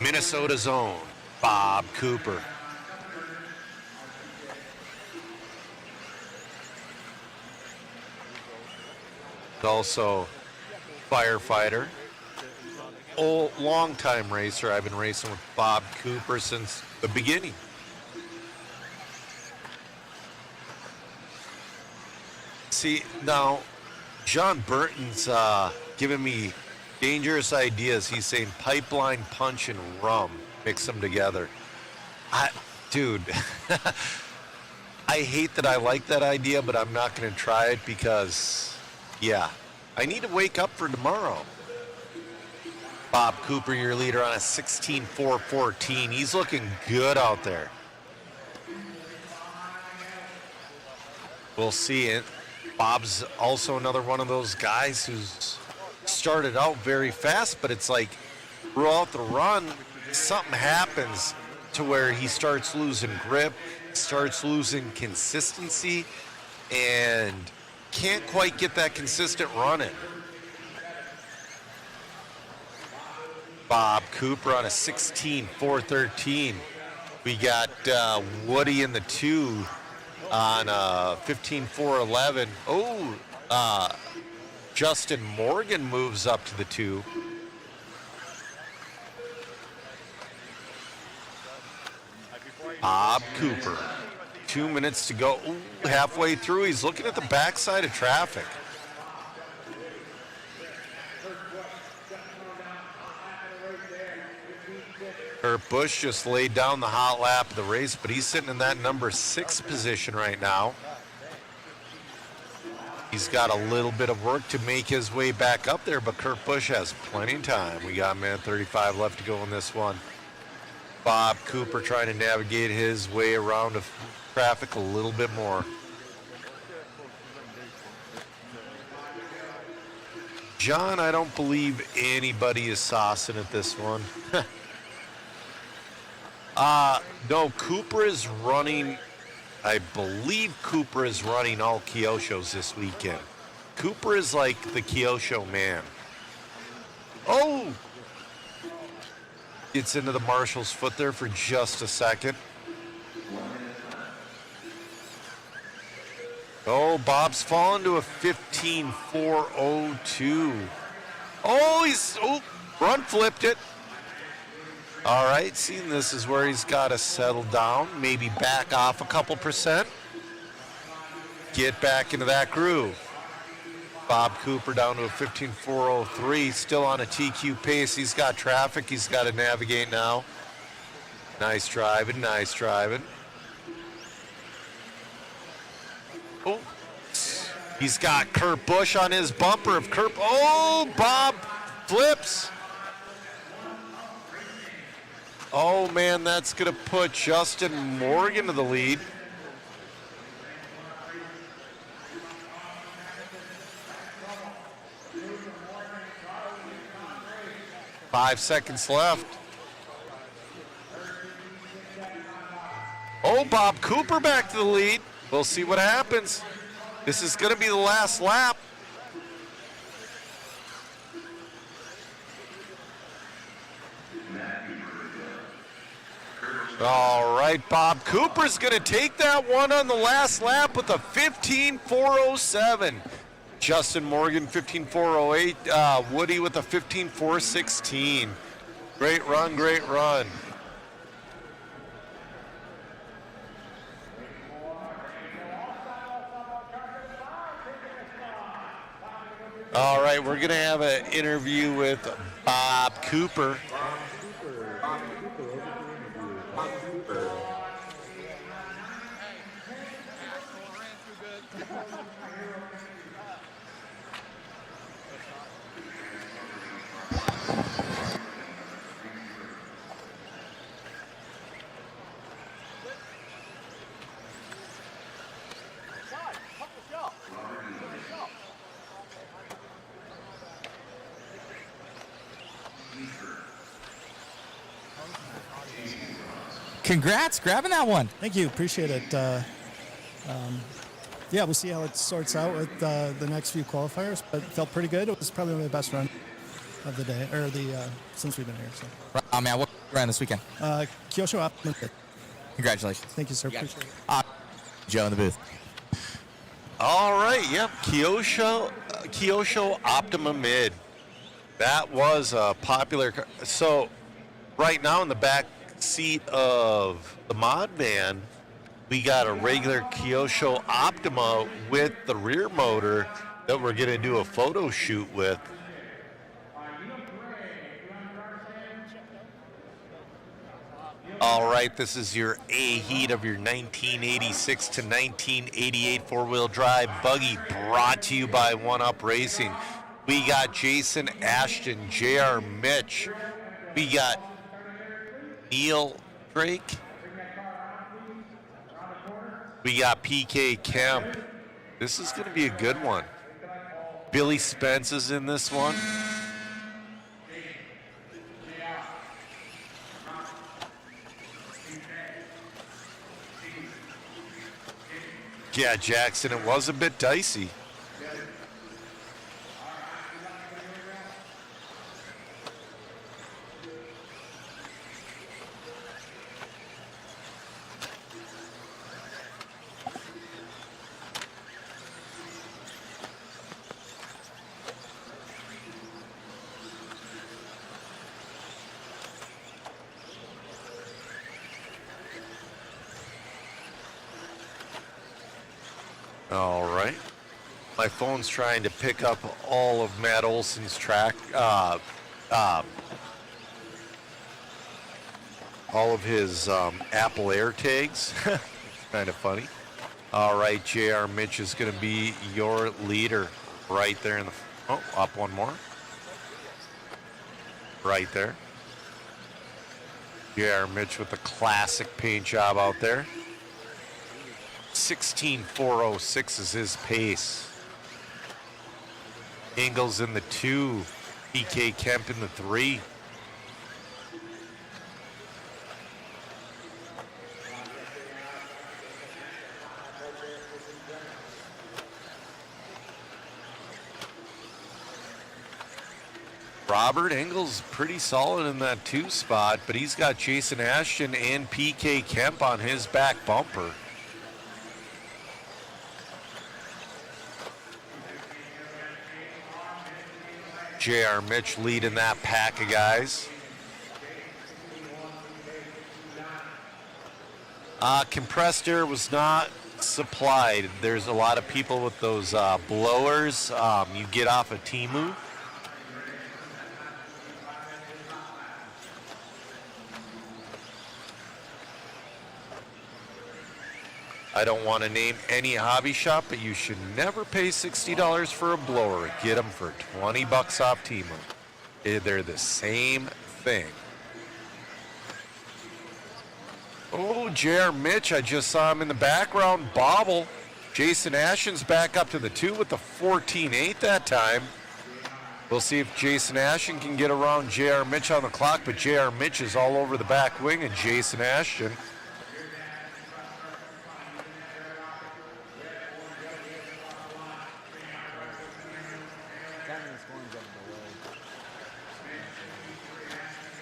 Minnesota's own Bob Cooper. Also firefighter. Long-time racer. I've been racing with Bob Cooper since the beginning. See, now, John Burton's giving me dangerous ideas. He's saying Pipeline Punch and rum. Mix them together. Dude, I hate that I like that idea, but I'm not going to try it because, yeah, I need to wake up for tomorrow. Bob Cooper, your leader, on a 16.414. He's looking good out there. We'll see it. Bob's also another one of those guys who's started out very fast, but it's like throughout the run, something happens to where he starts losing grip, starts losing consistency, and can't quite get that consistent running. Bob Cooper on a 16.413. We got Woody in the 2 on 15.411. Justin Morgan moves up to the 2. Bob Cooper. 2 minutes to go. Ooh, halfway through, he's looking at the backside of traffic. Kurt Busch just laid down the hot lap of the race, but he's sitting in that number 6 position right now. He's got a little bit of work to make his way back up there, but Kurt Busch has plenty of time. We got a minute 35 left to go in this one. Bob Cooper trying to navigate his way around the traffic a little bit more. John, I don't believe anybody is saucing at this one. No, Cooper is running. I believe Cooper is running all Kyoshos this weekend. Cooper is like the Kyosho man. Oh! Gets into the marshal's foot there for just a second. Oh, Bob's fallen to a 15.402. Oh, he's front flipped it. All right, see, this is where he's got to settle down, maybe back off a couple percent. Get back into that groove. Bob Cooper down to a 15.403, still on a TQ pace. He's got traffic he's got to navigate now. Nice driving, nice driving. Oh, he's got Kurt Busch on his bumper. If Kurt, oh, Bob flips. Oh, man, that's going to put Justin Morgan to the lead. Five seconds left. Oh, Bob Cooper back to the lead. We'll see what happens. This is going to be the last lap. All right, Bob Cooper's going to take that one on the last lap with a 15.407. Justin Morgan, 15.408. Woody with a 15.416. Great run, great run. All right, we're going to have an interview with Bob Cooper. Congrats, grabbing that one. Thank you, appreciate it. Yeah, we'll see how it sorts out with the next few qualifiers, but it felt pretty good. It was probably my best run of the day, or since we've been here. So. Right, man, what ran this weekend? Kyosho Optimum. Congratulations. Thank you, sir. Appreciate it. Joe in the booth. All right, yep, Kyosho Optima Mid. That was a popular car. So right now in the back seat of the mod van, we got a regular Kyosho Optima with the rear motor that we're going to do a photo shoot with. All right, this is your A heat of your 1986 to 1988 four-wheel drive buggy, brought to you by 1UP Racing. We got Jason Ashton, JR Mitch. We got Neil Drake. We got PK Kemp. This is going to be a good one. Billy Spence is in this one. Yeah, Jackson, it was a bit dicey. All right. My phone's trying to pick up all of Matt Olson's track, all of his Apple Air tags. Kind of funny. All right, JR Mitch is going to be your leader right there in the. Oh, up one more. Right there. JR Mitch with the classic paint job out there. 16.406 is his pace. Ingles in the 2. PK Kemp in the 3. Robert Ingles pretty solid in that 2 spot, but he's got Jason Ashton and PK Kemp on his back bumper. JR Mitch leading that pack of guys. Compressed air was not supplied. There's a lot of people with those blowers you get off of Temu. I don't want to name any hobby shop, but you should never pay $60 for a blower. Get them for $20 off Temu. They're the same thing. Oh, JR Mitch, I just saw him in the background bobble. Jason Ashton's back up to the 2 with the 14.8 that time. We'll see if Jason Ashton can get around JR Mitch on the clock, but JR Mitch is all over the back wing and Jason Ashton.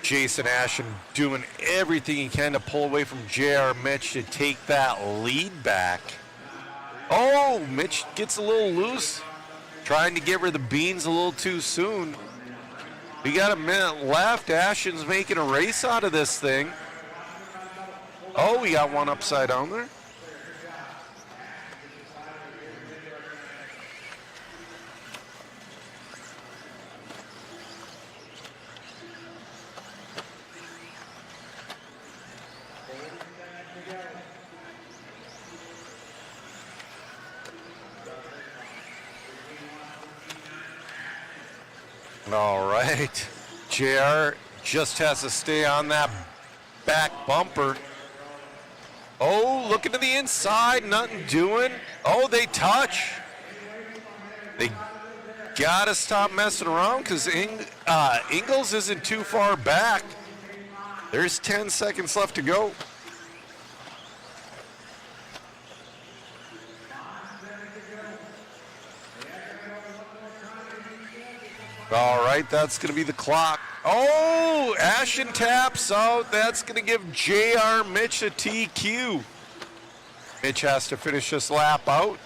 Jason Ashton doing everything he can to pull away from JR Mitch to take that lead back. Oh, Mitch gets a little loose, trying to give her the beans a little too soon. We got a minute left. Ashton's making a race out of this thing. Oh, we got one upside down there. All right, JR just has to stay on that back bumper. Oh, looking to the inside, nothing doing. Oh, they touch. They gotta stop messing around because Ingles isn't too far back. There's 10 seconds left to go. All right, that's going to be the clock. Oh, Ashton taps out. That's going to give JR Mitch a TQ. Mitch has to finish this lap out.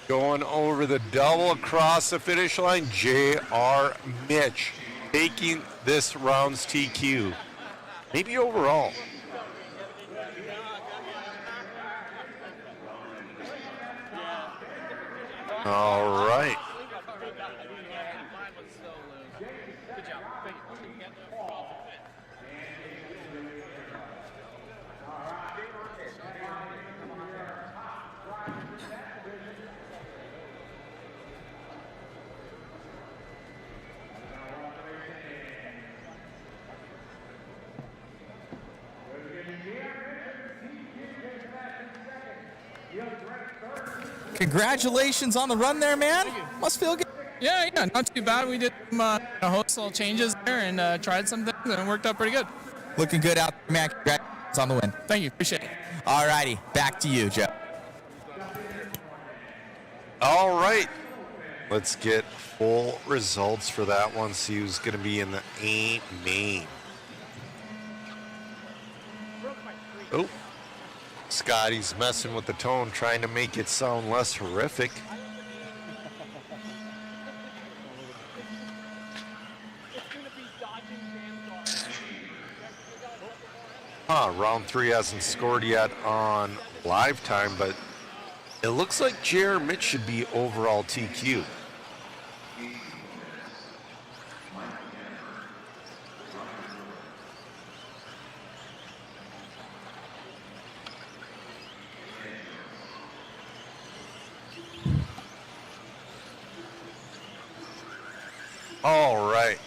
Going over the double across the finish line. JR Mitch taking this round's TQ. Maybe overall. All right. Congratulations on the run there, man. Must feel good. Yeah, not too bad. We did some host little changes there and tried some things, and it worked out pretty good. Looking good out there, man. Congratulations on the win. Thank you. Appreciate it. All righty. Back to you, Joe. All right. Let's get full results for that one. See who's going to be in the A main. Oh. Scotty's messing with the tone, trying to make it sound less horrific. Round 3 hasn't scored yet on live time, but It looks like J.R. Mitch should be overall TQ. All right.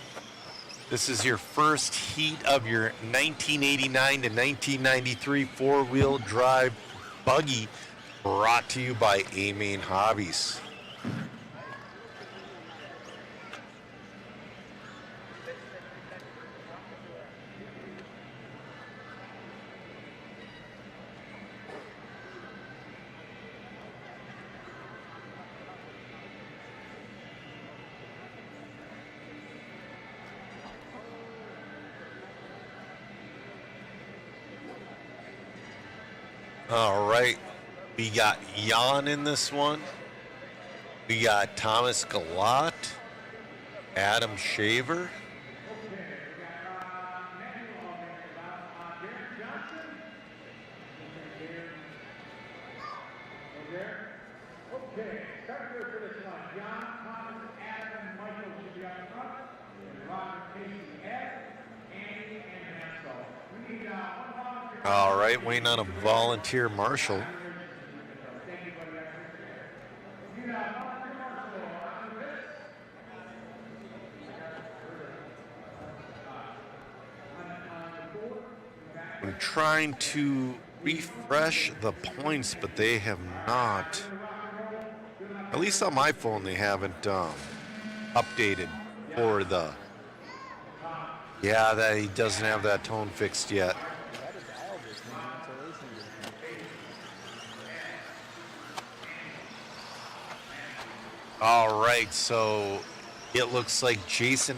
This is your first heat of your 1989 to 1993 four-wheel drive buggy, brought to you by A-Main Hobbies. All right, we got Jan in this one. We got Thomas Galat, Adam Shaver. All right, waiting on a volunteer marshal. I'm trying to refresh the points, but they have not. At least on my phone, they haven't updated for the. Yeah, that he doesn't have that tone fixed yet. All right, so it looks like Jason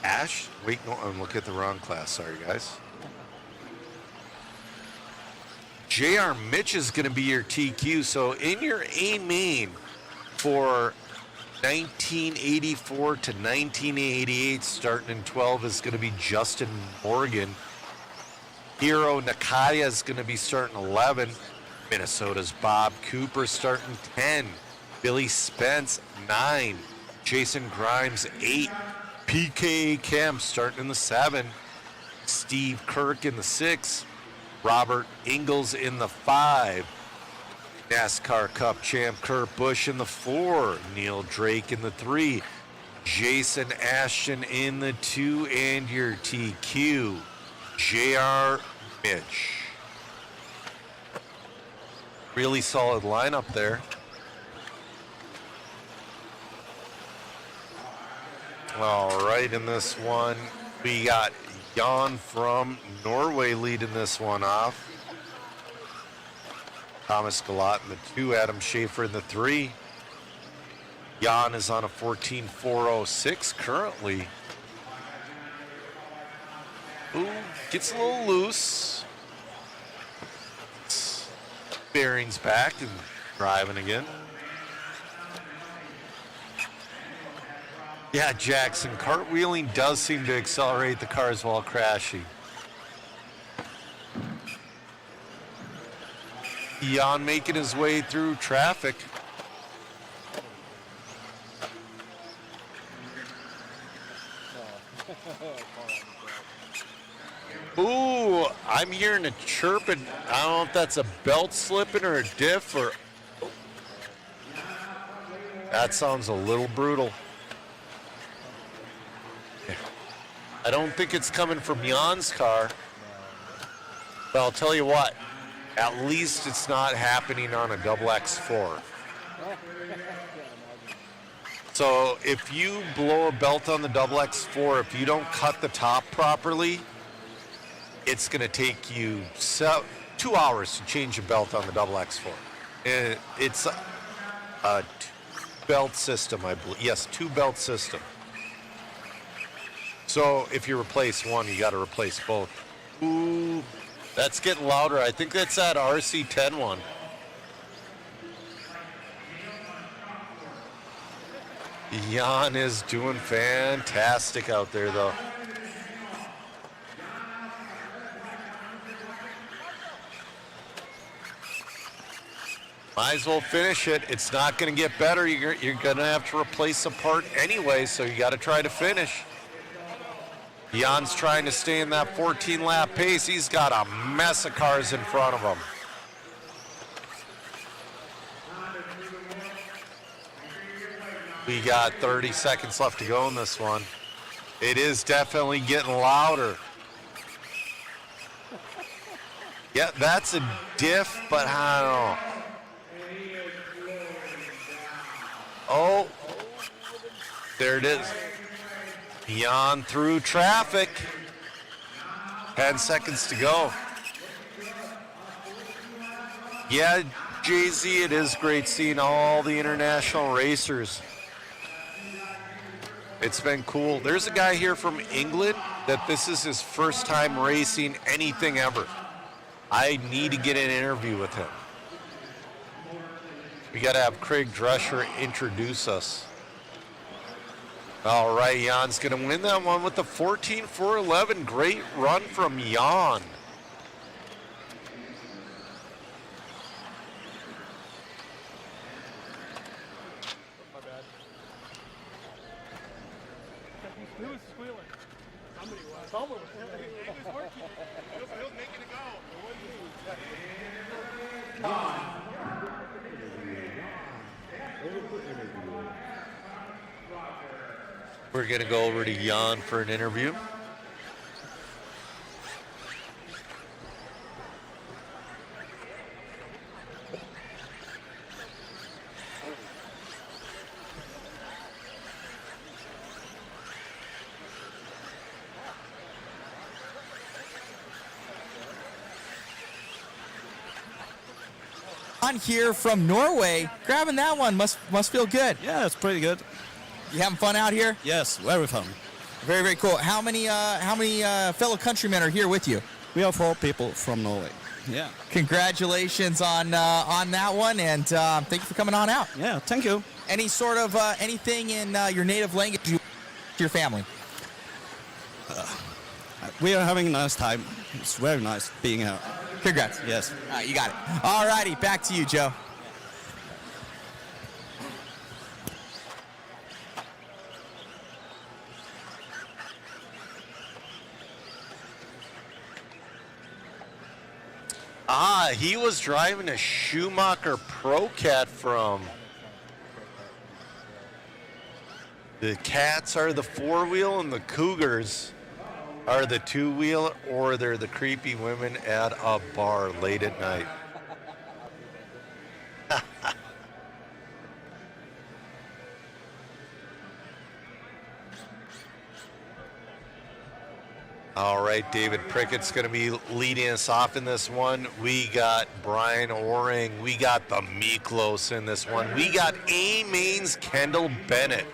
Ash. Wait, no, I'm looking at the wrong class. Sorry, guys. J.R. Mitch is going to be your TQ. So in your A main for 1984 to 1988, starting in 12, is going to be Justin Morgan. Hiro Nakaya is going to be starting 11. Minnesota's Bob Cooper starting 10. Billy Spence, 9. Jason Grimes, 8. PK Kemp starting in the 7. Steve Kirk in the 6. Robert Ingalls in the 5. NASCAR Cup champ Kurt Busch in the 4. Neil Drake in the 3. Jason Ashton in the 2. And your TQ, J.R. Mitch. Really solid lineup there. All right, in this one, we got Jan from Norway leading this one off. Thomas Galat in the 2, Adam Schaefer in the 3. Jan is on a 14.406 currently. Ooh, gets a little loose. Bearings back and driving again. Yeah, Jackson, cartwheeling does seem to accelerate the cars while crashing. Jan making his way through traffic. Ooh, I'm hearing a chirping. I don't know if that's a belt slipping or a diff or... That sounds a little brutal. I don't think it's coming from Jan's car. But I'll tell you what, at least it's not happening on a double X4. So if you blow a belt on the double X4, if you don't cut the top properly, it's going to take you 2 hours to change a belt on the double X4. And it's a belt system, I believe. Yes, 2-belt system. So if you replace one, you got to replace both. Ooh, that's getting louder. I think that's that RC10 one. Jan is doing fantastic out there, though. Might as well finish it. It's not going to get better. You're going to have to replace a part anyway, so you got to try to finish. Jan's trying to stay in that 14-lap pace. He's got a mess of cars in front of him. We got 30 seconds left to go in this one. It is definitely getting louder. Yeah, that's a diff, but I don't know. Oh, there it is. Jan through traffic. 10 seconds to go. Yeah, JZ, it is great seeing all the international racers. It's been cool. There's a guy here from England that this is his first time racing anything ever. I need to get an interview with him. We got to have Craig Drescher introduce us. All right, Jan's going to win that one with the 14.411. Great run from Jan. Who was squealing? Somebody was. Someone was. It was working. It was making it go. We're going to go over to Jan for an interview. On here from Norway, grabbing that one must feel good. Yeah, it's pretty good. You having fun out here? Yes, very fun. Very, very cool. How many fellow countrymen are here with you? We are 4 people from Norway. Yeah. Congratulations on that one, and thank you for coming on out. Yeah, thank you. Any sort of anything in your native language to your family? We are having a nice time. It's very nice being here. Congrats. Yes. You got it. All righty, back to you, Joe. He was driving a Schumacher Pro Cat from. The Cats are the 4-wheel and the Cougars are the 2-wheel, or they're the creepy women at a bar late at night. All right, David Prickett's going to be leading us off in this one. We got Brian Oring. We got the Miklos in this one. We got A-Main's Kendall Bennett.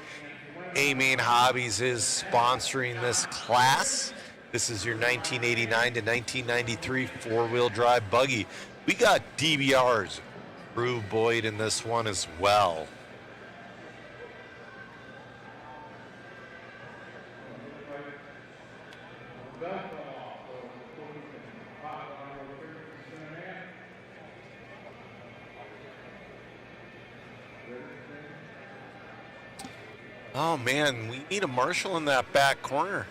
A-Main Hobbies is sponsoring this class. This is your 1989 to 1993 four-wheel drive buggy. We got DBR's Drew Boyd in this one as well. Oh man, we need a marshal in that back corner.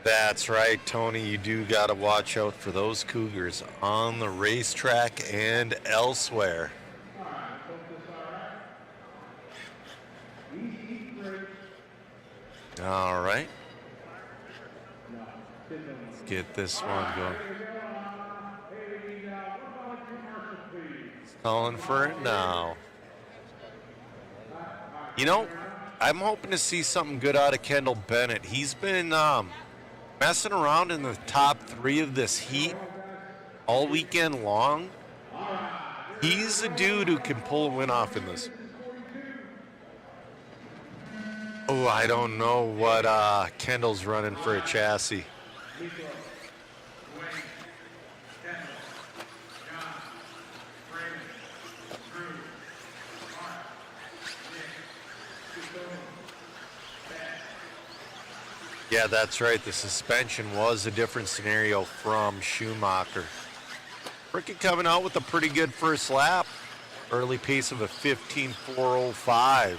That's right, Tony. You do got to watch out for those Cougars on the racetrack and elsewhere. All right. Let's get this one going. Calling for it now. You know, I'm hoping to see something good out of Kendall Bennett. He's been messing around in the top 3 of this heat all weekend long. He's a dude who can pull a win off in this. Oh, I don't know what Kendall's running for a chassis. Yeah, that's right. The suspension was a different scenario from Schumacher. Prickett coming out with a pretty good first lap. Early pace of a 15.405.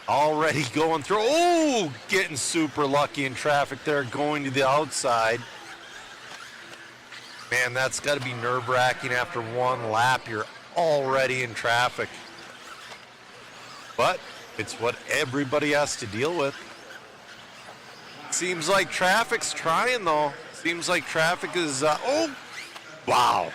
Already going through. Oh, getting super lucky in traffic there, going to the outside. Man, that's got to be nerve-wracking after one lap. You're already in traffic. But it's what everybody has to deal with. Seems like traffic's trying, though. Seems like traffic is... oh, wow.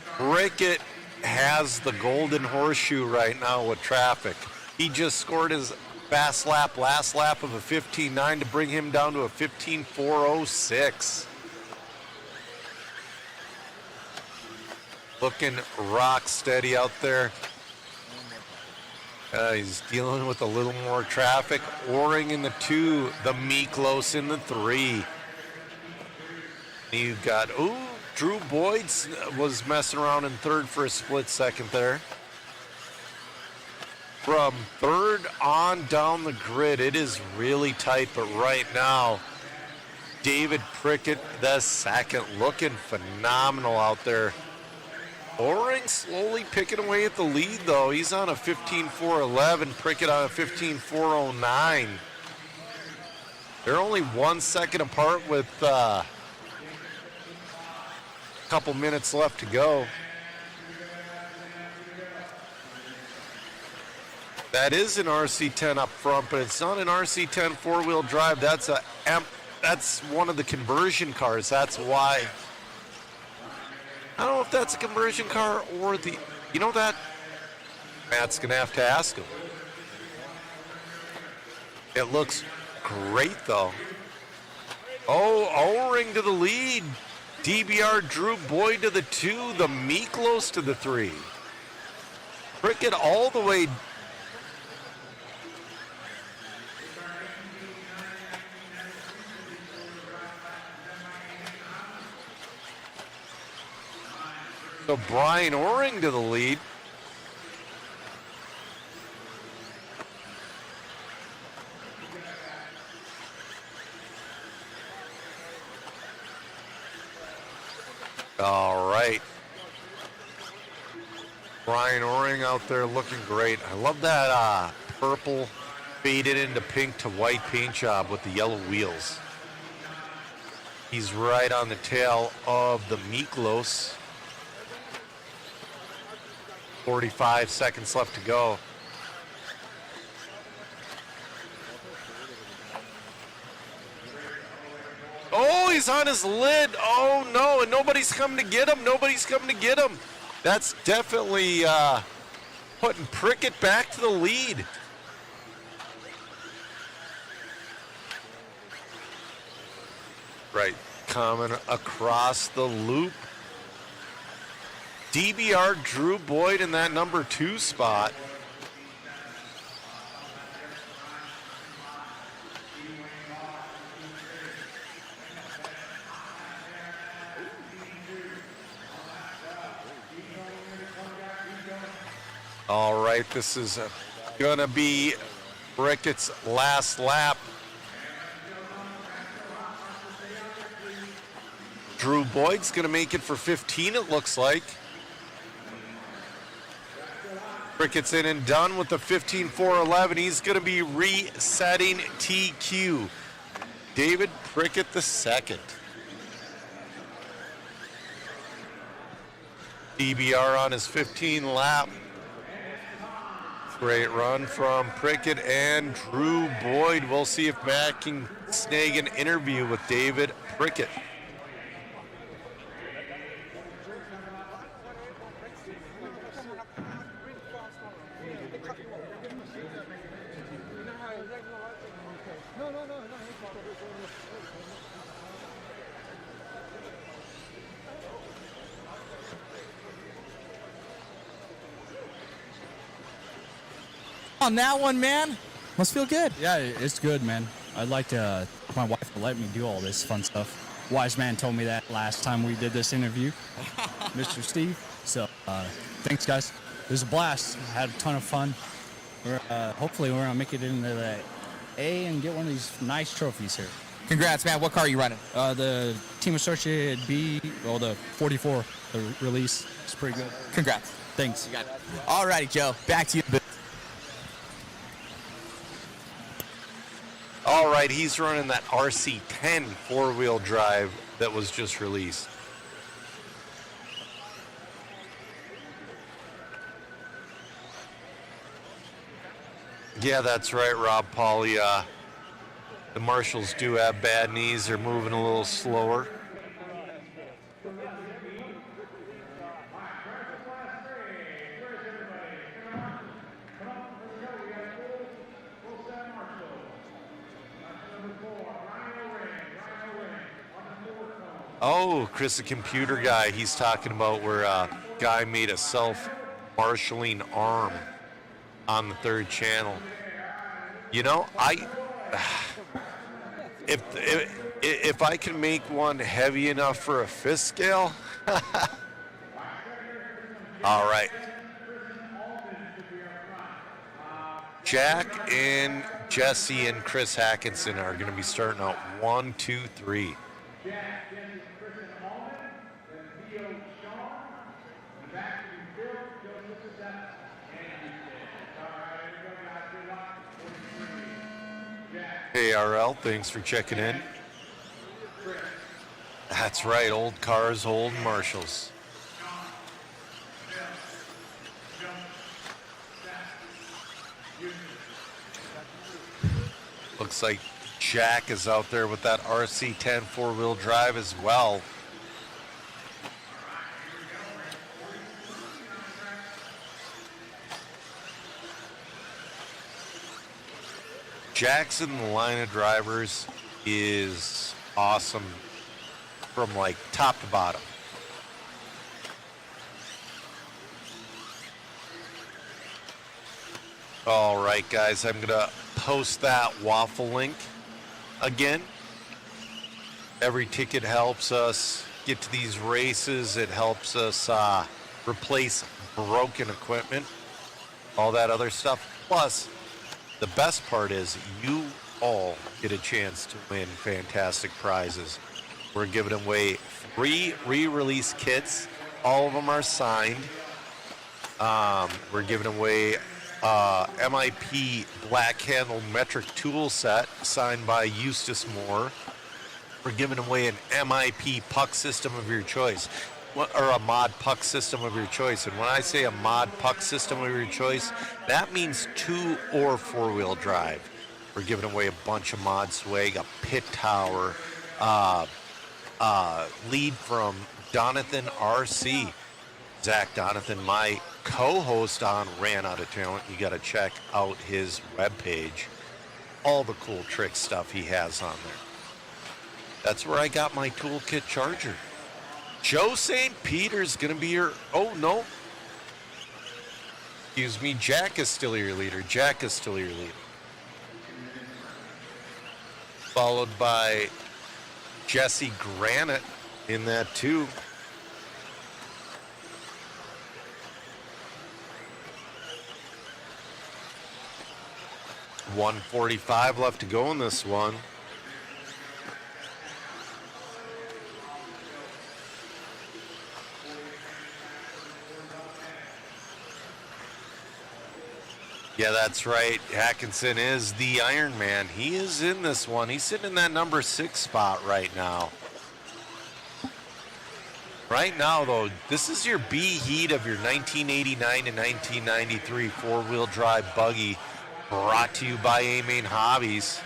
Prickett has the golden horseshoe right now with traffic. He just scored his fast lap, last lap of a 15.9 to bring him down to a 15.406. Looking rock steady out there. He's dealing with a little more traffic. Oring in the 2, the Miklos in the 3. You've got, Drew Boyd was messing around in 3rd for a split second there. From 3rd on down the grid, it is really tight, but right now, David Prickett, the 2nd, looking phenomenal out there. Oring slowly picking away at the lead, though. He's on a 15.411, Prickett on a 15.409. They're only 1 second apart with a couple minutes left to go. That is an RC10 up front, but it's not an RC10 four-wheel drive. That's one of the conversion cars. That's why. I don't know if that's a conversion car or the... You know that? Matt's going to have to ask him. It looks great, though. Oh, O-ring to the lead. DBR Drew Boyd to the 2. The Miklos to the 3. Prickett all the way... So Brian Oring to the lead. All right. Brian Oring out there looking great. I love that purple faded into pink to white paint job with the yellow wheels. He's right on the tail of the Miklos. 45 seconds left to go. Oh, he's on his lid. Oh, no, and nobody's coming to get him. Nobody's coming to get him. That's definitely putting Prickett back to the lead. Right, coming across the loop. DBR Drew Boyd in that number 2 spot. All right, this is gonna be Brickett's last lap. Drew Boyd's gonna make it for 15, it looks like. Brickett's in and done with the 15.411. He's going to be resetting TQ. David Prickett the 2nd. DBR on his 15 lap. Great run from Prickett and Drew Boyd. We'll see if Matt can snag an interview with David Prickett. On that one, man. Must feel good. Yeah, it's good, man. I'd like to, my wife to let me do all this fun stuff. Wise man told me that last time we did this interview, Mr. Steve. So, thanks, guys. It was a blast. Had a ton of fun. Hopefully, we're going to make it into the A and get one of these nice trophies here. Congrats, man. What car are you running? The Team Associated B, the 44, the release. It's pretty good. Congrats. Thanks. You got it. All righty, Joe. Back to you. All right, he's running that RC10 four-wheel drive that was just released. Yeah, that's right, Rob Pauly. The Marshalls do have bad knees. They're moving a little slower. Oh, Chris, the computer guy, he's talking about where a guy made a self-marshalling arm on the third channel. You know, if I can make one heavy enough for a fifth scale, all right. Jack and Jesse and Chris Hackinson are going to be starting out 1, 2, 3. Hey, RL, thanks for checking in. That's right, old cars, old Marshalls. Looks like Jack is out there with that RC10 four-wheel drive as well. Jackson, the line of drivers, is awesome from like top to bottom. All right, guys, I'm gonna post that waffle link again. Every ticket helps us get to these races. It helps us replace broken equipment, all that other stuff. Plus, the best part is you all get a chance to win fantastic prizes. We're giving away 3 re-release kits. All of them are signed. We're giving away MIP black handle metric tool set signed by Eustace Moore. We're giving away an MIP puck system of your choice, or a mod puck system of your choice. And when I say a mod puck system of your choice, that means 2 or 4-wheel drive. We're giving away a bunch of mod swag, a pit tower, lead from Donathan RC. Zach Donathan, my co-host on Ran Out of Talent. You got to check out his webpage. All the cool trick stuff he has on there. That's where I got my toolkit charger. Joe St. Peter's going to be your... Oh, no. Excuse me. Jack is still your leader. Jack is still your leader. Followed by Jesse Granite in that, too. $145 left to go in this one. Yeah, that's right. Hackinson is the Iron Man. He is in this one. He's sitting in that number 6 spot right now. Right now, though, this is your B heat of your 1989 and 1993 four-wheel drive buggy, brought to you by A-Main Hobbies.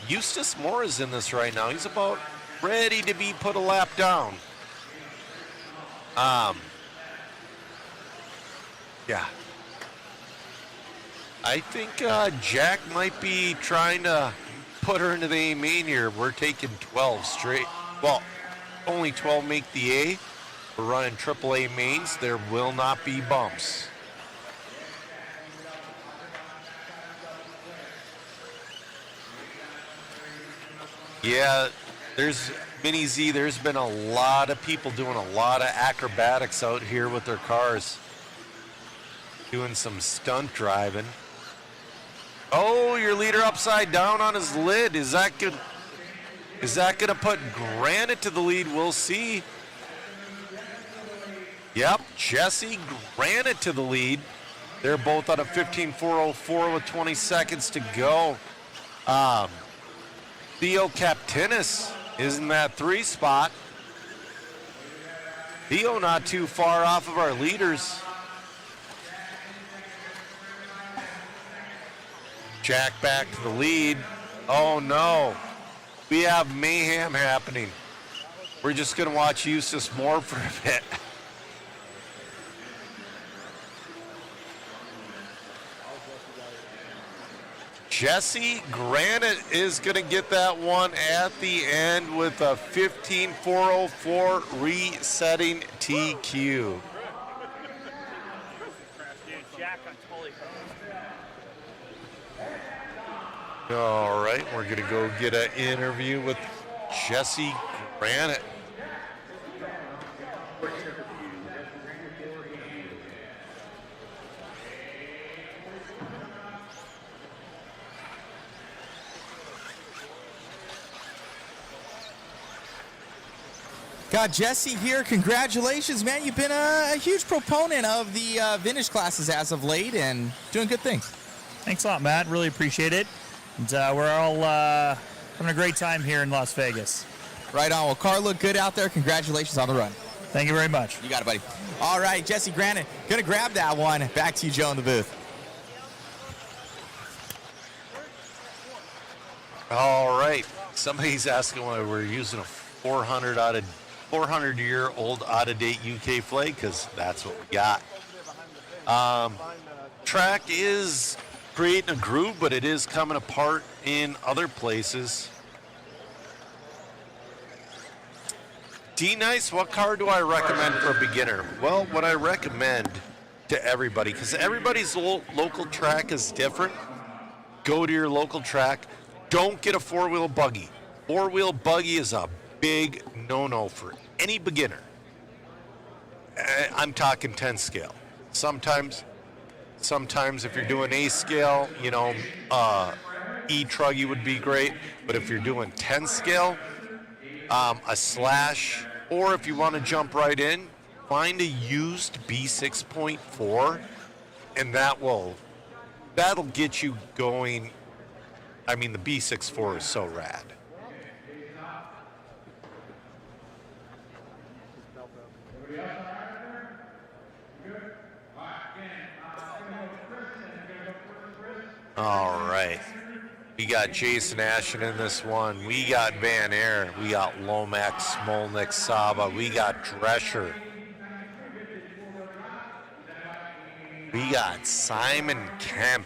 Eustace Moore is in this right now. He's about ready to be put a lap down. Yeah. I think Jack might be trying to put her into the A main here. We're taking 12 straight. Well, only 12 make the A. We're running triple A mains. There will not be bumps. Yeah, there's Mini Z. There's been a lot of people doing a lot of acrobatics out here with their cars. Doing some stunt driving. Oh, your leader upside down on his lid. Is that good? Is that going to put Granite to the lead? We'll see. Yep, Jesse Granite to the lead. They're both on a 15.404 with 20 seconds to go. Theo Captinis is in that 3 spot. Theo not too far off of our leaders. Jack back to the lead. Oh no, we have mayhem happening. We're just gonna watch Eustace Moore for a bit. Jesse Granite is going to get that one at the end with a 15.404 resetting TQ. All right, we're going to go get an interview with Jesse Granite. Got Jesse here. Congratulations, man. You've been a huge proponent of the vintage classes as of late and doing good things. Thanks a lot, Matt. Really appreciate it. And we're all having a great time here in Las Vegas. Right on. Well, car looked good out there. Congratulations on the run. Thank you very much. You got it, buddy. All right, Jesse Granite. Going to grab that one. Back to you, Joe, in the booth. All right. Somebody's asking why we're using a 400-year-old out-of-date UK flag, because that's what we got. Track is creating a groove, but it is coming apart in other places. D-Nice, what car do I recommend for a beginner? Well, what I recommend to everybody, because everybody's local track is different, go to your local track. Don't get a four-wheel buggy. Four-wheel buggy is a big no-no for any beginner. I'm talking 10 scale. Sometimes if you're doing A scale, you know, E-Truggy would be great. But if you're doing 10 scale, a Slash, or if you want to jump right in, find a used B6.4, and that'll get you going. I mean, the B64 is so rad. All right. We got Jason Ashen in this one. We got Van Air. We got Lomax, Smolnik, Saba. We got Drescher. We got Simon Kemp.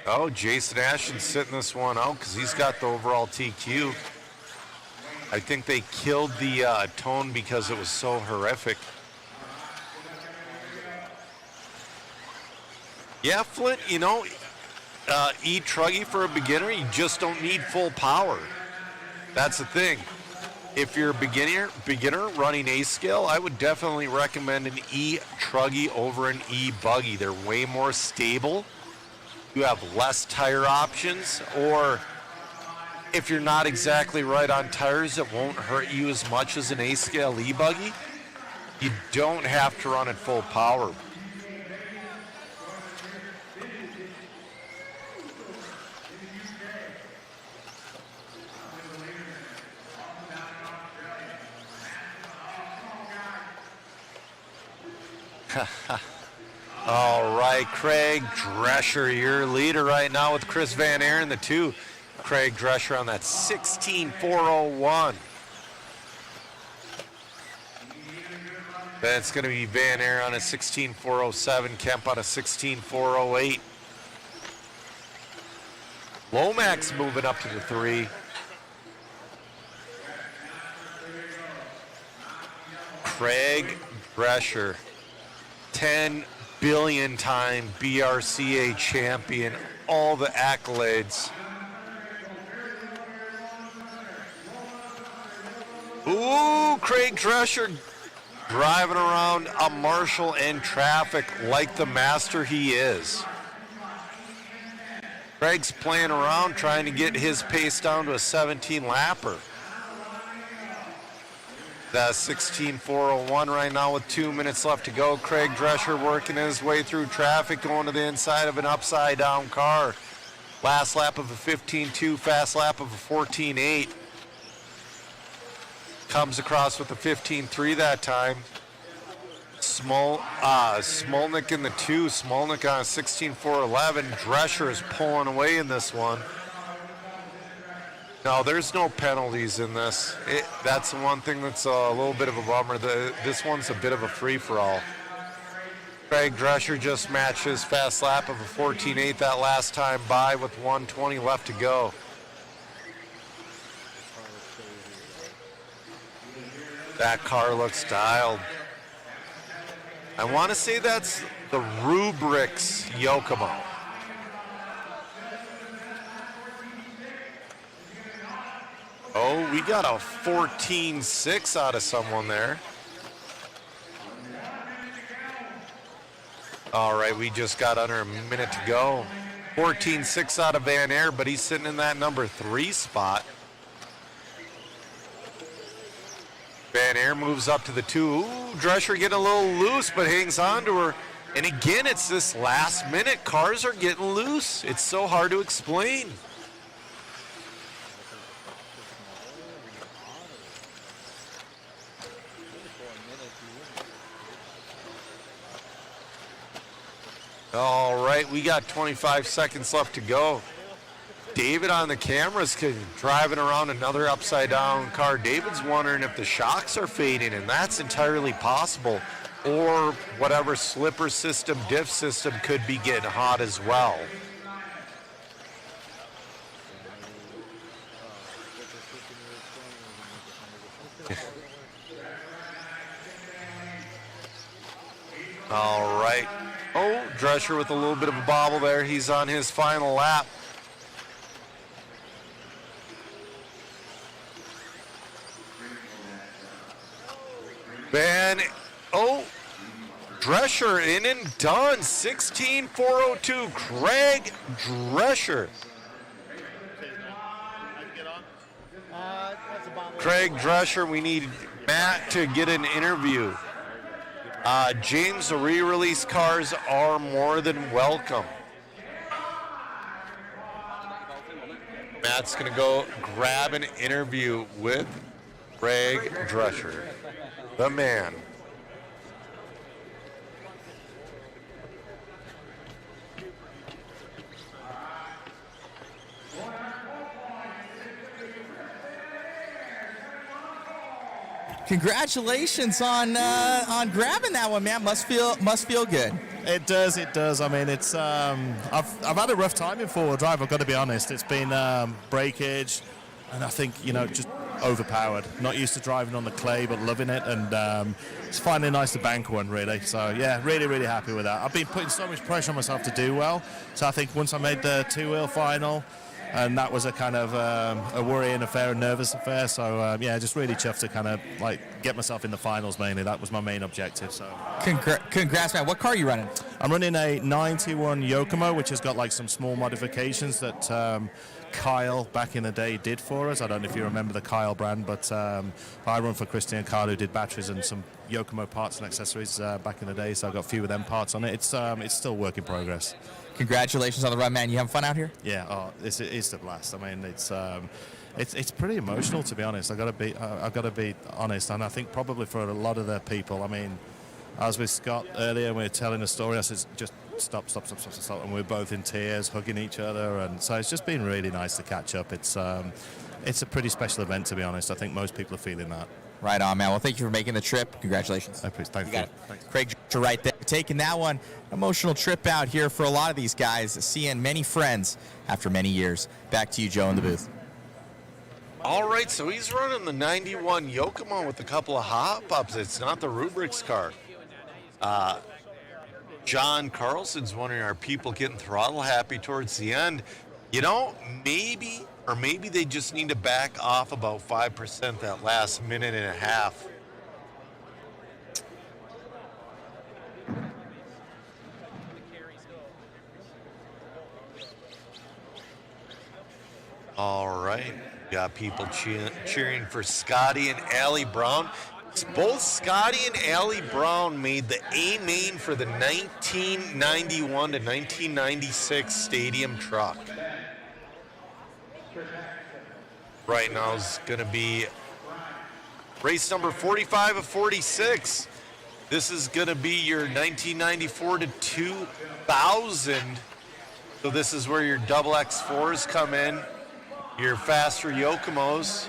Oh, Jason Ashen's sitting this one out because he's got the overall TQ. I think they killed the tone because it was so horrific. Yeah, Flint, you know, E-Truggy for a beginner, you just don't need full power. That's the thing. If you're a beginner running A scale, I would definitely recommend an E-Truggy over an E-Buggy. They're way more stable. You have less tire options, or if you're not exactly right on tires, it won't hurt you as much as an A scale E-Buggy. You don't have to run at full power. All right, Craig Drescher, your leader right now with Chris Van Air in the 2. Craig Drescher on that 16.401. That's going to be Van Air on a 16.407, Kemp on a 16.408. Lomax moving up to the 3. Craig Drescher, 10 billion time BRCA champion, all the accolades. Ooh, Craig Drescher driving around a Marshall and traffic like the master he is. Craig's playing around trying to get his pace down to a 17 lapper. That's 16.401 right now with 2 minutes left to go. Craig Drescher working his way through traffic, going to the inside of an upside down car. Last lap of a 15.2, fast lap of a 14.8. Comes across with a 15.3 that time. Smolnik in the 2. Smolnik on a 16.411. Drescher is pulling away in this one. No, there's no penalties in this. That's the one thing that's a little bit of a bummer. This one's a bit of a free-for-all. Craig Drescher just matched his fast lap of a 14.8 that last time by with 1:20 left to go. That car looks dialed. I want to say that's the Rubrics Yokomo. Oh, we got a 14.6 out of someone there. All right, we just got under a minute to go. 14.6 out of Van Air, but he's sitting in that number 3 spot. Van Air moves up to the 2. Ooh, Drescher getting a little loose, but hangs on to her. And again, it's this last minute. Cars are getting loose. It's so hard to explain. All right, we got 25 seconds left to go. David on the cameras driving around another upside down car. David's wondering if the shocks are fading, and that's entirely possible. Or whatever slipper system, diff system could be getting hot as well. All right. Oh, Drescher with a little bit of a bobble there. He's on his final lap. Drescher in and done. 16.402. Craig Drescher. Craig Drescher, we need Matt to get an interview. James, the re-release cars are more than welcome. Matt's going to go grab an interview with Craig Drescher, the man. Congratulations on grabbing that one, man. Must feel good. It does. I mean, it's I've had a rough time in four-wheel drive. I've got to be honest. It's been breakage, and I think just overpowered. Not used to driving on the clay, but loving it, and it's finally nice to bank one, really. So yeah, really, really happy with that. I've been putting so much pressure on myself to do well. So I think once I made the two-wheel final. And that was a kind of a worrying affair, a nervous affair. So, yeah, just really chuffed to kind of, get myself in the finals mainly. That was my main objective. So, Congrats, man. What car are you running? I'm running a 91 Yokomo, which has got, some small modifications that Kyle back in the day did for us. I don't know if you remember the Kyle brand, but I run for Christian Kyle, who did batteries and some Yokomo parts and accessories back in the day. So I've got a few of them parts on it. It's still work in progress. Congratulations on the run, man. You having fun out here? Yeah, it's a blast. I mean, it's pretty emotional, to be honest. I've got to be honest, and I think probably for a lot of the people. I mean, I was with Scott earlier, and we were telling a story. I said, just stop, and we were both in tears, hugging each other, and so it's just been really nice to catch up. It's a pretty special event, to be honest. I think most people are feeling that. Right on, man. Well, thank you for making the trip. Congratulations. Thank you. Got it. Craig right there, taking that one. Emotional trip out here for a lot of these guys, seeing many friends after many years. Back to you, Joe, in the booth. All right, so he's running the 91 Yokomo with a couple of hop-ups. It's not the Rubrics car. John Carlson's wondering, are people getting throttle happy towards the end? You know, maybe they just need to back off about 5% that last minute and a half. All right, got people cheering for Scotty and Allie Brown. Both Scotty and Allie Brown made the A main for the 1991 to 1996 stadium truck. Right now is going to be race number 45 of 46. This is going to be your 1994 to 2000. So this is where your double X4s come in, your faster Yokomos.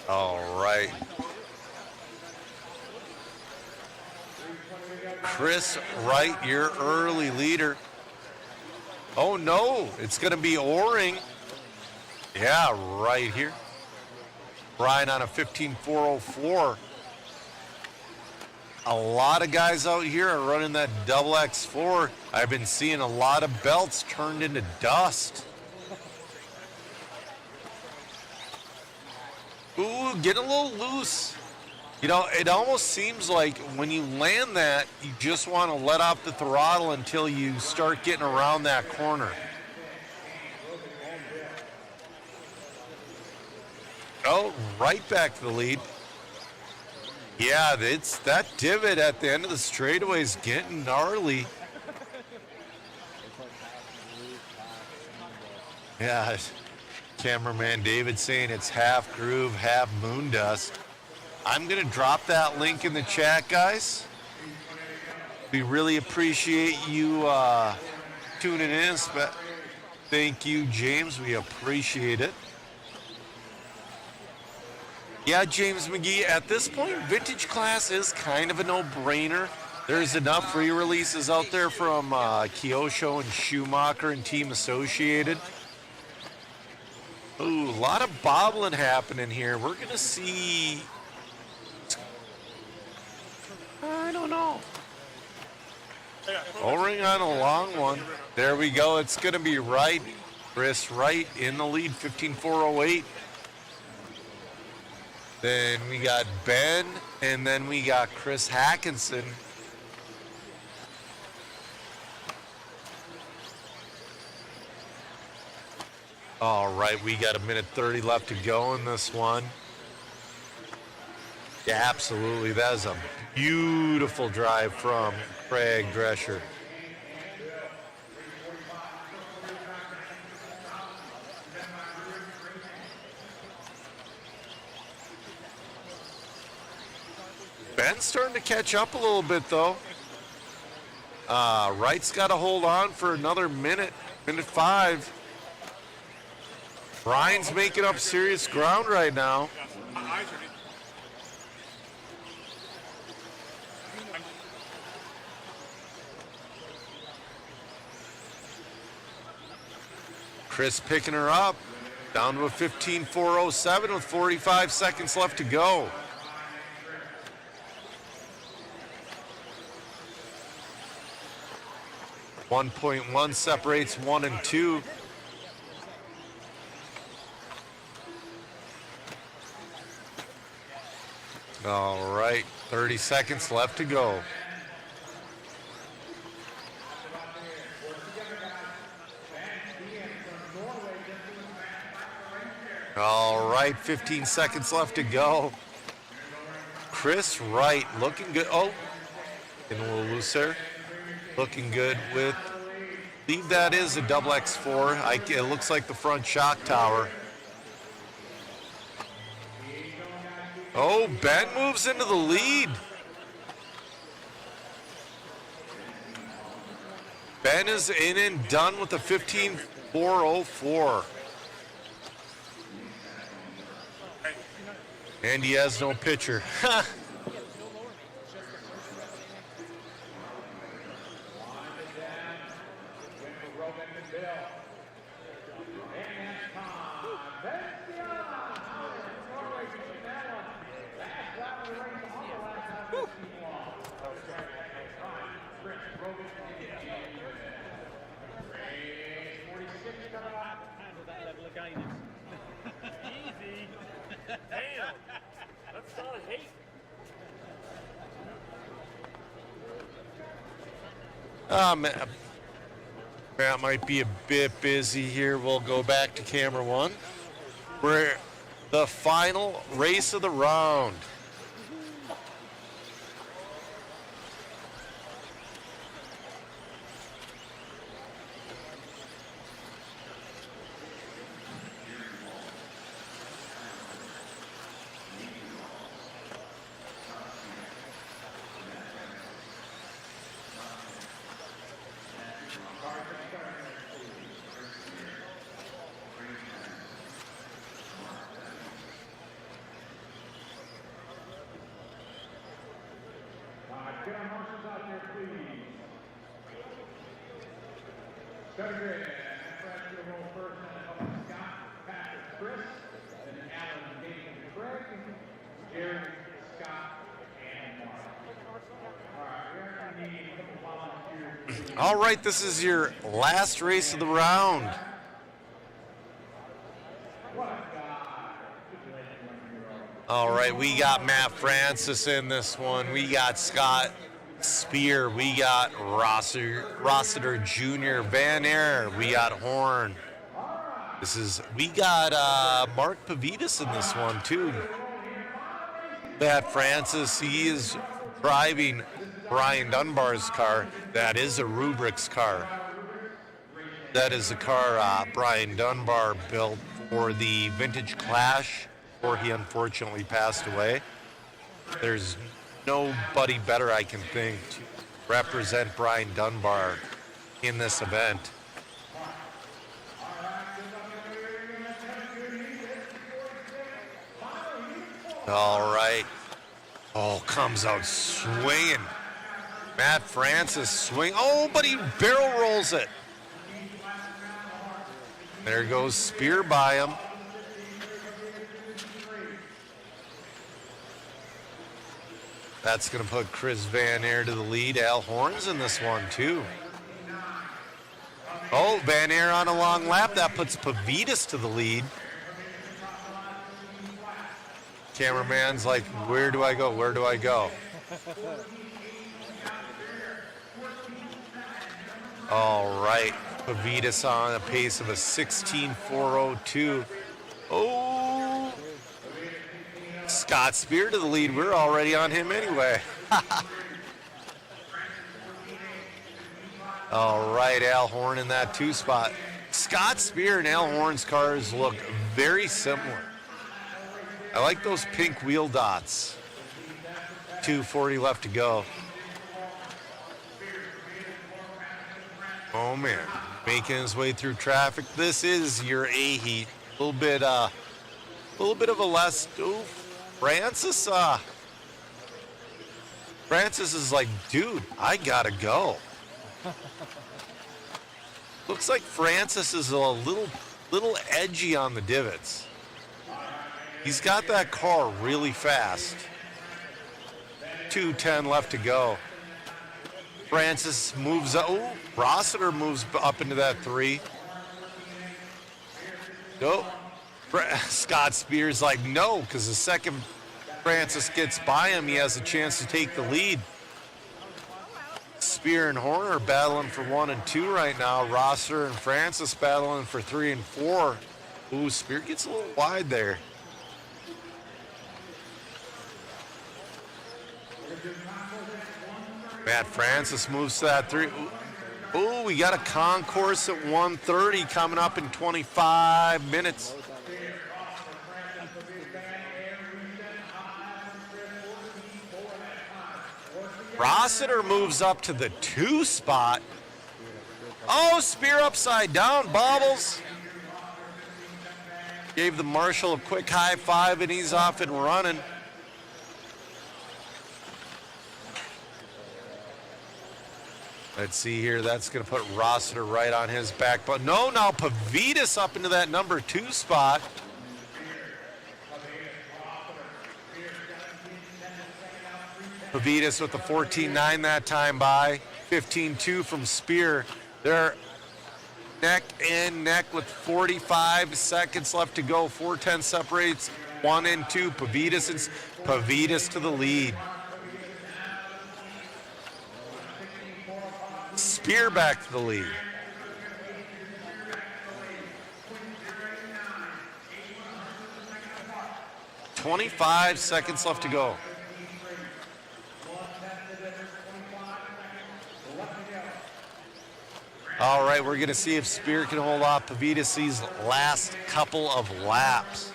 All right. Chris Wright, your early leader. Oh no, it's going to be O-ring. Yeah, right here. Brian on a 15.404. A lot of guys out here are running that double X4. I've been seeing a lot of belts turned into dust. Ooh, getting a little loose. You know, it almost seems like when you land that, you just want to let off the throttle until you start getting around that corner. Oh, right back to the lead. Yeah, it's that divot at the end of the straightaway is getting gnarly. Yeah, cameraman David saying it's half groove, half moon dust. I'm going to drop that link in the chat, guys. We really appreciate you tuning in. Thank you, James. We appreciate it. Yeah, James McGee, at this point, Vintage Class is kind of a no-brainer. There's enough re-releases out there from Kyosho and Schumacher and Team Associated. Ooh, a lot of bobbling happening here. We're going to see... I don't know. O-ring on a long one. There we go. It's going to be Wright. Chris Wright in the lead, 15.408. Then we got Ben, and then we got Chris Hackinson. All right, we got a minute 30 left to go in this one. Yeah, absolutely. That is a beautiful drive from Craig Drescher. Ben's starting to catch up a little bit, though. Wright's got to hold on for another minute 5. Brian's making up serious ground right now. Chris picking her up. Down to a 15.407 with 45 seconds left to go. .1 separates 1 and 2. All right, 30 seconds left to go. All right, 15 seconds left to go. Chris Wright looking good. Oh, getting a little loose there. Looking good with, I believe that is a double X4. It looks like the front shock tower. Oh, Ben moves into the lead. Ben is in and done with the 15.404. And he has no pitcher. Easy. Damn. That's not a hate. Matt might be a bit busy here. We'll go back to camera one. We're the final race of the round. Get our marshals out there, please. Center grid, Fred to roll first, and Scott, Patrick, Chris, then Alan, Dave, Craig, Jerry, Scott, and Mark. All right, we're going to need a couple volunteers. All right, this is your last race of the round. All right, we got Matt Francis in this one. We got Scott Spear. We got Rossiter Jr. Van Air. We got Horn. We got Mark Pavidis in this one too. Matt Francis, he is driving Brian Dunbar's car. That is a Rubrix car. That is a car Brian Dunbar built for the Vintage Clash before he unfortunately passed away. There's nobody better I can think to represent Brian Dunbar in this event. All right. Oh, comes out swinging. Matt Francis swing. Oh, but he barrel rolls it. There goes Spear by him. That's going to put Chris Van Air to the lead. Al Horn's in this one, too. Oh, Van Air on a long lap. That puts Pavidis to the lead. Cameraman's like, where do I go? Where do I go? All right. Pavidis on a pace of a 16.402. Oh. Scott Spear to the lead. We're already on him anyway. All right, Al Horn in that 2 spot. Scott Spear and Al Horn's cars look very similar. I like those pink wheel dots. 2:40 left to go. Oh man, making his way through traffic. This is your A-heat. A little bit of a less. Ooh, Francis is like, dude, I gotta go. Looks like Francis is a little edgy on the divots. He's got that car really fast. 2:10 left to go. Francis moves up. Oh, Rossiter moves up into that 3. Go. Scott Spear's like, no, because the second Francis gets by him, he has a chance to take the lead. Spear and Horner are battling for 1 and 2 right now. Rossiter and Francis battling for 3 and 4. Ooh, Spear gets a little wide there. Matt Francis moves to that 3. Ooh, we got a concourse at 1:30 coming up in 25 minutes. Rossiter moves up to the 2 spot. Oh, Spear upside down, bobbles. Gave the marshal a quick high five, and he's off and running. Let's see here. That's going to put Rossiter right on his back. But no, now Pavitas up into that number 2 spot. Pavitas with the 14.9 that time by. 15.2 from Spear. They're neck and neck with 45 seconds left to go. 4:10 separates 1 and 2. Pavitas to the lead. Spear back to the lead. $25 seconds left to go. All right, we're going to see if Spear can hold off Pavitas these last couple of laps.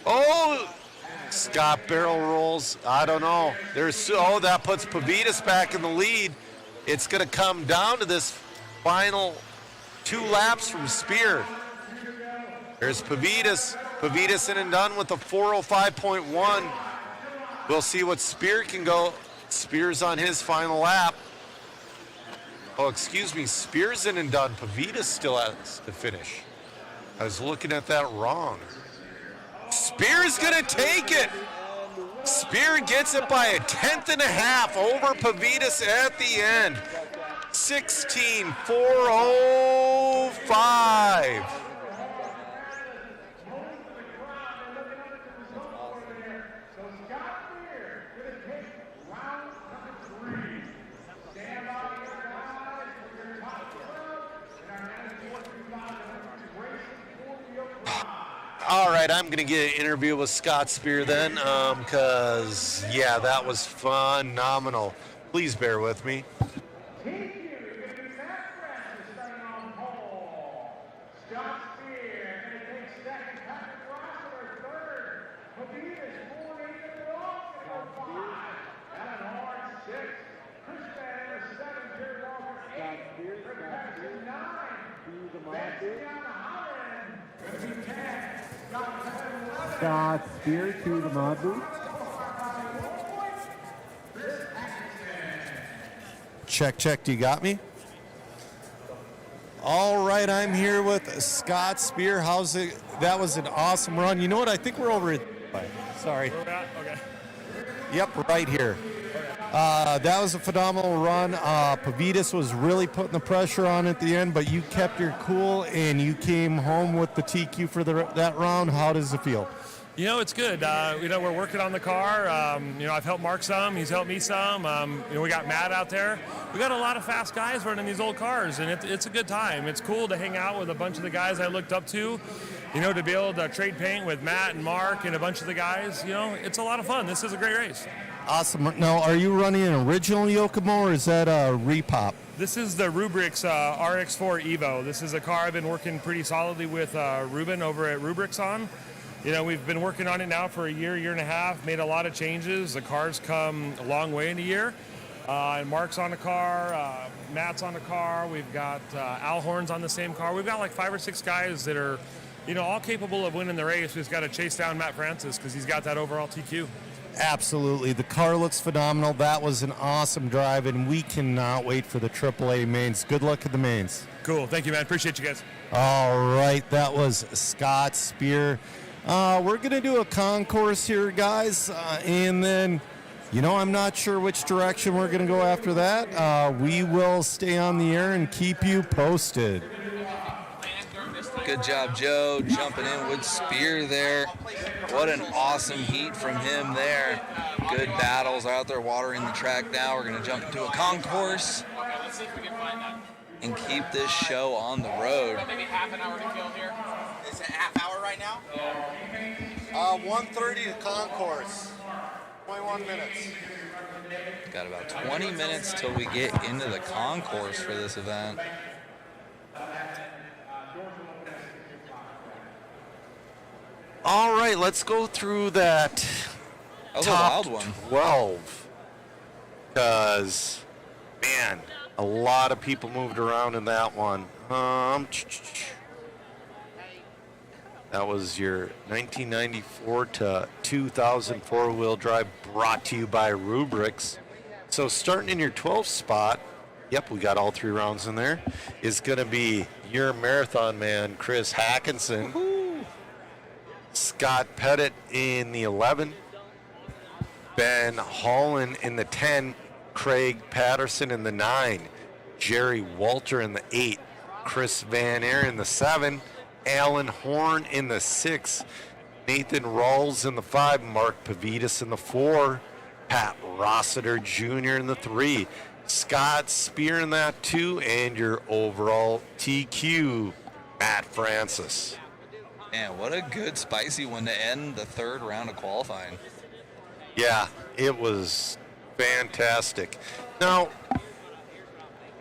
Oh, Scott barrel rolls. I don't know. That puts Pavitas back in the lead. It's going to come down to this final 2 laps from Spear. There's Pavitas. Pavitas in and done with a 4:05.1. We'll see what Spear can go. Spear's on his final lap. Oh, excuse me. Spear's in and done. Pavitas still has to finish. I was looking at that wrong. Spear's going to take it. Spear gets it by 1/10.5 over Pavitas at the end. 16:405. All right, I'm going to get an interview with Scott Spear then, because, yeah, that was phenomenal. Please bear with me. Scott Spear to the mod booth. Check, check. Do you got me? All right, I'm here with Scott Spear. How's it? That was an awesome run. You know what? I think we're over at. Sorry. Okay. Yep, right here. That was a phenomenal run. Pavitas was really putting the pressure on at the end, but you kept your cool and you came home with the TQ for that round. How does it feel? You know, it's good. We're working on the car. I've helped Mark some. He's helped me some. We got Matt out there. We got a lot of fast guys running these old cars, and it's a good time. It's cool to hang out with a bunch of the guys I looked up to. To be able to trade paint with Matt and Mark and a bunch of the guys. It's a lot of fun. This is a great race. Awesome. Now, are you running an original Yokomo or is that a repop? This is the Rubrix RX4 Evo. This is a car I've been working pretty solidly with Ruben over at Rubrix on. We've been working on it now for a year and a half, made a lot of changes. The car's come a long way in a year. And Mark's on the car, Matt's on the car. We've got Al Horn's on the same car. We've got like 5 or 6 guys that are, all capable of winning the race. We've just got to chase down Matt Francis because he's got that overall TQ. Absolutely. The car looks phenomenal. That was an awesome drive, and we cannot wait for the AAA mains. Good luck at the mains. Cool. Thank you, man. Appreciate you guys. All right. That was Scott Spear. We're going to do a concourse here, guys, and then, I'm not sure which direction we're going to go after that. We will stay on the air and keep you posted. Good job, Joe, jumping in with Spear there. What an awesome heat from him there. Good battles out there watering the track now. We're going to jump into a concourse and keep this show on the road. Maybe half an hour to kill here. Is it a half hour right now? 1:30 to concourse. 21 minutes. Got about 20 minutes till we get into the concourse for this event. All right, let's go through that. That was a top wild one. 12. because, man, a lot of people moved around in that one. That was your 1994 to 2004 wheel drive, brought to you by Rubrics. So starting in your 12th spot, yep, we got all 3 rounds in there, is going to be your marathon man, Chris Hackinson. Woo-hoo. Scott Pettit in the 11. Ben Holland in the 10. Craig Patterson in the 9. Jerry Walter in the 8. Chris Van Air in the 7. Alan Horn in the 6. Nathan Rawls in the 5. Mark Pavitas in the 4. Pat Rossiter Jr. in the 3. Scott Spear in that 2. And your overall TQ, Matt Francis. Man, what a good spicy one to end the 3rd round of qualifying. Yeah, it was fantastic. Now,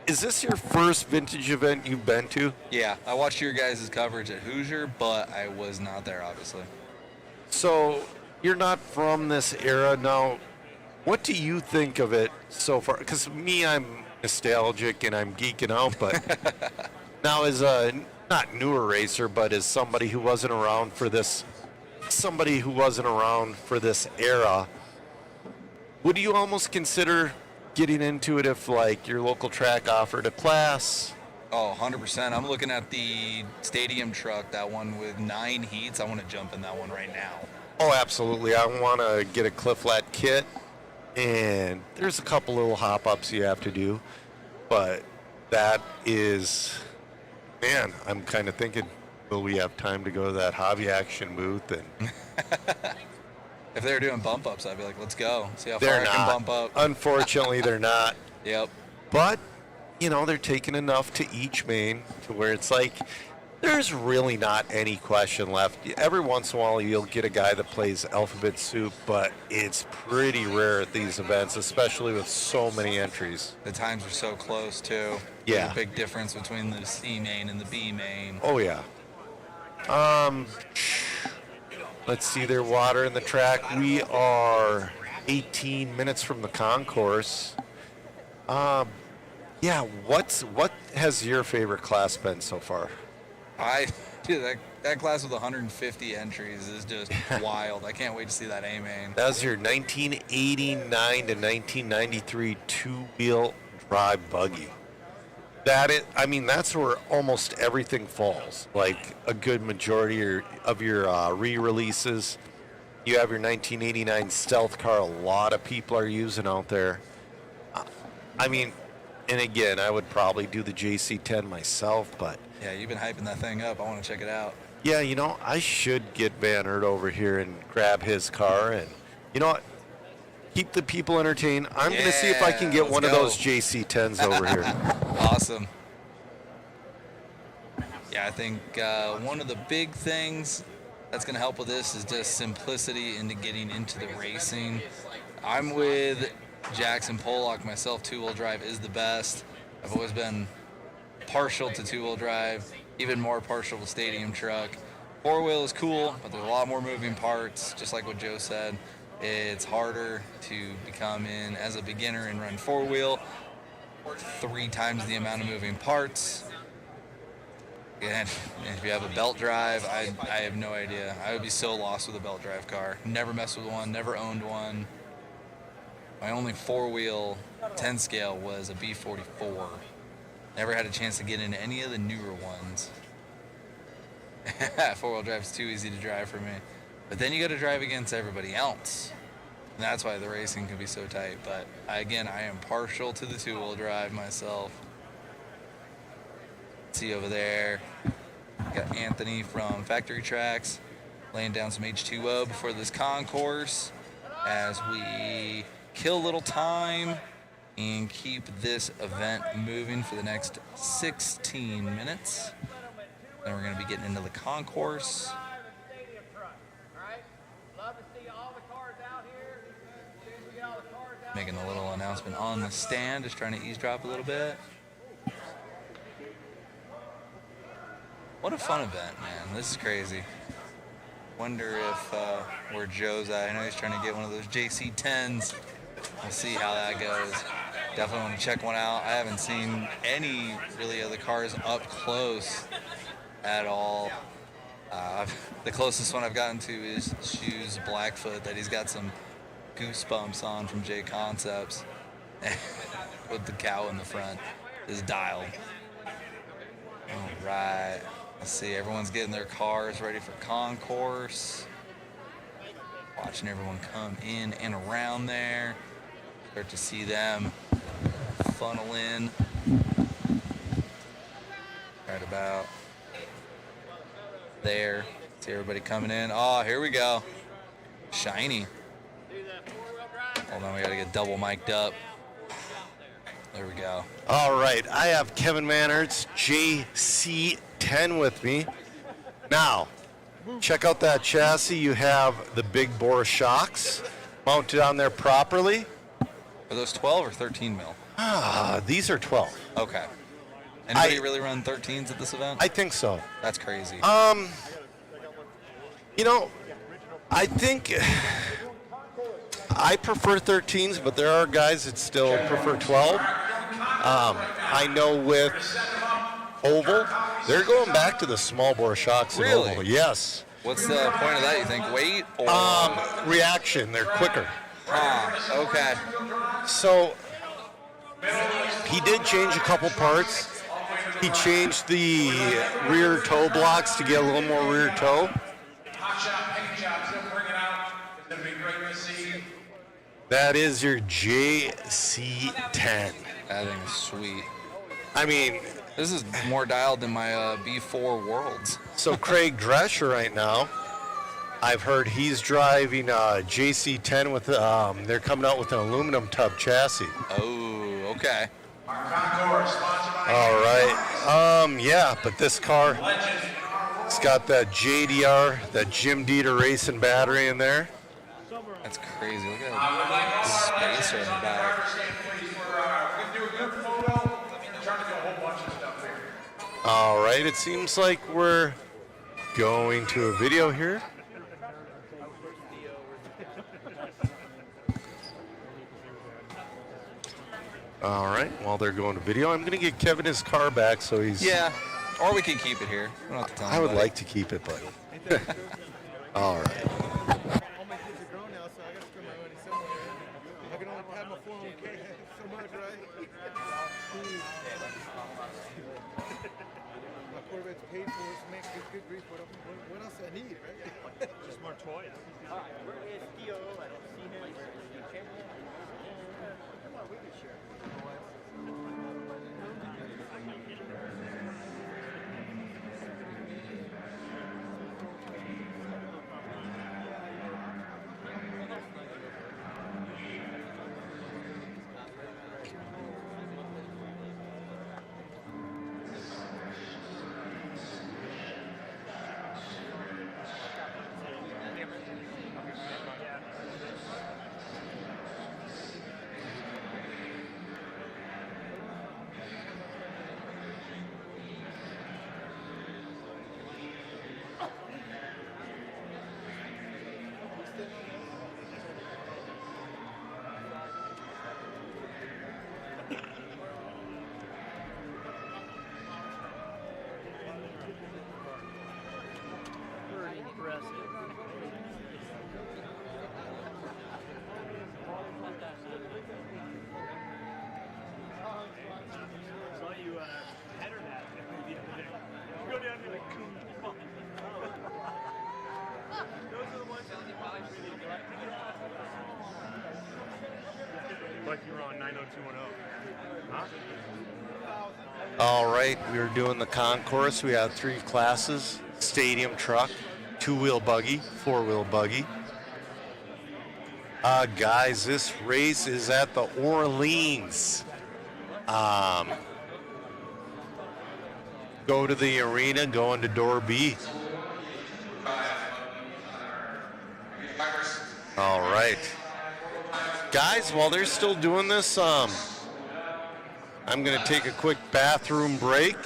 is this your first vintage event you've been to? Yeah, I watched your guys' coverage at Hoosier, but I was not there, obviously. So, you're not from this era. Now, what do you think of it so far? Because me, I'm nostalgic and I'm geeking out, but now as a, not newer racer, but as somebody who wasn't around for this, era, would you almost consider getting into it if, like, your local track offered a class? Oh, 100%. I'm looking at the stadium truck, that one with 9 heats. I want to jump in that one right now. Oh, absolutely. I want to get a Cliff Flat kit, and there's a couple little hop-ups you have to do, but that is, man, I'm kind of thinking, will we have time to go to that Hobby Action booth? And if they were doing bump ups, I'd be like, let's go. See how far they're I not. can bump up. Unfortunately, they're not. Yep. But, you know, they're taking enough to each main to where it's like, there's really not any question left. Every once in a while, you'll get a guy that plays Alphabet Soup, but it's pretty rare at these events, especially with so many entries. The times are so close, too. Yeah. There's a big difference between the C main and the B main. Oh, yeah. Let's see their water in the track. We are 18 minutes from the concourse. Yeah, what has your favorite class been so far? Dude, that class with 150 entries is just wild. I can't wait to see that A main. That was your 1989 to 1993 two-wheel drive buggy. That's where almost everything falls. Like a good majority of your re-releases. You have your 1989 stealth car. A lot of people are using out there. And again, I would probably do the JC10 myself, but yeah, you've been hyping that thing up. I want to check it out. Yeah, you know, I should get Van Aert over here and grab his car, and you know what? Keep the people entertained. I'm going to see if I can get one of those JC10s over here. Awesome. Yeah, I think one of the big things that's going to help with this is just simplicity into getting into the racing. I'm with Jackson Pollock myself. Two-wheel drive is the best. I've always been partial to two-wheel drive, even more partial to stadium truck. Four-wheel is cool, but there's a lot more moving parts, just like what Joe said. It's harder to become in as a beginner and run four-wheel. 3 times the amount of moving parts. And if you have a belt drive, I have no idea. I would be so lost with a belt drive car. Never messed with one, never owned one. My only four-wheel 10 scale was a B44. Never had a chance to get into any of the newer ones. Four-wheel drive is too easy to drive for me. But then you got to drive against everybody else. And that's why the racing can be so tight. But again, I am partial to the two-wheel drive myself. See over there, got Anthony from Factory Tracks laying down some H2O before this concourse as we kill a little time and keep this event moving for the next 16 minutes. Then we're going to be getting into the concourse. Making a little announcement on the stand, just trying to eavesdrop a little bit. What a fun event, man. This is crazy. Wonder if where Joe's at. I know he's trying to get one of those JC10s. we'll see how that goes. Definitely want to check one out. I haven't seen any really of the cars up close at all. The closest one I've gotten to is Shoes Blackfoot that he's got some goosebumps on from J Concepts with the cow in the front is dialed. All right, let's see. Everyone's getting their cars ready for Concourse. Watching everyone come in and around there. Start to see them funnel in right about there. See everybody coming in. Oh, here we go. Shiny. Hold on, we gotta get double mic'd up. There we go. All right, I have Kevin Mannert's JC10 with me. Now, check out that chassis. You have the big bore shocks mounted on there properly. Are those 12 or 13 mil? These are 12. Okay. Anybody really run 13s at this event? I think so. That's crazy. You know, I think I prefer 13s, but there are guys that still prefer 12. I know with oval, they're going back to the small bore shocks. Really? In oval. Yes. What's the point of that, you think? Weight or? Reaction. They're quicker. Okay. So he did change a couple parts. He changed the rear toe blocks to get a little more rear toe. That is your JC10. That thing is sweet. I mean, this is more dialed than my B4 Worlds. So Craig Drescher right now, I've heard he's driving JC10 with, they're coming out with an aluminum tub chassis. Oh, okay. All right. Yeah, but this car, it's got that JDR, that Jim Dieter racing battery in there. That's crazy. Look at that spacer in the back. All right, it seems like we're going to a video here. All right, while they're going to video, I'm going to get Kevin his car back so he's... Yeah, or we can keep it here. We don't have to tell I would anybody. like to keep it, but... All right. Paid for us, make good grief. What else I need, right? Just more toys. All right, where is Theo? I don't see him. Come on, we can share. Like you were on 90210. Huh? All right, we were doing the concourse. We had 3 classes: stadium truck, 2-wheel buggy, 4-wheel buggy. Guys, this race is at the Orleans. Go to the arena, go into door B. All right. Guys, while they're still doing this, I'm going to take a quick bathroom break,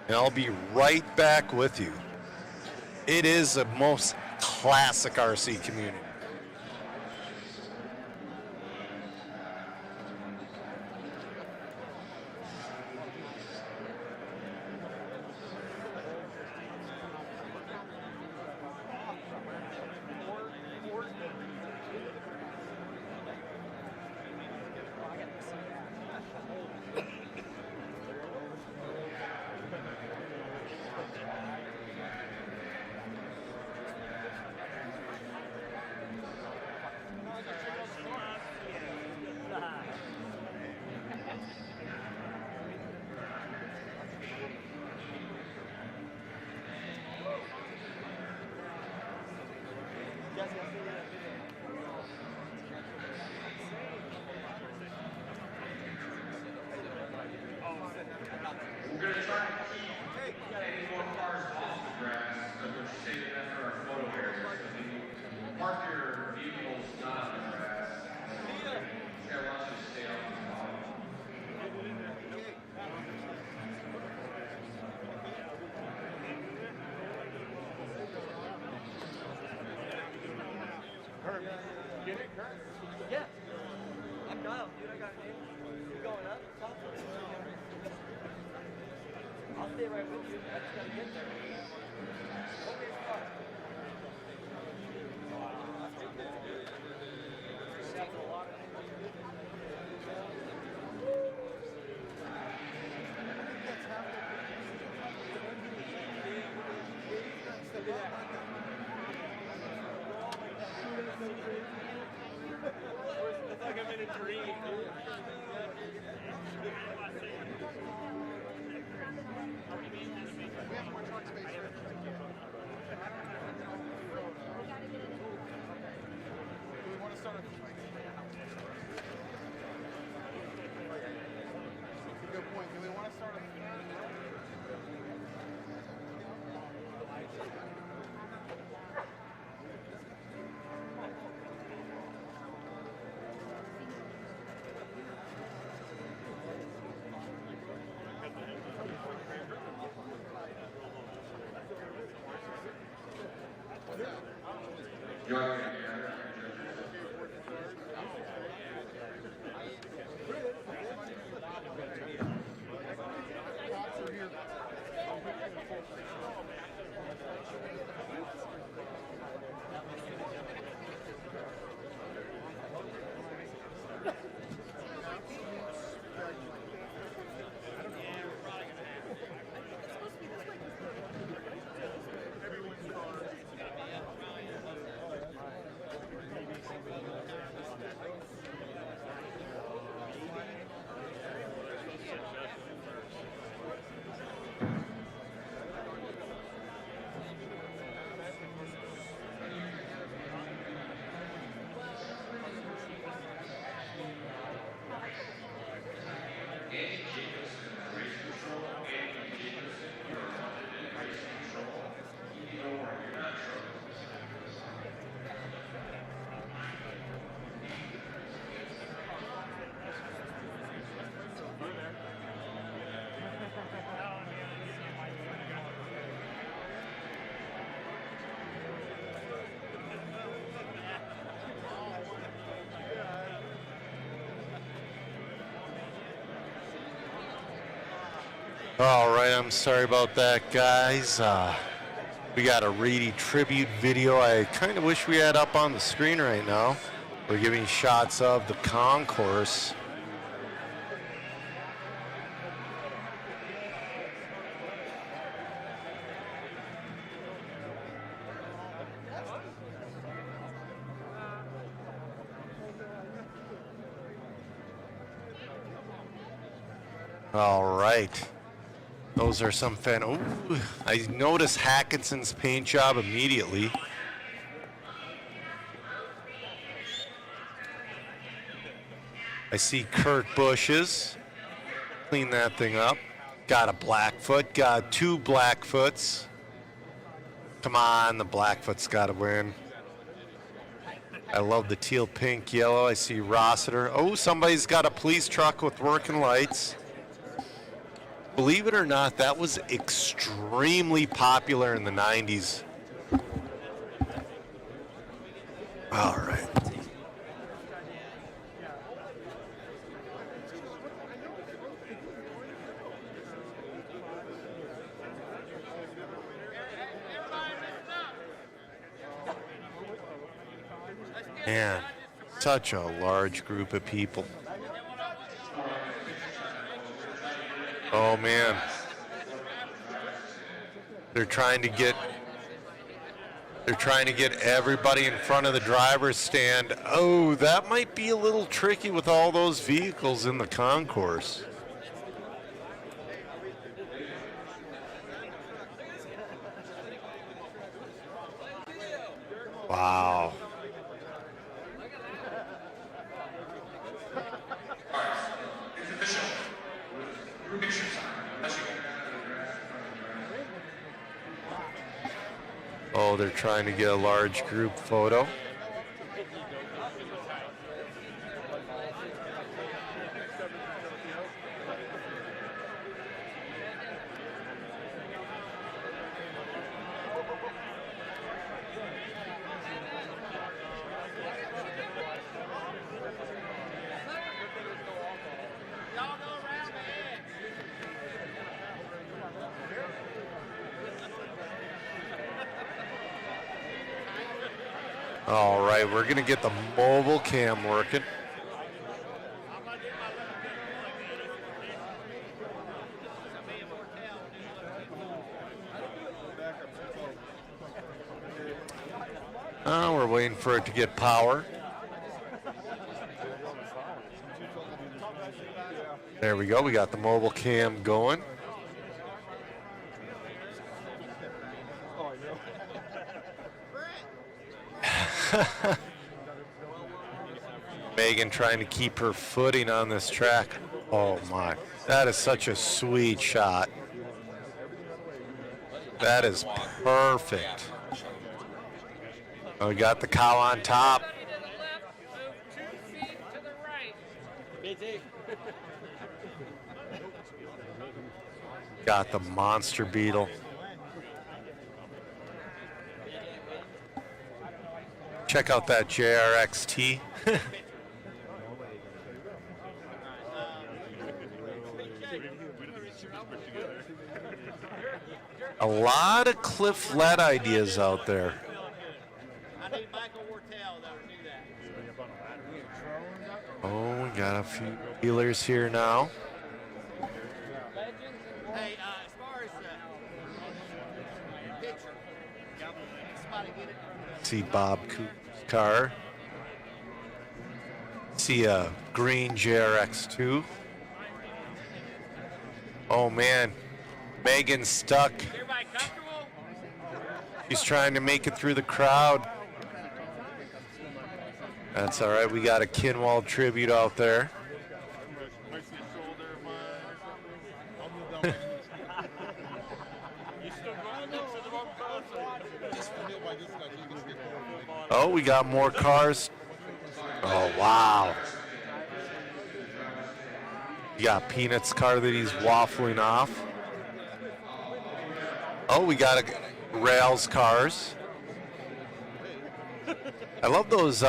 and I'll be right back with you. It is the most classic RC community. It's like I'm in a dream. Good point. Do we want to start All right, I'm sorry about that, guys. We got a Reedy tribute video. I kind of wish we had up on the screen right now. We're giving shots of the concourse. All right. Those are some fan. Ooh, I noticed Hackinson's paint job immediately. I see Kurt Bush's. Clean that thing up. Got a Blackfoot. Got two Blackfoots. Come on, the Blackfoot's got to win. I love the teal, pink, yellow. I see Rossiter. Oh, somebody's got a police truck with working lights. Believe it or not, that was extremely popular in the 90s. All right. Man, such a large group of people. Oh man, they're trying to get everybody in front of the driver's stand. Oh, that might be a little tricky with all those vehicles in the concourse. Wow. Oh, they're trying to get a large group photo. All right, we're going to get the mobile cam working. We're waiting for it to get power. There we go. We got the mobile cam going. Megan trying to keep her footing on this track. Oh my, that is such a sweet shot. That is perfect. Oh, we got the cow on top. Got the monster beetle. Check out that JRXT. A lot of Cliff Led ideas out there. Oh, we got a few dealers here now. Hey, as far as picture, somebody get it. See Bob Cooper's car. See a green JRX2. Oh man, Megan's stuck. Everybody comfortable? She's trying to make it through the crowd. That's all right. We got a Kinwald tribute out there. Oh, we got more cars. Oh, wow. You got Peanut's car that he's waffling off. Oh, we got a Rails cars. I love those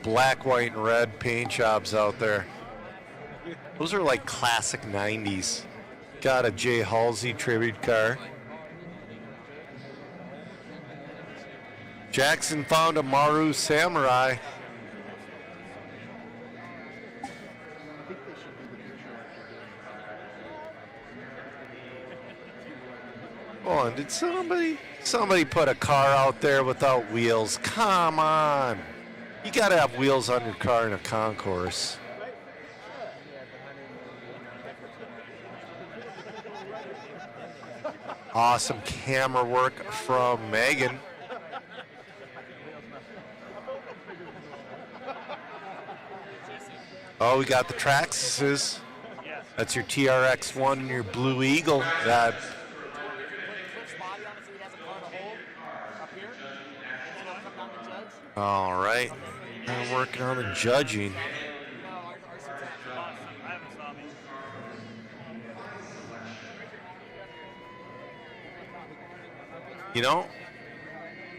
black, white, and red paint jobs out there. Those are like classic 90s. Got a Jay Halsey tribute car. Jackson found a Maru Samurai. Oh, and did somebody put a car out there without wheels? Come on. You got to have wheels on your car in a concourse. Awesome camera work from Megan. Oh, we got the Traxxas. That's your TRX-1 and your Blue Eagle. That. All right. I'm working on the judging. You know,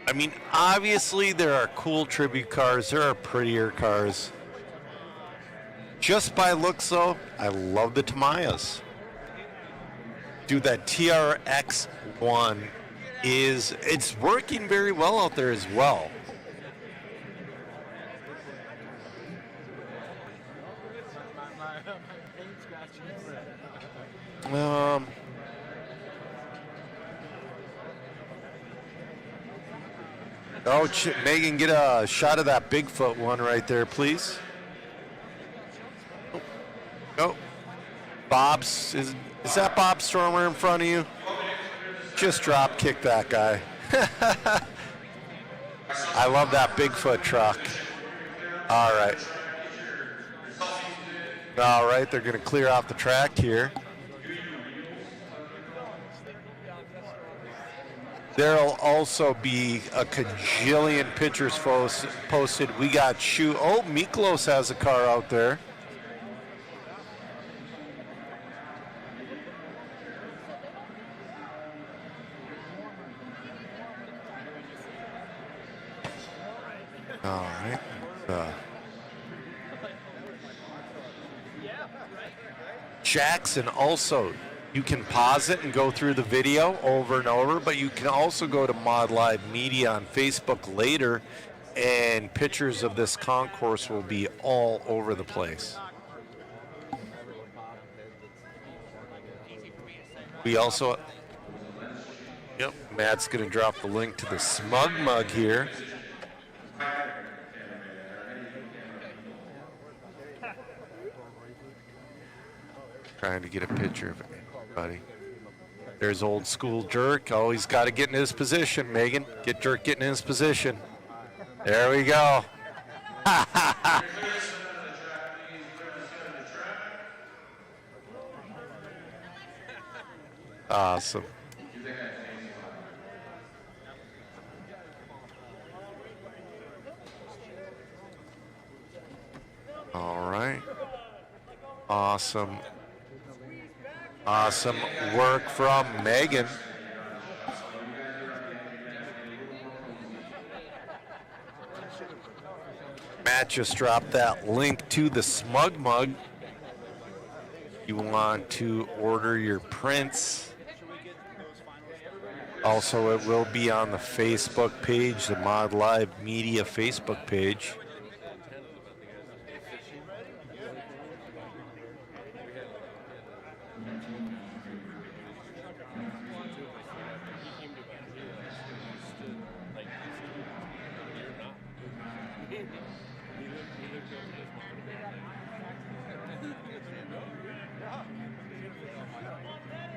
I mean, obviously there are cool tribute cars. There are prettier cars. Just by looks, though, I love the Tamayas. Dude, that TRX-1 it's working very well out there as well. Oh, Megan, get a shot of that Bigfoot one right there, please. Oh, Bob's, is that Bob Stormer in front of you? Just drop kick that guy. I love that Bigfoot truck. All right. All right, they're going to clear off the track here. There'll also be a cajillion pictures posted. We got Oh, Miklos has a car out there. All right. Jackson also, you can pause it and go through the video over and over, but you can also go to Mod Live Media on Facebook later and pictures of this concourse will be all over the place. We also, yep, Matt's going to drop the link to the Smug Mug here. Trying to get a picture of everybody. There's old school Jerk. Always got to get in his position, Megan. Get Jerk getting in his position. There we go. Awesome. All right. Awesome. Awesome work from Megan. Matt just dropped that link to the Smug Mug. You want to order your prints. Also, it will be on the Facebook page, the Mod Live Media Facebook page.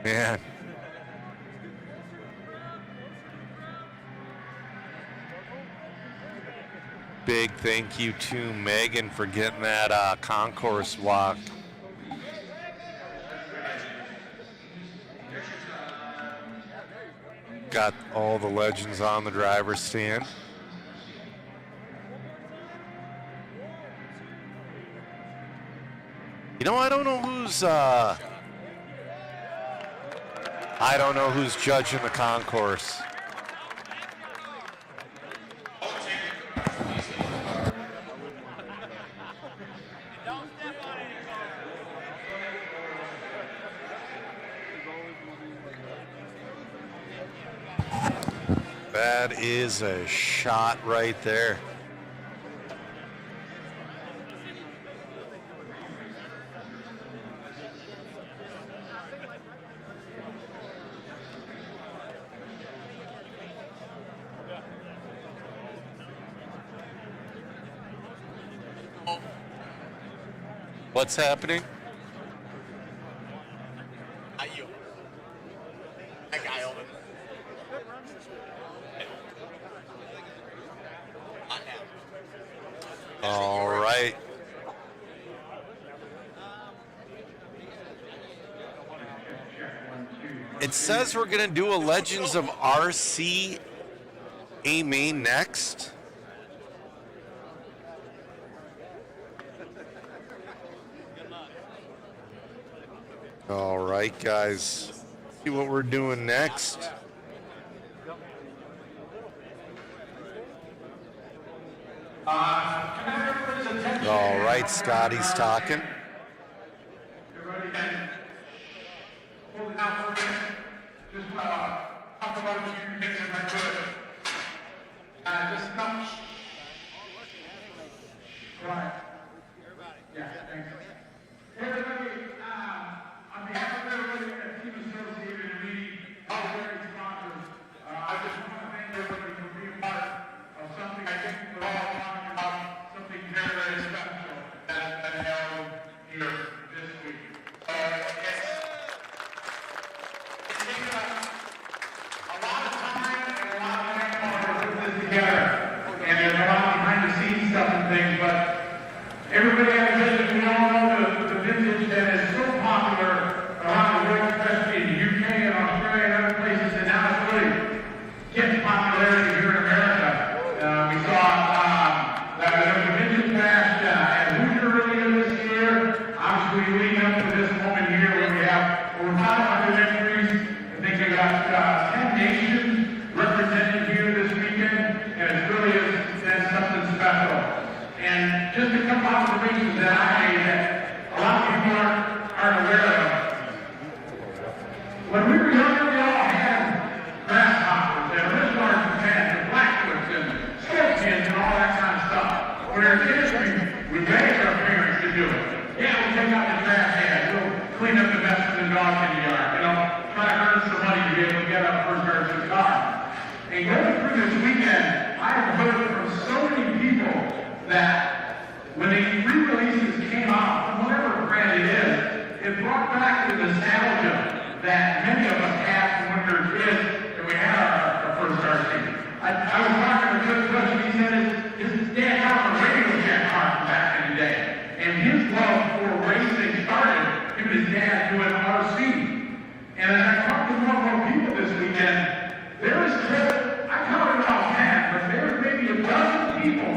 Man. Big thank you to Megan for getting that concourse walk. Got all the legends on the driver's stand. You know, I don't know who's judging the concourse. That is a shot right there. What's happening? Not you. That guy over there. All right. It says we're going to do a Legends of RC A main next. All right, guys. See what we're doing next. All right, Scotty's talking. Hold it down for a minute. Just talk about a few things if I could. Just not. Right. Yeah, thanks. Hey, everybody, on behalf of everybody at Team Associated and me, all very sponsors, I just want to thank everybody for being part of something I think we're all talking about, something very, very special that held during this weekend, I've heard from so many people that when the re-releases came out, whatever brand it is, it brought back the nostalgia that many of us had from when we were kids and we had our first RC. I was talking to Coach Bush, and he said his dad got a radio jet car from back in the day. And his love for racing started him and his dad doing RC. And as I talked to more and more people this weekend, there is, I counted about 10, but there's maybe a dozen people,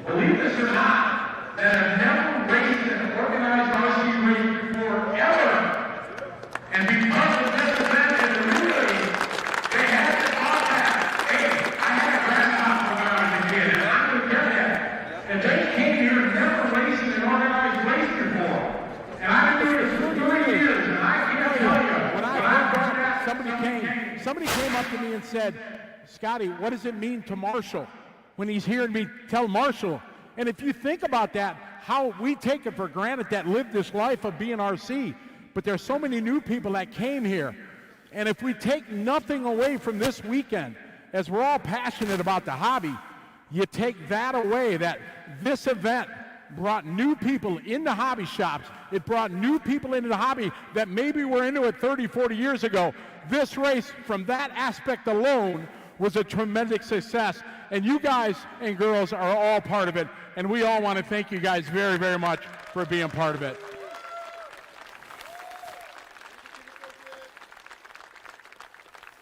believe this or not, that have never raced an organized RC race before, ever. And because of this event and the release, they had to contact, hey, I had a grasshopper when I was a kid, and I'm going to get that. And they came here and never raced an organized race before. And I've been doing this for 30 years, and I can't tell you, when I heard that, somebody came up to me and said, Scotty, what does it mean to Marshall when he's hearing me tell Marshall? And if you think about that, how we take it for granted that lived this life of being RC, but there's so many new people that came here. And if we take nothing away from this weekend, as we're all passionate about the hobby, you take that away, that this event brought new people into hobby shops. It brought new people into the hobby that maybe were into it 30, 40 years ago. This race, from that aspect alone, was a tremendous success. And you guys and girls are all part of it. And we all want to thank you guys very, very much for being part of it.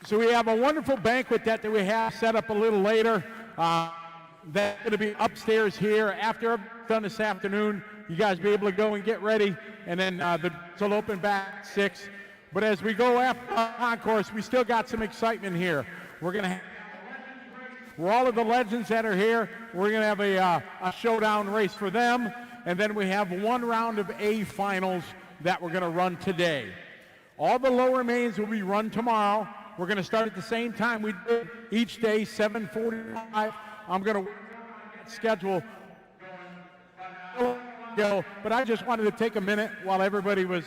So we have a wonderful banquet that we have set up a little later. That's going to be upstairs here. After I'm done this afternoon, you guys be able to go and get ready, and then the doors will open back at 6. But as we go after Concourse, we still got some excitement here. We're going to have, for all of the legends that are here, we're going to have a showdown race for them, and then we have one round of A finals that we're going to run today. All the lower mains will be run tomorrow. We're going to start at the same time we did each day, 7:45. I'm going to schedule, but I just wanted to take a minute while everybody was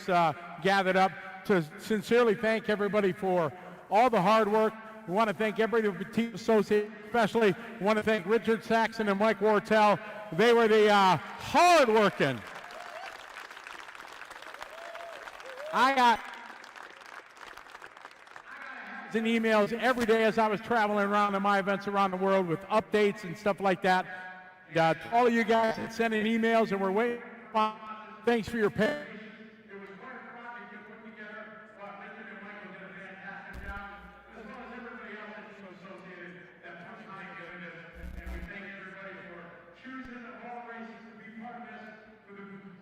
gathered up to sincerely thank everybody for all the hard work. We want to thank everybody, the team associate, especially. We want to thank Richard Saxon and Mike Wartell. They were the hard working. I got and emails every day as I was traveling around to my events around the world with updates and stuff like that. All of you guys that sent in emails and we're waiting. Thanks for your patience. It was quite a project to put together. Richard and Michael did a fantastic job, as well as everybody else that's associated that put time into this. And we thank everybody for choosing all races to be part of this.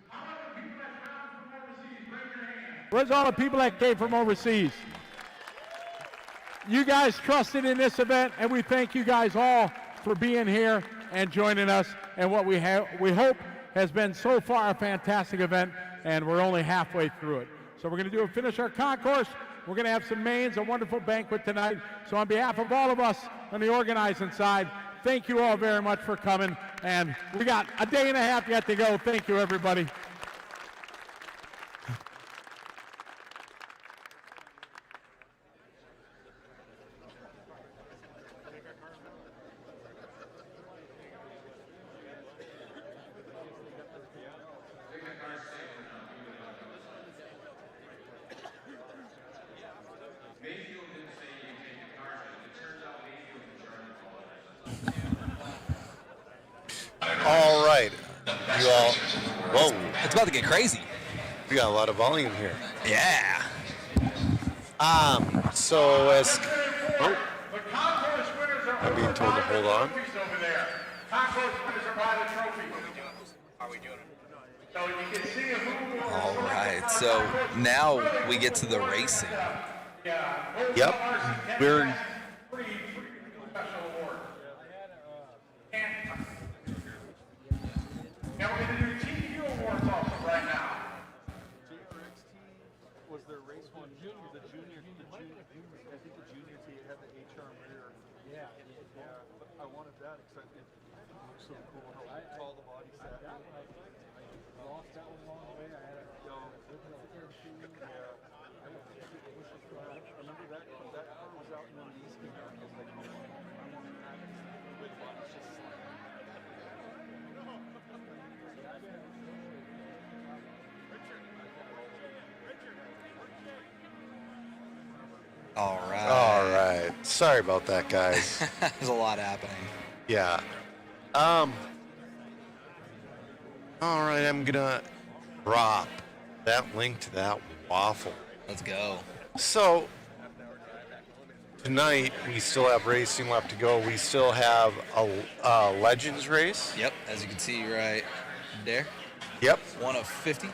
How about the people that traveled from overseas? Raise your hand. Where's all the people that came from overseas? You guys trusted in this event, and we thank you guys all for being here and joining us. And what we hope has been so far a fantastic event, and we're only halfway through it. So we're going to finish our concourse. We're going to have some mains, a wonderful banquet tonight. So on behalf of all of us on the organizing side, thank you all very much for coming. And we got a day and a half yet to go. Thank you, everybody. All right. You all. Whoa. It's about to get crazy. We got a lot of volume here. Yeah. So as I'm being told to hold on. All right. So now we get to the racing. Yep. We're Now we're going to do TQ awards also right now. Was there race one? The junior, I think the junior team had the HR rear. Yeah. But I wanted that because it looks so cool how tall the body sat. I lost that one along the way. I had it go. Yeah. I remember that car was out in the East. All right. All right. Sorry about that, guys. There's a lot happening. Yeah. All right, I'm gonna drop that link to that waffle. Let's go. So tonight we still have racing left to go. We still have a Legends race. Yep, as you can see right there. Yep. One of 50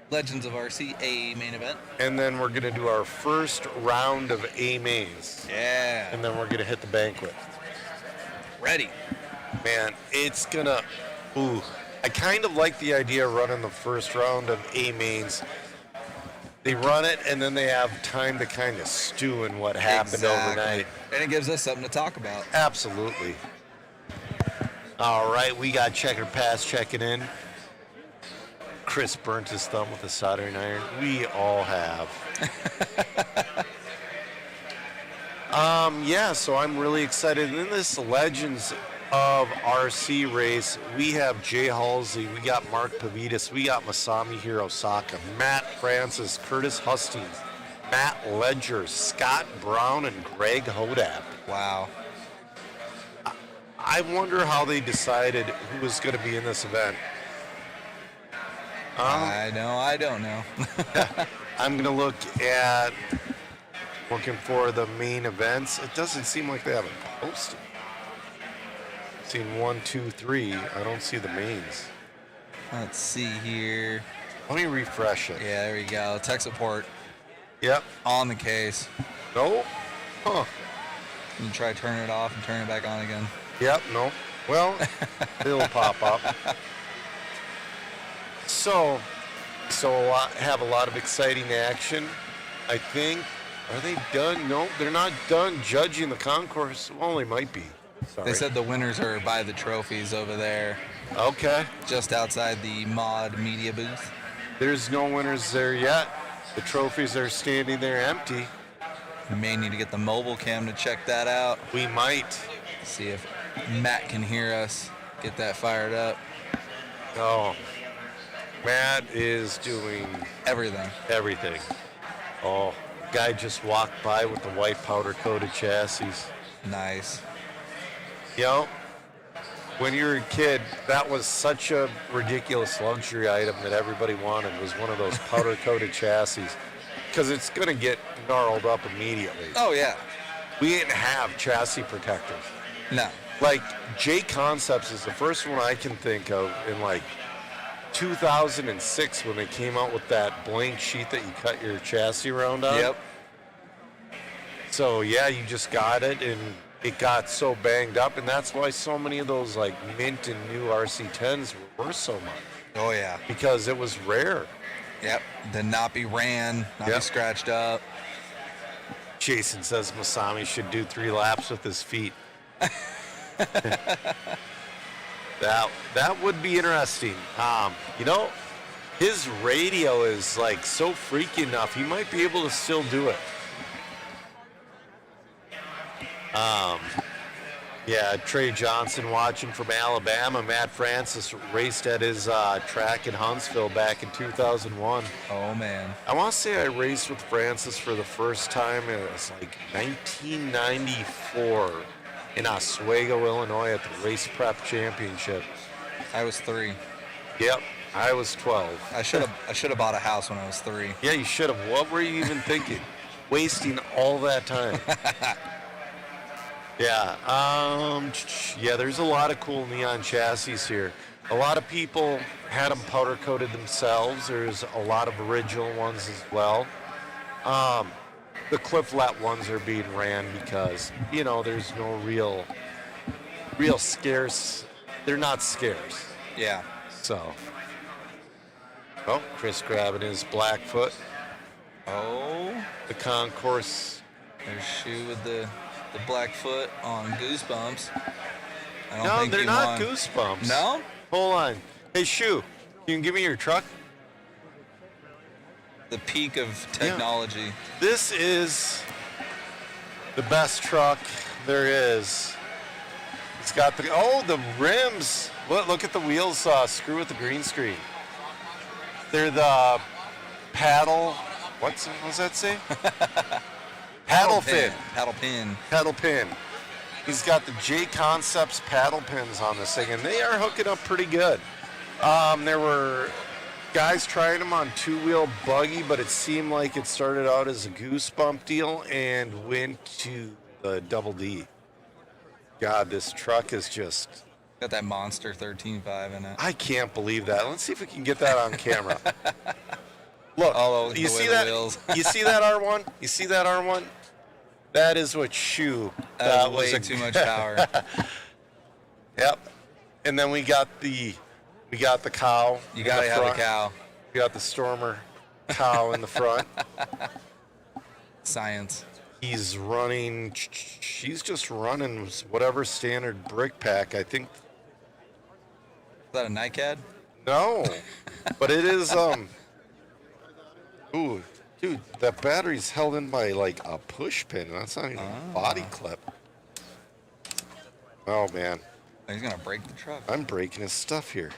Legends of RC A main event. And then we're gonna do our first round of A mains. Yeah. And then we're gonna hit the banquet. Ready. Man, it's gonna. Ooh, I kind of like the idea of running the first round of A mains. They run it, and then they have time to kind of stew in what happened overnight. And it gives us something to talk about. Absolutely. All right, we got Checkered Pass checking in. Chris burnt his thumb with a soldering iron. We all have. Yeah, so I'm really excited. In this Legends of RC race, we have Jay Halsey, we got Mark Pavitas, we got Masami Hirosaka, Matt Francis, Curtis Hustings, Matt Ledger, Scott Brown, and Greg Hodap. Wow. I wonder how they decided who was going to be in this event. I don't know. I'm going to look at looking for the main events. It doesn't seem like they have it posted. Seen 1, 2, 3. I don't see the mains. Let's see here. Let me refresh it. Yeah, there we go. Tech support. Yep. On the case. No. Huh. You can try turning it off and turn it back on again. Yep. No. Well, it'll pop up. So have a lot of exciting action. I think. Are they done? No, they're not done judging the concourse. Well, they might be. Sorry. They said the winners are by the trophies over there. Okay. Just outside the mod media booth. There's no winners there yet. The trophies are standing there empty. We may need to get the mobile cam to check that out. We might. See if Matt can hear us. Get that fired up. Oh. Matt is doing everything. Everything. Oh, guy just walked by with the white powder coated chassis. Nice. You know, when you were a kid, that was such a ridiculous luxury item that everybody wanted, was one of those powder coated chassis, because it's going to get gnarled up immediately. Oh, yeah. We didn't have chassis protectors. No. Like, J Concepts is the first one I can think of in like 2006 when they came out with that blank sheet that you cut your chassis around on. Yep. So yeah, you just got it and it got so banged up, and that's why so many of those like mint and new RC10s were worth so much. Oh yeah. Because it was rare. Yep. To not be ran, not be scratched up. Jason says Masami should do 3 laps with his feet. That would be interesting. You know, his radio is like so freaky enough, he might be able to still do it. Yeah, Trey Johnson watching from Alabama. Matt Francis raced at his track in Huntsville back in 2001. Oh, man. I want to say I raced with Francis for the first time. It was like 1994 in Oswego, Illinois at the Race Prep Championship. I was 3. Yep, I was 12. I should have bought a house when I was 3. Yeah, you should have. What were you even thinking? Wasting all that time. Yeah, yeah, there's a lot of cool neon chassis here. A lot of people had them powder coated themselves. There's a lot of original ones as well. The Cliff Lap ones are being ran because, you know, there's no real scarce. They're not scarce. Yeah. So. Oh, Chris grabbing his Blackfoot. Oh. The Concourse. There's Shoe with the Blackfoot on Goosebumps. No, they're not Goosebumps. No? Hold on. Hey, Shoe, can you give me your truck? The peak of technology. Yeah. This is the best truck there is. He's got the rims. Look at the wheels screw with the green screen. They're the paddle. What does that say? Paddle fin. Paddle pin. Paddle pin. He's got the J Concepts paddle pins on this thing, and they are hooking up pretty good. There were guys trying them on two-wheel buggy, but it seemed like it started out as a goosebump deal and went to the double D. God, this truck is just... Got that monster 13.5 in it. I can't believe that. Let's see if we can get that on camera. Look, you see that? You see that R1? You see that R1? That is what shoe. That was way too much power. Yep. And then we got the cow. You gotta have the cow. We got the Stormer cow in the front. Science. She's just running whatever standard brick pack. I think. Is that a NICAD? No, but it is. Ooh, dude, that battery's held in by like a push pin. That's not even a body clip. Oh man. He's gonna break the truck. I'm breaking his stuff here.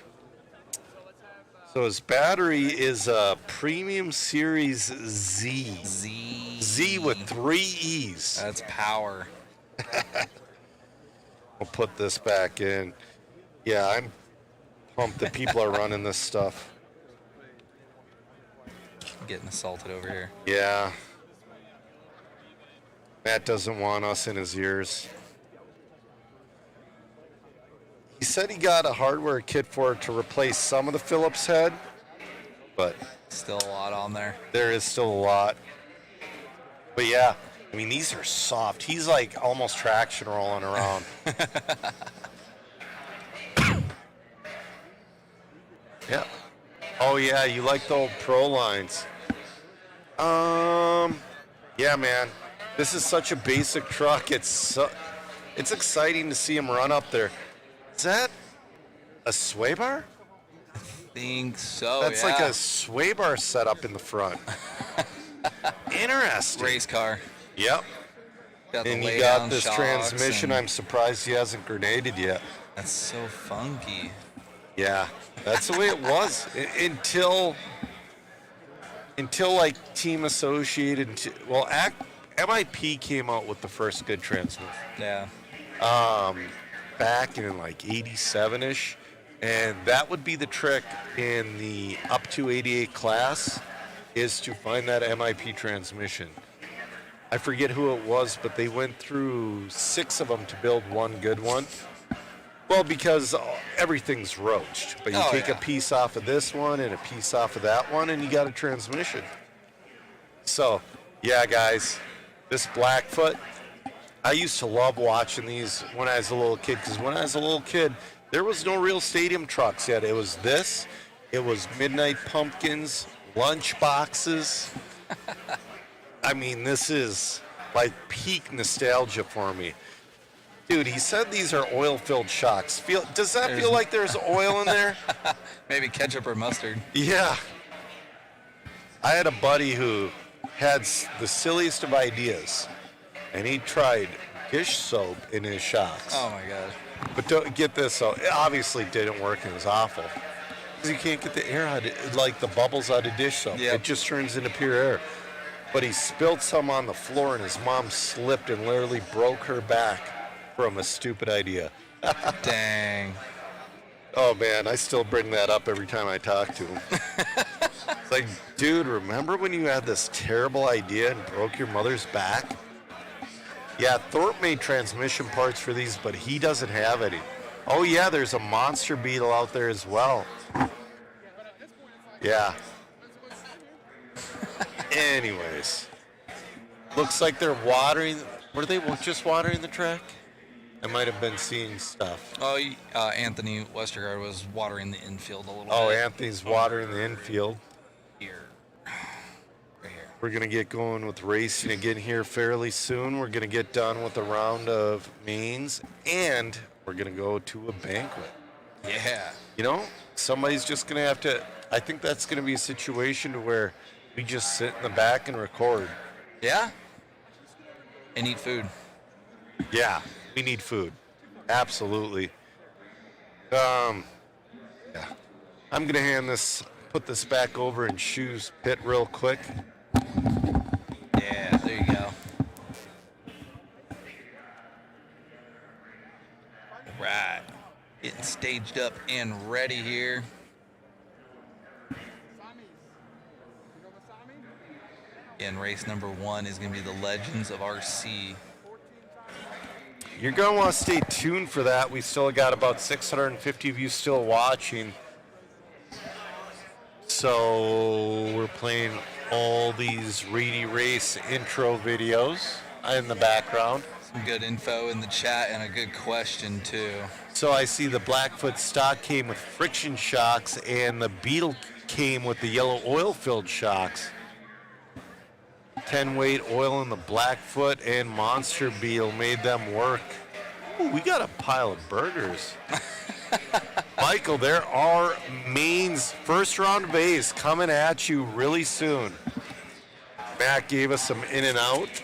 So his battery is a Premium Series Z. Z with 3 E's. That's power. We'll put this back in. Yeah, I'm pumped that people are running this stuff. I'm getting assaulted over here. Yeah. Matt doesn't want us in his ears. He said he got a hardware kit for it to replace some of the Phillips head, but still a lot on there. There is still a lot. But yeah, I mean, these are soft. He's like almost traction rolling around. Yeah. Oh yeah, you like the old Pro lines. Yeah, man. This is such a basic truck. It's exciting to see him run up there. Is that a sway bar? I think so. That's like a sway bar setup in the front. Interesting. Race car. Yep. And you got this transmission. I'm surprised he hasn't grenaded yet. That's so funky. Yeah, that's the way it was until like Team Associated. MIP came out with the first good transmission. Yeah. Back in like 87-ish, and that would be the trick in the up to 88 class, is to find that MIP transmission. I forget who it was, but they went through 6 of them to build one good one. Well, because everything's roached, but you take a piece off of this one and a piece off of that one, and you got a transmission. So, yeah, guys, this Blackfoot, I used to love watching these when I was a little kid, because when I was a little kid, there was no real stadium trucks yet. It was this, it was Midnight Pumpkins, lunch boxes. I mean, this is like peak nostalgia for me. Dude, he said these are oil-filled shocks. Does that feel like there's oil in there? Maybe ketchup or mustard. Yeah. I had a buddy who had the silliest of ideas, and he tried dish soap in his shocks. Oh my god. But don't get this, though. It obviously didn't work, and it was awful. Because you can't get the air out, like the bubbles out of dish soap. Yep. It just turns into pure air. But he spilled some on the floor, and his mom slipped and literally broke her back from a stupid idea. Dang. Oh, man, I still bring that up every time I talk to him. It's like, dude, remember when you had this terrible idea and broke your mother's back? Yeah, Thorpe made transmission parts for these, but he doesn't have any. Oh, yeah, there's a Monster Beetle out there as well. Yeah. Anyways. Looks like they're watering. Were they just watering the track? I might have been seeing stuff. Oh, Anthony Westergaard was watering the infield a little bit. Oh, Anthony's watering the infield. Here. Right here. We're going to get going with racing again here fairly soon. We're going to get done with a round of mains, and we're going to go to a banquet. Yeah. You know, somebody's just going to have to, I think that's going to be a situation to where we just sit in the back and record. Yeah? And eat food. Yeah, we need food. Absolutely. Yeah. I'm gonna put this back over in Shoes pit real quick. Yeah, there you go. Right. Getting staged up and ready here. And race number 1 is going to be the Legends of RC. You're going to want to stay tuned for that. We still got about 650 of you still watching. So we're playing all these Reedy Race intro videos in the background. Some good info in the chat and a good question too. So I see the Blackfoot stock came with friction shocks and the Beetle came with the yellow oil-filled shocks. 10 weight oil in the Blackfoot and Monster Beetle made them work. Ooh, we got a pile of burgers. Michael, there are Maine's first round of A's coming at you really soon. Matt gave us some In-N-Out.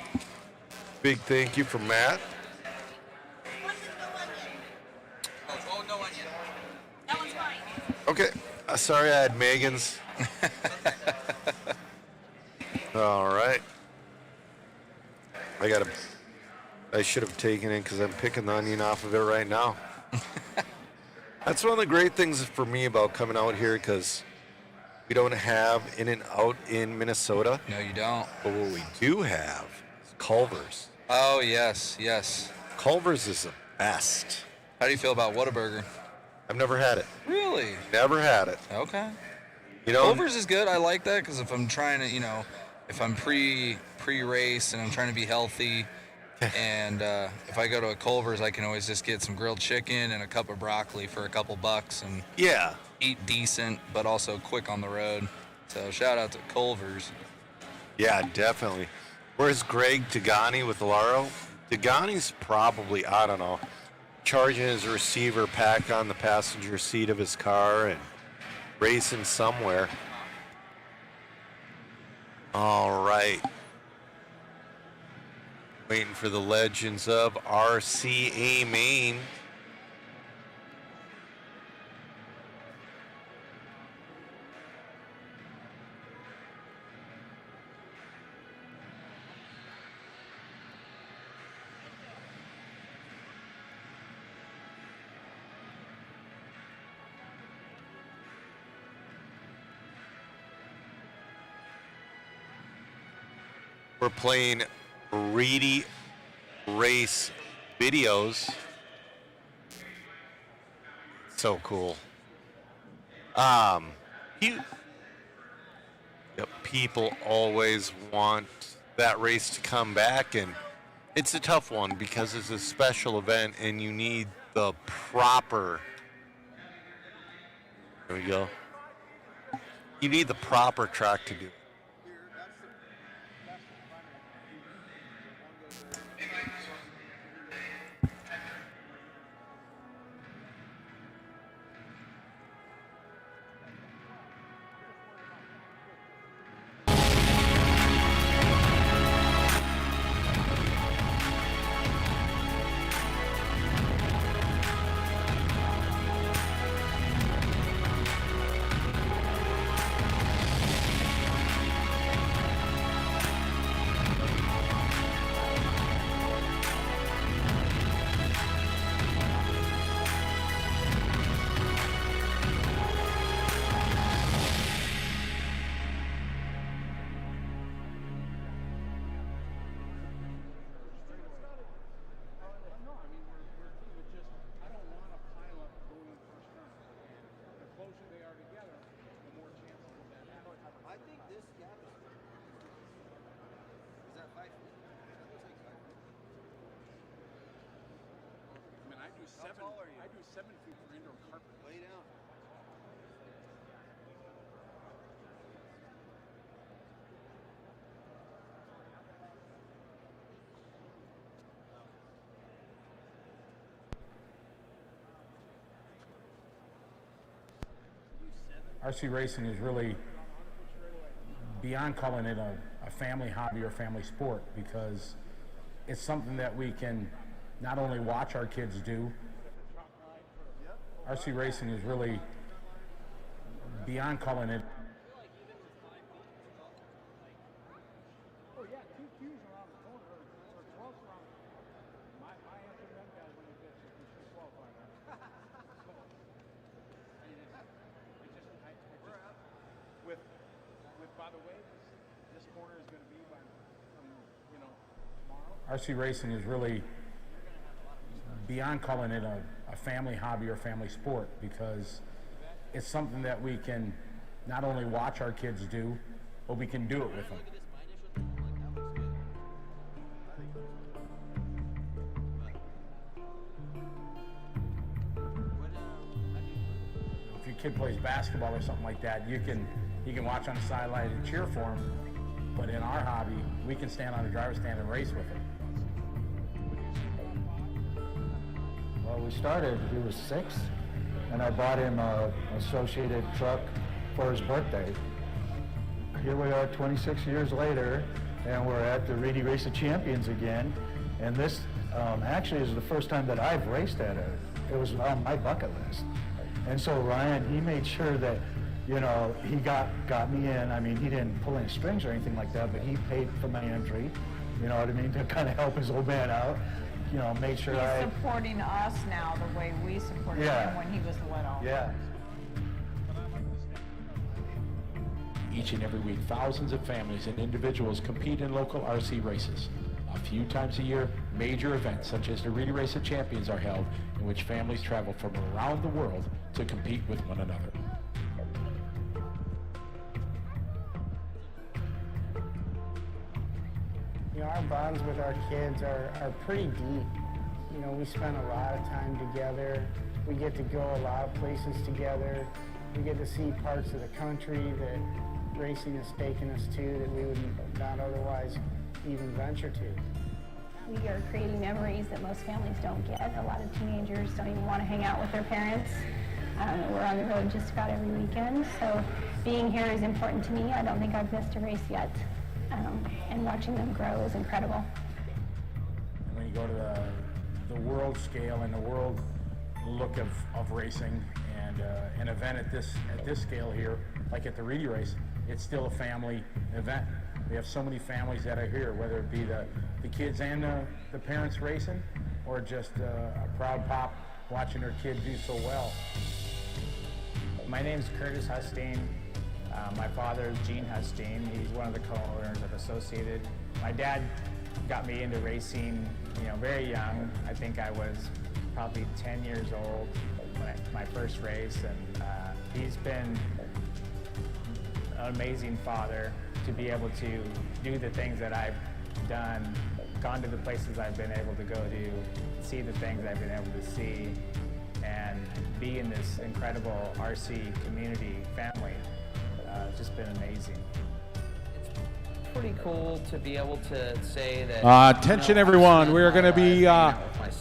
Big thank you from Matt. Oh, no onion. That one's mine. Okay, sorry I had Megan's. All right. I should have taken it because I'm picking the onion off of it right now. That's one of the great things for me about coming out here because we don't have In-N-Out in Minnesota. No, you don't. But what we do have is Culver's. Oh, yes, yes. Culver's is the best. How do you feel about Whataburger? I've never had it. Really? Never had it. Okay. You know, Culver's is good. I like that because if I'm trying to, if I'm pre-race and I'm trying to be healthy, and if I go to a Culver's, I can always just get some grilled chicken and a cup of broccoli for a couple bucks and eat decent, but also quick on the road. So shout out to Culver's. Yeah, definitely. Where's Greg Tagani with Laro? Tagani's probably, I don't know, charging his receiver pack on the passenger seat of his car and racing somewhere. All right. Waiting for the Legends of RCA Maine. We're playing Reedy Race videos. So cool. People always want that race to come back, and it's a tough one because it's a special event and you need the proper. There we go. You need the proper track to do it. I do 7 feet for indoor carpet. Lay down. RC racing is really beyond calling it a family hobby or family sport, because it's something that we can not only watch our kids do, RC racing is really beyond calling it. Oh yeah, 2 Qs around the corner, or 12 around. My answer to them guys when they bitch is we should qualify. With by the way, this corner is going to be by tomorrow. RC racing is really beyond calling it a family hobby or family sport, because it's something that we can not only watch our kids do, but we can do it with them. If your kid plays basketball or something like that, you can watch on the sideline and cheer for him, but in our hobby, we can stand on the driver's stand and race with him. Well, we started, he was 6, and I bought him an associated truck for his birthday. Here we are 26 years later, and we're at the Reedy Race of Champions again, and this actually is the first time that I've raced at it. It was on my bucket list. And so Ryan, he made sure that, you know, he got me in. I mean, he didn't pull any strings or anything like that, but he paid for my entry, you know what I mean, to kind of help his old man out. You know, make sure He's supporting us now the way we supported him when he was little. Yeah. Each and every week, thousands of families and individuals compete in local RC races. A few times a year, major events such as the Reedy Race of Champions are held, in which families travel from around the world to compete with one another. You know, our bonds with our kids are pretty deep. You know, we spend a lot of time together. We get to go a lot of places together. We get to see parts of the country that racing has taken us to that we would not otherwise even venture to. We are creating memories that most families don't get. A lot of teenagers don't even want to hang out with their parents. We're on the road just about every weekend, so being here is important to me. I don't think I've missed a race yet. And watching them grow is incredible. When you go to the world scale and the world look of racing, and an event at this scale here, like at the Reedy Race, it's still a family event. We have so many families that are here, whether it be the kids and the parents racing, or just a proud pop watching their kid do so well. My name's Curtis Hustine. My father is Gene Hustine. He's one of the co-owners of Associated. My dad got me into racing, you know, very young. I think I was probably 10 years old when my first race, and he's been an amazing father to be able to do the things that I've done, gone to the places I've been able to go to, see the things I've been able to see, and be in this incredible RC community family. It's just been amazing. It's pretty cool to be able to say that. Attention everyone, we're going to be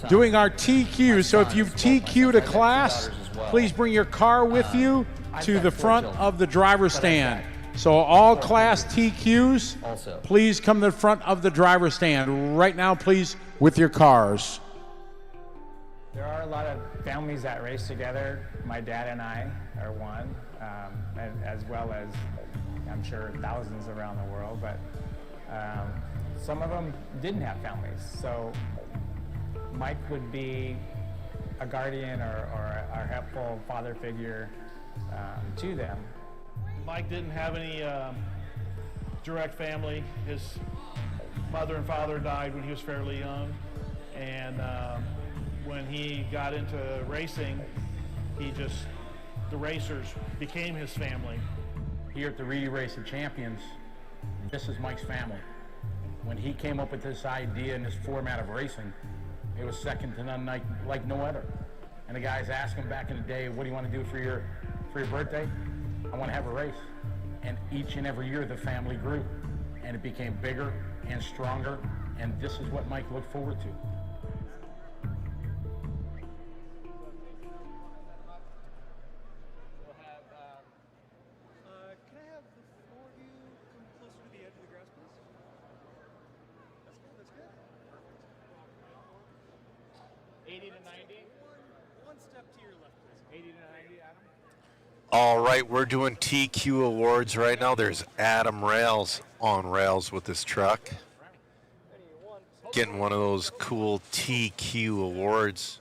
doing our TQ. So if you've TQ'd a class, please bring your car with you to the front of the driver's stand. So all class TQs, please come to the front of the driver's stand right now, please, with your cars. There are a lot of families that race together. My dad and I are one, and as well as, I'm sure, thousands around the world, but some of them didn't have families. So Mike would be a guardian or a helpful father figure to them. Mike didn't have any direct family. His mother and father died when he was fairly young, and when he got into racing, the racers became his family. Here at the Reedy Race of Champions, this is Mike's family. When he came up with this idea and this format of racing, it was second to none, like no other. And the guys asked him back in the day, what do you want to do for your birthday? I want to have a race. And each and every year the family grew, and it became bigger and stronger, and this is what Mike looked forward to. Can I have the four of you come closer to the edge of the grass, please? That's good. 80 to 90. One step to your left, please. All right, we're doing TQ awards right now. There's Adam Rails on rails with this truck. Getting one of those cool TQ awards.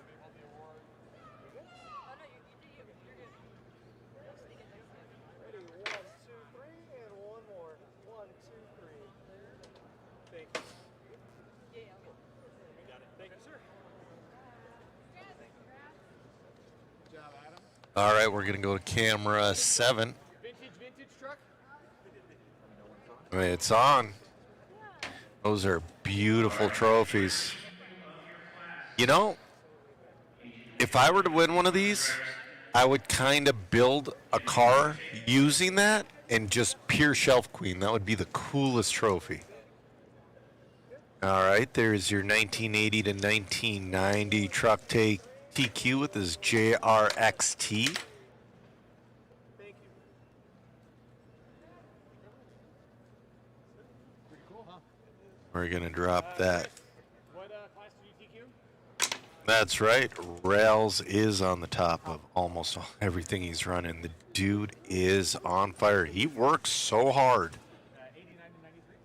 All right, we're going to go to camera 7. Vintage truck. It's on. Those are beautiful trophies. You know, if I were to win one of these, I would kind of build a car using that and just pure shelf queen. That would be the coolest trophy. All right, there's your 1980 to 1990 truck take TQ with his JRXT. We're going to drop that. What class did you TQ? That's right. Rails is on the top of almost everything he's running. The dude is on fire. He works so hard. 89 to 93?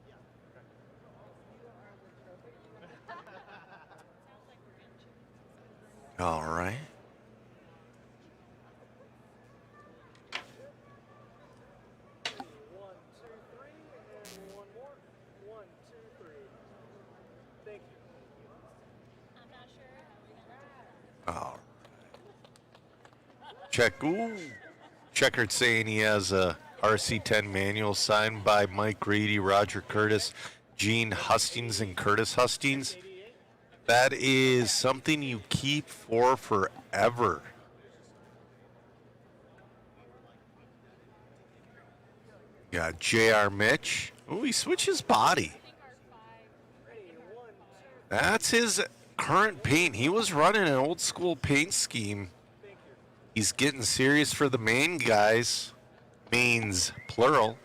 Yeah. All right. Oh. Check. Ooh. Checkered saying he has a RC10 manual signed by Mike Grady, Roger Curtis, Gene Hustings, and Curtis Hustings. That is something you keep for forever. Got J.R. Mitch. Ooh, he switches body. That's his current paint. He was running an old school paint scheme. He's getting serious for the main guys. Mains, plural.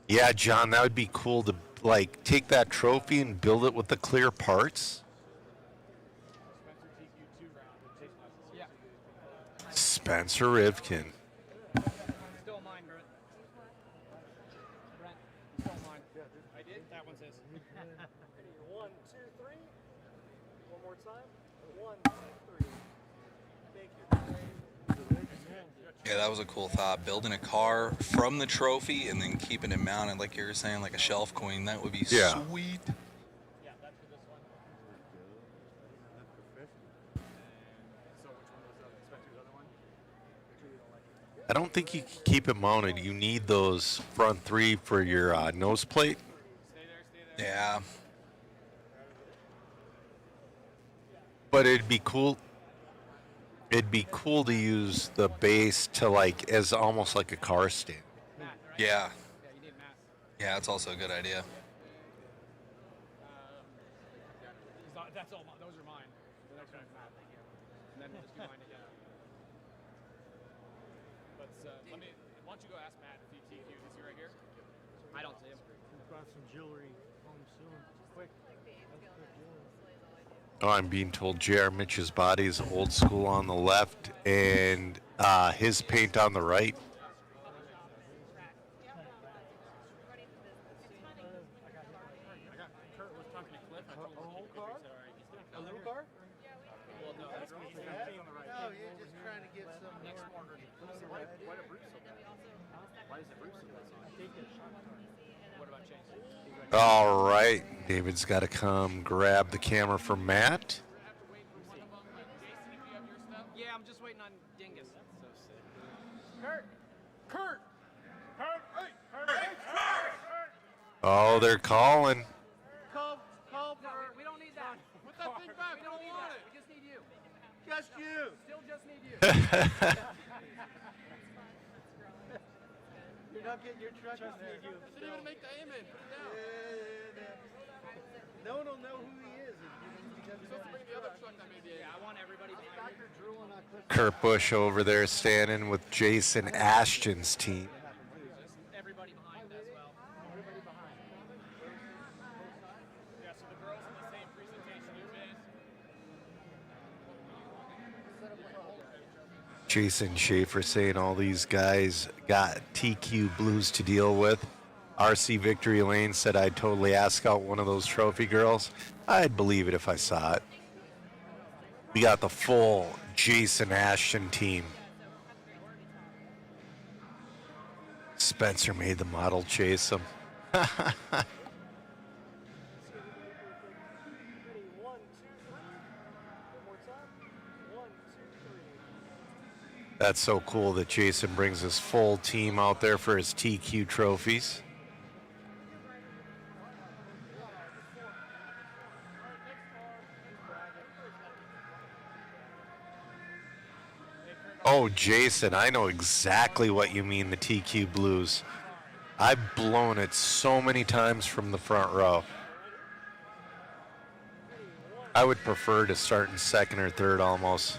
Yeah, John, that would be cool to, like, take that trophy and build it with the clear parts. Spencer Rivkin. Still mine, Brent. Brent, still mine. I did? That one says. 1, 2, 3. One more time. 1, 2, 3. Thank you. Yeah, that was a cool thought. Building a car from the trophy and then keeping it mounted, like you were saying, like a shelf queen. That would be sweet. Yeah, that's for this one. So which one was Spencer's other one? Make sure you don't like it. I don't think you can keep it mounted. You need those front three for your nose plate. Yeah. But it'd be cool. It'd be cool to use the base to, like, as almost like a car stand. Yeah. Yeah, that's also a good idea. That's all. Those are mine. The next one's Matt. And then we'll just do mine again. Let's let me. Why don't you go ask Matt if he TQ'd? Is he right here? I don't see him. We've got some jewelry home soon. Quick. Oh, I'm being told J.R. Mitch's body is old school on the left and his paint on the right. A little car? Well, no, that's me. No, you're just trying to get some next order. Why did Bruce so bad? Why is it Bruce so bad? What about Chase? All right. David's got to come grab the camera for Matt. Yeah, I'm just waiting on Dingus. That's so sick. Kurt! Kurt! Kurt! Hey! Kurt! Oh, they're calling. Call for... No, we don't need that. Put that thing back. We don't want it. We just need you. Just you. Still just need you. You're not getting your truck in there. Didn't even make the aim in. Put it down. No one will know who he is. You're supposed to bring the other truck that made the aim. Yeah, I want everybody behind me. Kurt Busch over there standing with Jason Ashton's team. Everybody behind as well. Everybody behind. Yeah, so the girls in the same presentation you made. Jason Schaefer saying all these guys got TQ blues to deal with. RC Victory Lane said I'd totally ask out one of those trophy girls. I'd believe it if I saw it. We got the full Jason Ashton team. Spencer made the model chase him. That's so cool that Jason brings his full team out there for his TQ trophies. Oh, Jason, I know exactly what you mean, the TQ blues. I've blown it so many times from the front row. I would prefer to start in second or third almost.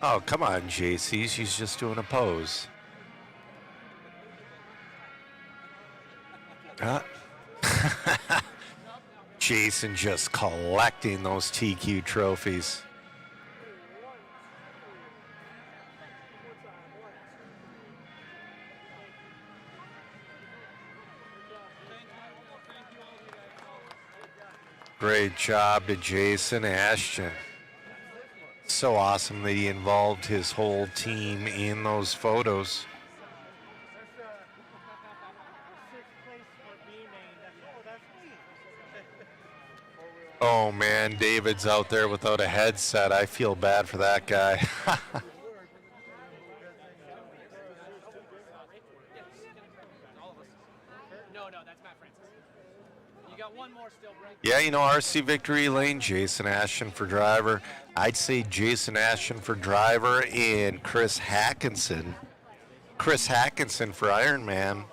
Oh, come on, JC. She's just doing a pose. Jason just collecting those TQ trophies. Great job to Jason Ashton. So awesome that he involved his whole team in those photos. Oh man, David's out there without a headset. I feel bad for that guy. Yeah, you know, RC Victory Lane, Jason Ashton for driver. I'd say Jason Ashton for driver and Chris Hackinson. Chris Hackinson for Ironman.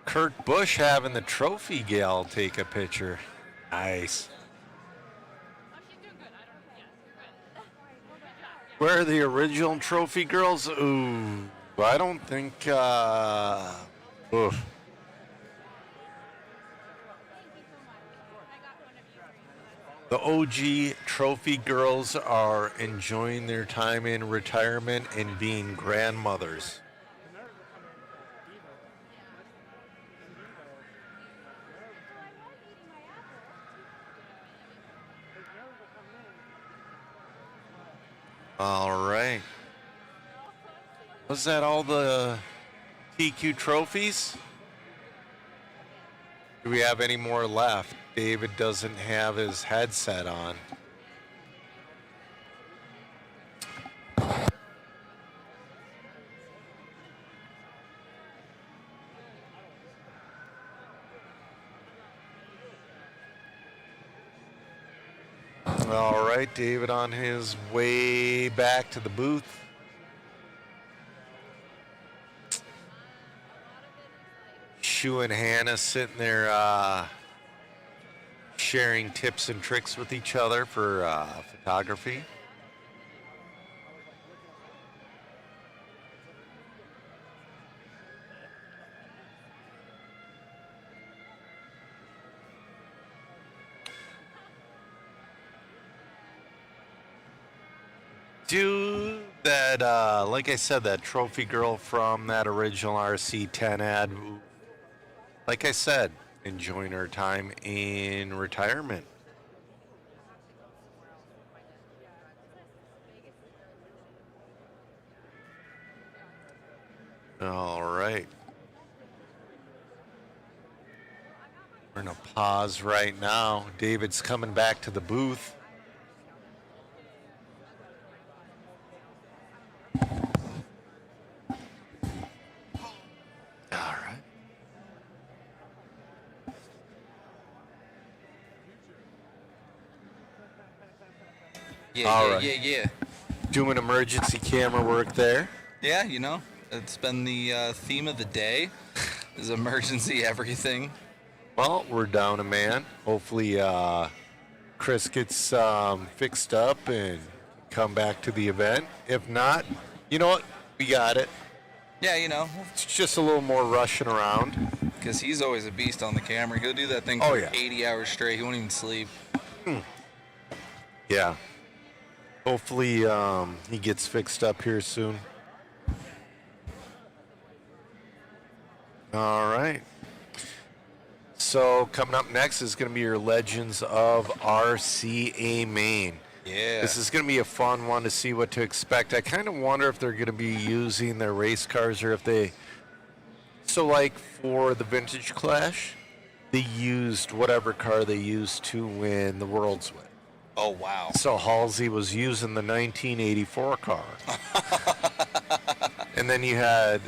Kurt Busch having the trophy gal take a picture. Nice. Where are the original trophy girls? Ooh, I don't think. Oof. The OG trophy girls are enjoying their time in retirement and being grandmothers. All right. Was that all the TQ trophies? Do we have any more left? David doesn't have his headset on. All right, David on his way back to the booth. Shu and Hannah sitting there sharing tips and tricks with each other for photography. Do that, like I said, that trophy girl from that original RC10 ad, like I said, enjoying her time in retirement. All right. We're going to pause right now. David's coming back to the booth. All right. Yeah. Doing emergency camera work there. Yeah, you know, it's been the theme of the day is emergency everything. Well, we're down a man. Hopefully Chris gets fixed up and come back to the event. If not, you know what? We got it. Yeah, you know. It's just a little more rushing around. Because he's always a beast on the camera. He'll do that thing for 80 hours straight. He won't even sleep. Yeah. Hopefully he gets fixed up here soon. All right. So coming up next is going to be your Legends of RCA Main. Yeah. This is going to be a fun one to see what to expect. I kind of wonder if they're going to be using their race cars or if they... So like for the Vintage Clash, they used whatever car they used to win the World's win. Oh, wow. So Halsey was using the 1984 car. And then you had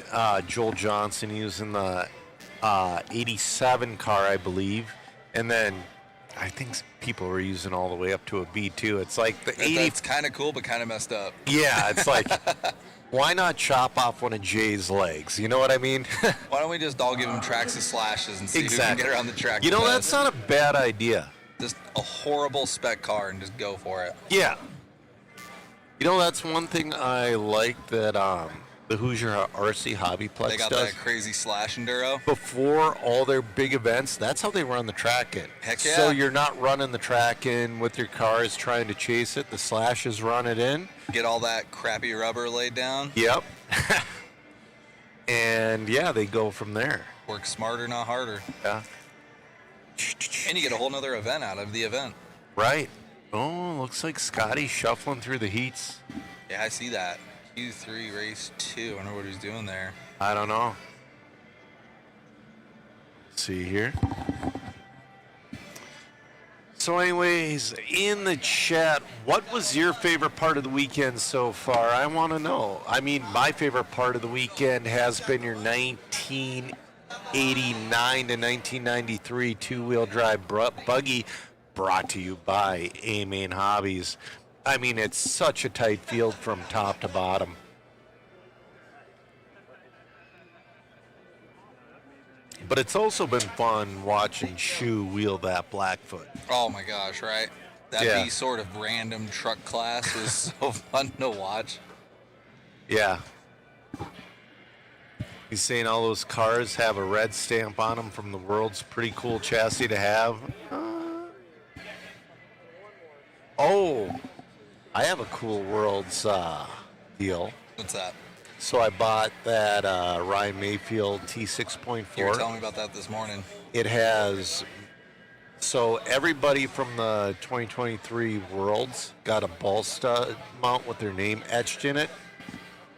Joel Johnson using the 87 car, I believe. And then I think people were using all the way up to a B2. It's like the 80... That's kind of cool, but kind of messed up. Yeah, it's like, why not chop off one of Jay's legs? You know what I mean? Why don't we just all give him tracks of slashes and see who can get around the track? You know, the that's best? not a bad idea. Just a horrible spec car and just go for it. Yeah. You know, that's one thing I like that the Hoosier RC Hobbyplex They got does. that crazy slash enduro. Before all their big events, that's how they run the track in. Heck yeah. So you're not running the track in with your cars trying to chase it. The slashes run it in. Get all that crappy rubber laid down. Yep. And, yeah, they go from there. Work smarter, not harder. Yeah. And you get a whole nother event out of the event. Right. Oh, looks like Scotty's shuffling through the heats. Yeah, I see that. Q3 race 2. I wonder what he's doing there. I don't know. Let's see here. So anyways, in the chat, what was your favorite part of the weekend so far? I want to know. I mean, my favorite part of the weekend has been your 1989 to 1993 two-wheel drive buggy brought to you by A-Main Hobbies. I mean, it's such a tight field from top to bottom. But it's also been fun watching Shu wheel that Blackfoot. Oh my gosh, right? That Yeah. B sort of random truck class was so fun to watch. Yeah. He's saying all those cars have a red stamp on them from the World's pretty cool chassis to have. Oh, I have a cool World's deal. What's that? So I bought that Ryan Mayfield T6.4. You were telling me about that this morning. It has, so everybody from the 2023 Worlds got a ball stud mount with their name etched in it.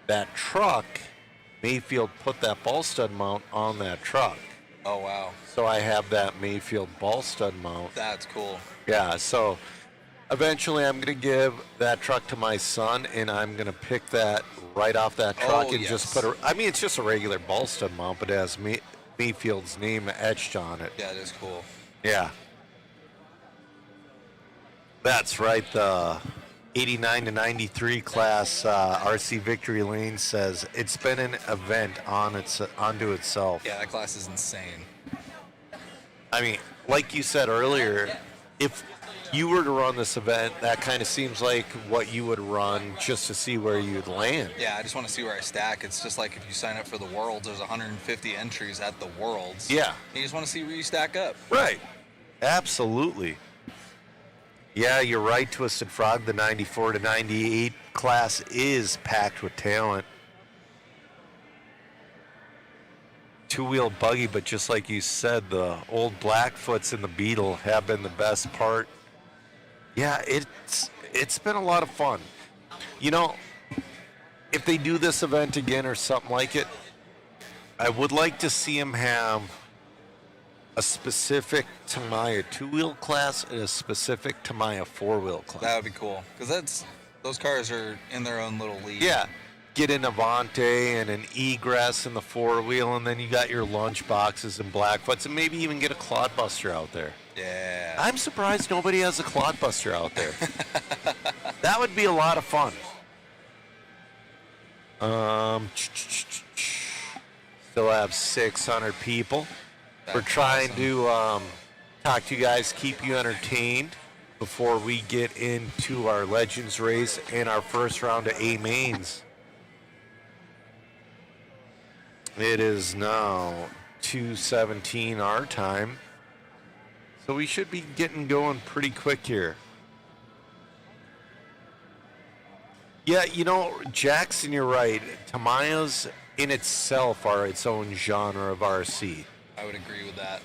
That truck, Mayfield put that ball stud mount on that truck. Oh, wow. So I have that Mayfield ball stud mount. That's cool. Yeah, so eventually I'm going to give that truck to my son, and I'm going to pick that right off that truck and just put a, I mean, it's just a regular ball stud mount, but it has Mayfield's name etched on it. Yeah, it is cool. Yeah. That's right. The 89 to 93 class RC Victory Lane says it's been an event onto itself. Yeah, that class is insane. I mean, like you said earlier, if you were to run this event, that kind of seems like what you would run just to see where you'd land. Yeah, I just want to see where I stack. It's just like if you sign up for the Worlds, there's 150 entries at the Worlds. Yeah. You just want to see where you stack up. Right. Absolutely. Yeah, you're right, Twisted Frog. The 94 to 98 class is packed with talent. Two-wheel buggy, but just like you said, the old Blackfoots and the Beetle have been the best part. Yeah, it's been a lot of fun. You know, if they do this event again or something like it, I would like to see them have a specific Tamiya two-wheel class and a specific Tamiya four-wheel class. That would be cool, because those cars are in their own little league. Yeah, get an Avante and an Egress in the four-wheel, and then you got your lunch boxes and Blackfoots, and maybe even get a Clodbuster out there. Yeah. I'm surprised nobody has a Clodbuster out there. That would be a lot of fun. Still have 600 people. We're trying to talk to you guys, keep you entertained before we get into our Legends race and our first round of A-mains. It is now 2:17 our time, so we should be getting going pretty quick here. Yeah, you know, Jackson, you're right. Tamayas in itself are its own genre of RC. I would agree with that.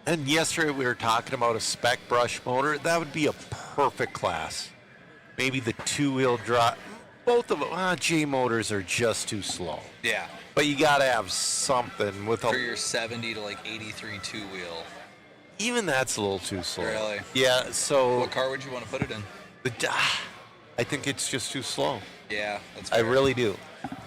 And yesterday we were talking about a spec brush motor. That would be a perfect class. Maybe the two-wheel drive. Both of them, J motors are just too slow. Yeah. But you got to have something with For a. your 70 to like 83 two-wheel. Even that's a little too slow. Really? Yeah. So. What car would you want to put it in? I think it's just too slow. Yeah, that's I fair. really do.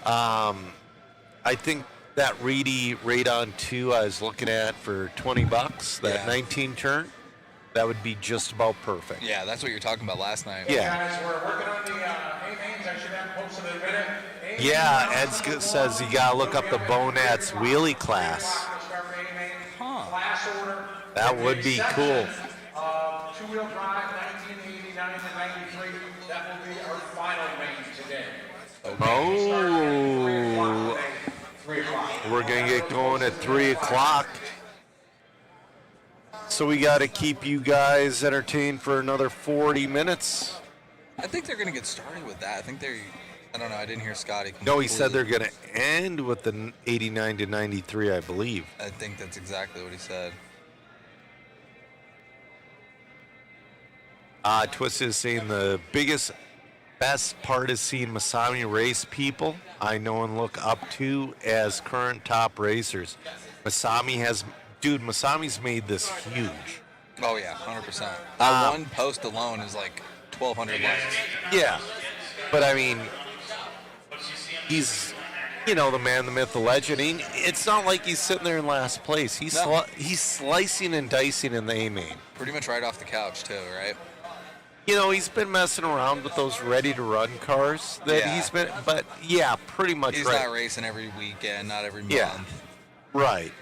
I think that Reedy Radon 2 I was looking at for $20, that 19 turn, that would be just about perfect. Yeah, that's what you were talking about last night. Yeah. Guys, we're working on the A-mains. I should have posted in a minute. Yeah, Ed says you got to look up the Bonats wheelie class. Class order. That would be cool. Two-wheel drive, 1989 to 93. That will be our final main today. Oh, 3 o'clock. we're going to get going at 3 o'clock. So we got to keep you guys entertained for another 40 minutes. I think they're going to get started with that. I don't know, I didn't hear Scotty. No, he said they're going to end with the 89 to 93, I believe. I think that's exactly what he said. Twisted is saying the best part is seeing Masami race people I know and look up to as current top racers. Masami's made this huge. Oh, yeah, 100%. That one post alone is like 1,200 likes. Yeah, but I mean, he's, the man, the myth, the legend. It's not like he's sitting there in last place. He's slicing and dicing in the A-main. Pretty much right off the couch, too, right? He's been messing around with those ready-to-run cars but yeah, pretty much He's not racing every weekend, not every month. Yeah, right.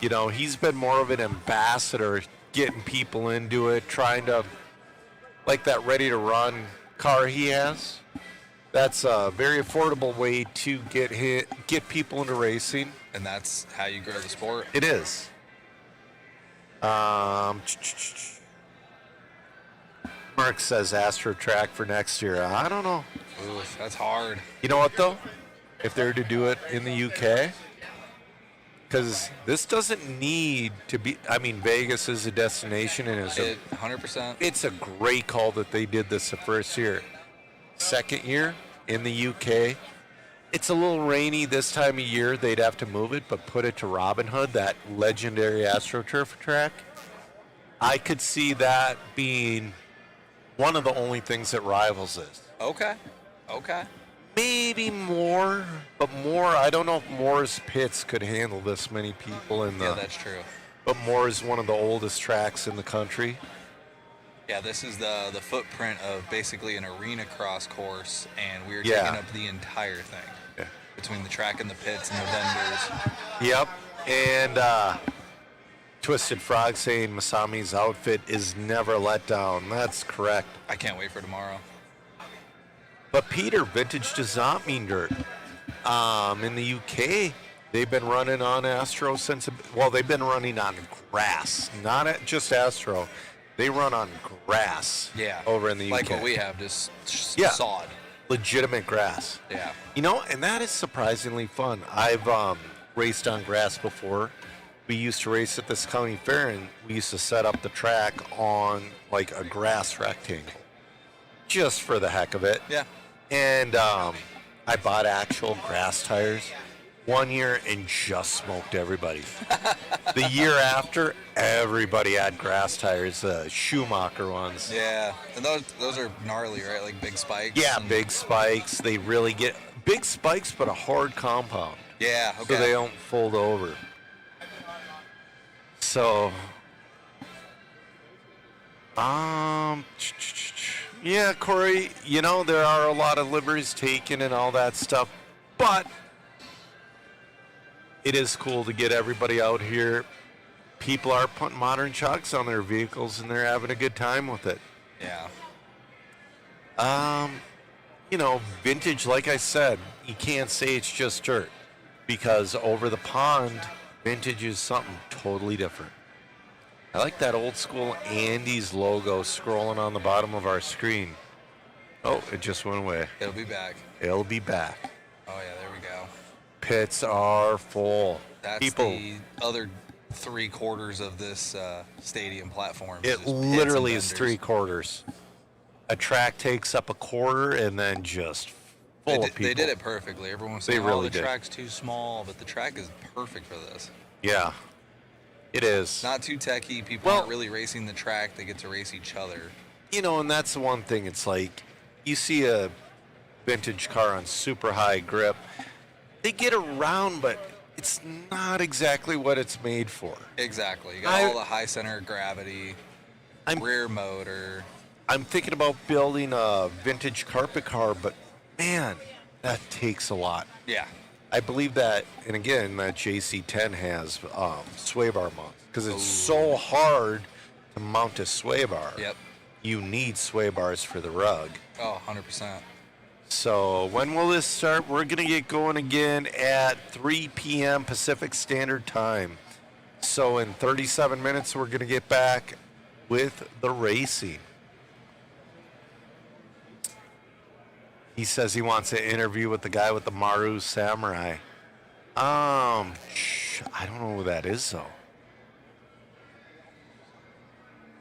He's been more of an ambassador, getting people into it, trying to, like that ready-to-run car he has. That's a very affordable way to get people into racing. And that's how you grow the sport. It is. Mark says Astro Track for next year. I don't know. Oof, that's hard. You know what, though? If they're to do it in the UK, because this doesn't need to be, Vegas is a destination and 100%. It's a great call that they did this the first year. Second year in the UK, it's a little rainy this time of year. They'd have to move it, but put it to Robin Hood, that legendary AstroTurf track. I could see that being one of the only things that rivals this. Okay. Maybe more, but I don't know if Moore's Pits could handle this many people in the. Yeah, that's true. But Moore is one of the oldest tracks in the country. Yeah, this is the footprint of basically an arena cross course, and we were taking up the entire thing between the track and the pits and the vendors. Yep, and Twisted Frog saying Masami's outfit is never let down. That's correct. I can't wait for tomorrow. But Peter, vintage does not mean dirt. In the UK, they've been running on Astro they've been running on grass, not just Astro. They run on grass. Yeah. Over in the UK. Like what we have, just sod. Legitimate grass. Yeah. And that is surprisingly fun. I've raced on grass before. We used to race at this county fair, and we used to set up the track on like a grass rectangle, just for the heck of it. Yeah. And I bought actual grass tires one year and just smoked everybody. The year after, everybody had grass tires, Schumacher ones. Yeah, and those are gnarly, right? Like big spikes. Yeah, big spikes. They really get big spikes, but a hard compound. Yeah, okay. So they don't fold over. So, Yeah, Corey, you know, there are a lot of liveries taken and all that stuff, but it is cool to get everybody out here. People are putting modern shocks on their vehicles and they're having a good time with it. Yeah. You know, vintage, like I said, you can't say it's just dirt because over the pond, vintage is something totally different. I like that old school Andes logo scrolling on the bottom of our screen. Oh, it just went away. It'll be back. It'll be back. Oh, yeah, there we go. Pits are full. That's the other 3/4 of this stadium platform. It literally is 3/4. A track takes up a quarter and then just full of people. They did it perfectly. Everyone was saying, really the did. track's too small, but the track is perfect for this. Yeah, it is. Not too techy. People aren't really racing the track. They get to race each other. You know, and that's the one thing. It's like you see a vintage car on super high grip. They get around, but it's not exactly what it's made for. Exactly. You got all the high center of gravity, rear motor. I'm thinking about building a vintage carpet car, but man, that takes a lot. Yeah. I believe that, and again, that JC10 has sway bar mounts because it's so hard to mount a sway bar. Yep. You need sway bars for the rug. Oh, 100%. So when will this start? We're going to get going again at 3 p.m. Pacific Standard Time. So in 37 minutes, we're going to get back with the racing. He says he wants an interview with the guy with the Maru Samurai. I don't know who that is, though.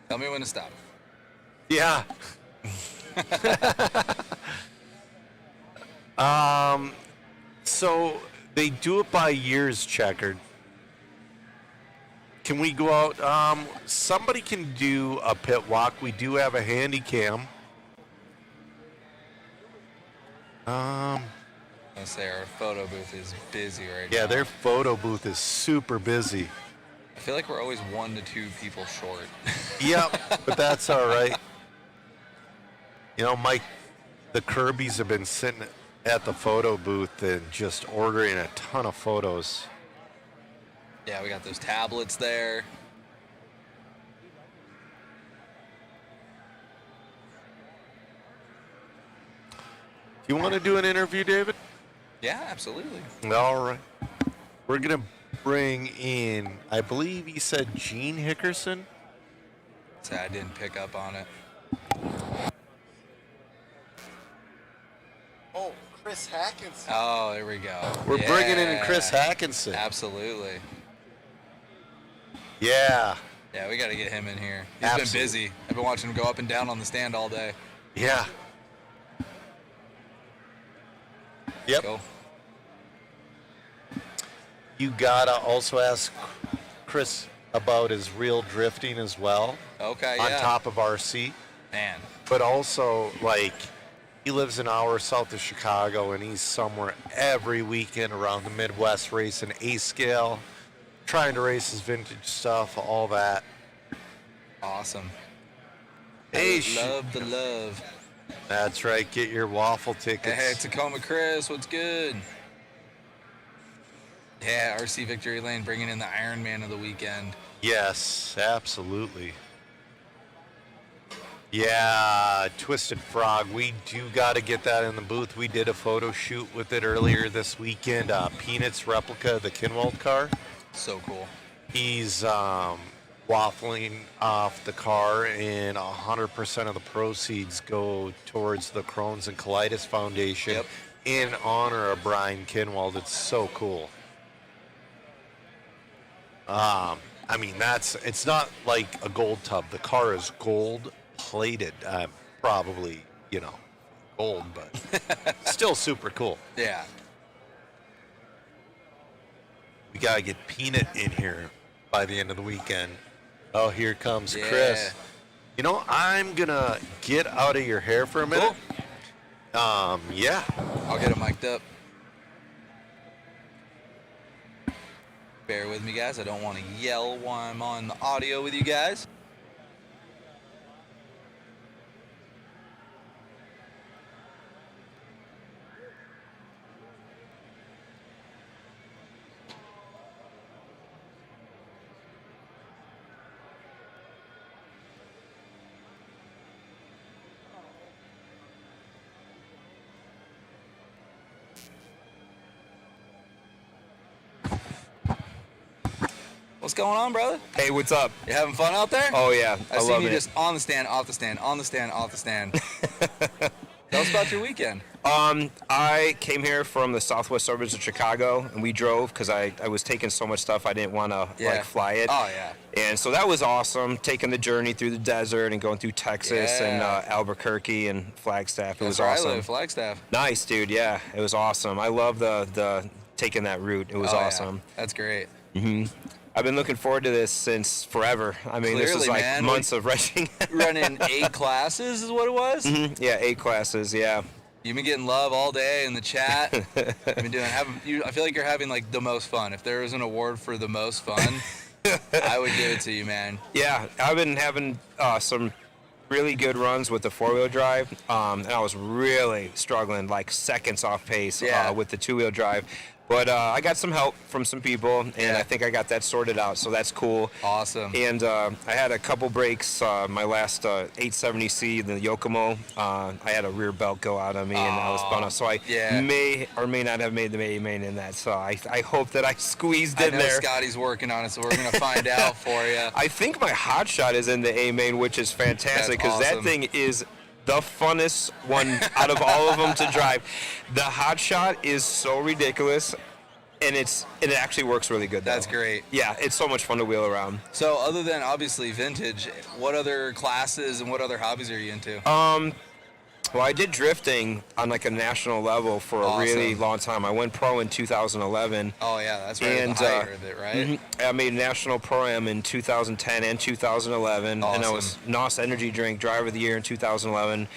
Tell me when to stop. Yeah. So they do it by years, Checkered. Can we go out? Somebody can do a pit walk. We do have a handy cam. I say our photo booth is busy right now. Yeah, their photo booth is super busy. I feel like we're always 1 to 2 people short. Yep, but that's all right. You know, Mike, the Kirbys have been sitting at the photo booth and just ordering a ton of photos. Yeah, we got those tablets there. You want to do an interview, David? Yeah, absolutely. All right. We're going to bring in, I believe he said Gene Hickerson. So I didn't pick up on it. Oh, Chris Hackinson. Oh, there we go. We're bringing in Chris Hackinson. Absolutely. Yeah. Yeah, we got to get him in here. He's been busy. I've been watching him go up and down on the stand all day. Yeah. Yep. Go. You gotta also ask Chris about his real drifting as well. Okay, on yeah. top of RC. Man. But also, like, he lives an hour south of Chicago, and he's somewhere every weekend around the Midwest racing A-scale, trying to race his vintage stuff, all that. Awesome. Hey, love the love. That's right. Get your waffle tickets. Hey, Tacoma Chris, what's good? Yeah, RC Victory Lane bringing in the Iron Man of the weekend. Yes, absolutely. Yeah, Twisted Frog. We do got to get that in the booth. We did a photo shoot with it earlier this weekend. Peanuts replica of the Kinwald car. So cool. He's waffling off the car, and 100% of the proceeds go towards the Crohn's and Colitis Foundation in honor of Brian Kinwald. It's so cool. I mean, it's not like a gold tub. The car is gold plated. Probably, gold, but still super cool. Yeah. We got to get Peanut in here by the end of the weekend. Oh, here comes Chris. I'm going to get out of your hair for a minute. Cool. Yeah. I'll get him mic'd up. Bear with me, guys. I don't want to yell while I'm on the audio with you guys. What's going on, brother? Hey, what's up? You having fun out there? Oh, yeah. I seen love you it. just on the stand, off the stand, on the stand, off the stand. Tell us about your weekend. I came here from the southwest suburbs of Chicago, and we drove because I was taking so much stuff I didn't want to like fly it. Oh, yeah. And so that was awesome, taking the journey through the desert and going through Texas and Albuquerque and Flagstaff. It was That's awesome. where I live, Flagstaff. Nice, dude. Yeah, it was awesome. I love the taking that route. It was awesome. Yeah. That's great. I've been looking forward to this since forever. I mean, this is like man. months of rushing. Running 8 classes is what it was? Yeah, 8 classes, yeah. You've been getting love all day in the chat. I've been I feel like you're having like the most fun. If there was an award for the most fun, I would give it to you, man. Yeah, I've been having some really good runs with the 4-wheel drive, and I was really struggling, like seconds off pace with the 2-wheel drive. But I got some help from some people, and I think I got that sorted out, so that's cool. Awesome. And I had a couple breaks. My last 870C, the Yokomo, I had a rear belt go out on me, and I was bummed out. So I may or may not have made the A-main in that. So I hope that I squeezed in I know there. Scotty's working on it, so we're going to find out for you. I think my hot shot is in the A-main, which is fantastic, because that thing is the funnest one out of all of them to drive. The hot shot is so ridiculous, and it actually works really good, though. That's great. Yeah, it's so much fun to wheel around. So other than obviously vintage, what other classes and what other hobbies are you into? Well, I did drifting on like a national level for a really long time. I went pro in 2011. Oh yeah, that's right. And, the height of it, right? I made national pro-am in 2010 and 2011, and I was NOS Energy Drink Driver of the Year in 2011.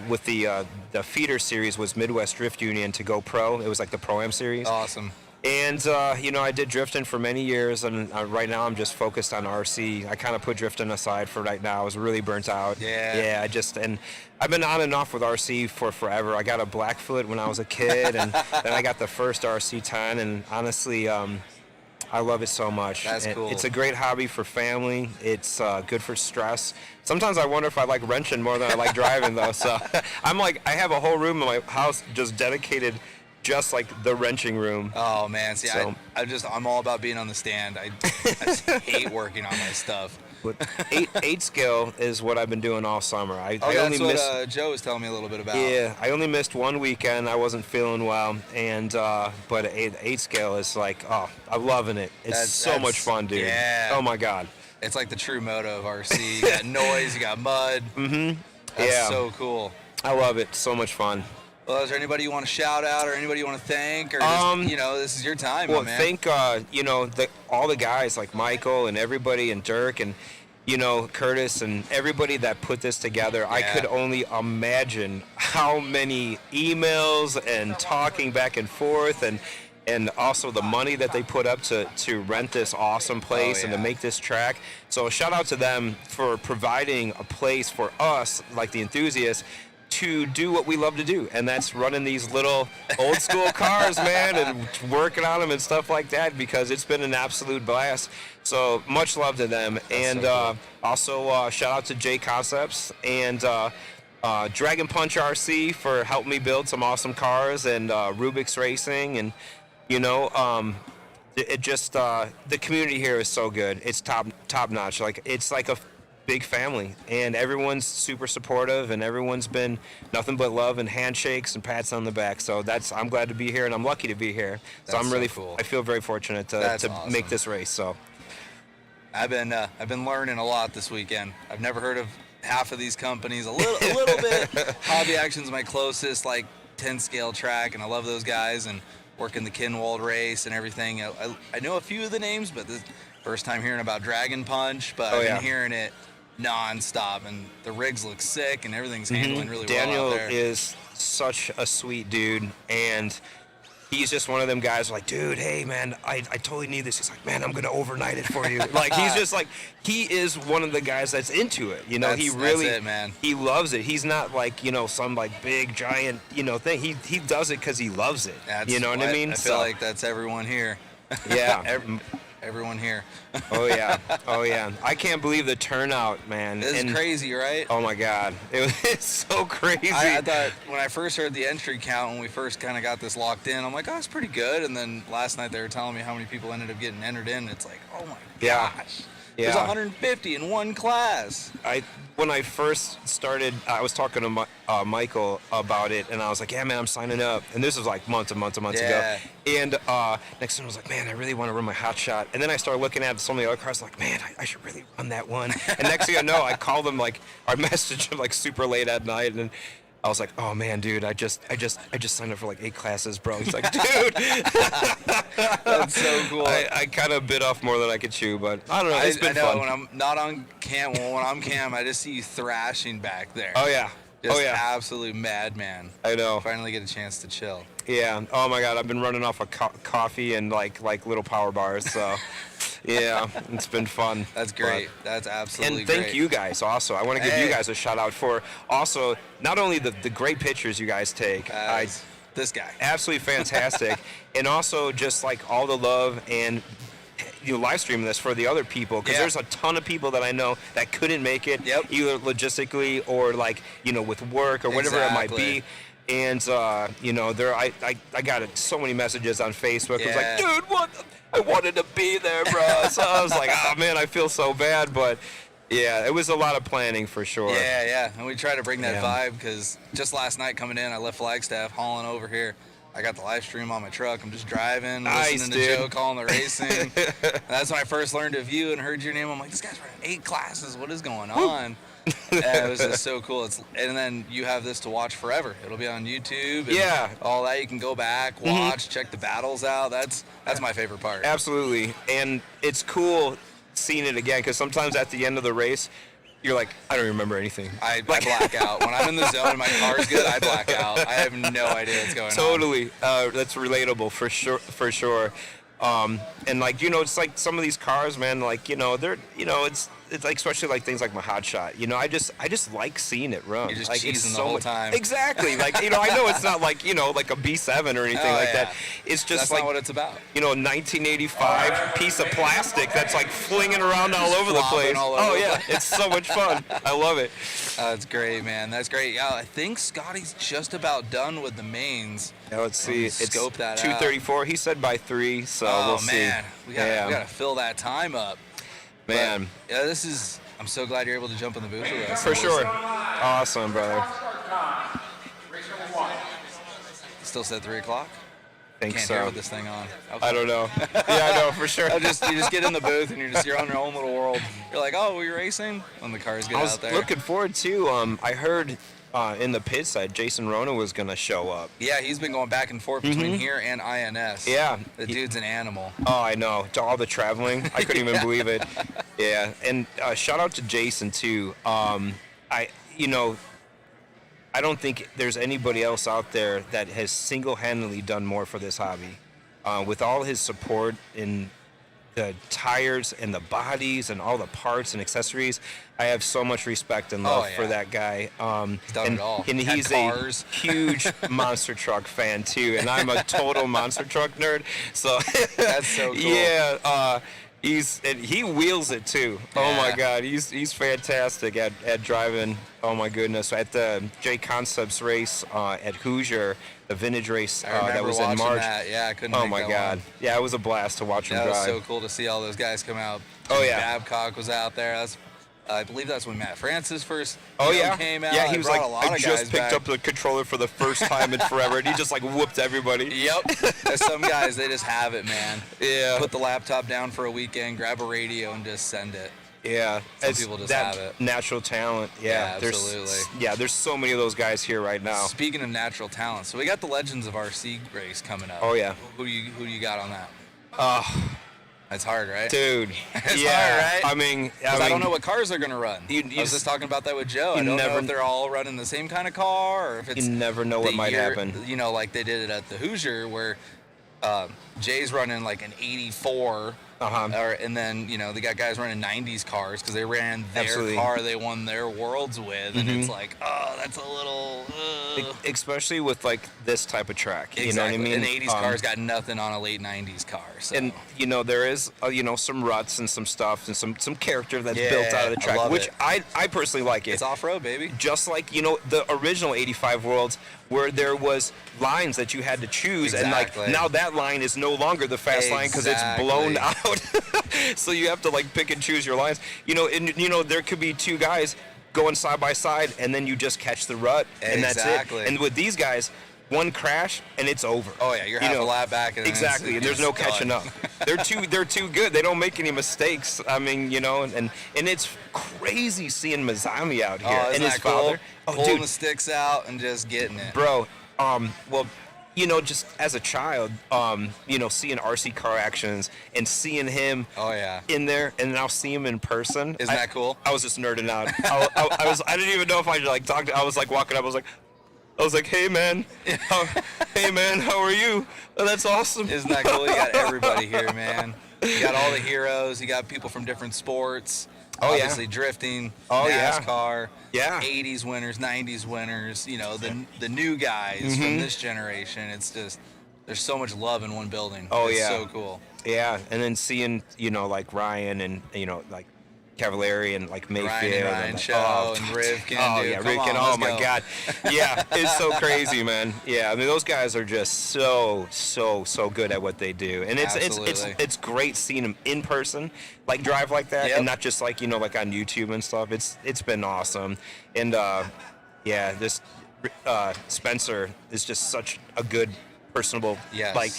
With the feeder series was Midwest Drift Union to go pro. It was like the pro-am series. Awesome. And, I did drifting for many years, and right now I'm just focused on RC. I kind of put drifting aside for right now. I was really burnt out. Yeah. And I've been on and off with RC for forever. I got a Blackfoot when I was a kid, and then I got the first RC10, and honestly, I love it so much. That's cool. It's a great hobby for family. It's good for stress. Sometimes I wonder if I like wrenching more than I like driving, though. So I have a whole room in my house just dedicated just like the wrenching room. Oh man, see, so, I'm all about being on the stand. I just hate working on my stuff. But eight scale is what I've been doing all summer. That's what Joe was telling me a little bit about. Yeah, I only missed one weekend. I wasn't feeling well, and but 8 scale is like, I'm loving it. It's so much fun, dude. Yeah. Oh my God. It's like the true moto of RC. You got noise, you got mud. That's so cool. I love it. So much fun. Well, is there anybody you want to shout out or anybody you want to thank? Or just, this is your time, well, man. Thank, all the guys like Michael and everybody and Dirk and, Curtis and everybody that put this together. Yeah. I could only imagine how many emails and talking back and forth and also the money that they put up to rent this awesome place and to make this track. So shout out to them for providing a place for us, like the enthusiasts, to do what we love to do, and that's running these little old school cars, man, and working on them and stuff like that, because it's been an absolute blast. So much love to them. That's and so cool. Also shout out to J Concepts and Dragon Punch RC for helping me build some awesome cars, and Rubik's Racing, and it just the community here is so good. It's top notch. Like, it's like a big family, and everyone's super supportive, and everyone's been nothing but love and handshakes and pats on the back. So I'm glad to be here, and I'm lucky to be here. So I'm really cool. I feel very fortunate to awesome. Make this race. So I've been learning a lot this weekend. I've never heard of half of these companies. A little bit. Hobby Action's my closest 10 scale track, and I love those guys, and working the Kinwald race and everything. I know a few of the names, but this first time hearing about Dragon Punch, but I've been hearing it non-stop, and the rigs look sick, and everything's handling really Daniel well out there. is such a sweet dude, and he's just one of them guys like, dude, hey man, I totally need this. He's like, man, I'm gonna overnight it for you. Like, he's just like, he is one of the guys that's into it. He really, that's it, man. He loves it. He's not like, some like big giant, thing. He does it because he loves it. That's you know what I mean? I feel like that's everyone here. Yeah. everyone here. Oh yeah, oh yeah. I can't believe the turnout, man. This is crazy, right? Oh my God, it's so crazy. I thought when I first heard the entry count, when we first kind of got this locked in, I'm like, oh, it's pretty good. And then last night they were telling me how many people ended up getting entered in. It's like, oh my gosh. There's 150 in one class. When I first started, I was talking to Michael about it, and I was like, yeah, man, I'm signing up. And this was like months and months and months ago. And next thing I was like, man, I really want to run my hot shot. And then I started looking at some of the other cars, like, man, I should really run that one. And next thing I know, I called them, like, I messaged them like super late at night, and I was like, oh man, dude, I just signed up for like 8 classes, bro. He's like, dude. That's so cool. I kind of bit off more than I could chew, but I don't know. It's been fun. When I'm not on cam, when I'm cam, I just see you thrashing back there. Oh yeah. Just absolute madman. I know. Finally get a chance to chill. Yeah. Oh my God, I've been running off of coffee and like little power bars. So yeah, it's been fun. That's great. That's absolutely great. And thank you guys also. I want to give you guys a shout out for also not only the great pictures you guys take. This guy. Absolutely fantastic. And also just like all the love and live streaming this for the other people, because there's a ton of people that I know that couldn't make it, either logistically or like, with work or whatever it might be. And I got so many messages on Facebook. It was like, dude, what? I wanted to be there, bro. So I was like, oh man, I feel so bad, but yeah, it was a lot of planning for sure. Yeah, and we try to bring that vibe, because just last night coming in, I left Flagstaff, hauling over here. I got the live stream on my truck. I'm just driving, listening to Joe calling the racing. That's when I first learned of you and heard your name. I'm like, this guy's running 8 classes. What is going on? It was just so cool. And then you have this to watch forever. It'll be on YouTube. And all that. You can go back, watch, check the battles out. That's my favorite part. Absolutely. And it's cool seeing it again, because sometimes at the end of the race, you're like, I don't remember anything. I black out. When I'm in the zone and my car's good, I black out. I have no idea what's going on. Totally. That's relatable for sure. And like, it's like some of these cars, man, like, they're, it's like, especially like things like my hot shot, I just like seeing it run. You're just like, cheesing the whole time. Exactly. Like, I know it's not like, like a B7 or anything that. It's just that's like not what it's about. 1985 piece of plastic that's like flinging around all over the place. It's so much fun. I love it. That's great, man. That's great. Yeah, I think Scotty's just about done with the mains. Yeah, let's see. It's scope that 2:34. He said by 3, so we'll see. Man, we gotta fill that time up. Man, but, I'm so glad you're able to jump in the booth with us. For sure. Awesome, brother. Still said 3 o'clock? Think Can't so. hear with this thing on. Okay. I don't know. Yeah, I know for sure. You just get in the booth and you're on your own little world. You're like, oh, we're racing when the cars get out there. I was looking forward to. I heard in the pit side, Jason Rona was gonna show up. Yeah, he's been going back and forth between here and INS. Yeah, the dude's an animal. Oh, I know. To all the traveling, I couldn't even believe it. Yeah, and shout out to Jason too. I don't think there's anybody else out there that has single-handedly done more for this hobby. With all his support in the tires and the bodies and all the parts and accessories, I have so much respect and love for that guy. He's done it all. And he's a huge monster truck fan too, and I'm a total monster truck nerd. So that's so cool. Yeah. He wheels it too. Yeah. Oh my God, he's fantastic at driving. Oh my goodness, at the J Concepts race at Hoosier, the vintage race that was in March. Yeah, I couldn't. Oh my God, yeah, it was a blast to watch him drive. It was so cool to see all those guys come out. Oh yeah, Babcock was out there. I believe that's when Matt Francis first came out. Yeah, he was like, I just picked back. up the controller for the first time in forever, and he just like whooped everybody. Yep. There's some guys, they just have it, man. Yeah. Put the laptop down for a weekend, grab a radio, and just send it. Yeah. Some people just have it. Natural talent. Yeah, absolutely. There's so many of those guys here right now. Speaking of natural talent, so we got the Legends of RC race coming up. Oh yeah. Who do you got on that? That's hard, right? Dude. It's hard, right? I mean, I don't know what cars they're going to run. I was just talking about that with Joe. I don't know if they're all running the same kind of car or if it's... You never know what might happen. Like they did it at the Hoosier where Jay's running like an 84. And then, they got guys running 90s cars because they ran their car they won their worlds with. And it's like, oh, that's a little... Especially with, like, this type of track. Exactly. You know what I mean? An 80s car's got nothing on a late 90s car. So. And, there is, some ruts and some stuff and some character that's built out of the track, which I personally like it. It's off-road, baby. Just like, the original 85 Worlds where there was lines that you had to choose. Exactly. And, like, now that line is no longer the fast line because it's blown out. So you have to, like, pick and choose your lines. There could be two guys going side by side, and then you just catch the rut, and that's it. And with these guys, one crash, and it's over. Oh, yeah, you're half a lap back. And exactly, and there's no catching up. They're too good. They don't make any mistakes. I mean, and it's crazy seeing Mazami out here and his father. Cool? Pulling the sticks out and just getting it. Bro, just as a child, seeing RC car actions and seeing him in there, and now see him in person. Isn't that cool? I was just nerding out. I didn't even know if I should, like, talk to. I was, like, walking up. I was like, hey, man. How are you? Oh, that's awesome. Isn't that cool? You got everybody here, man. You got all the heroes. You got people from different sports. Obviously, drifting, NASCAR, 80s winners, 90s winners, the new guys from this generation. It's just, there's so much love in one building. It's so cool. Yeah, and then seeing, like Ryan and, like Cavallari and, like, Mayfield. Ryan Show and Rivkin. Rivkin. Oh, my God. Yeah, it's so crazy, man. Yeah, I mean, those guys are just so good at what they do. And it's great seeing them in person, like, drive like that, and not just, like, like on YouTube and stuff. It's been awesome. And, this Spencer is just such a good, personable, like,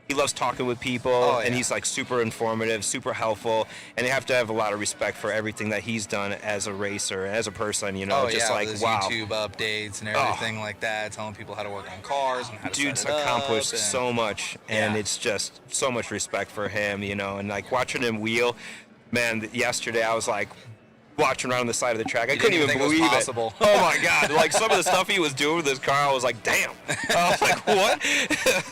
he loves talking with people, and he's, like, super informative, super helpful, and you have to have a lot of respect for everything that he's done as a racer, as a person, just like, those wow. YouTube updates and everything like that, telling people how to work on cars and how to Dude's set it accomplished up so much, and it's just so much respect for him, and, like, watching him wheel, man, yesterday I was, like, watching around the side of the track. I couldn't even believe it. Oh my God! Like, some of the stuff he was doing with his car, I was like, damn. I was like, what?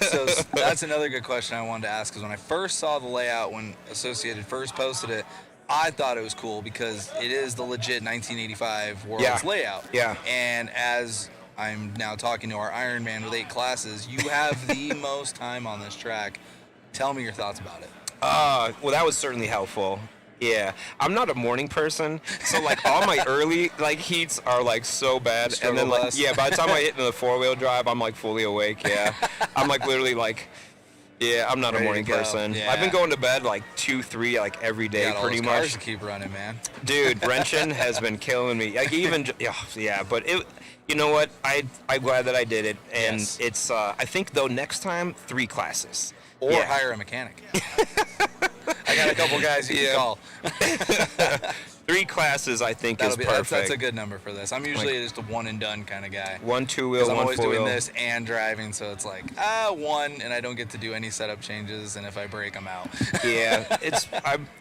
So that's another good question I wanted to ask, because when I first saw the layout, when Associated first posted it, I thought it was cool because it is the legit 1985 World's layout. Yeah. And as I'm now talking to our Ironman with 8 classes, you have the most time on this track. Tell me your thoughts about it. Well, that was certainly helpful. Yeah, I'm not a morning person, so, like, all my early, like, heats are, like, so bad, and then, like, by the time I hit into the 4-wheel drive, I'm, like, fully awake. I'm, like, literally, like, I'm not a morning person. I've been going to bed, like, 2, 3, like, every day, pretty much. Cars to keep running, man. Dude, wrenching has been killing me. Like, even but it. You know what? I'm glad that I did it, and it's. I think, though, next time 3 classes or hire a mechanic. I got a couple guys you can call. 3 classes, I think, is perfect. That's a good number for this. I'm usually just a one and done kind of guy. 1 2-wheel, 1 4-wheel. I'm always doing this and driving, so it's like 1, and I don't get to do any setup changes, and if I break, I'm out.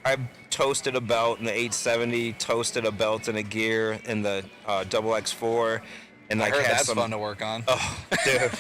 I toasted a belt in the 870, toasted a belt and a gear in the XX4, and I heard that's fun to work on. Oh, dude.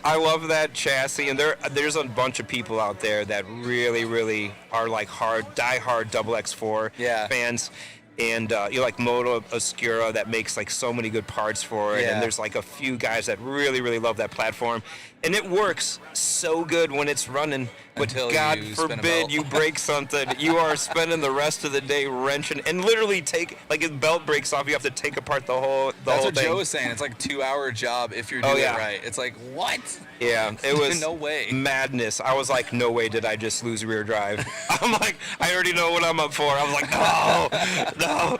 I love that chassis, and there's a bunch of people out there that really, really are, like, die-hard XX4 fans. And like Moto Oscura that makes, like, so many good parts for it. And there's, like, a few guys that really, really love that platform. And it works so good when it's running. But until God forbid you break something. You are spending the rest of the day wrenching and literally like, his belt breaks off, you have to take apart the whole thing. That's what Joe was saying. It's like a 2-hour job if you're doing it right. It's like, what? Yeah, it was no way. Madness. I was like, no way did I just lose rear drive. I'm like, I already know what I'm up for. I was like, no.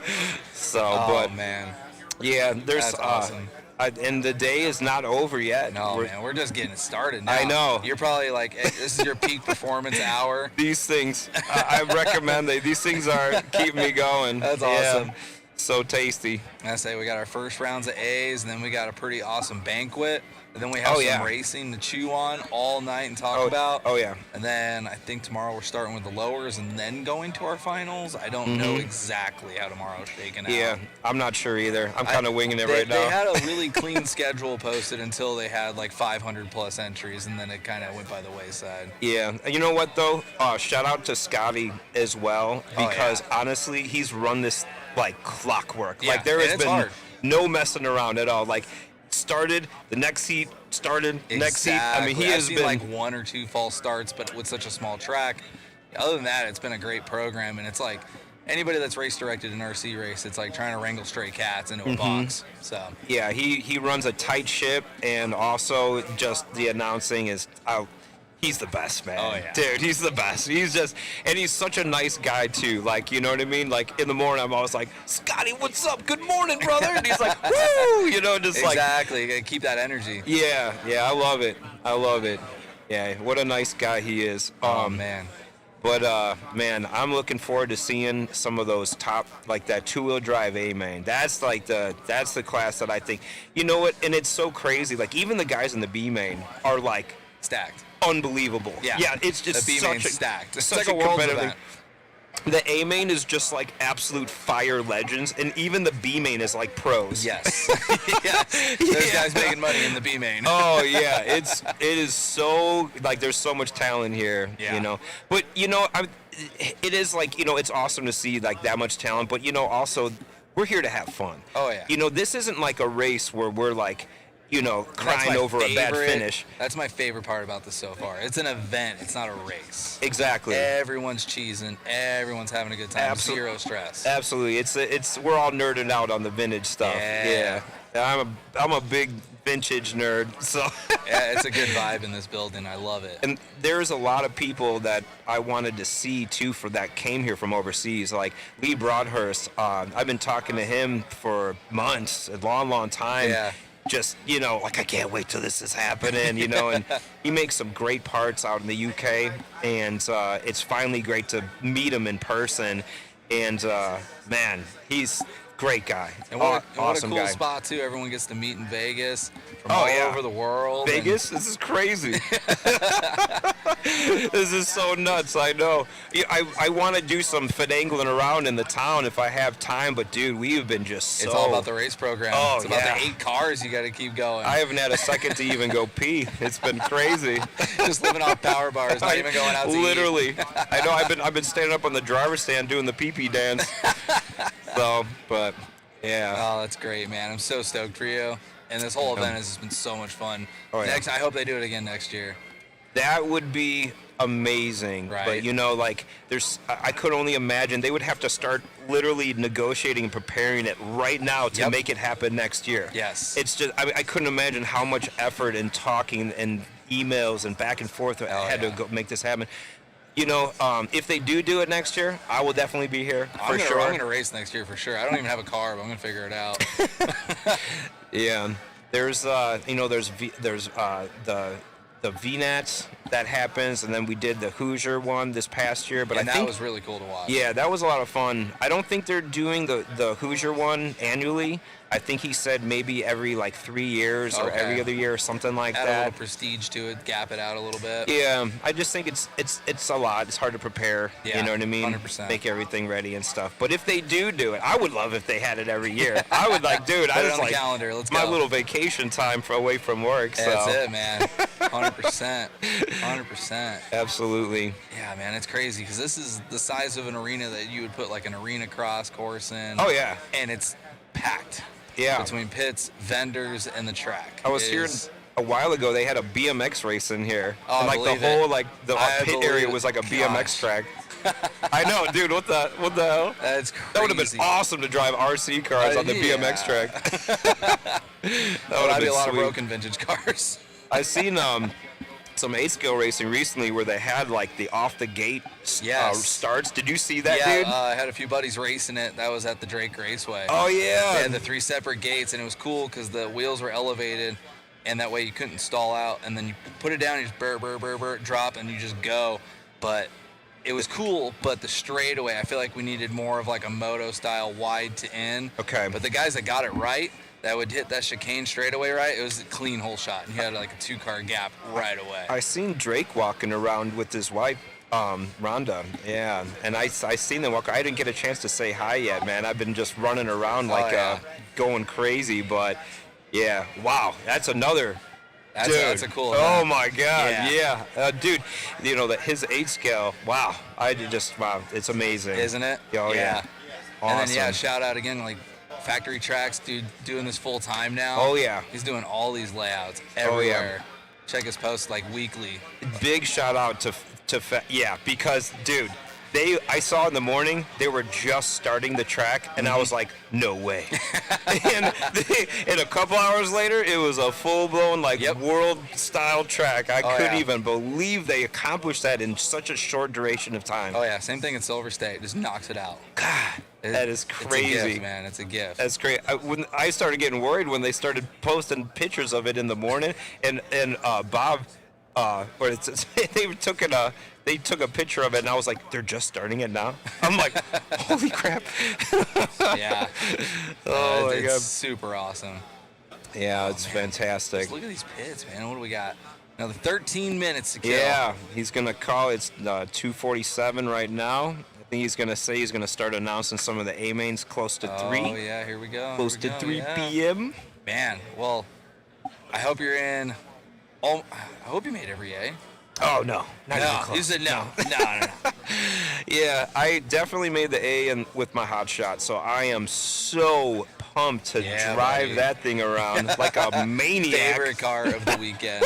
So, man. Yeah, there's that's awesome. And the day is not over yet. No, man, we're just getting started now. I know. You're probably like, this is your peak performance hour. These things, I recommend these things are keeping me going. That's awesome. So tasty. I say we got our first rounds of A's, and then we got a pretty awesome banquet. And then we have some yeah. racing to chew on all night and talk about. Oh, yeah. And then I think tomorrow we're starting with the lowers and then going to our finals. I don't know exactly how tomorrow's shaking out. Yeah, I'm not sure either. I'm kind of winging it right now. They had a really clean schedule posted until they had like 500 plus entries, and then it kind of went by the wayside. Yeah, you know what though? Shout out to Scotty as well, because honestly, he's run this like clockwork. Yeah, Like there has been hard. no messing around at all. Like started the next heat, started next heat. I mean, he I've has seen been like 1 or 2 false starts, but with such a small track. Other than that, it's been a great program, and it's like anybody that's race directed an RC race, it's like trying to wrangle stray cats into a box. So yeah, he runs a tight ship, and also just the announcing is he's the best, man. Oh, yeah. Dude, he's the best. And he's such a nice guy too. Like, you know what I mean? Like in the morning, I'm always like, Scotty, what's up? Good morning, brother. And he's like, woo, you know, just exactly. You gotta keep that energy. Yeah, I love it. Yeah, what a nice guy he is. Oh man. But man, I'm looking forward to seeing some of those top, like that 2-wheel drive A-main. That's the class that I think, you know what? And it's so crazy. Like even the guys in the B-main are like stacked. Unbelievable. Yeah, it's just the B-main's stacked. It's such like a world competitive event. The A-main is just like absolute fire legends, and even the B-main is like pros. Yes. Yes. There's guys making money in the B-main. Oh yeah, it is so like there's so much talent here. Yeah. You know, but you know, it is like, you know, it's awesome to see like that much talent, but you know, also we're here to have fun. Oh yeah. You know, this isn't like a race where we're like, you know, crying over a bad finish. That's my favorite part about this so far. It's an event. It's not a race. Exactly. Everyone's cheesing. Everyone's having a good time. Zero stress. Absolutely. It's we're all nerded out on the vintage stuff. Yeah. I'm a big vintage nerd, so yeah, it's a good vibe in this building. I love it. And there's a lot of people that I wanted to see too that came here from overseas, like Lee Broadhurst. I've been talking to him for months, a long time. Yeah. Just, you know, like I can't wait till this is happening, you know, and he makes some great parts out in the UK, and it's finally great to meet him in person, and man, he's a great guy. And what awesome a cool guy. spot too. Everyone gets to meet in Vegas from Oh, all yeah. over the world. Vegas? This is crazy. This is so nuts, I know. I want to do some finagling around in the town if I have time, but dude, we have been just so... It's all about the race program. Oh, it's about yeah. the 8 cars you got to keep going. I haven't had a second to even go pee. It's been crazy. Just living off power bars, not even going out to Literally. eat. I know, I've been standing up on the driver's stand doing the pee-pee dance. So, but yeah. Oh, that's great, man. I'm so stoked for you. And this whole event has been so much fun. Oh, yeah. I hope they do it again next year. That would be amazing. Right. But, you know, like, I could only imagine they would have to start literally negotiating and preparing it right now to make it happen next year. Yes. It's just, I couldn't imagine how much effort and talking and emails and back and forth had to go make this happen. You know, if they do it next year, I will definitely be here for sure. I'm going to race next year for sure. I don't even have a car, but I'm going to figure it out. Yeah. There's, you know, there's the VNATs that happens, and then we did the Hoosier one this past year. But and I think that was really cool to watch. Yeah, that was a lot of fun. I don't think they're doing the Hoosier one annually. I think he said maybe every like 3 years or every other year or something like Add that. a little prestige to it, gap it out a little bit. Yeah, I just think it's a lot. It's hard to prepare. Yeah, you know what I mean? 100%. Make everything ready and stuff. But if they do it, I would love if they had it every year. I would like, dude, Put I it just on the like calendar. Let's my go. little vacation time away from work. So. That's it, man. 100%. 100%. Absolutely. Yeah, man, it's crazy because this is the size of an arena that you would put like an arena cross course in. Oh yeah. And it's packed. Yeah. Between pits, vendors, and the track. I was hearing a while ago they had a BMX race in here. Oh, and like the whole like the pit area was like a BMX track. I know, dude. What the hell? That's crazy. That would have been awesome to drive RC cars on the BMX track. That would be a lot of broken vintage cars. I seen some 8-scale racing recently where they had like the off the gate starts. Did you see that, dude? I had a few buddies racing it. That was at the Drake Raceway. Oh yeah. They had the 3 separate gates, and it was cool because the wheels were elevated, and that way you couldn't stall out. And then you put it down, you just burr, drop, and you just go. But it was cool, but the straightaway, I feel like we needed more of like a moto style wide to in. Okay. But the guys that got it right, that would hit that chicane straightaway right, it was a clean hole shot. And he had like a 2-car gap right away. I seen Drake walking around with his wife, Rhonda. Yeah, and I seen them walk. I didn't get a chance to say hi yet, man. I've been just running around like going crazy. But yeah, wow, that's another. That's a cool Oh event. my God, yeah. Dude, you know that his 8 scale. Wow, wow, it's amazing, Isn't it? Oh yeah. Awesome. And then shout out again, like Factory Tracks, dude, doing this full time now. Oh yeah. He's doing all these layouts everywhere. Check his posts like weekly. Big shout out to because dude, I saw in the morning they were just starting the track, and I was like, no way. and a couple hours later, it was a full-blown world style track. I couldn't even believe they accomplished that in such a short duration of time. Oh yeah, same thing in Silver State, just knocks it out. God, that is crazy. It's a gift, man. It's a gift. That's great. When I started getting worried when they started posting pictures of it in the morning, and Bob, they took a picture of it, and I was like, they're just starting it now? I'm like, holy crap. Yeah. Oh, my it's God. super awesome. Yeah, it's fantastic. Just look at these pits, man. What do we got? Another 13 minutes to kill. Yeah, he's going to call. It's 2:47 right now. I think he's going to say he's going to start announcing some of the A-mains close to 3. Oh, yeah, here we go. Close to 3 p.m. Man, well, I hope you're in. I hope you made every A. Oh, no. Not even close. You said no. No. Yeah, I definitely made the A with my hot shot, so I am so pumped to drive that thing around like a maniac. Favorite car of the weekend.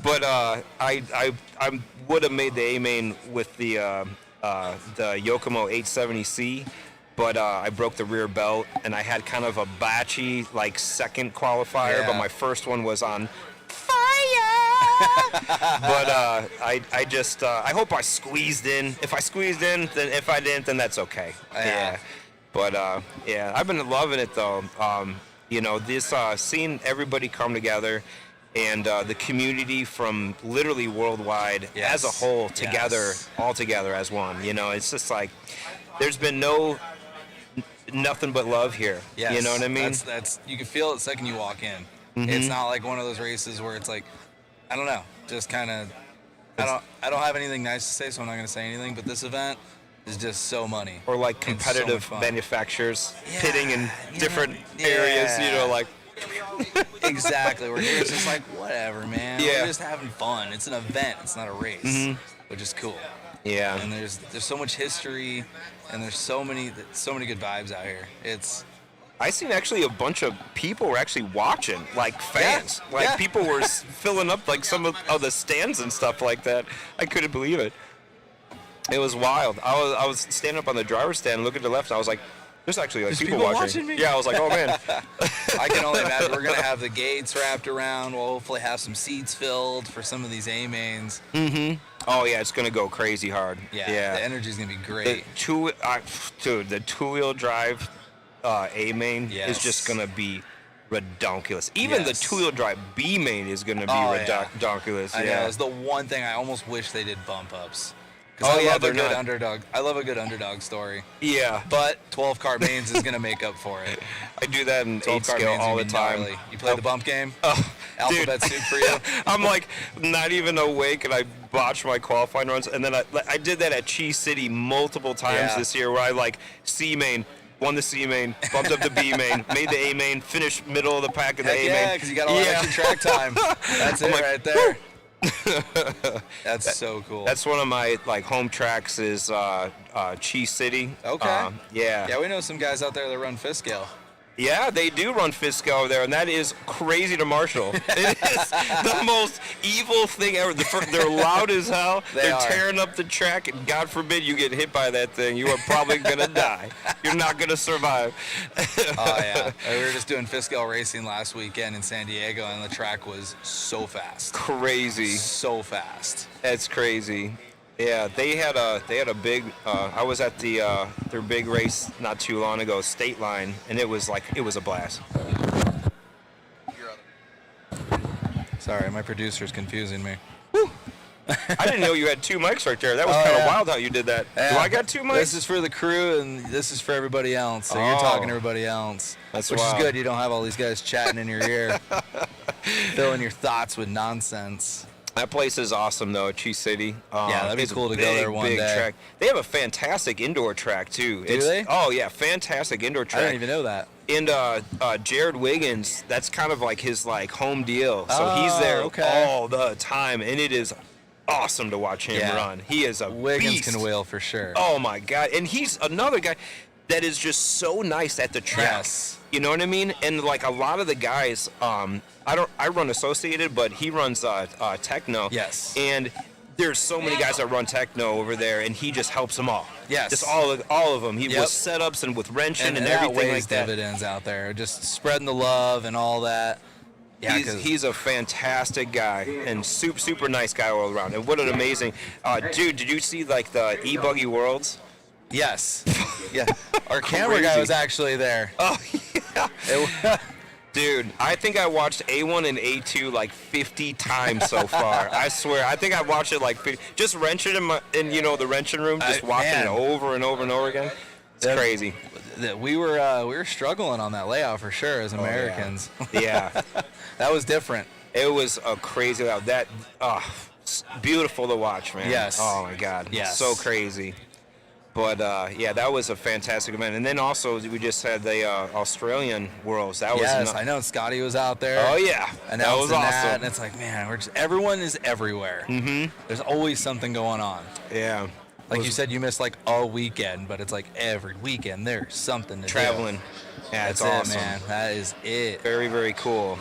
But I would have made the A main with the Yokomo 870C, but I broke the rear belt, and I had kind of a batchy second qualifier, but my first one was on fire. But I hope I squeezed in. If I squeezed in, then if I didn't, then that's okay. Yeah. But I've been loving it though. This seeing everybody come together, and the community from literally worldwide as a whole together, all together as one. It's just like there's been nothing but love here. Yes. You know what I mean? That's you can feel it the second you walk in. Mm-hmm. It's not like one of those races where it's like, I don't know, just kind of. I don't have anything nice to say, so I'm not going to say anything. But this event is just so money. Or like competitive manufacturers pitting in different areas. Exactly. We're here. It's just like whatever, man. Yeah. We're just having fun. It's an event. It's not a race, which is cool. Yeah. And there's so much history, and there's so many good vibes out here. I seen actually a bunch of people were actually watching, like fans. People were filling up some of the stands and stuff like that. I couldn't believe it. It was wild. I was standing up on the driver's stand, looking to the left, and I was like, there's actually people watching me. Yeah, I was like, oh man. I can only imagine. We're gonna have the gates wrapped around. We'll hopefully have some seats filled for some of these A-mains. Mm-hmm. Oh yeah, it's gonna go crazy hard. Yeah. The energy's gonna be great. The two-wheel drive A-main is just going to be redonkulous. Even the two-wheel drive B-main is going to be redonkulous. I know. It's the one thing I almost wish they did bump ups. I love a good underdog. I love a good underdog story. Yeah. But 12-car mains is going to make up for it. I do that in 8 scale all the time. Gnarly. You play the bump game? Oh, Alphabet soup for you? I'm not even awake, and I botched my qualifying runs. And then I did that at Cheese City multiple times this year, where I C-main, won the C main, bumped up the B main, made the A main, finished middle of the pack of the A main. Yeah, because you got all that extra track time. That's it right there. That's so cool. That's one of my home tracks is Cheese City. Okay. Yeah, we know some guys out there that run Fiskale. Yeah, they do run Fiskale over there, and that is crazy to marshal. It is the most evil thing ever. They're loud as hell. They're tearing up the track, and God forbid you get hit by that thing. You are probably going to die. You're not going to survive. Oh, yeah. We were just doing Fiskale racing last weekend in San Diego, and the track was so fast. Crazy. So fast. That's crazy. Yeah, they had a big. I was at their big race not too long ago, State Line, and it was a blast. Sorry, my producer's confusing me. Woo. I didn't know you had 2 mics right there. That was kind of wild how you did that. Yeah. Do I got 2 mics? This is for the crew, and this is for everybody else. So you're talking to everybody else. That's which wild. is good. You don't have all these guys chatting in your ear, filling your thoughts with nonsense. That place is awesome, though, at Cheese City. Yeah, that'd be it's a cool to go big, there one big day. Track. They have a fantastic indoor track, too. Do they? Oh, yeah, fantastic indoor track. I didn't even know that. And Jared Wiggins, that's kind of like his home deal. So he's there all the time, and it is awesome to watch him run. He is a Wiggins beast. can wheel for sure. Oh, my God. And he's another guy that is just so nice at the track. Yes. You know what I mean? And like a lot of the guys, I run Associated, but he runs Techno. Yes. And there's so many guys that run Techno over there, and he just helps them all. Yes. Just all of them. He with setups and with wrenching and everything that weighs like that. dividends out there. Just spreading the love and all that. Yeah, He's a fantastic guy and super nice guy all around. And what an amazing dude! Did you see like the e-buggy worlds? Yes. Yeah. Our camera guy was actually there. Oh yeah. Dude, I think I watched A1 and A2 like 50 times so far. I swear. I think I watched it like 50, just wrenching in the wrenching room, just watching it over and over and over again. It's crazy. We were struggling on that layout for sure as Americans. Yeah. That was different. It was a crazy layout. That beautiful to watch, man. Yes. Oh my God. Yes. So crazy. But yeah, that was a fantastic event. And then also we just had the Australian Worlds. That was I know Scotty was out there. Oh yeah, that was awesome. And it's like, man, everyone is everywhere. Mm-hmm. There's always something going on. Yeah. Like you said, you missed like a weekend, but it's like every weekend there's something to traveling. do. Yeah, That's it's awesome, man. That is it. Very, very cool.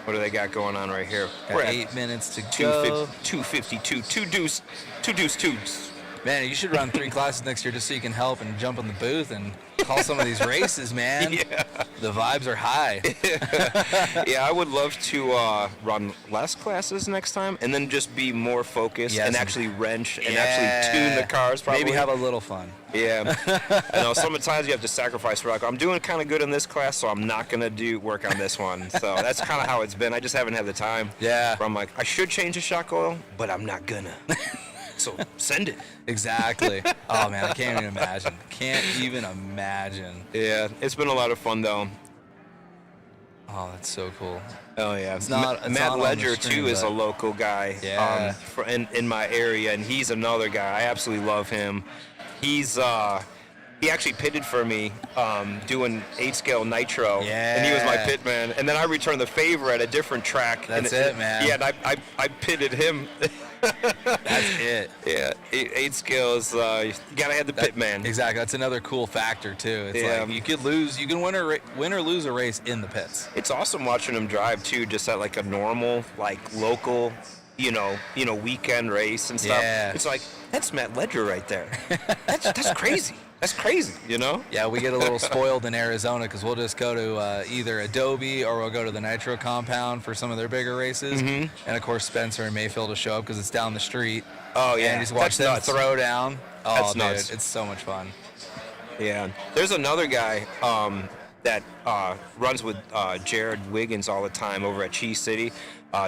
What do they got going on right here? Got We're at 8 minutes to 252. Two deuce. Man, you should run 3 classes next year just so you can help and jump in the booth and call some of these races, man. Yeah. The vibes are high. Yeah, I would love to run less classes next time and then just be more focused and actually wrench and actually tune the cars probably. Maybe have a little fun. Yeah. I know sometimes you have to sacrifice. Like, I'm doing kind of good in this class, so I'm not going to work on this one. So that's kind of how it's been. I just haven't had the time. Yeah. Where I'm like, I should change the shock oil, but I'm not going to. So send it. Exactly. Oh, man, I can't even imagine. Can't even imagine. Yeah, it's been a lot of fun, though. Oh, that's so cool. Oh, yeah. It's not Matt on the Ledger, stream, too, is a but- local guy Yeah. in my area, and he's another guy. I absolutely love him. He's he actually pitted for me doing 8-scale nitro, and he was my pit man. And then I returned the favor at a different track. That's and it, man. Yeah, and I pitted him. That's it. Yeah, 8 scales. You gotta have the pit man. Exactly. That's another cool factor too. It's Yeah. like you could lose, you can win or lose a race in the pits. It's awesome watching him drive too, just at like a normal, like local, weekend race and stuff. Yeah. It's like that's Matt Ledger right there. That's crazy. That's crazy, Yeah, we get a little spoiled in Arizona because we'll just go to either Adobe or we'll go to the Nitro compound for some of their bigger races. Mhm. And of course, Spencer and Mayfield will show up because it's down the street. Oh yeah, And just watch that's them nuts. throw down. Oh, That's dude, nuts. it's so much fun. Yeah. There's another guy that runs with Jared Wiggins all the time over at Cheese City,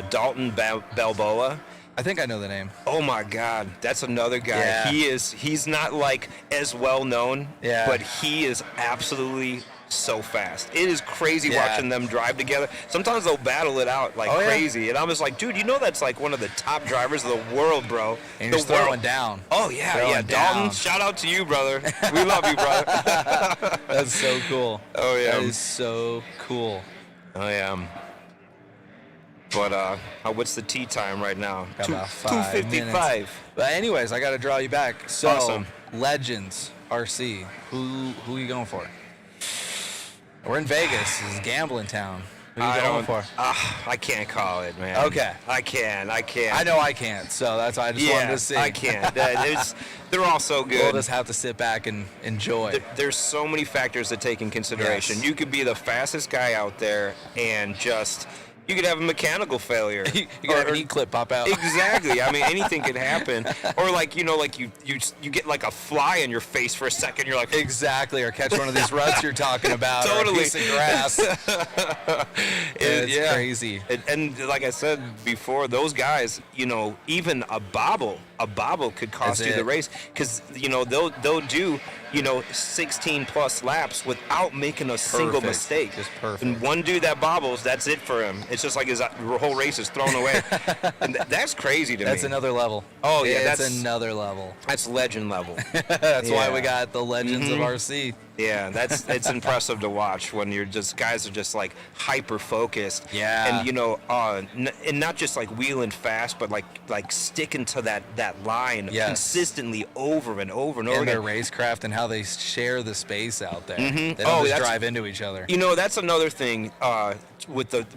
Dalton Balboa. I think I know the name. Oh my God, that's another guy. Yeah. He's not like as well known, Yeah. but he is absolutely so fast. It is crazy Yeah. watching them drive together. Sometimes they'll battle it out like Oh, yeah. crazy, and I'm just like, dude, that's like one of the top drivers of the world, bro. And you're The just throwing world. down. Oh yeah, Throwing Dalton. down. Shout out to you, brother. We love you, brother. That's so cool. Oh yeah. That is so cool. Oh yeah. But what's the tea time right now? Got about 5 minutes. 2:55. But anyways, I got to draw you back. So, Awesome. Legends RC. Who are you going for? We're in Vegas. This is gambling town. Who are you going for? I can't call it, man. Okay. I can't. I know I can't, so that's why I just wanted to see. I can't. They're all so good. We'll just have to sit back and enjoy. There's so many factors to take in consideration. Yes. You could be the fastest guy out there and just You could have a mechanical failure. You could have an E-clip pop out. Exactly. I mean, anything could happen. Or like, you get like a fly in your face for a second. You're like, exactly. Or catch one of these ruts you're talking about. Totally. Or a piece of grass. It's crazy. And like I said before, those guys, even a bobble could cost you the race, because they'll do 16 plus laps without making a single mistake. Just perfect. And one dude that bobbles, that's it for him. It's just like his whole race is thrown away. And that's crazy to me. That's another level. Oh yeah, that's another level. That's legend level. That's why we got the legends of RC. Yeah, it's impressive to watch when guys are just like hyper focused. Yeah. And and not just like wheeling fast, but like sticking to that line consistently over and over and over And again. their racecraft and how they share the space out there. Mhm. They don't just that's- drive into each other. That's another thing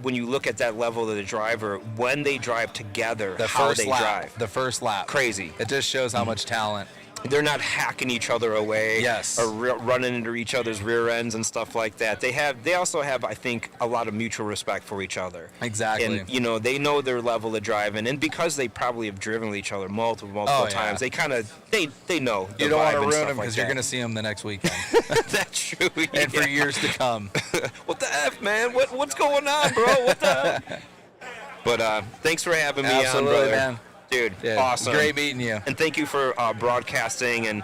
when you look at that level of the driver, when they drive together, how they drive. The first lap. Crazy. It just shows how much talent. They're not hacking each other away, Yes. or running into each other's rear ends and stuff like that. They also have, I think, a lot of mutual respect for each other. Exactly. And they know their level of driving, and because they probably have driven with each other multiple times, they kind of they know. You don't want to want ruin them because you're going to see them the next weekend. That's true. And for years to come. What the F, man? What's going on, bro? What the F? But thanks for having me on, brother. Man. Dude, Yeah, awesome. Great meeting you. And thank you for broadcasting and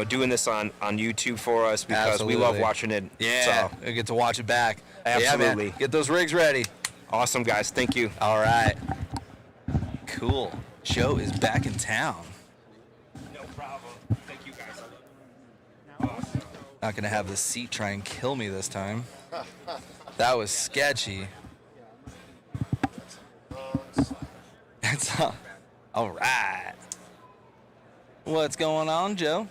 doing this on YouTube for us, because we love watching it. Yeah, we get to watch it back. Absolutely. Yeah, man. Get those rigs ready. Awesome, guys. Thank you. All right. Cool. Joe is back in town. No problem. Thank you, guys. Awesome. Not going to have the seat try and kill me this time. That was sketchy. That's all right. What's going on, Joe?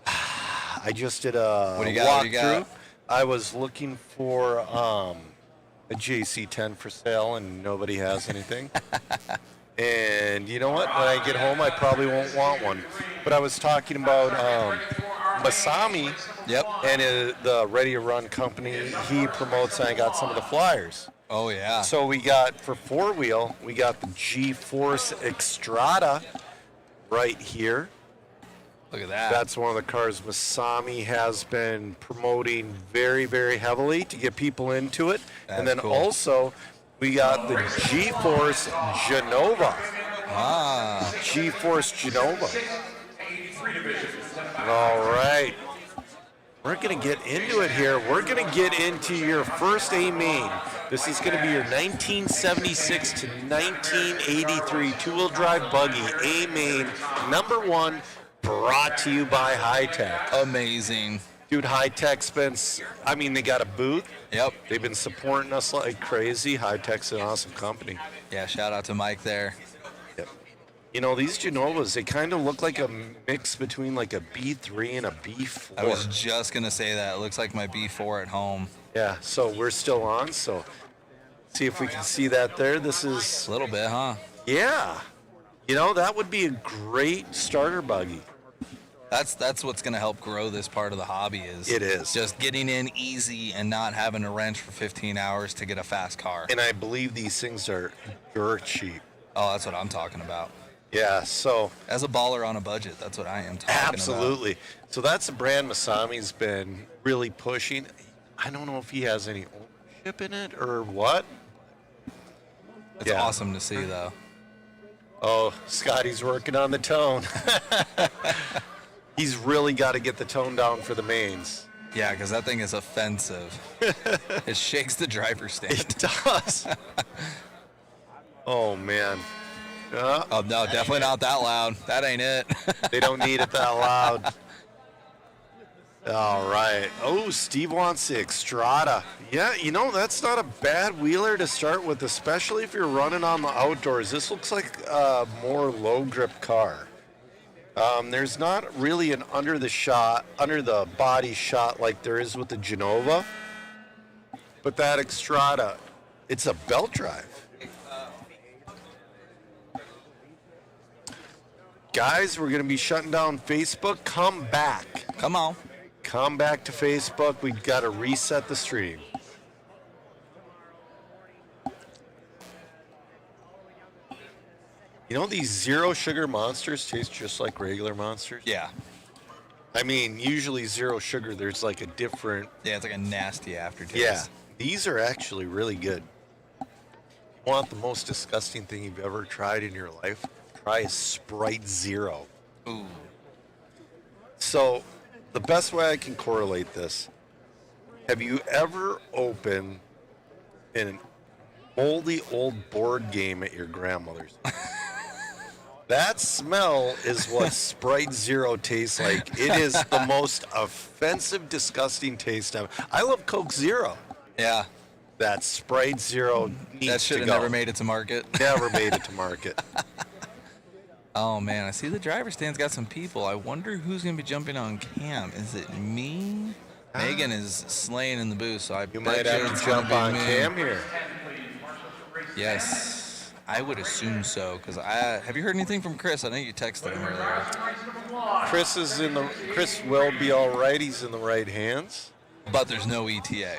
I just did a What do you got? walkthrough. I was looking for a JC10 for sale, and nobody has anything. And you know what? When I get home, I probably won't want one. But I was talking about Masami. Yep. And the Ready to Run company. He promotes, and I got some of the flyers. Oh, yeah. So we got, for four-wheel, we got the G-Force Extrada right here. Look at that. That's one of the cars Masami has been promoting very, very heavily to get people into it. And then cool. also, we got the G-Force Genova. Ah. G-Force Genova. All right. We're going to get into it here. We're going to get into your first A-Main. This is going to be your 1976 to 1983 two-wheel drive buggy A-Main #1, brought to you by High Tech. Amazing. Dude, High Tech's been, they got a booth. Yep. They've been supporting us like crazy. High Tech's an awesome company. Yeah, shout out to Mike there. Yep. These Genovas, they kind of look like a mix between like a B3 and a B4. I was just going to say that. It looks like my B4 at home. Yeah, so we're still on, so see if we can see that there. This is... A little bit, huh? Yeah. That would be a great starter buggy. That's what's going to help grow this part of the hobby is. It is. Just getting in easy and not having to wrench for 15 hours to get a fast car. And I believe these things are dirt cheap. Oh, that's what I'm talking about. Yeah, so... As a baller on a budget, that's what I am talking about. Absolutely. So that's a brand Masami's been really pushing. I don't know if he has any ownership in it or what. It's awesome to see, though. Oh, Scotty's working on the tone. He's really got to get the tone down for the mains. Yeah, because that thing is offensive. It shakes the driver's stand. It does. Oh, man. Oh, no, definitely not that loud. That ain't it. They don't need it that loud. All right. Oh, Steve wants the Extrada. Yeah, that's not a bad wheeler to start with, especially if you're running on the outdoors. This looks like a more low grip car. There's not really an under the body shot like there is with the Genova. But that Extrada, it's a belt drive. Guys, we're going to be shutting down Facebook. Come back. Come on. Come back to Facebook. We've got to reset the stream. You know, these zero sugar monsters taste just like regular monsters? Yeah. I mean, usually zero sugar, there's like a different... Yeah, it's like a nasty aftertaste. Yeah, these are actually really good. If you want the most disgusting thing you've ever tried in your life? Try a Sprite Zero. Ooh. So, the best way I can correlate this, have you ever opened an moldy old board game at your grandmother's? That smell is what Sprite Zero tastes like. It is the most offensive, disgusting taste ever. I love Coke Zero. Yeah. That Sprite Zero needs That should to have go. never made it to market. Never made it to market. Oh, man. I see the driver's stand's got some people. I wonder who's going to be jumping on cam. Is it me? Megan is slaying in the booth, so I You might have to jump on cam here. Yes. I would assume so, because have you heard anything from Chris? I know you texted him earlier. Chris will be all right. He's in the right hands. But there's no ETA.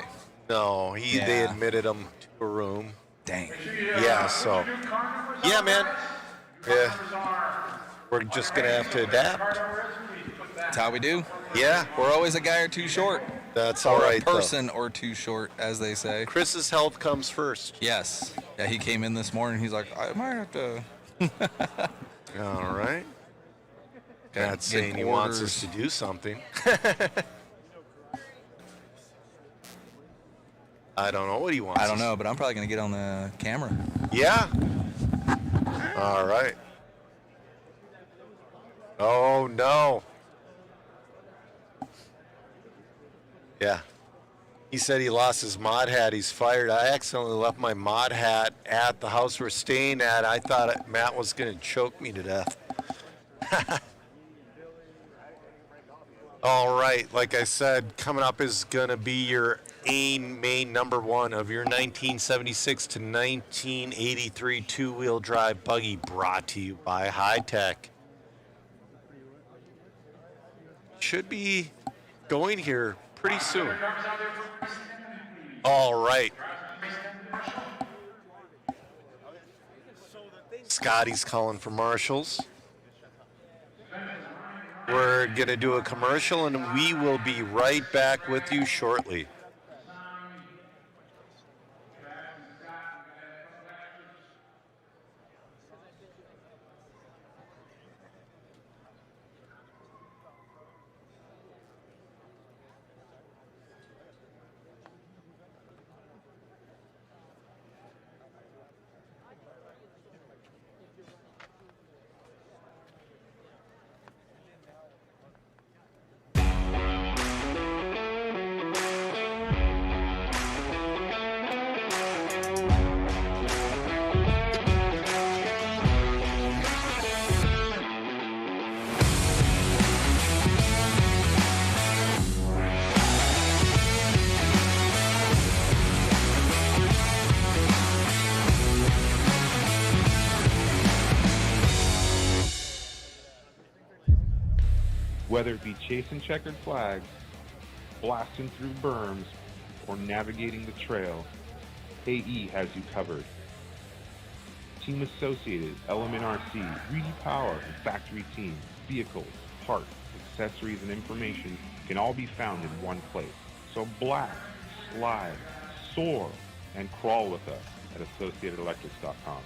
No, they admitted him to a room. Dang. Yeah, so. Yeah, man. Yeah. We're just going to have to adapt. That's how we do. Yeah. We're always a guy or two short. That's all right, a person or two short, as they say. Chris's health comes first. Yes. Yeah, he came in this morning. He's like, I might have to. All right. Not saying he wants us to do something. I don't know what he wants. I don't know, but I'm probably going to get on the camera. Yeah. All right. Oh, no. Yeah. He said he lost his mod hat. He's fired. I accidentally left my mod hat at the house we're staying at. I thought Matt was going to choke me to death. All right. Like I said, coming up is going to be your main number one of your 1976 to 1983 two-wheel drive buggy, brought to you by High Tech. Should be going here pretty soon. All right. Scotty's calling for marshals. We're going to do a commercial, and we will be right back with you shortly. Whether it be chasing checkered flags, blasting through berms, or navigating the trail, AE has you covered. Team Associated, Element RC, Reedy Power, and Factory Team, vehicles, parts, accessories, and information can all be found in one place. So blast, slide, soar, and crawl with us at AssociatedElectrics.com.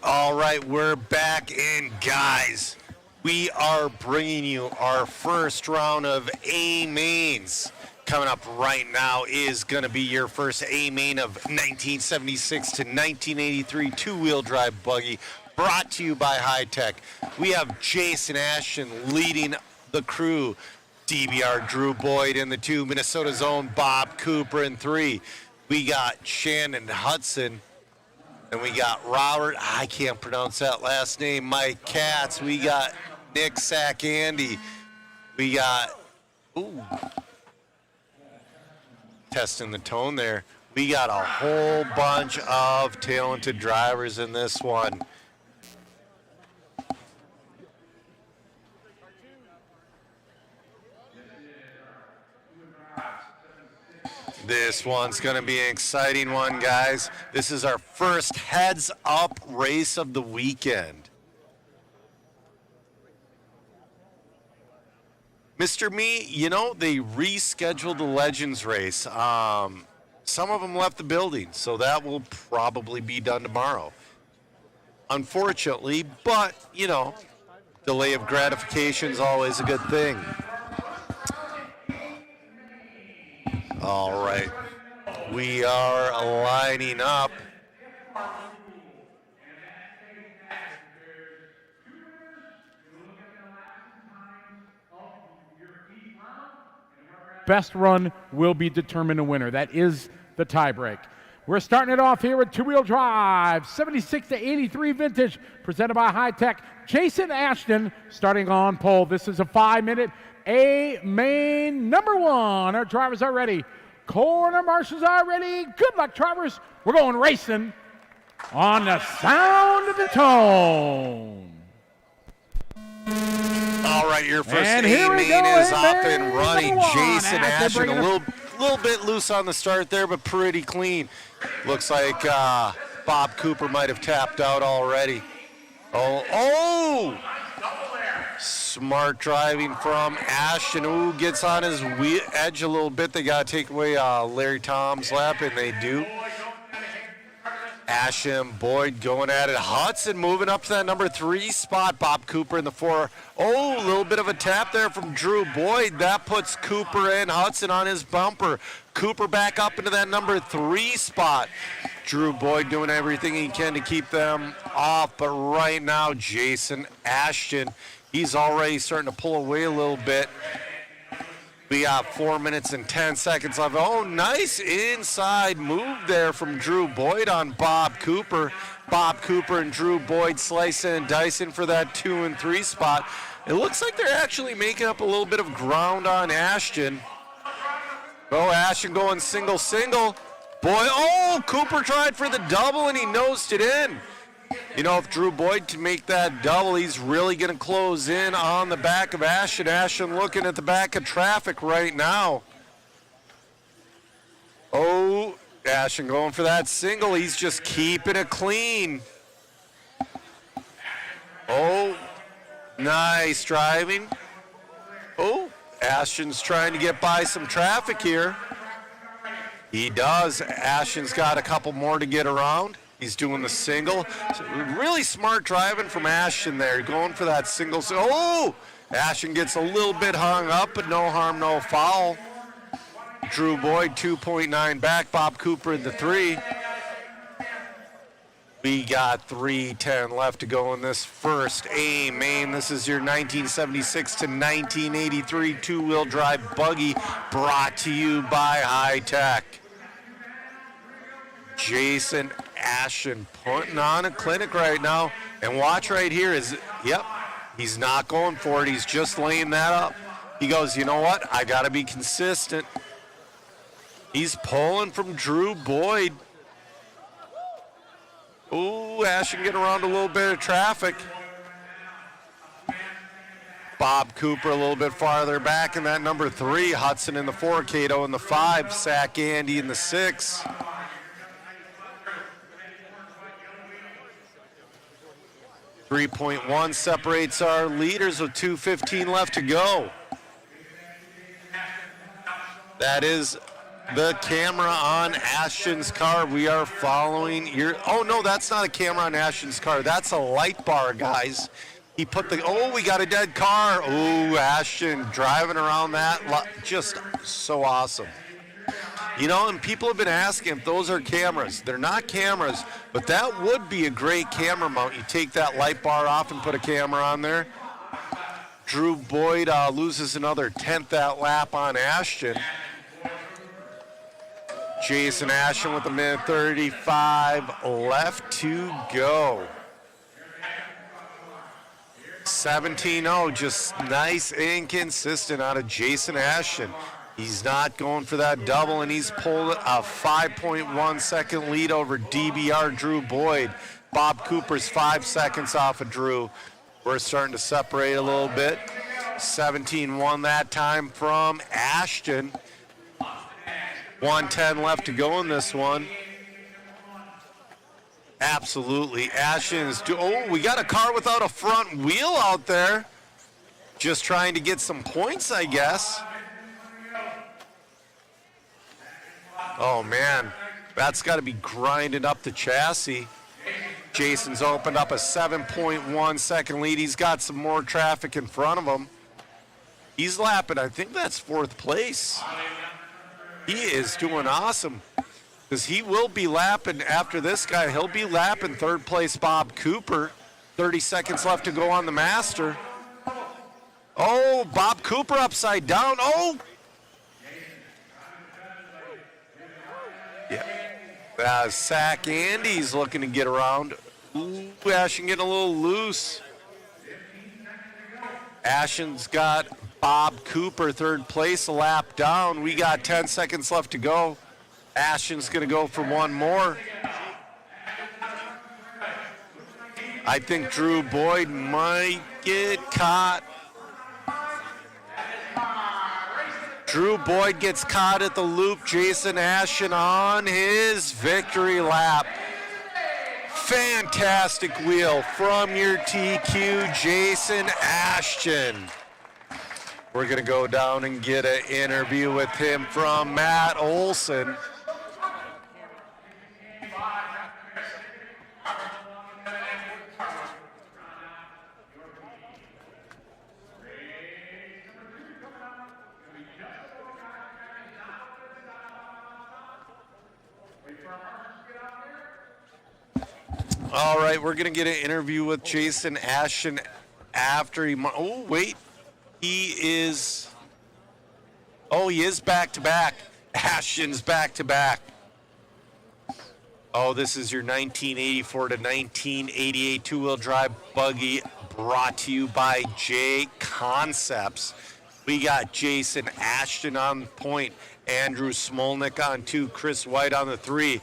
All right, we're back in, guys. We are bringing you our first round of A-mains. Coming up right now is going to be your first A-main of 1976 to 1983 two-wheel drive buggy, brought to you by High Tech. We have Jason Ashton leading the crew, DBR Drew Boyd in the 2, Minnesota's own Bob Cooper in 3. We got Shannon Hudson. And we got Robert, I can't pronounce that last name, Mike Katz. We got Nick Sack Andy. We got, testing the tone there. We got a whole bunch of talented drivers in this one. This one's going to be an exciting one, guys. This is our first heads-up race of the weekend. Mr. Me, you know, they rescheduled the Legends race. Some of them left the building, so that will probably be done tomorrow. Unfortunately, but, you know, delay of gratification is always a good thing. All right. We are lining up. Best run will be determined a winner. That is the tiebreak. We're starting it off here with two-wheel drive, 76 to 83 vintage, presented by High Tech. Jason Ashton starting on pole. This is a 5-minute A-main number one. Our drivers are ready. Corner marshals are ready. Good luck, drivers. We're going racing on the sound of the tone. All right, your first A-main is up and running. Jason Ashton, a little bit loose on the start there, but pretty clean. Looks like Bob Cooper might have tapped out already. Oh! Smart driving from Ashton. Ooh, gets on his edge a little bit. They got to take away Larry Tom's lap, and they do. Ashton, Boyd going at it. Hudson moving up to that number 3 spot. Bob Cooper in the 4. Oh, a little bit of a tap there from Drew Boyd. That puts Cooper and Hudson on his bumper. Cooper back up into that number 3 spot. Drew Boyd doing everything he can to keep them off. But right now, Jason Ashton, he's already starting to pull away a little bit. We got 4 minutes and 10 seconds left. Oh, nice inside move there from Drew Boyd on Bob Cooper. Bob Cooper and Drew Boyd slicing and dicing for that 2 and 3 spot. It looks like they're actually making up a little bit of ground on Ashton. Oh, Ashton going single. Boyd, oh, Cooper tried for the double and he nosed it in. You know, if Drew Boyd can make that double, he's really going to close in on the back of Ashton. Ashton looking at the back of traffic right now. Oh, Ashton going for that single. He's just keeping it clean. Oh, nice driving. Oh, Ashton's trying to get by some traffic here. He does. Ashton's got a couple more to get around. He's doing the single. So really smart driving from Ashton there, going for that single. Oh! Ashton gets a little bit hung up, but no harm, no foul. Drew Boyd 2.9 back. Bob Cooper in the 3. We got 3:10 left to go in this first A-main. This is your 1976 to 1983 two-wheel drive buggy brought to you by High Tech. Jason Ashton putting on a clinic right now. And watch right here he's not going for it. He's just laying that up. He goes, you know what? I got to be consistent. He's pulling from Drew Boyd. Ooh, Ashton getting around a little bit of traffic. Bob Cooper a little bit farther back in that number 3. Hudson in the 4, Cato in the 5, Sack Andy in the 6. .1 separates our leaders with 2:15 left to go. That is the camera on Ashton's car. We are following oh no, that's not a camera on Ashton's car. That's a light bar, guys. He put we got a dead car. Oh, Ashton driving around that. Just so awesome. You know, and people have been asking if those are cameras. They're not cameras, but that would be a great camera mount. You take that light bar off and put a camera on there. Drew Boyd loses another 10th that lap on Ashton. Jason Ashton with 1:35 left to go. 17-0, just nice and consistent out of Jason Ashton. He's not going for that double, and he's pulled a 5.1 second lead over DBR Drew Boyd. Bob Cooper's 5 seconds off of Drew. We're starting to separate a little bit. 17-1 that time from Ashton. 1:10 left to go in this one. Absolutely. Ashton's we got a car without a front wheel out there. Just trying to get some points, I guess. Oh, man. That's got to be grinding up the chassis. Jason's opened up a 7.1 second lead. He's got some more traffic in front of him. He's lapping, I think that's 4th place. He is doing awesome. Because he will be lapping after this guy. He'll be lapping 3rd place Bob Cooper. 30 seconds left to go on the Master. Oh, Bob Cooper upside down. Oh! Yeah. Sack Andy's looking to get around. Ooh, Ashton getting a little loose. Ashton's got Bob Cooper 3rd place, a lap down. We got 10 seconds left to go. Ashton's going to go for one more. I think Drew Boyd might get caught. Drew Boyd gets caught at the loop. Jason Ashton on his victory lap. Fantastic wheel from your TQ, Jason Ashton. We're going to go down and get an interview with him from Matt Olson. All right, we're going to get an interview with Jason Ashton after he... Oh, wait. He is back-to-back. Ashton's back-to-back. Oh, this is your 1984 to 1988 two-wheel drive buggy brought to you by J Concepts. We got Jason Ashton on point, Andrew Smolnick on 2, Chris White on the 3,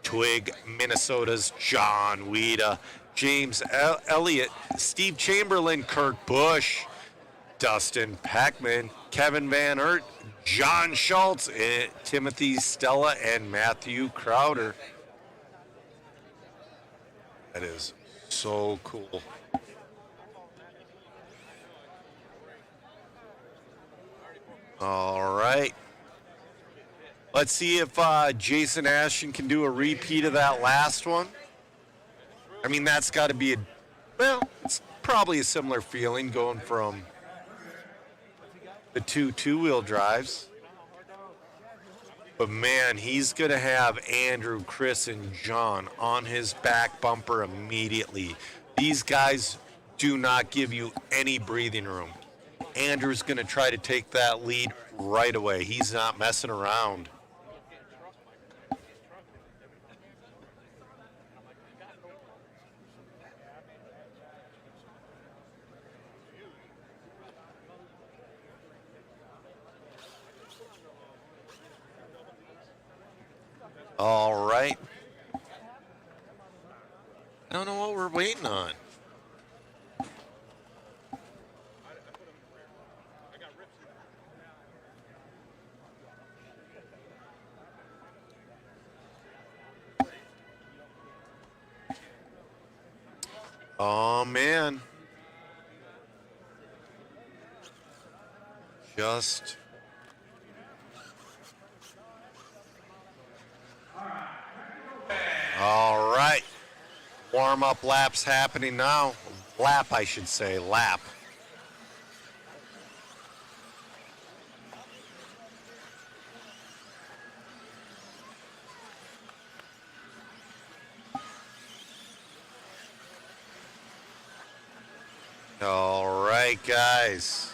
Twig, Minnesota's John Weeda, James Elliott, Steve Chamberlain, Kirk Busch, Dustin Peckman, Kevin Van Aert, John Schultz, Timothy Stella, and Matthew Crowder. That is so cool. All right. Let's see if Jason Ashton can do a repeat of that last one. I mean, that's got to be it's probably a similar feeling going from the two-wheel drives. But man, he's going to have Andrew, Chris, and John on his back bumper immediately. These guys do not give you any breathing room. Andrew's going to try to take that lead right away. He's not messing around. All right. I don't know what we're waiting on. Oh, man. Just... All right. Warm-up laps happening now. Lap, I should say. Lap. All right, guys.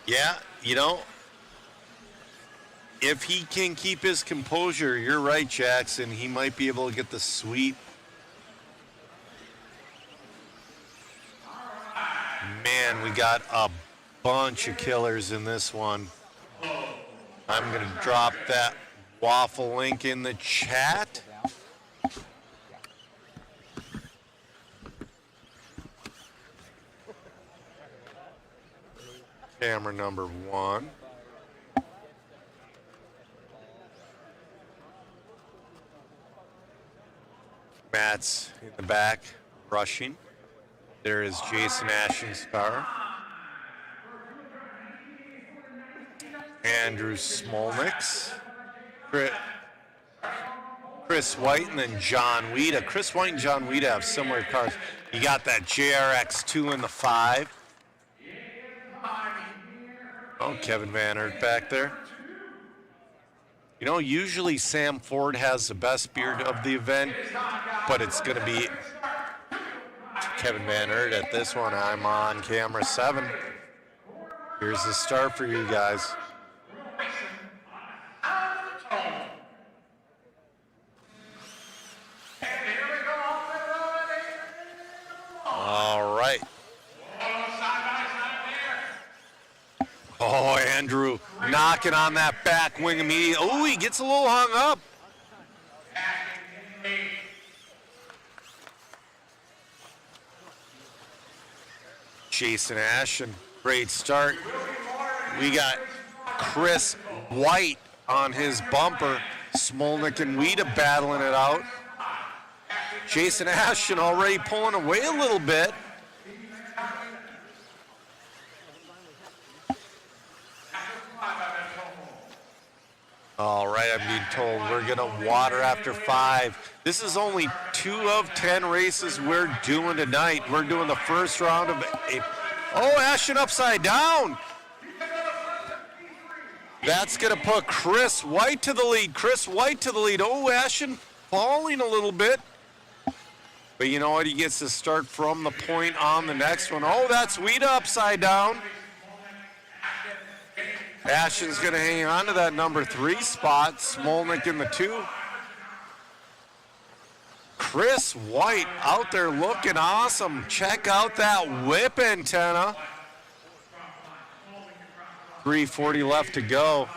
Yeah, you know, if he can keep his composure, you're right, Jackson. He might be able to get the sweep. Man, we got a bunch of killers in this one. I'm going to drop that waffle link in the chat. Camera number 1. Matt's in the back, rushing. There is Jason Ashton's car. Andrew Smolnick's. Chris White and then John Weeda. Chris White and John Weeda have similar cars. You got that JRX2 in the 5. Oh, Kevin Van Aert back there. You know, usually Sam Ford has the best beard of the event, but it's going to be Kevin Van Aert at this one. I'm on camera 7. Here's the start for you guys. All right. Oh, Andrew knocking on that back wing immediately. Oh, he gets a little hung up. Jason Ashton, great start. We got Chris White on his bumper. Smolnick and Weeda battling it out. Jason Ashton already pulling away a little bit. All right, I'm being told we're gonna water after 5. This is only 2 of 10 races we're doing tonight. We're doing the first round of Ashton upside down. That's gonna put Chris White to the lead. Chris White to the lead. Oh, Ashton falling a little bit. But you know what? He gets to start from the point on the next one. Oh, that's Weeda upside down. Ashton's going to hang on to that number 3 spot. Smolnick in the 2. Chris White out there looking awesome. Check out that whip antenna. 3:40 left to go.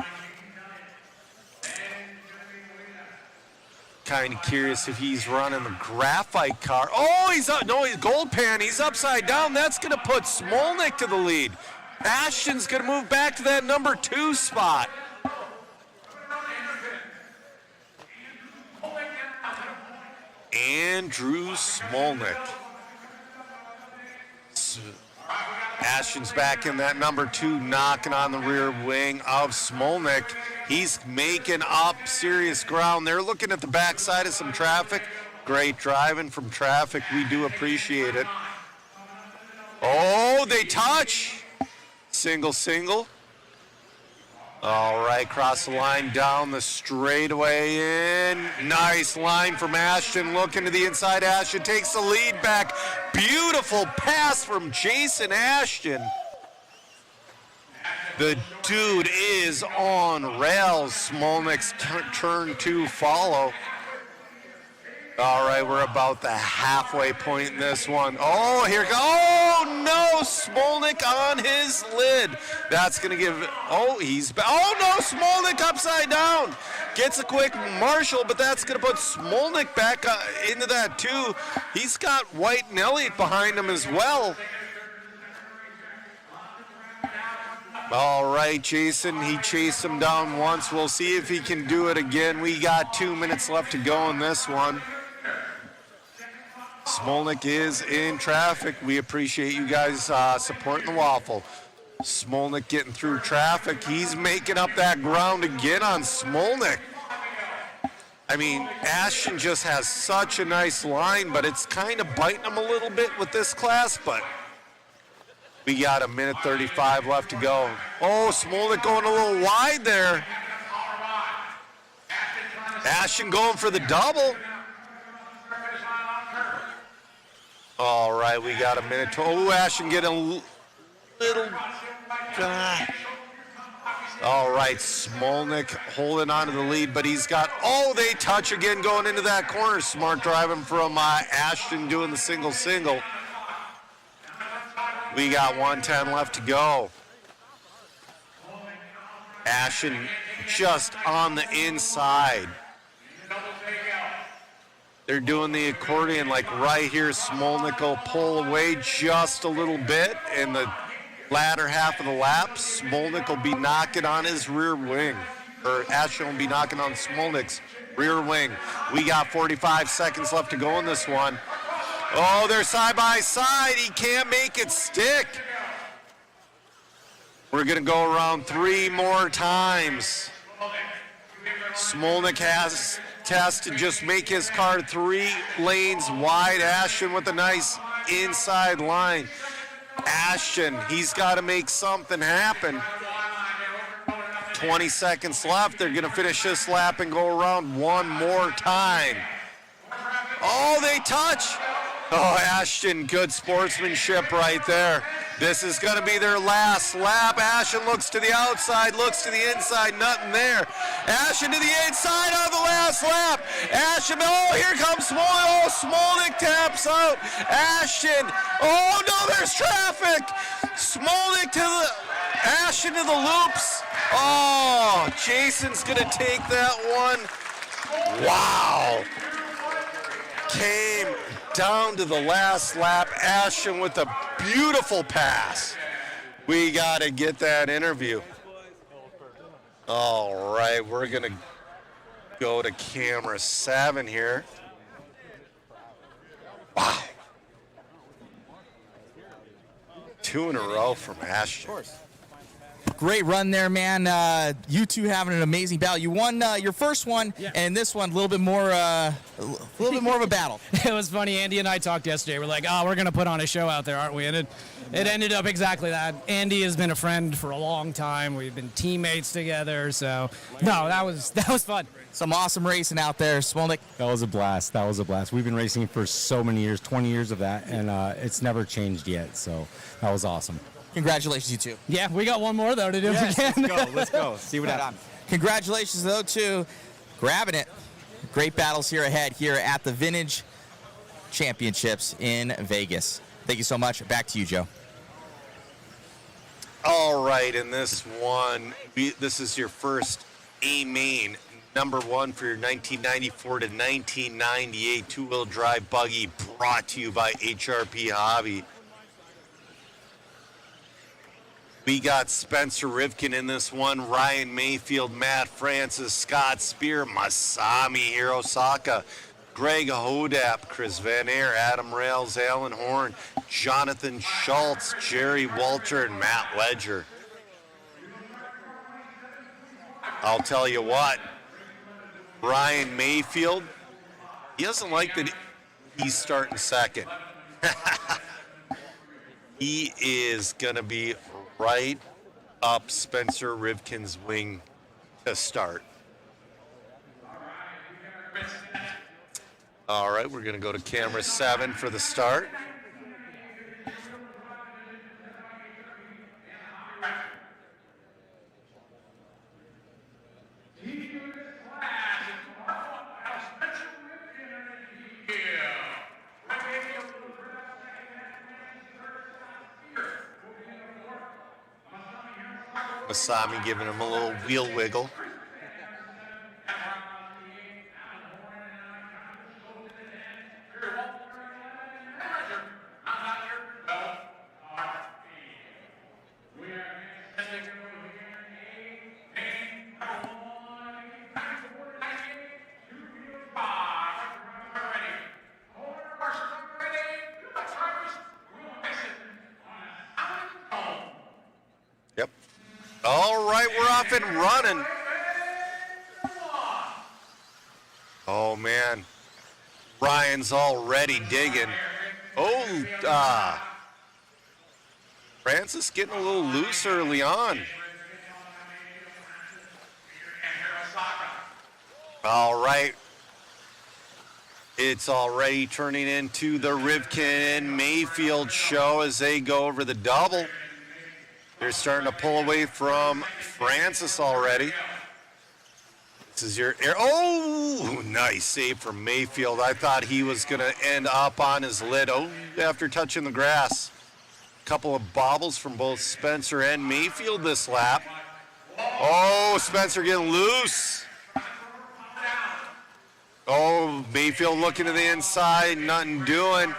Kind of curious if he's running the graphite car. Oh, he's up. No, he's gold pan. He's upside down. That's going to put Smolnick to the lead. Ashton's going to move back to that number 2 spot. Andrew Smolnick. Ashton's back in that number 2, knocking on the rear wing of Smolnick. He's making up serious ground. They're looking at the backside of some traffic. Great driving from traffic. We do appreciate it. Oh, they touch. Single. All right, cross the line down the straightaway in. Nice line from Ashton. Looking to the inside. Ashton takes the lead back. Beautiful pass from Jason Ashton. The dude is on rails. Smolnick's turn 2 follow. All right, we're about the halfway point in this one. Oh, here goes. Oh, no, Smolnick on his lid. That's going to give, oh, no, Smolnick upside down. Gets a quick Marshall, but that's going to put Smolnick back into that, too. He's got White and Elliott behind him as well. All right, Jason, he chased him down once. We'll see if he can do it again. We got 2 minutes left to go in this one. Smolnick is in traffic. We appreciate you guys supporting the Waffle. Smolnick getting through traffic. He's making up that ground again on Smolnick. I mean, Ashton just has such a nice line, but it's kind of biting him a little bit with this class, but we got 1:35 left to go. Oh, Smolnick going a little wide there. Ashton going for the double. All right, we got a minute. Oh, Ashton getting a little. All right, Smolnick holding on to the lead, but he's got. Oh, they touch again going into that corner. Smart driving from Ashton doing the single. We got 1:10 left to go. Ashton just on the inside. They're doing the accordion like right here. Smolnick will pull away just a little bit, and the latter half of the lap, Smolnik will be knocking on his rear wing. Or Ashton will be knocking on Smolnik's rear wing. We got 45 seconds left to go in this one. Oh, they're side by side. He can't make it stick. We're going to go around 3 more times. Smolnik has to just make his car 3 lanes wide. Ashton with a nice inside line. Ashton, he's got to make something happen. 20 seconds left. They're going to finish this lap and go around 1 more time. Oh, they touch. Oh, Ashton, good sportsmanship right there. This is going to be their last lap. Ashton looks to the outside, looks to the inside, nothing there. Ashton to the inside on the last lap. Ashton, oh, here comes Smolnik. Oh, Smolnik taps out. Ashton, oh no, there's traffic. Smolnik to the, Ashton to the loops. Oh, Jason's going to take that one. Wow. Came down to the last lap. Ashton with a beautiful pass. We got to get that interview. All right, we're going to go to camera 7 here. Wow. 2 in a row from Ashton. Of course. Great run there, man. You two having an amazing battle. You won your first one, and this one a little bit more of a battle. It was funny. Andy and I talked yesterday. We're like, oh, we're going to put on a show out there, aren't we? And it ended up exactly that. Andy has been a friend for a long time. We've been teammates together. So, no, that was fun. Some awesome racing out there, Smolnik. That was a blast. That was a blast. We've been racing for so many years, 20 years of that, and it's never changed yet. So that was awesome. Congratulations, you two. Yeah, we got one more, though, to do again. Let's go. See what happens. Congratulations, though, to grabbing it. Great battles here ahead here at the Vintage Championships in Vegas. Thank you so much. Back to you, Joe. All right, in this one, this is your first A-Main, number 1 for your 1994 to 1998 two-wheel drive buggy, brought to you by HRP Hobby. We got Spencer Rivkin in this one, Ryan Mayfield, Matt Francis, Scott Spear, Masami Hirosaka, Greg Hodap, Chris Van Aer, Adam Rails, Alan Horn, Jonathan Schultz, Jerry Walter, and Matt Ledger. I'll tell you what, Ryan Mayfield, he doesn't like that he's starting second. He is going to be right up Spencer Rivkin's wing to start. All right, we're going to go to camera 7 for the start. Masami giving him a little wheel wiggle. Yep. All right, we're off and running. Oh, man. Ryan's already digging. Oh, Francis getting a little loose early on. All right. It's already turning into the Rivkin Mayfield show as they go over the double. They're starting to pull away from Francis already. This is your air. Oh, nice save from Mayfield. I thought he was going to end up on his lid. Oh, after touching the grass. A couple of bobbles from both Spencer and Mayfield this lap. Oh, Spencer getting loose. Oh, Mayfield looking to the inside, nothing doing.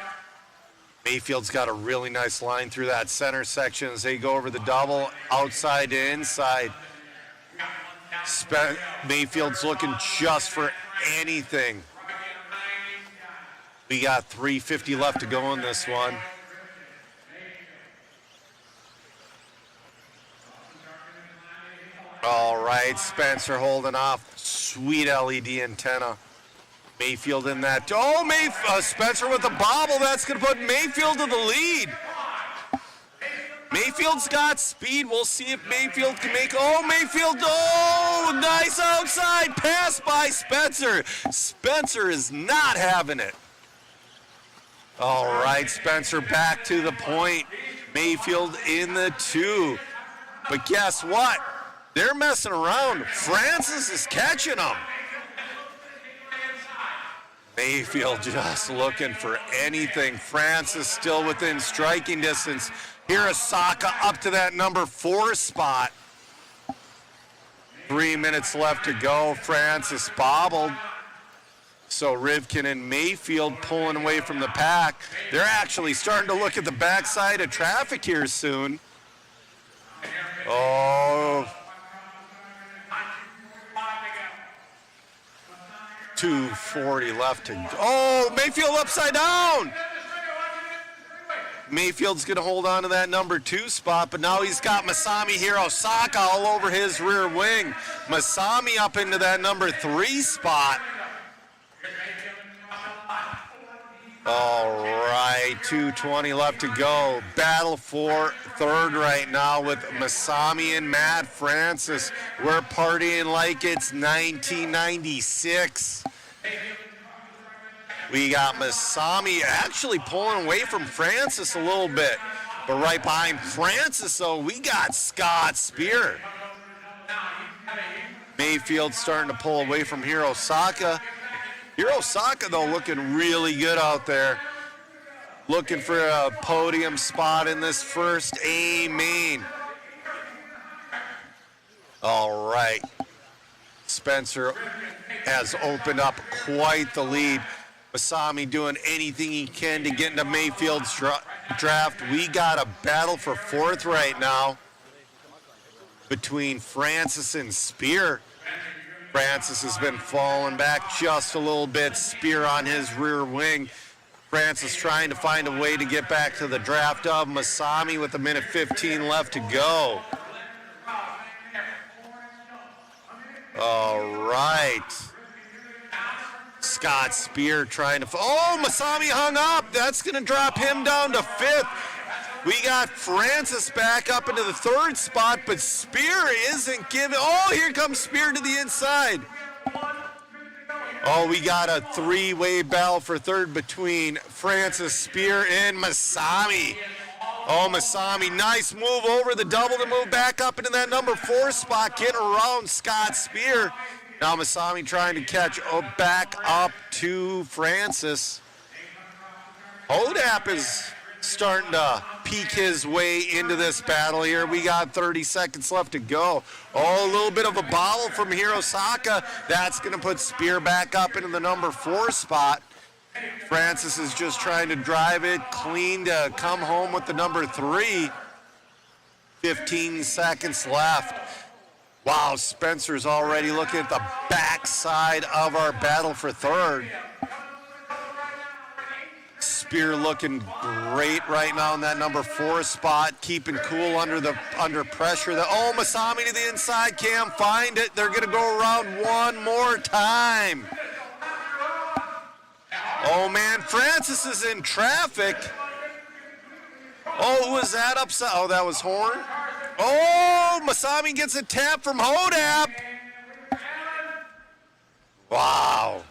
Mayfield's got a really nice line through that center section as they go over the double, outside to inside. Mayfield's looking just for anything. We got 3:50 left to go in this one. All right, Spencer holding off. Sweet LED antenna. Mayfield in that. Oh, Spencer with the bobble. That's going to put Mayfield to the lead. Mayfield's got speed. We'll see if Mayfield can make. Oh, Mayfield. Oh, nice outside pass by Spencer. Spencer is not having it. All right, Spencer back to the point. Mayfield in the 2. But guess what? They're messing around. Francis is catching them. Mayfield just looking for anything. Francis still within striking distance. Hirosaka up to that number 4 spot. 3 minutes left to go. Francis bobbled. So Rivkin and Mayfield pulling away from the pack. They're actually starting to look at the backside of traffic here soon. Oh. 2:40 left to go. Oh, Mayfield upside down. Mayfield's going to hold on to that number 2 spot, but now he's got Masami Hirosaka all over his rear wing. Masami up into that number 3 spot. All right, 2:20 left to go. Battle for 3rd right now with Masami and Matt Francis. We're partying like it's 1996. We got Masami actually pulling away from Francis a little bit. But right behind Francis, though, we got Scott Spear. Mayfield starting to pull away from Hirosaka. Hirosaka, though, looking really good out there. Looking for a podium spot in this first A main. All right. Spencer has opened up quite the lead. Masami doing anything he can to get into Mayfield's draft. We got a battle for 4th right now between Francis and Spear. Francis has been falling back just a little bit. Spear on his rear wing. Francis trying to find a way to get back to the draft of Masami with 1:15 left to go. All right. Scott Spear trying to... Oh, Masami hung up. That's going to drop him down to 5th. We got Francis back up into the 3rd spot, but Spear isn't giving... Oh, here comes Spear to the inside. Oh, we got a 3-way battle for 3rd between Francis, Spear, and Masami. Oh, Masami, nice move over the double to move back up into that number 4 spot, getting around Scott Spear. Now Masami trying to catch back up to Francis. Hodap is starting to peek his way into this battle here. We got 30 seconds left to go. Oh, a little bit of a bobble from Hirosaka. That's going to put Spear back up into the number 4 spot. Francis is just trying to drive it clean to come home with the number 3. 15 seconds left. Wow, Spencer's already looking at the backside of our battle for 3rd. Spear looking great right now in that number 4 spot, keeping cool under pressure. Oh, Masami to the inside, can't find it. They're going to go around one more time. Oh, man, Francis is in traffic. Oh, who was that upside? Oh, that was Horn. Oh, Masami gets a tap from Hodap. Wow.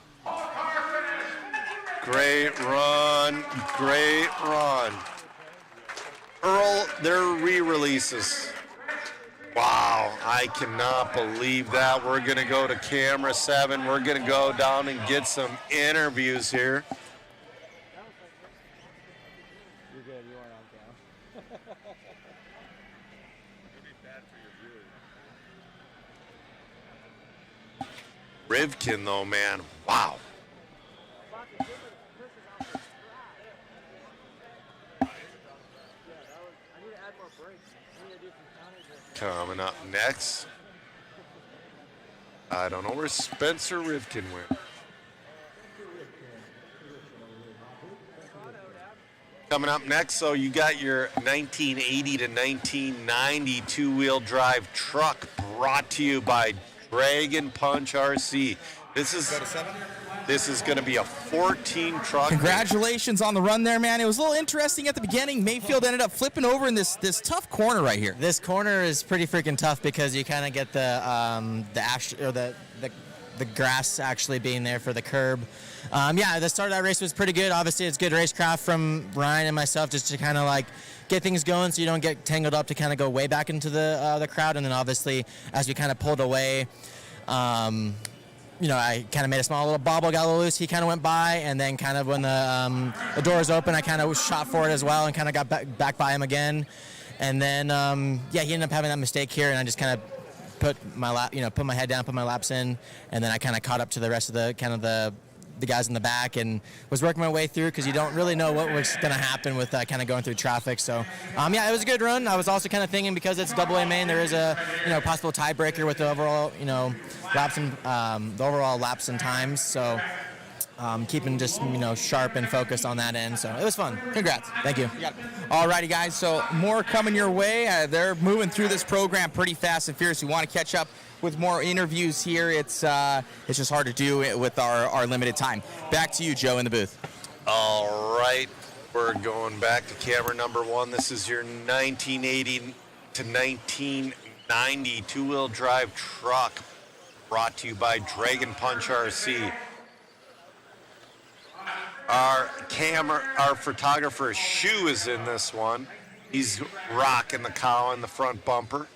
Great run, great run. Earl, their re-releases. Wow, I cannot believe that. We're going to go to camera 7. We're going to go down and get some interviews here. You're good, you are on camera. Rivkin, though, man, wow. Coming up next, I don't know where Spencer Rivkin went. Coming up next, so you got your 1980 to 1990 two-wheel drive truck brought to you by Dragon Punch RC. This is going to be a 14 truck. Congratulations on the run there, man. It was a little interesting at the beginning. Mayfield ended up flipping over in this tough corner right here. This corner is pretty freaking tough because you kind of get the ash or the grass actually being there for the curb. Yeah, the start of that race was pretty good. Obviously, it's good racecraft from Ryan and myself just to kind of like get things going so you don't get tangled up to kind of go way back into the crowd. And then obviously, as we kind of pulled away, I kind of made a small little bobble, got a little loose. He kind of went by, and then kind of when the doors open, I kind of shot for it as well and kind of got back by him again. And then, he ended up having that mistake here, and I just kind of put my head down, put my laps in, and then I kind of caught up to the rest of the guys in the back and was working my way through because you don't really know what was going to happen with kind of going through traffic. So, it was a good run. I was also kind of thinking because it's AA main, there is a possible tiebreaker with the overall laps and the overall laps and times. So, keeping just sharp and focused on that end. So it was fun. Congrats. Thank you. All righty, guys. So more coming your way. They're moving through this program pretty fast and fierce. We want to catch up with more interviews here. It's just hard to do it with our limited time. Back to you, Joe, in the booth. All right, we're going back to camera number 1. This is your 1980 to 1990 two-wheel drive truck brought to you by Dragon Punch RC. Our photographer Shu is in this one. He's rocking the cow in the front bumper.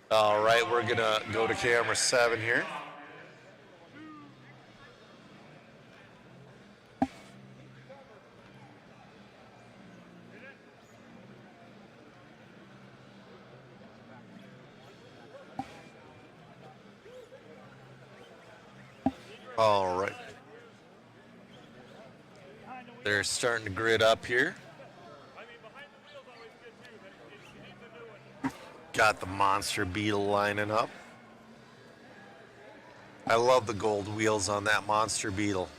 All right, we're gonna go to camera 7 here. All right. They're starting to grid up here. Got the Monster Beetle lining up. I love the gold wheels on that Monster Beetle.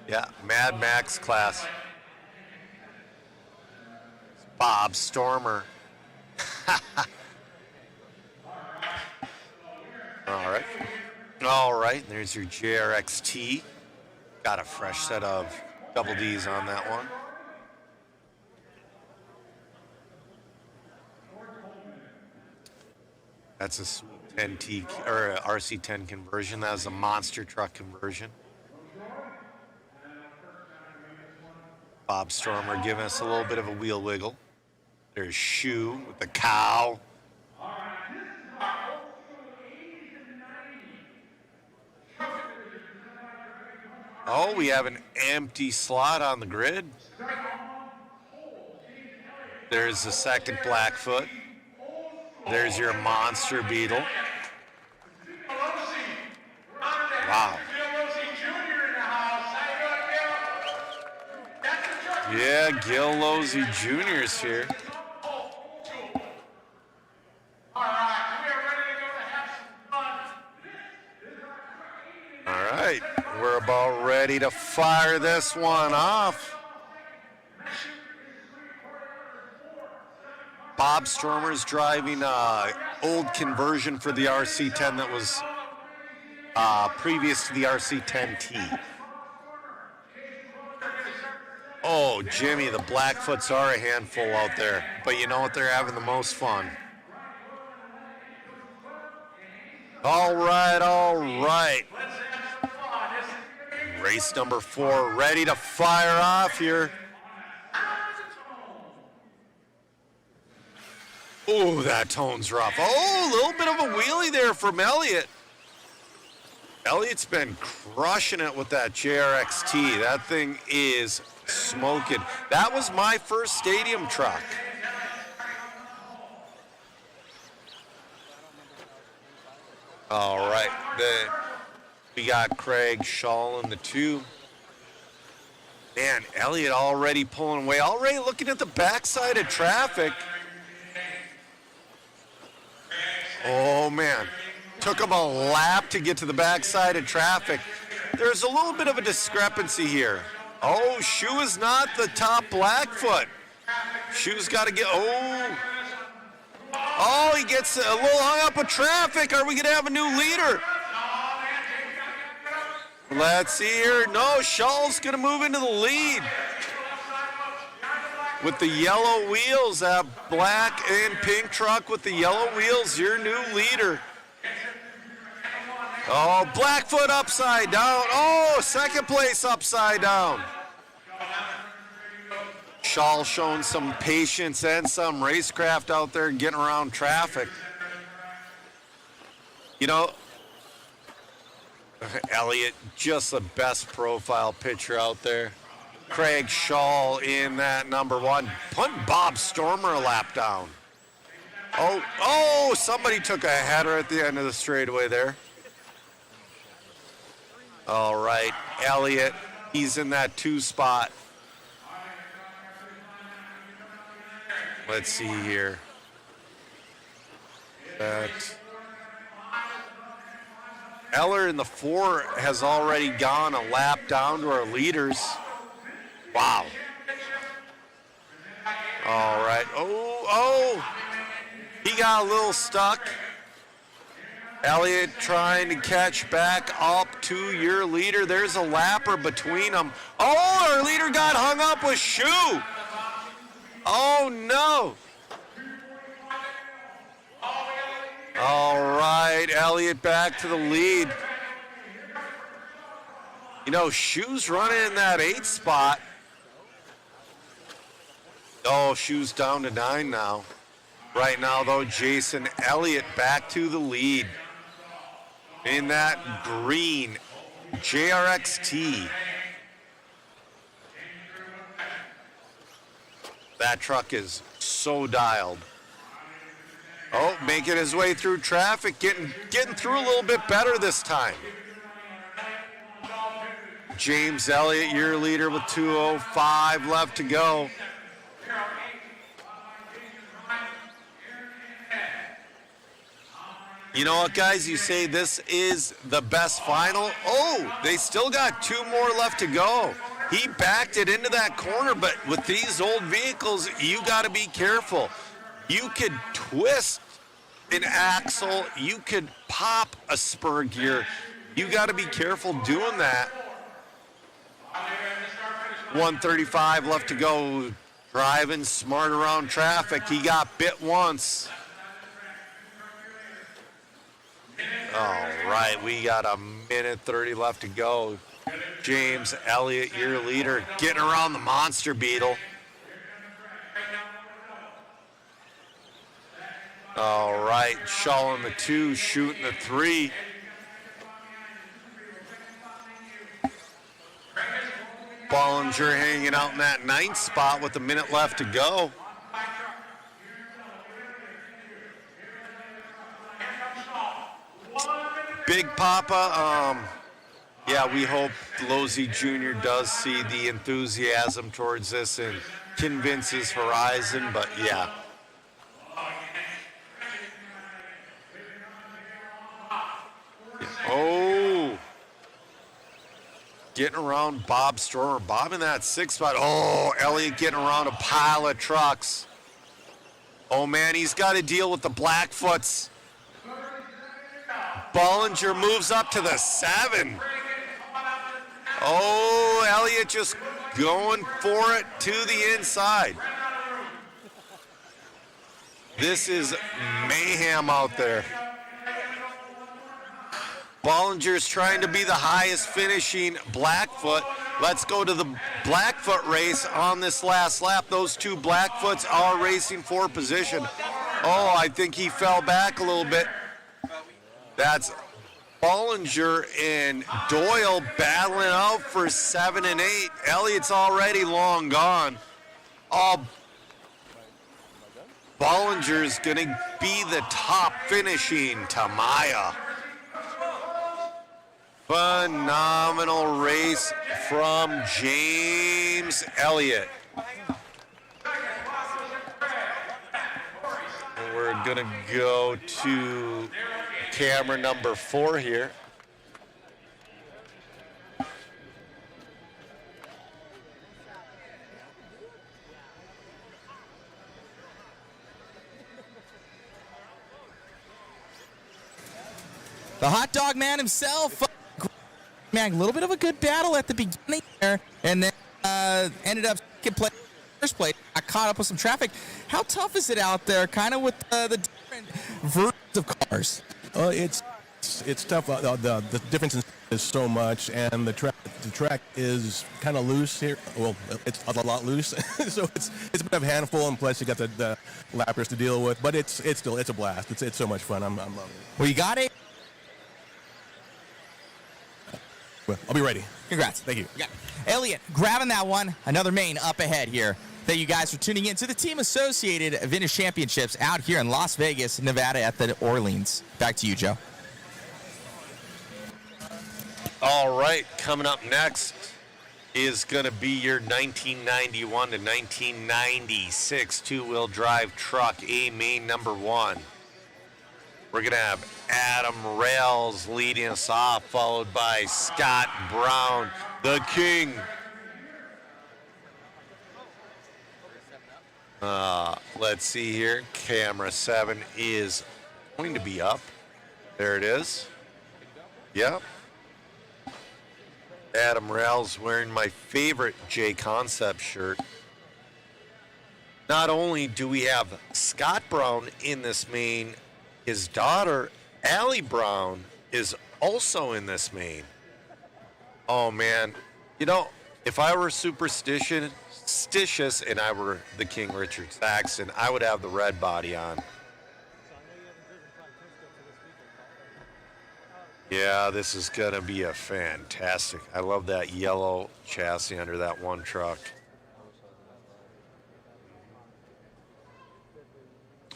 Yeah, Mad Max class. Bob Stormer. All right, there's your JRXT. Got a fresh set of double Ds on that one. That's a sweet 10T or a RC10 conversion. That was a monster truck conversion. Bob Stormer giving us a little bit of a wheel wiggle. There's Shu with the cow. Oh, we have an empty slot on the grid. There's the second Blackfoot. There's your Monster Beetle. Wow. Yeah, Gil Losey Jr. is here. All right, we're about ready to fire this one off. Bob Stormer's driving an old conversion for the RC10 that was previous to the RC10T. Oh, Jimmy, the Blackfoots are a handful out there, but you know what? They're having the most fun. All right. Race number 4 ready to fire off here. Oh, that tone's rough. Oh, a little bit of a wheelie there from Elliott. Elliott's been crushing it with that JRXT. That thing is smoking. That was my first stadium truck. All right. We got Craig Shaw in the 2. Man, Elliott already pulling away, already looking at the backside of traffic. Oh, man. Took him a lap to get to the backside of traffic. There's a little bit of a discrepancy here. Oh, Shoe is not the top Blackfoot. Shoe's got to get, oh, he gets a little hung up with traffic. Are we going to have a new leader? Let's see here. No, Shaw's going to move into the lead. With the yellow wheels, that black and pink truck with the yellow wheels, your new leader. Oh, Blackfoot upside down. Oh, second place upside down. Shaw showing some patience and some racecraft out there getting around traffic. You know, Elliott, just the best profile pitcher out there. Craig Shaw in that number one. Putting Bob Stormer a lap down. Oh, somebody took a header at the end of the straightaway there. All right, Elliott, he's in that 2 spot. Let's see here. Eller in the 4 has already gone a lap down to our leaders. Wow. All right. Oh, he got a little stuck. Elliott trying to catch back up to your leader. There's a lapper between them. Oh, our leader got hung up with Shoe. Oh, no. All right, Elliott back to the lead. You know, Shoe's running in that 8 spot. Oh, Shoe's down to 9 now. Right now, though, Jason Elliott back to the lead. In that green JRXT. That truck is so dialed. Oh, making his way through traffic, getting through a little bit better this time. James Elliott, your leader with 2:05 left to go. You know what, guys? You say this is the best final. Oh, they still got 2 more left to go. He backed it into that corner, but with these old vehicles, you got to be careful. You could twist an axle. You could pop a spur gear. You got to be careful doing that. 1:35 left to go. Driving smart around traffic. He got bit once. All right, we got 1:30 left to go. James Elliott, your leader, getting around the monster beetle. All right, Shaw in the 2, shooting the 3. Bollinger hanging out in that 9th spot with a minute left to go. Big Papa, yeah, we hope Losey Jr. does see the enthusiasm towards this and convinces Horizon, but yeah. Oh. Getting around Bob Stormer. Bob in that 6th spot. Oh, Elliott getting around a pile of trucks. Oh, man, he's got to deal with the Blackfoots. Bollinger moves up to the 7. Oh, Elliott just going for it to the inside. This is mayhem out there. Bollinger's trying to be the highest finishing Blackfoot. Let's go to the Blackfoot race on this last lap. Those 2 Blackfoots are racing for position. Oh, I think he fell back a little bit. That's Bollinger and Doyle battling out for 7 and 8. Elliott's already long gone. Oh, Bollinger's going to be the top finishing Tamaya. Phenomenal race from James Elliott. We're going to go to camera number 4 here. The hot dog man himself. Man, a little bit of a good battle at the beginning there, and then ended up second place, first place. Got caught up with some traffic. How tough is it out there, kind of with the different versions of cars? It's tough. The difference is so much, and the track is kind of loose here. Well, it's a lot loose, so it's a bit of a handful, and plus you got the lappers to deal with. But it's still a blast. It's so much fun. I'm loving it. Well, you got it. Well, I'll be ready. Congrats. Thank you. Yeah. Elliott grabbing that one. Another main up ahead here. Thank you guys for tuning in to the Team Associated Vintage Championships out here in Las Vegas, Nevada at the Orleans. Back to you, Joe. All right, coming up next is going to be your 1991 to 1996 two-wheel drive truck, A main number 1. We're going to have Adam Rails leading us off, followed by Scott Brown, the king. Let's see here. Camera 7 is going to be up. There it is. Yep. Adam Rails wearing my favorite J Concept shirt. Not only do we have Scott Brown in this main, his daughter, Allie Brown, is also in this main. Oh, man. You know, if I were superstitious and I were the King Richard Saxton, I would have the red body on. Yeah, this is going to be a fantastic. I love that yellow chassis under that one truck.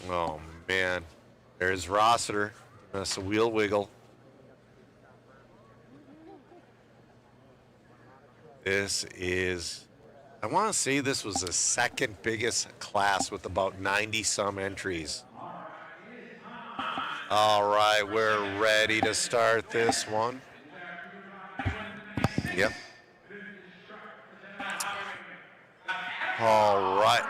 Oh, man. There's Rossiter. That's a wheel wiggle. This is, I want to say this was the second biggest class with about 90-some entries. All right, we're ready to start this one. Yep. All right.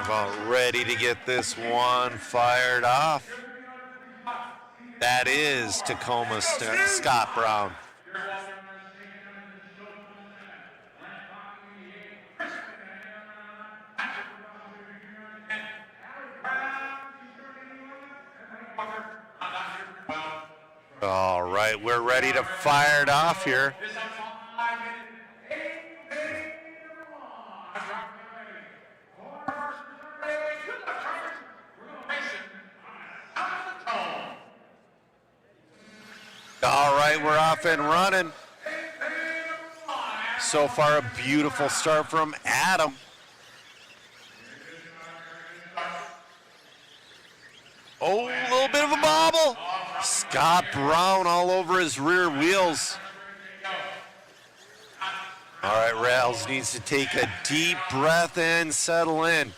About ready to get this one fired off. That is Tacoma Scott Brown. All right, we're ready to fire it off here. All right, we're off and running. So far, a beautiful start from Adam. Oh, a little bit of a bobble. Scott Brown all over his rear wheels. All right, Rails needs to take a deep breath and settle in.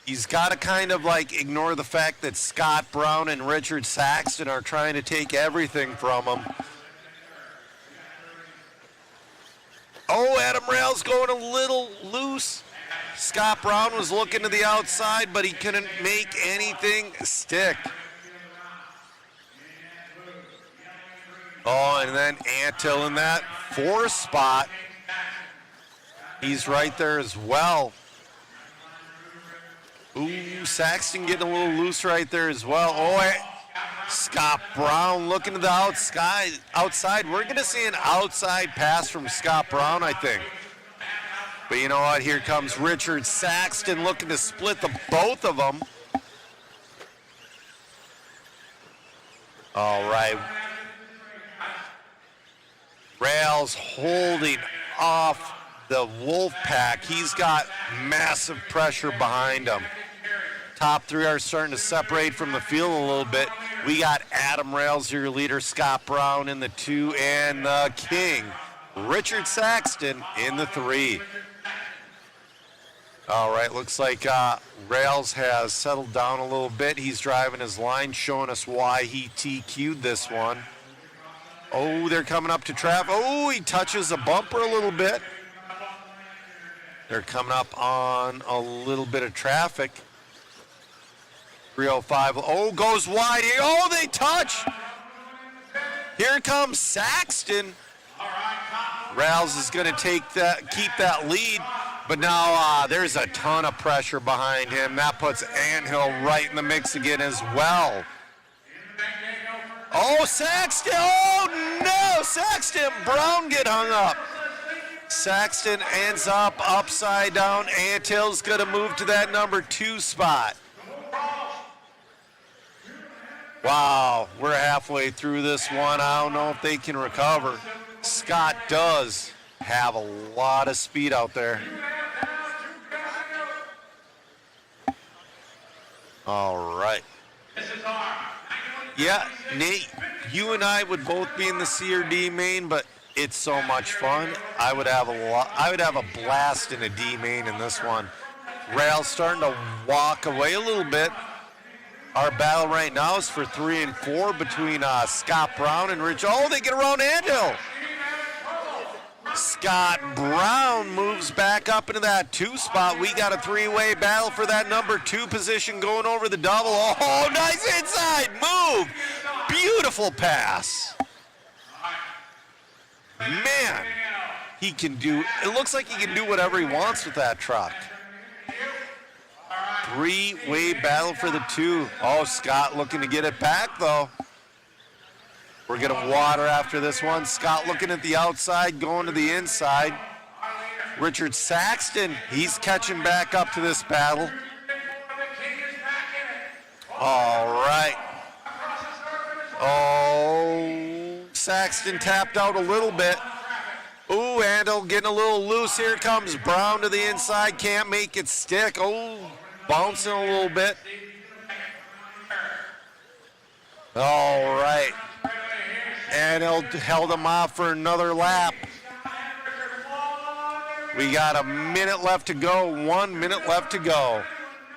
He's got to kind of like ignore the fact that Scott Brown and Richard Saxton are trying to take everything from him. Oh, Adam Rails going a little loose. Scott Brown was looking to the outside, but he couldn't make anything stick. Oh, and then Antil in that 4th spot. He's right there as well. Ooh, Saxton getting a little loose right there as well. Oh, Scott Brown looking to the outside. We're going to see an outside pass from Scott Brown, I think. But you know what? Here comes Richard Saxton looking to split the both of them. All right. Rails holding off the Wolf Pack. He's got massive pressure behind him. Top 3 are starting to separate from the field a little bit. We got Adam Rails, your leader, Scott Brown in the 2, and the king, Richard Saxton, in the 3. All right, looks like Rails has settled down a little bit. He's driving his line, showing us why he TQ'd this one. Oh, they're coming up to traffic. Oh, he touches a bumper a little bit. They're coming up on a little bit of traffic. 305. Oh, goes wide. Oh, they touch. Here comes Saxton. Rails is going to keep that lead, but now there's a ton of pressure behind him. That puts Anthill right in the mix again as well. Oh, Saxton. Oh, no. Saxton. Brown get hung up. Saxton ends up upside down. Anthill's going to move to that number 2 spot. Wow, we're halfway through this one. I don't know if they can recover. Scott does have a lot of speed out there. All right. Yeah, Nate, you and I would both be in the C or D main, but it's so much fun. I would have a blast in a D main in this one. Rail's starting to walk away a little bit. Our battle right now is for 3 and 4 between Scott Brown and Rich. Oh, they get around Anthill. Scott Brown moves back up into that 2 spot. We got a 3-way battle for that number 2 position going over the double. Oh, nice inside move. Beautiful pass. Man, he can do, it looks like he can do whatever he wants with that truck. 3-way battle for the 2. Oh, Scott looking to get it back, though. We're going to water after this one. Scott looking at the outside, going to the inside. Richard Saxton, he's catching back up to this battle. All right. Oh, Saxton tapped out a little bit. Ooh, Andel getting a little loose. Here comes Brown to the inside. Can't make it stick. Oh, bouncing a little bit. All right. Andel held him off for another lap. We got a minute left to go. 1 minute left to go.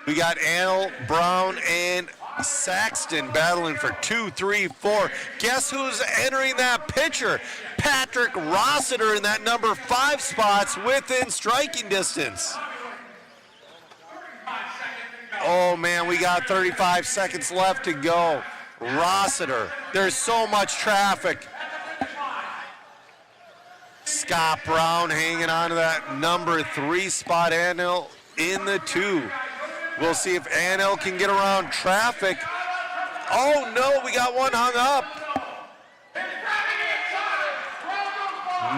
We got Andel, Brown, and Saxton battling for 2, 3, 4. Guess who's entering that picture? Patrick Rossiter in that number 5 spots within striking distance. Oh man, we got 35 seconds left to go. Rossiter, there's so much traffic. Scott Brown hanging on to that number 3 spot. Anil in the 2. We'll see if Anil can get around traffic. Oh no, we got one hung up.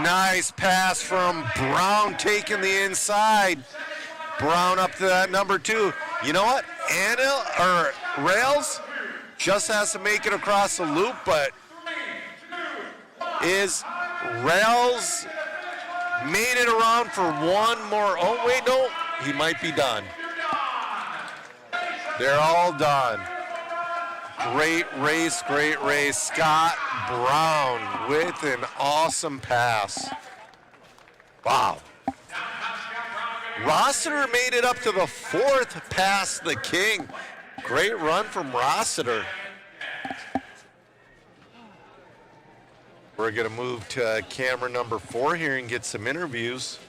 Nice pass from Brown taking the inside. Brown up to that number 2. You know what? Rails just has to make it across the loop, but is Rails made it around for one more? Oh, wait, no. He might be done. They're all done. Great race, great race. Scott Brown with an awesome pass. Wow. Rossiter made it up to the 4th past the King. Great run from Rossiter. We're going to move to camera number 4 here and get some interviews.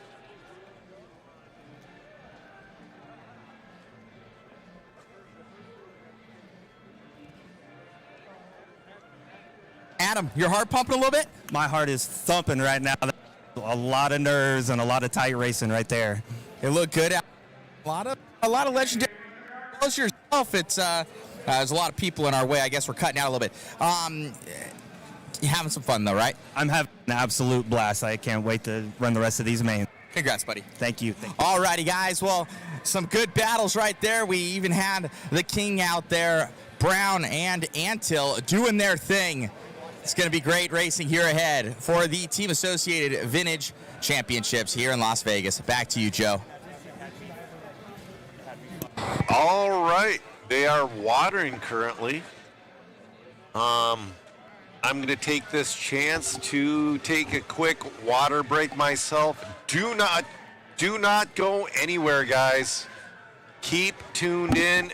Adam, your heart pumping a little bit? My heart is thumping right now. A lot of nerves and a lot of tight racing right there. It looked good. A lot of legendary. Close yourself. It's there's a lot of people in our way. I guess we're cutting out a little bit. You're having some fun though, right? I'm having an absolute blast. I can't wait to run the rest of these mains. Congrats, buddy. Thank you. All righty, guys. Well, some good battles right there. We even had the King out there, Brown and Antil doing their thing. It's going to be great racing here ahead for the Team Associated Vintage Championships here in Las Vegas. Back to you, Joe. All right. They are watering currently. I'm going to take this chance to take a quick water break myself. Do not go anywhere, guys. Keep tuned in.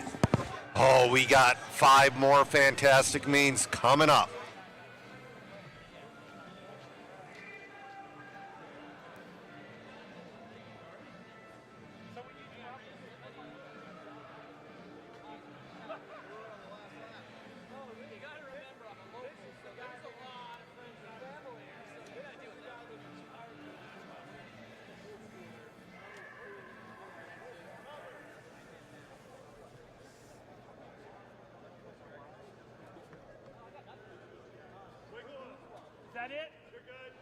Oh, we got 5 more fantastic mains coming up. Is that it? You're good.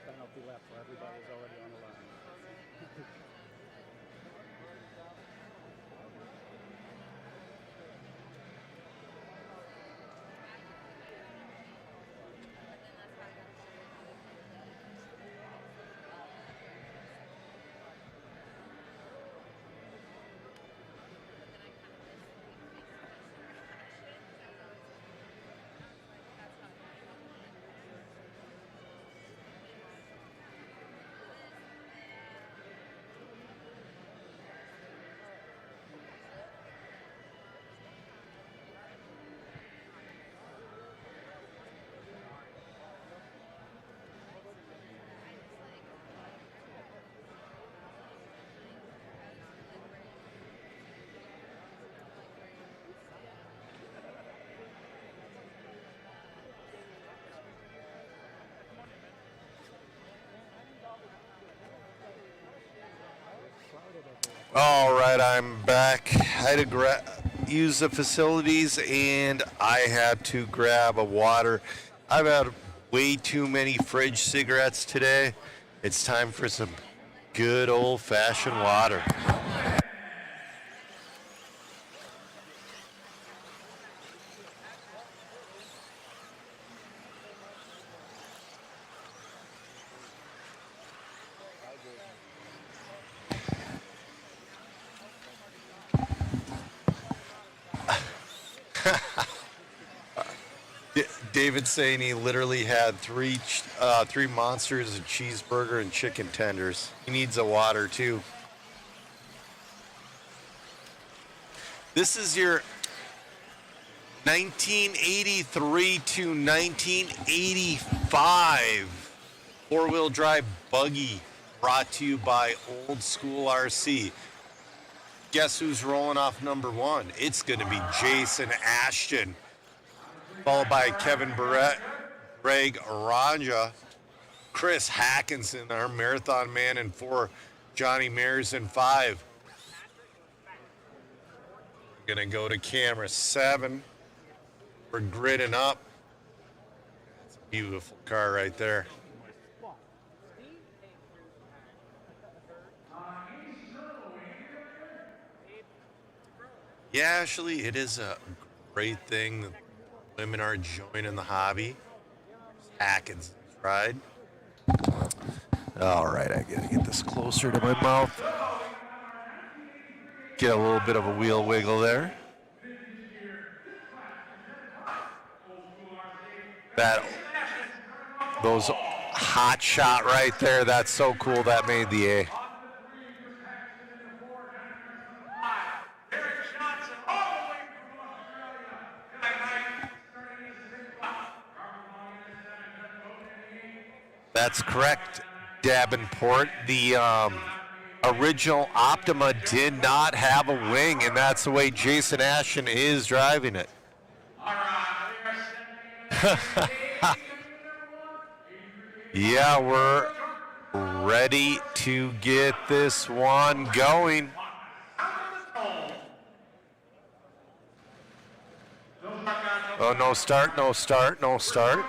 Penalty left, so everybody's already on the line. All right, I'm back. I had to use the facilities, and I had to grab a water. I've had way too many fridge cigarettes today. It's time for some good old-fashioned water. David's saying he literally had three monsters, a cheeseburger, and chicken tenders. He needs a water too. This is your 1983 to 1985 four-wheel drive buggy, brought to you by Old School RC. Guess who's rolling off number 1? It's going to be Jason Ashton, followed by Kevin Barrett, Greg Aranja, Chris Hackinson, our marathon man in 4. Johnny Mears in 5. We're going to go to camera 7. We're gridding up. That's a beautiful car right there. Yeah, Ashley, it is a great thing that women are joining the hobby. Hackinson's ride. All right, I gotta get this closer to my mouth. Get a little bit of a wheel wiggle there. Those hot shot right there, that's so cool. That made the A. That's correct, Davenport. The original Optima did not have a wing, and that's the way Jason Ashton is driving it. Yeah, we're ready to get this one going. Oh, no start, no start, no start.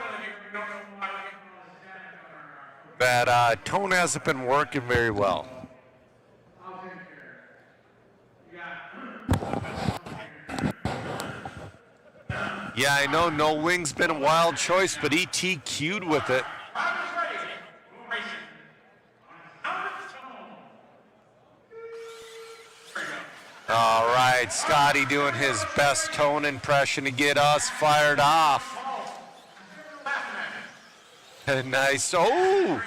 That tone hasn't been working very well. Yeah, I know no wing's been a wild choice, but he TQ'd with it. All right, Scotty doing his best tone impression to get us fired off. Nice. Oh,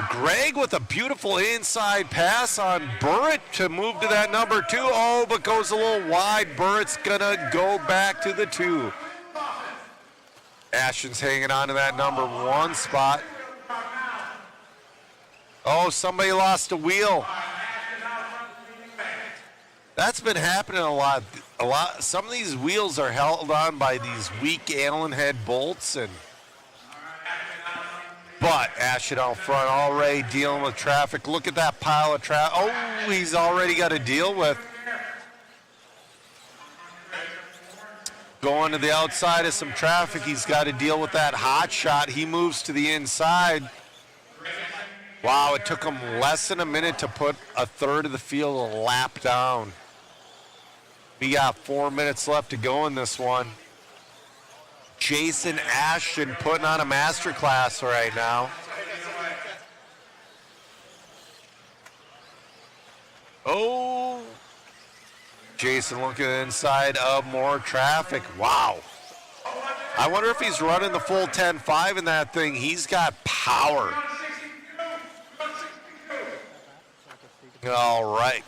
Greg with a beautiful inside pass on Burritt to move to that number 2. Oh, but goes a little wide. Burritt's gonna go back to the 2. Ashton's hanging on to that number 1 spot. Oh, somebody lost a wheel. That's been happening a lot. Some of these wheels are held on by these weak Allen head bolts, but Ashton out front already dealing with traffic. Look at that pile of traffic. Oh, he's already got to deal with. Going to the outside of some traffic, he's got to deal with that hot shot. He moves to the inside. Wow, it took him less than a minute to put a third of the field a lap down. We got 4 minutes left to go in this one. Jason Ashton putting on a masterclass right now. Oh, Jason looking inside of more traffic. Wow. I wonder if he's running the full 10.5 in that thing. He's got power. All right.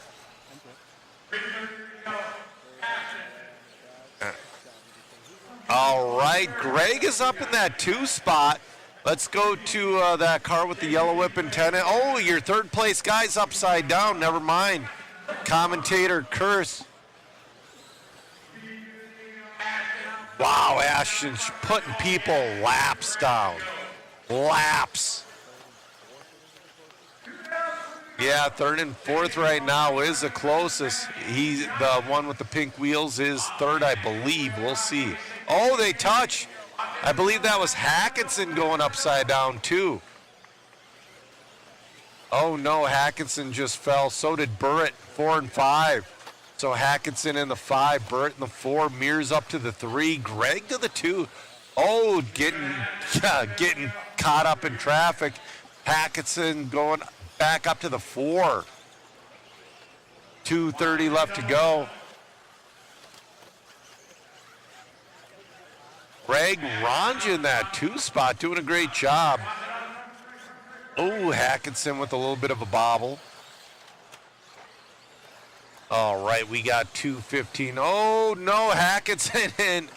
All right, Greg is up in that 2 spot. Let's go to that car with the yellow whip antenna. Oh, your third place guy's upside down. Never mind. Commentator curse. Wow, Ashton's putting people laps down. Laps. Yeah, 3rd and 4th right now is the closest. The one with the pink wheels is 3rd, I believe. We'll see. Oh, they touch. I believe that was Hackinson going upside down, too. Oh, no, Hackinson just fell. So did Burritt, 4 and 5. So Hackinson in the 5, Burritt in the 4, Mears up to the 3, Greg to the 2. Oh, getting caught up in traffic. Hackinson going back up to the 4. 2:30 left to go. Greg Ronja in that 2 spot, doing a great job. Oh, Hackinson with a little bit of a bobble. All right, we got 2:15. Oh, no, Hackinson. And,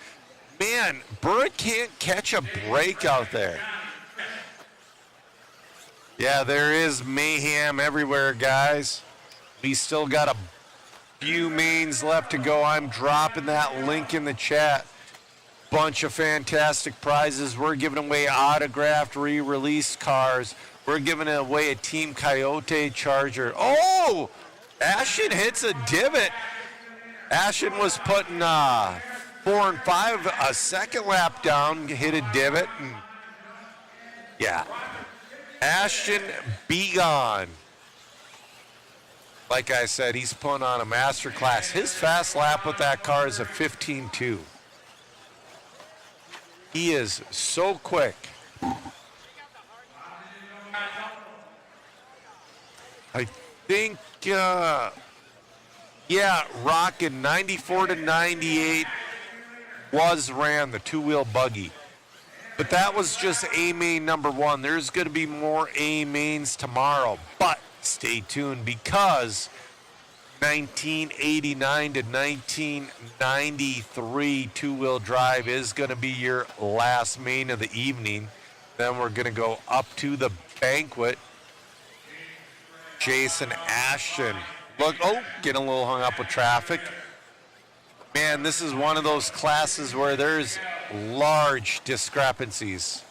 man, Burritt can't catch a break out there. Yeah, there is mayhem everywhere, guys. We still got a few mains left to go. I'm dropping that link in the chat. bunch of fantastic prizes. We're giving away autographed re-released cars. We're giving away a Team Coyote Charger. Oh, Ashton hits a divot. Ashton was putting 4 and 5 a second lap down, hit a divot. And yeah, Ashton be gone. Like I said, he's putting on a master class. His fast lap with that car is a 15.2. He is so quick. I think, rocking 94 to 98 ran the two-wheel buggy. But that was just A-main number 1. There's going to be more A-mains tomorrow. But stay tuned because 1989 to 1993 two-wheel drive is going to be your last main of the evening. Then we're going to go up to the banquet. Jason Ashton. Look, getting a little hung up with traffic. Man, this is one of those classes where there's large discrepancies.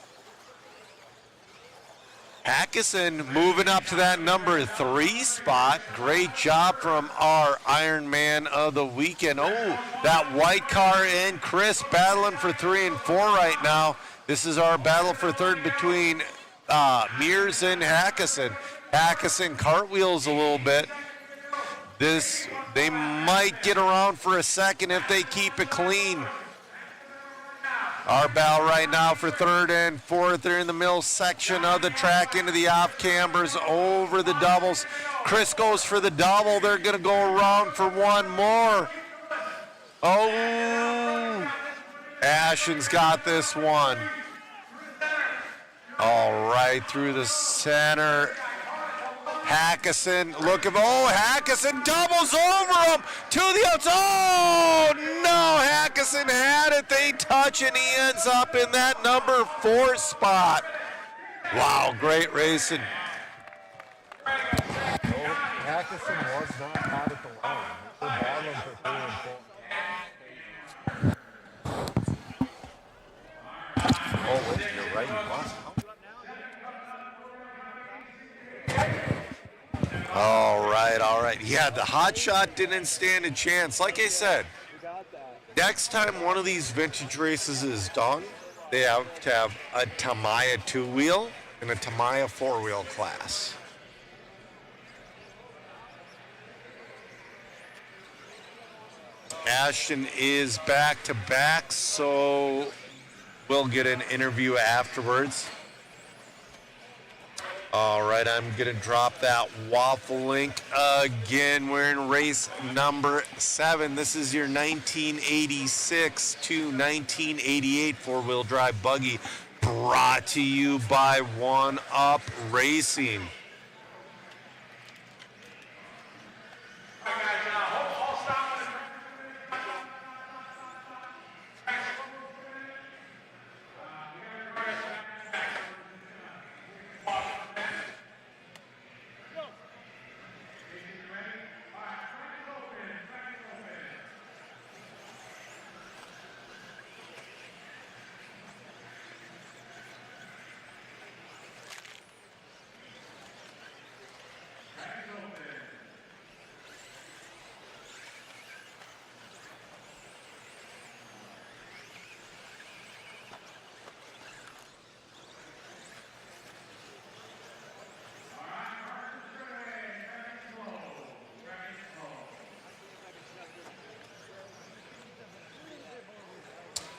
Hackison moving up to that number 3 spot. Great job from our Iron Man of the weekend. Oh, that white car and Chris battling for 3 and 4 right now. This is our battle for third between Mears and Hackison. Hackison cartwheels a little bit. They might get around for a second if they keep it clean. Our battle right now for third and fourth. They're in the middle section of the track into the off cambers over the doubles. Chris goes for the double. They're going to go around for one more. Oh, Ashton's got this one. All right, through the center. Hackison looking. Oh, Hackison doubles over him to the outside. Oh, no. Hackison had it. They touch, and he ends up in that number 4 spot. Wow, great racing. Hackison was not hot at the line. They're battling for 3 and 4. Oh, wait, you're right. He lost. All right. Yeah, the hot shot didn't stand a chance. Like I said, next time one of these vintage races is done, they have to have a Tamiya 2-wheel and a Tamiya 4-wheel class. Ashton is back to back, so we'll get an interview afterwards. All right, I'm going to drop that waffle link again. We're in race number 7. This is your 1986 to 1988 four-wheel drive buggy, brought to you by One Up Racing.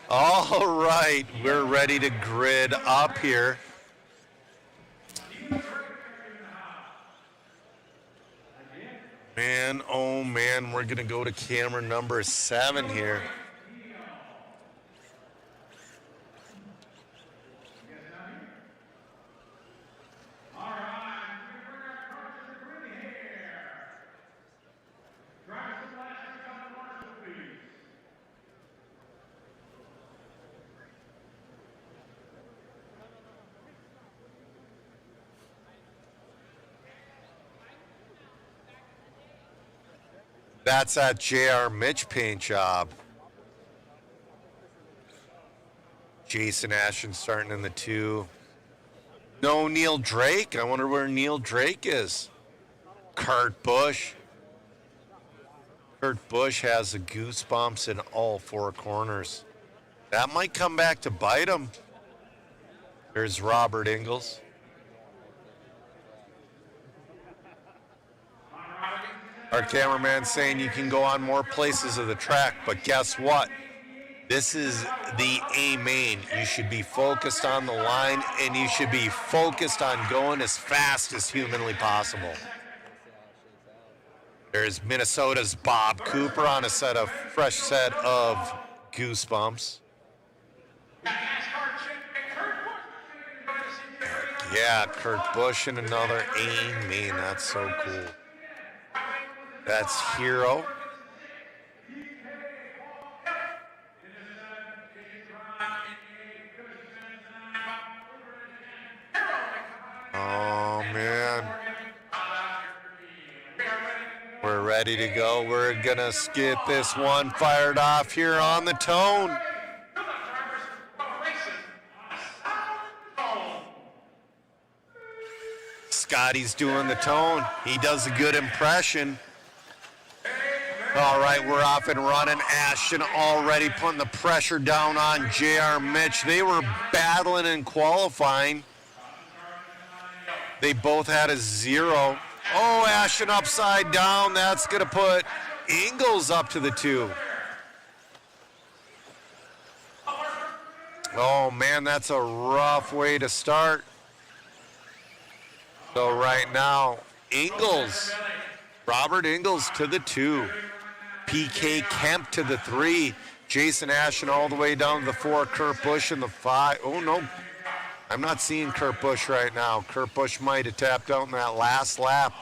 All right, we're ready to grid up here. Man, oh man, we're going to go to camera number 7 here. That's that JR Mitch paint job. Jason Ashton starting in the 2. No Neil Drake. I wonder where Neil Drake is. Kurt Busch. Kurt Busch has the goosebumps in all 4 corners. That might come back to bite him. There's Robert Ingles. Our cameraman saying you can go on more places of the track, but guess what? This is the A main. You should be focused on the line, and you should be focused on going as fast as humanly possible. There's Minnesota's Bob Cooper on a fresh set of goosebumps. Yeah, Kurt Busch and another A main. That's so cool. That's Hero. Oh, man. We're ready to go. We're going to get this one fired off here on the tone. Scotty's doing the tone. He does a good impression. All right, we're off and running. Ashton already putting the pressure down on J.R. Mitch. They were battling in qualifying. They both had a 0. Oh, Ashton upside down. That's going to put Ingles up to the 2. Oh, man, that's a rough way to start. So right now, Ingles, Robert Ingles to the 2. PK Kemp to the 3. Jason Ashton all the way down to the 4. Kurt Busch in the 5. Oh, no. I'm not seeing Kurt Busch right now. Kurt Busch might have tapped out in that last lap.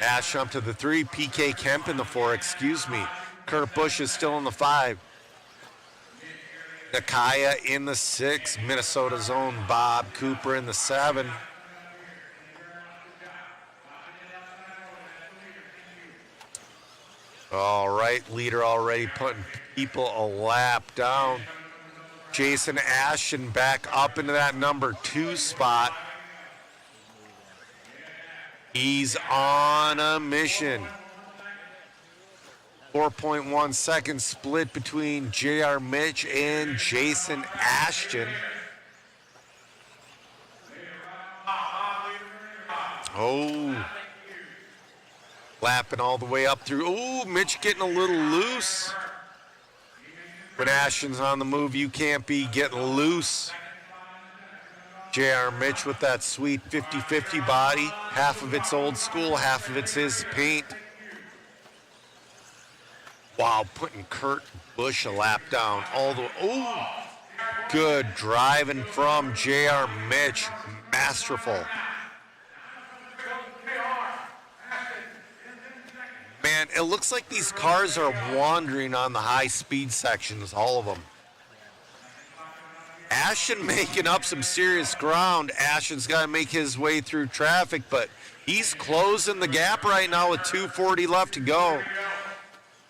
Ash up to the 3. PK Kemp in the 4. Excuse me. Kurt Busch is still in the 5. Nakaya in the 6. Minnesota's own Bob Cooper in the 7. All right, leader already putting people a lap down. Jason Ashton back up into that number 2 spot. He's on a mission. 4.1 second split between J.R. Mitch and Jason Ashton. Oh. Lapping all the way up through. Oh, Mitch getting a little loose. When Ashton's on the move, you can't be getting loose. J.R. Mitch with that sweet 50-50 body. Half of it's old school, half of it's his paint. Wow, putting Kurt Busch a lap down all the way. Oh, good driving from J.R. Mitch. Masterful. Man, it looks like these cars are wandering on the high-speed sections, all of them. Ashton making up some serious ground. Ashton's got to make his way through traffic, but he's closing the gap right now with 2:40 left to go.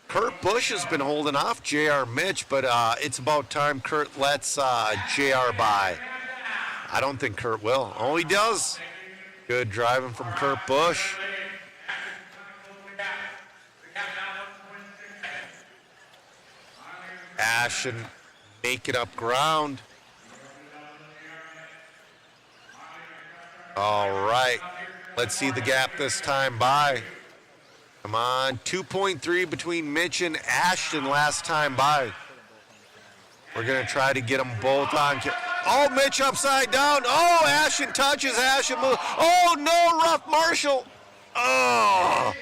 Kurt Busch has been holding off J.R. Mitch, but it's about time Kurt lets J.R. by. I don't think Kurt will. Oh, he does. Good driving from Kurt Busch. Ashton making up ground. All right. Let's see the gap this time by. Come on. 2.3 between Mitch and Ashton last time by. We're going to try to get them both on. Oh, Mitch upside down. Oh, Ashton touches. Ashton moves. Oh, no, rough Marshall. Oh,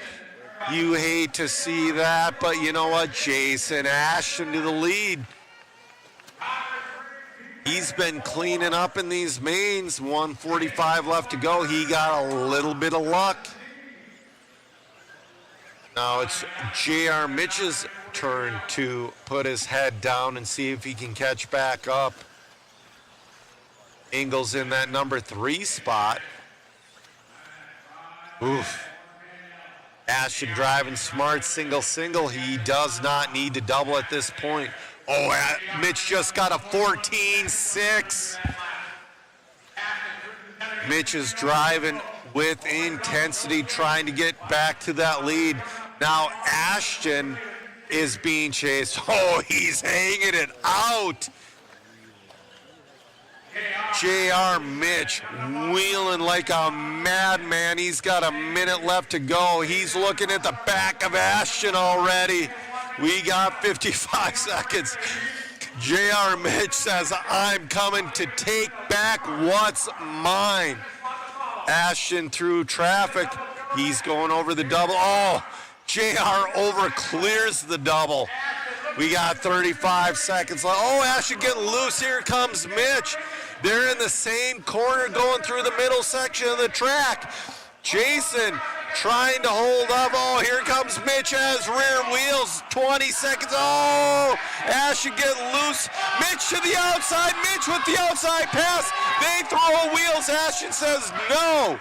you hate to see that, but you know what? Jason Ashton to the lead. He's been cleaning up in these mains. 1:45 left to go. He got a little bit of luck. Now it's J.R. Mitch's turn to put his head down and see if he can catch back up. Ingles in that number 3 spot. Oof. Ashton driving smart, single. He does not need to double at this point. Oh, Mitch just got a 14-6. Mitch is driving with intensity, trying to get back to that lead. Now Ashton is being chased. Oh, he's hanging it out. JR Mitch wheeling like a madman. He's got a minute left to go. He's looking at the back of Ashton already. We got 55 seconds. JR Mitch says, I'm coming to take back what's mine. Ashton through traffic. He's going over the double. Oh, JR over clears the double. We got 35 seconds left. Oh, Ashton getting loose. Here comes Mitch. They're in the same corner going through the middle section of the track. Jason trying to hold up. Oh, here comes Mitch as rear wheels. 20 seconds. Oh, Ashton getting loose. Mitch to the outside. Mitch with the outside pass. They throw wheels. Ashton says no.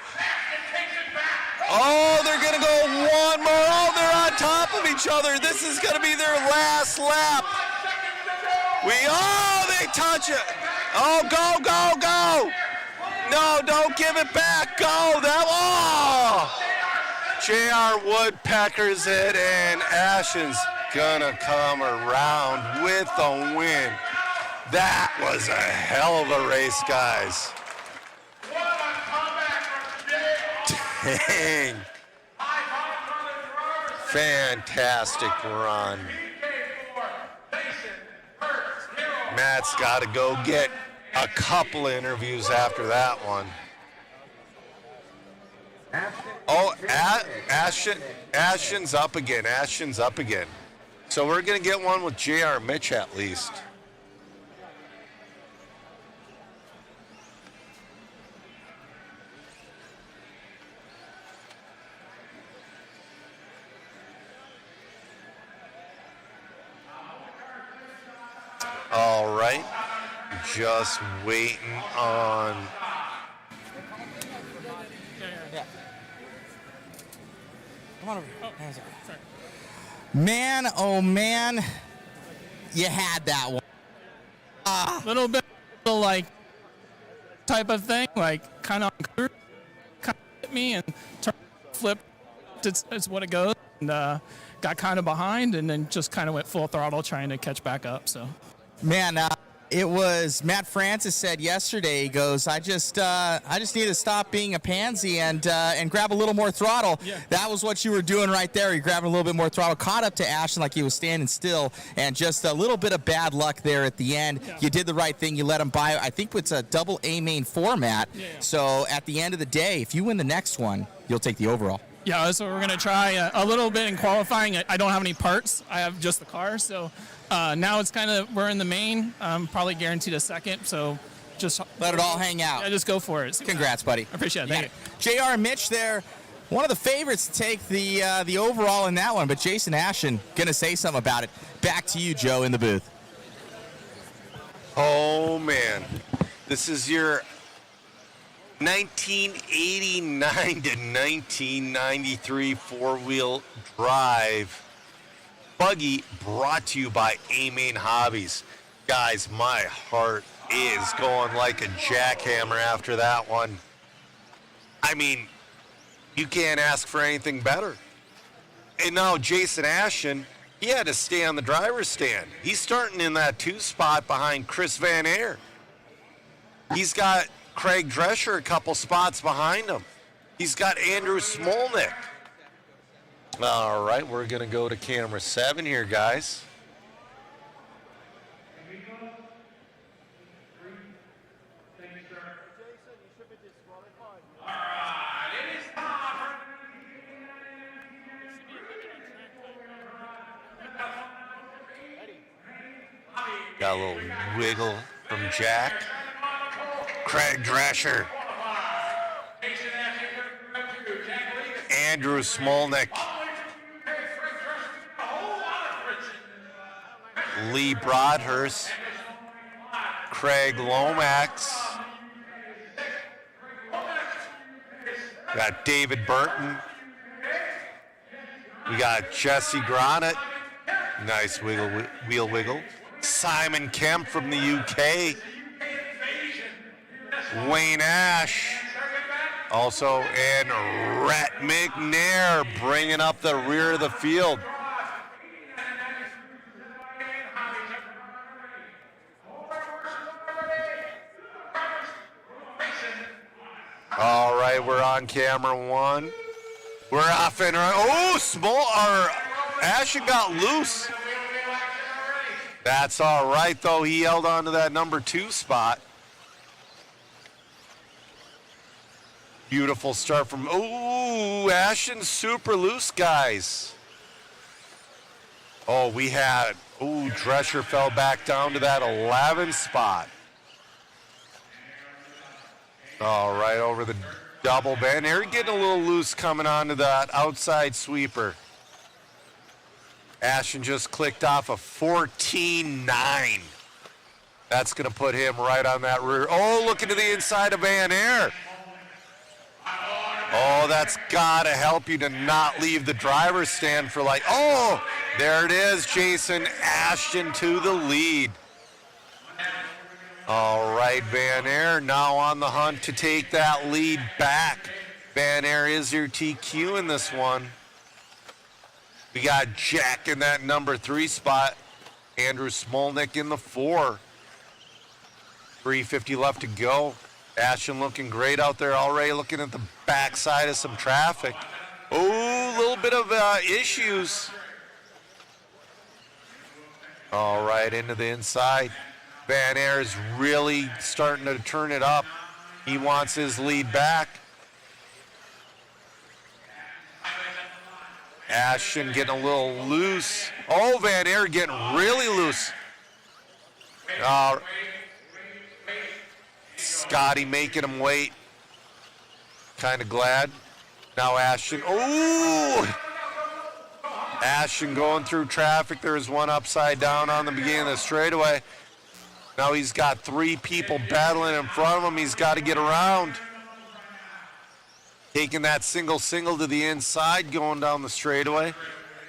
Oh, they're going to go one more. Oh, they're on top of each other. This is going to be their last lap. They touch it. Oh, go, go, go. No, don't give it back. Go. JR Woodpeckers it, and Ashton's going to come around with the win. That was a hell of a race, guys. Dang. Fantastic run. Matt's got to go get a couple of interviews after that one. Oh, Ashton's up again. Ashton's up again. So we're going to get one with JR Mitch at least. All right, just waiting on. Come on over here. Man, oh man, you had that one. Little bit like type of thing, like kind of hit me and flip. It's what it goes. And got kind of behind, and then just kind of went full throttle trying to catch back up. So. Man, it was Matt Francis said yesterday. He goes, I just need to stop being a pansy and grab a little more throttle. Yeah. That was what you were doing right there. You grabbing a little bit more throttle, caught up to Ashton like he was standing still, and just a little bit of bad luck there at the end. Yeah. You did the right thing. You let him by. I think it's a double A main format. Yeah. So at the end of the day, if you win the next one, you'll take the overall. Yeah, so we're going to try a little bit in qualifying. I don't have any parts. I have just the car. So now it's kind of, we're in the main. Probably guaranteed a second. So just let it all hang out. Yeah, just go for it. Congrats, buddy. I appreciate it. Thank you. JR Mitch there, one of the favorites to take the overall in that one. But Jason Ashton going to say something about it. Back to you, Joe, in the booth. Oh, man. This is your 1989 to 1993 four-wheel drive buggy brought to you by A-Main Hobbies. Guys, my heart is going like a jackhammer after that one. I mean, you can't ask for anything better. And now Jason Ashton, he had to stay on the driver's stand. He's starting in that 2 spot behind Chris Van Aer. He's got Craig Drescher a couple spots behind him. He's got Andrew Smolnick. All right, we're going to go to camera 7 here, guys. Got a little wiggle from Jack. Craig Drescher. Andrew Smolnick. Lee Broadhurst. Craig Lomax. Got David Burton. We got Jesse Granite. Nice wheel wiggle. Simon Kemp from the UK. Wayne Ash. Also, and Rhett McNair bringing up the rear of the field. All right, we're on camera one. We're off and right. Oh, Ashton got loose. That's all right, though. He held on to that number 2 spot. Beautiful start from, Ashton's super loose, guys. Oh, Drescher fell back down to that 11 spot. All right, over the double bend. They're getting a little loose coming onto that outside sweeper. Ashton just clicked off a 14.9. That's going to put him right on that rear. Oh, looking to the inside of Van Air. Oh, that's got to help you to not leave the driver's stand for there it is, Jason Ashton to the lead. All right, Van Air now on the hunt to take that lead back. Van Air is your TQ in this one. We got Jack in that number 3 spot. Andrew Smolnick in the 4. 3:50 left to go. Ashton looking great out there already, looking at the backside of some traffic. Oh, a little bit of issues. All right, into the inside. Van Air is really starting to turn it up. He wants his lead back. Ashton getting a little loose. Oh, Van Air getting really loose. Scotty making him wait. Kind of glad. Now Ashton. Oh! Ashton going through traffic. There's one upside down on the beginning of the straightaway. Now he's got 3 people battling in front of him. He's got to get around. Taking that single to the inside, going down the straightaway.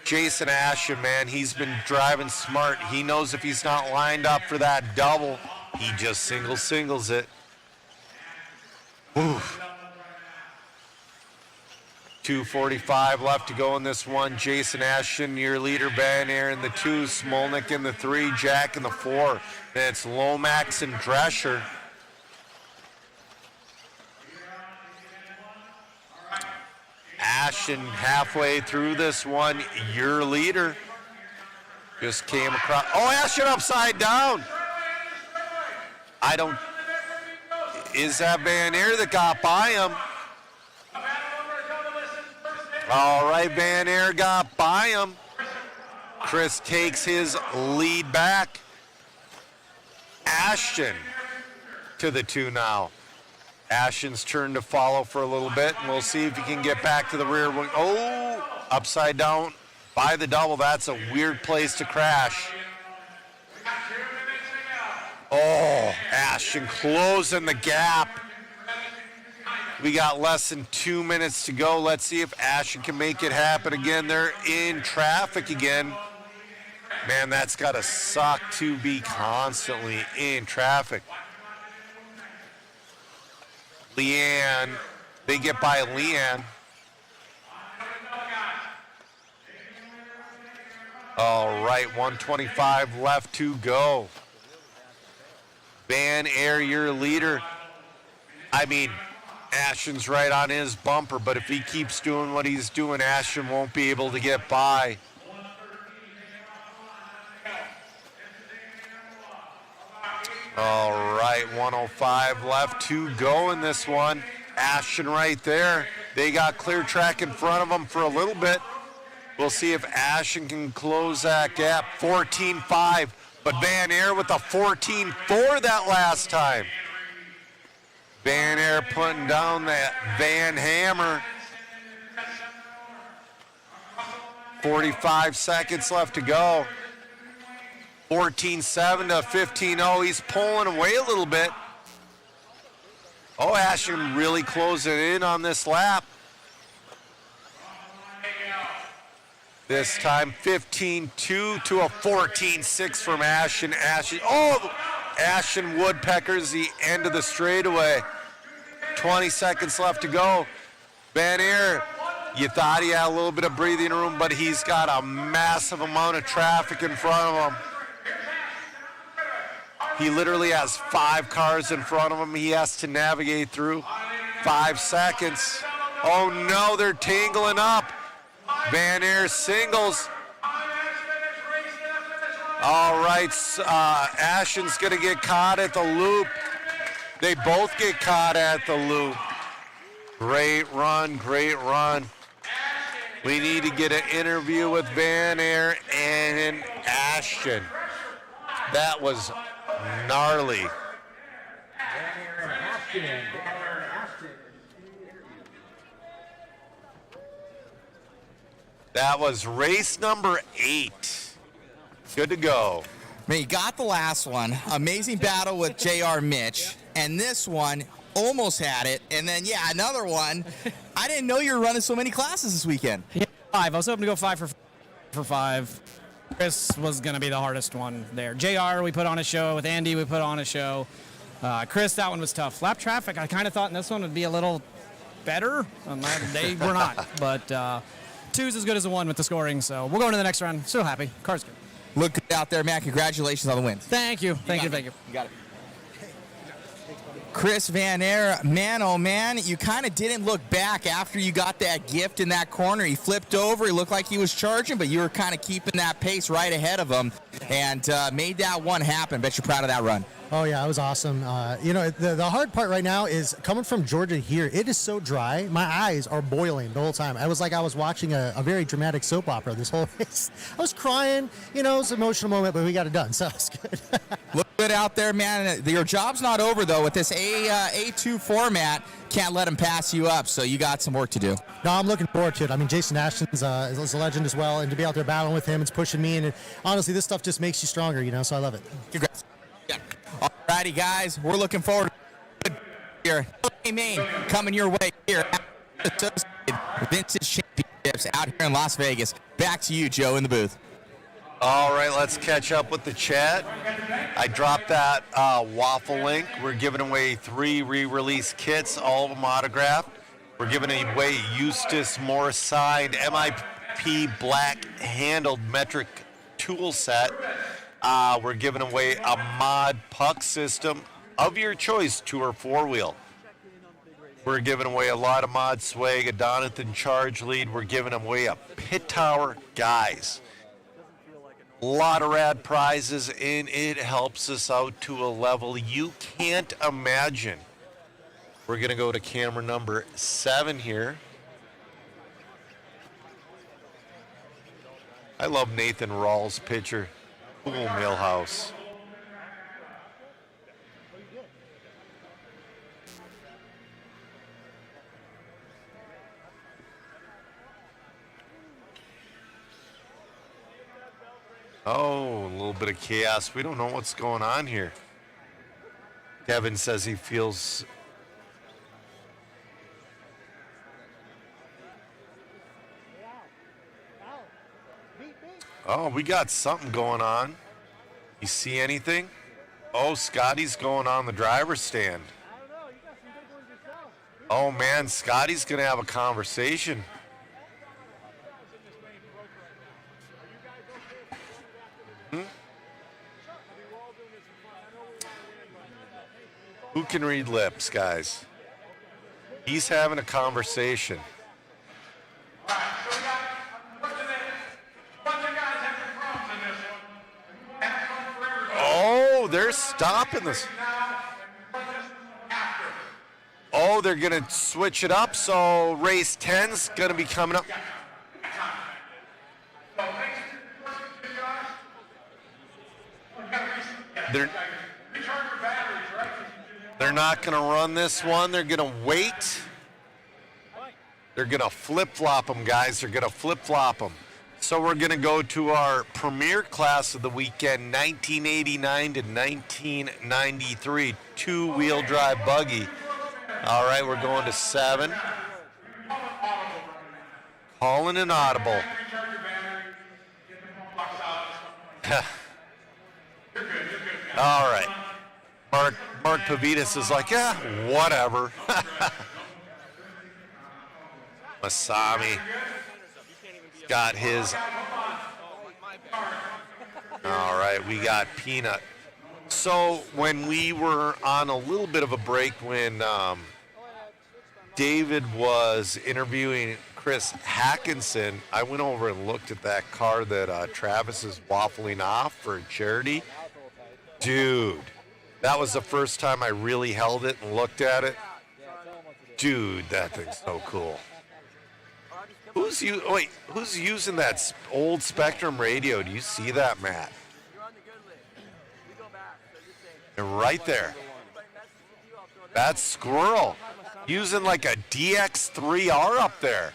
Jason Ashton, man, he's been driving smart. He knows if he's not lined up for that double, he just singles it. Oof. 2:45 left to go in this one. Jason Ashton, your leader, Van Air in the 2, Smolnick in the 3, Jack in the 4. Then it's Lomax and Drescher. Ashton halfway through this one, your leader. Just came across. Oh, Ashton upside down. Is that Van Air that got by him? All right, Van Air got by him. Chris takes his lead back. Ashton to the 2 now. Ashton's turn to follow for a little bit, and we'll see if he can get back to the rear wing. Oh, upside down by the double. That's a weird place to crash. Oh, Ashton closing the gap. We got less than 2 minutes to go. Let's see if Ashton can make it happen again. They're in traffic again. Man, that's got to suck to be constantly in traffic. Leanne, they get by Leanne. All right, 1:25 left to go. Van Air, your leader. Ashton's right on his bumper, but if he keeps doing what he's doing, Ashton won't be able to get by. All right, 1:05 left to go in this one. Ashton right there. They got clear track in front of them for a little bit. We'll see if Ashton can close that gap. 14.5, but Van Air with a 14.4 that last time. Van Air putting down that Van Hammer. 45 seconds left to go. 14.7 to 15.0. He's pulling away a little bit. Oh, Ashton really closing in on this lap. This time 15-2 to a 14-6 from Ashton. Ashton Woodpeckers, the end of the straightaway. 20 seconds left to go. Van Aer, you thought he had a little bit of breathing room, but he's got a massive amount of traffic in front of him. He literally has 5 cars in front of him he has to navigate through. 5 seconds. Oh no, they're tangling up. Van Aer singles. All right, Ashton's gonna get caught at the loop. They both get caught at the loop. Great run, great run. We need to get an interview with Van Aer and Ashton. That was gnarly. That was race number 8. Good to go. Man, you got the last one. Amazing battle with JR Mitch. And this one almost had it. And then, yeah, another one. I didn't know you were running so many classes this weekend. Yeah, 5. I was hoping to go 5 for 5. Chris was going to be the hardest one there. JR, we put on a show. With Andy, we put on a show. Chris, that one was tough. Lap traffic, I kind of thought in this one would be a little better. They were not. But 2's as good as a 1 with the scoring. So we'll go into the next round. Still happy. Car's good. Look good out there, man. Congratulations on the win. Thank you. Thank you. You got it. Chris Van Aer, man, oh man, you kind of didn't look back after you got that gift in that corner. He flipped over. He looked like he was charging, but you were kind of keeping that pace right ahead of him and made that one happen. Bet you're proud of that run. Oh, yeah, it was awesome. The hard part right now is coming from Georgia here. It is so dry. My eyes are boiling the whole time. I was like I was watching a very dramatic soap opera this whole race. I was crying. It was an emotional moment, but we got it done, so it's good. Look good out there, man. Your job's not over, though. With this A2 format, can't let them pass you up, so you got some work to do. No, I'm looking forward to it. I mean, Jason Ashton's is a legend as well, and to be out there battling with him, it's pushing me, and honestly, this stuff just makes you stronger, so I love it. Congrats. Yeah. All righty, guys. We're looking forward to here. Maine coming your way here at Vintage Championships out here in Las Vegas. Back to you, Joe, in the booth. All right, let's catch up with the chat. I dropped that waffle link. We're giving away 3 re-release kits, all of them autographed. We're giving away Eustace Moore signed MIP black handled metric tool set. We're giving away a mod puck system of your choice, 2 or 4-wheel. We're giving away a lot of mod swag, a Donathan charge lead. We're giving away a pit tower, guys. A lot of rad prizes, and it helps us out to a level you can't imagine. We're going to go to camera number 7 here. I love Nathan Rawls' picture. Cool Millhouse. Oh, a little bit of chaos. We don't know what's going on here. Kevin says he feels... Oh, we got something going on. You see anything? Oh, Scotty's going on the driver's stand. Oh, man, Scotty's going to have a conversation. Who can read lips, guys? He's having a conversation. Oh, they're stopping this. Oh, they're going to switch it up, so race 10's going to be coming up. They're not going to run this one. They're going to wait. They're going to flip-flop them, guys. They're going to flip-flop them. So we're going to go to our premier class of the weekend, 1989 to 1993, 2-wheel drive buggy. All right, we're going to 7. Calling an audible. All right. Mark Pavitas is like, yeah, whatever. Masami got his. All right, we got Peanut. So when we were on a little bit of a break when David was interviewing Chris Hackinson, I went over and looked at that car that Travis is waffling off for charity. Dude, that was the first time I really held it and looked at it. Dude, that thing's so cool. Who's using that old Spectrum radio? Do you see that, Matt? And right there. That's Squirrel. Using like a DX3R up there.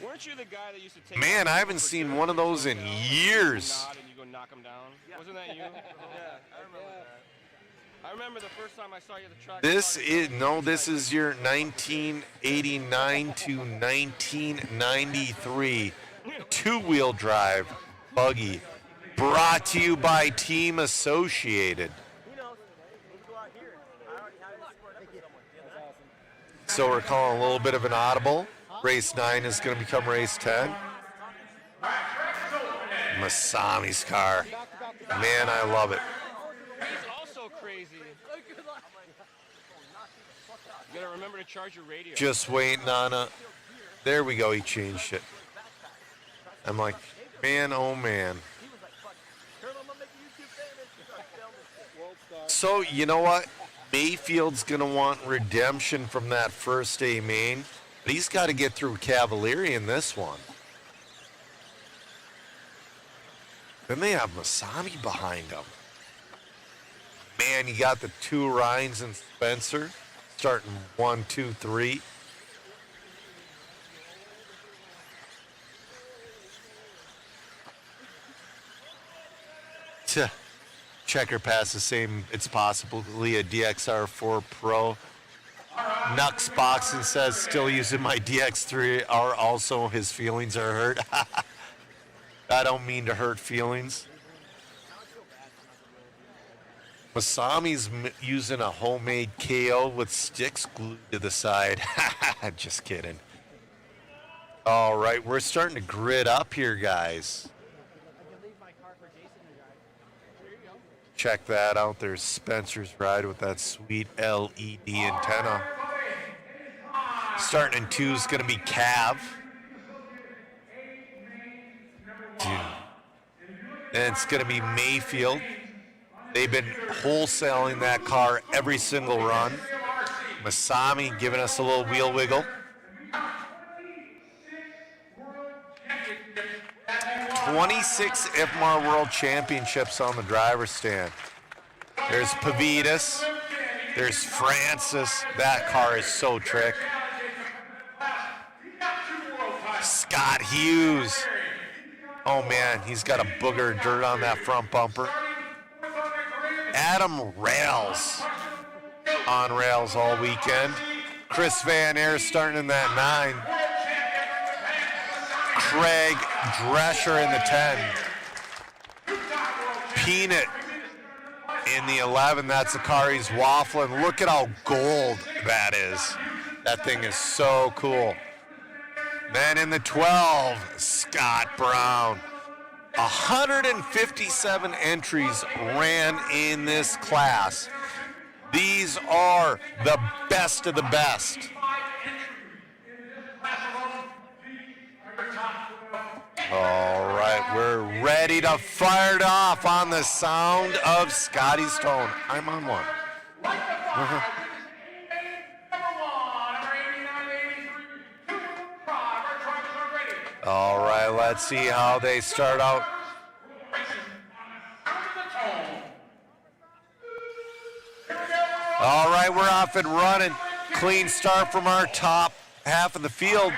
Weren't you the guy that used to take Man, I haven't seen one of those in years. and you go knock him down? Wasn't that you? Yeah, I remember that. I remember the first time I saw you at the track. This is your 1989 to 1993 two-wheel drive buggy brought to you by Team Associated. So we're calling a little bit of an audible. Race 9 is going to become race 10. Masami's car. Man, I love it. He's also crazy. You gotta remember to charge your radio. Just waiting on a... There we go, he changed it. I'm like, man, oh man. So, you know what? Mayfield's going to want redemption from that first A main, but he's got to get through Cavalieri in this one. Then they have Masami behind him. Man, you got the two Ryans and Spencer starting 1, 2, 3. Checker pass the same. It's possibly a DXR4 Pro. Nux Boxing says still using my DX3R. Also, his feelings are hurt. I don't mean to hurt feelings. Masami's using a homemade KO with sticks glued to the side. Just kidding. All right, we're starting to grid up here, guys. Check that out. There's Spencer's ride with that sweet LED antenna. Starting in 2 is going to be Cav. And it's going to be Mayfield. They've been wholesaling that car every single run. Masami giving us a little wheel wiggle. 26 IFMAR World Championships on the driver's stand. There's Pavitas. There's Francis. That car is so trick. Scott Hughes. Oh man, he's got a booger of dirt on that front bumper. Adam Rails on rails all weekend. Chris Van Aer starting in that 9. Craig Drescher in the 10. Peanut in the 11. That's the car he's waffling. Look at how gold that is. That thing is so cool. Then in the 12, Scott Brown. 157 entries ran in this class. These are the best of the best. All right, we're ready to fire it off on the sound of Scotty's tone. I'm on one. All right, let's see how they start out. All right, we're off and running. Clean start from our top half of the field.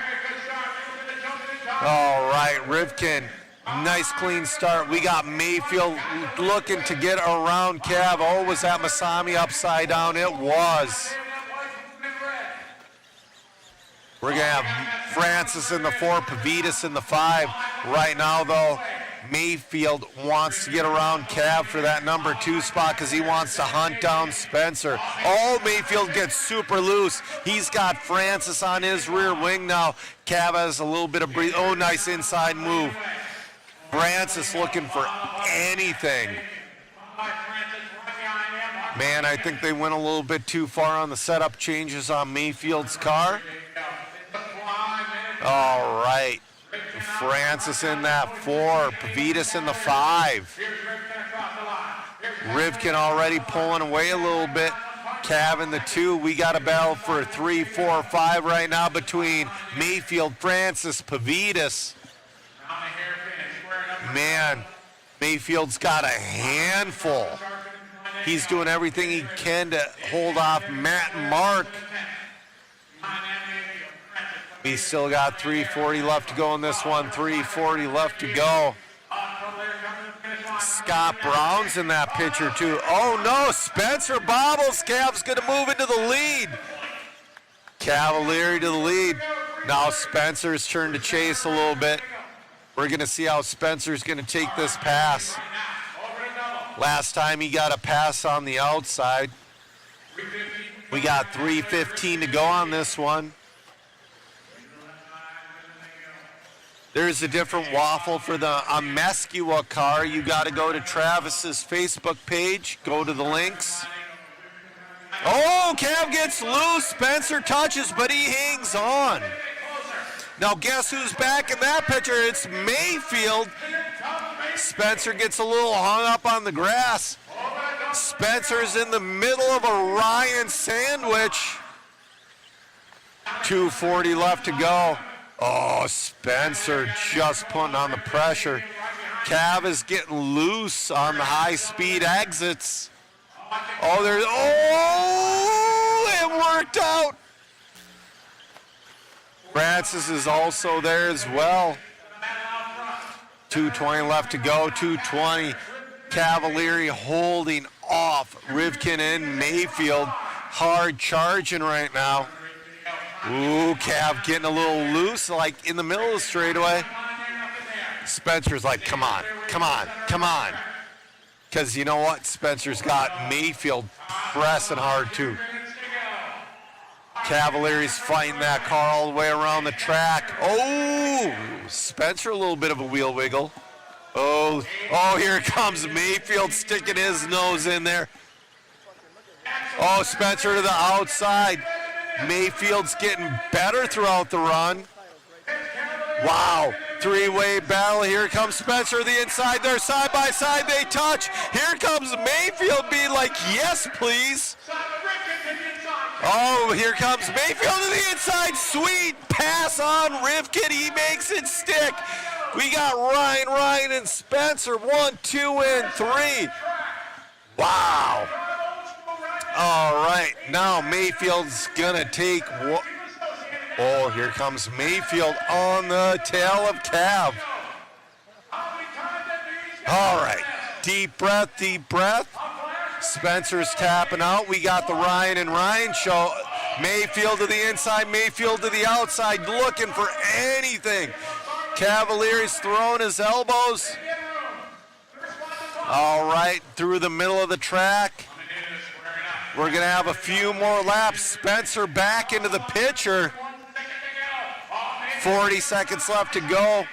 All right, Rivkin, nice clean start. We got Mayfield looking to get around Cav. Oh, was that Masami upside down? It was. We're going to have Francis in the 4, Pavitas in the 5. Right now, though, Mayfield wants to get around Cav for that number 2 spot because he wants to hunt down Spencer. Oh, Mayfield gets super loose. He's got Francis on his rear wing now. Cav has a little bit of breathe. Oh, nice inside move. Francis looking for anything. Man, I think they went a little bit too far on the setup changes on Mayfield's car. All right. Francis in that 4, Pavitas in the 5. Rivkin already pulling away a little bit. Cav in the 2. We got a battle for 3, 4, 5 right now between Mayfield, Francis, Pavitas. Man, Mayfield's got a handful. He's doing everything he can to hold off Matt and Mark. We still got 3:40 left to go in this one. 3:40 left to go. Scott Brown's in that picture too. Oh no, Spencer bobbles. Cav's going to move into the lead. Cavalieri to the lead. Now Spencer's turn to chase a little bit. We're going to see how Spencer's going to take this pass. Last time he got a pass on the outside. We got 3:15 to go on this one. There's a different waffle for the Amescua car. You got to go to Travis's Facebook page. Go to the links. Oh, Cav gets loose. Spencer touches, but he hangs on. Now guess who's back in that picture? It's Mayfield. Spencer gets a little hung up on the grass. Spencer's in the middle of a Ryan sandwich. 2:40 left to go. Oh, Spencer just putting on the pressure. Cav is getting loose on the high-speed exits. Oh, it worked out. Francis is also there as well. 2:20 left to go, 2:20. Cavalieri holding off Rivkin and Mayfield. Hard charging right now. Ooh, Cav getting a little loose, like in the middle of the straightaway. Spencer's like, come on, come on, come on. Because you know what? Spencer's got Mayfield pressing hard too. Cavalieri's fighting that car all the way around the track. Oh, Spencer a little bit of a wheel wiggle. Oh, here comes Mayfield sticking his nose in there. Oh, Spencer to the outside. Mayfield's getting better throughout the run. Wow, three-way battle. Here comes Spencer to the inside. They're side by side. They touch. Here comes Mayfield being like, yes, please. Oh, here comes Mayfield to the inside. Sweet pass on Rivkin. He makes it stick. We got Ryan, and Spencer. 1, 2, and 3. Wow. All right, now Mayfield's going to take... Oh, here comes Mayfield on the tail of Cav. All right, deep breath, deep breath. Spencer's tapping out. We got the Ryan and Ryan show. Mayfield to the inside, Mayfield to the outside, looking for anything. Cavalieri's throwing his elbows. All right, through the middle of the track. We're going to have a few more laps. Spencer back into the picture. 40 seconds left to go.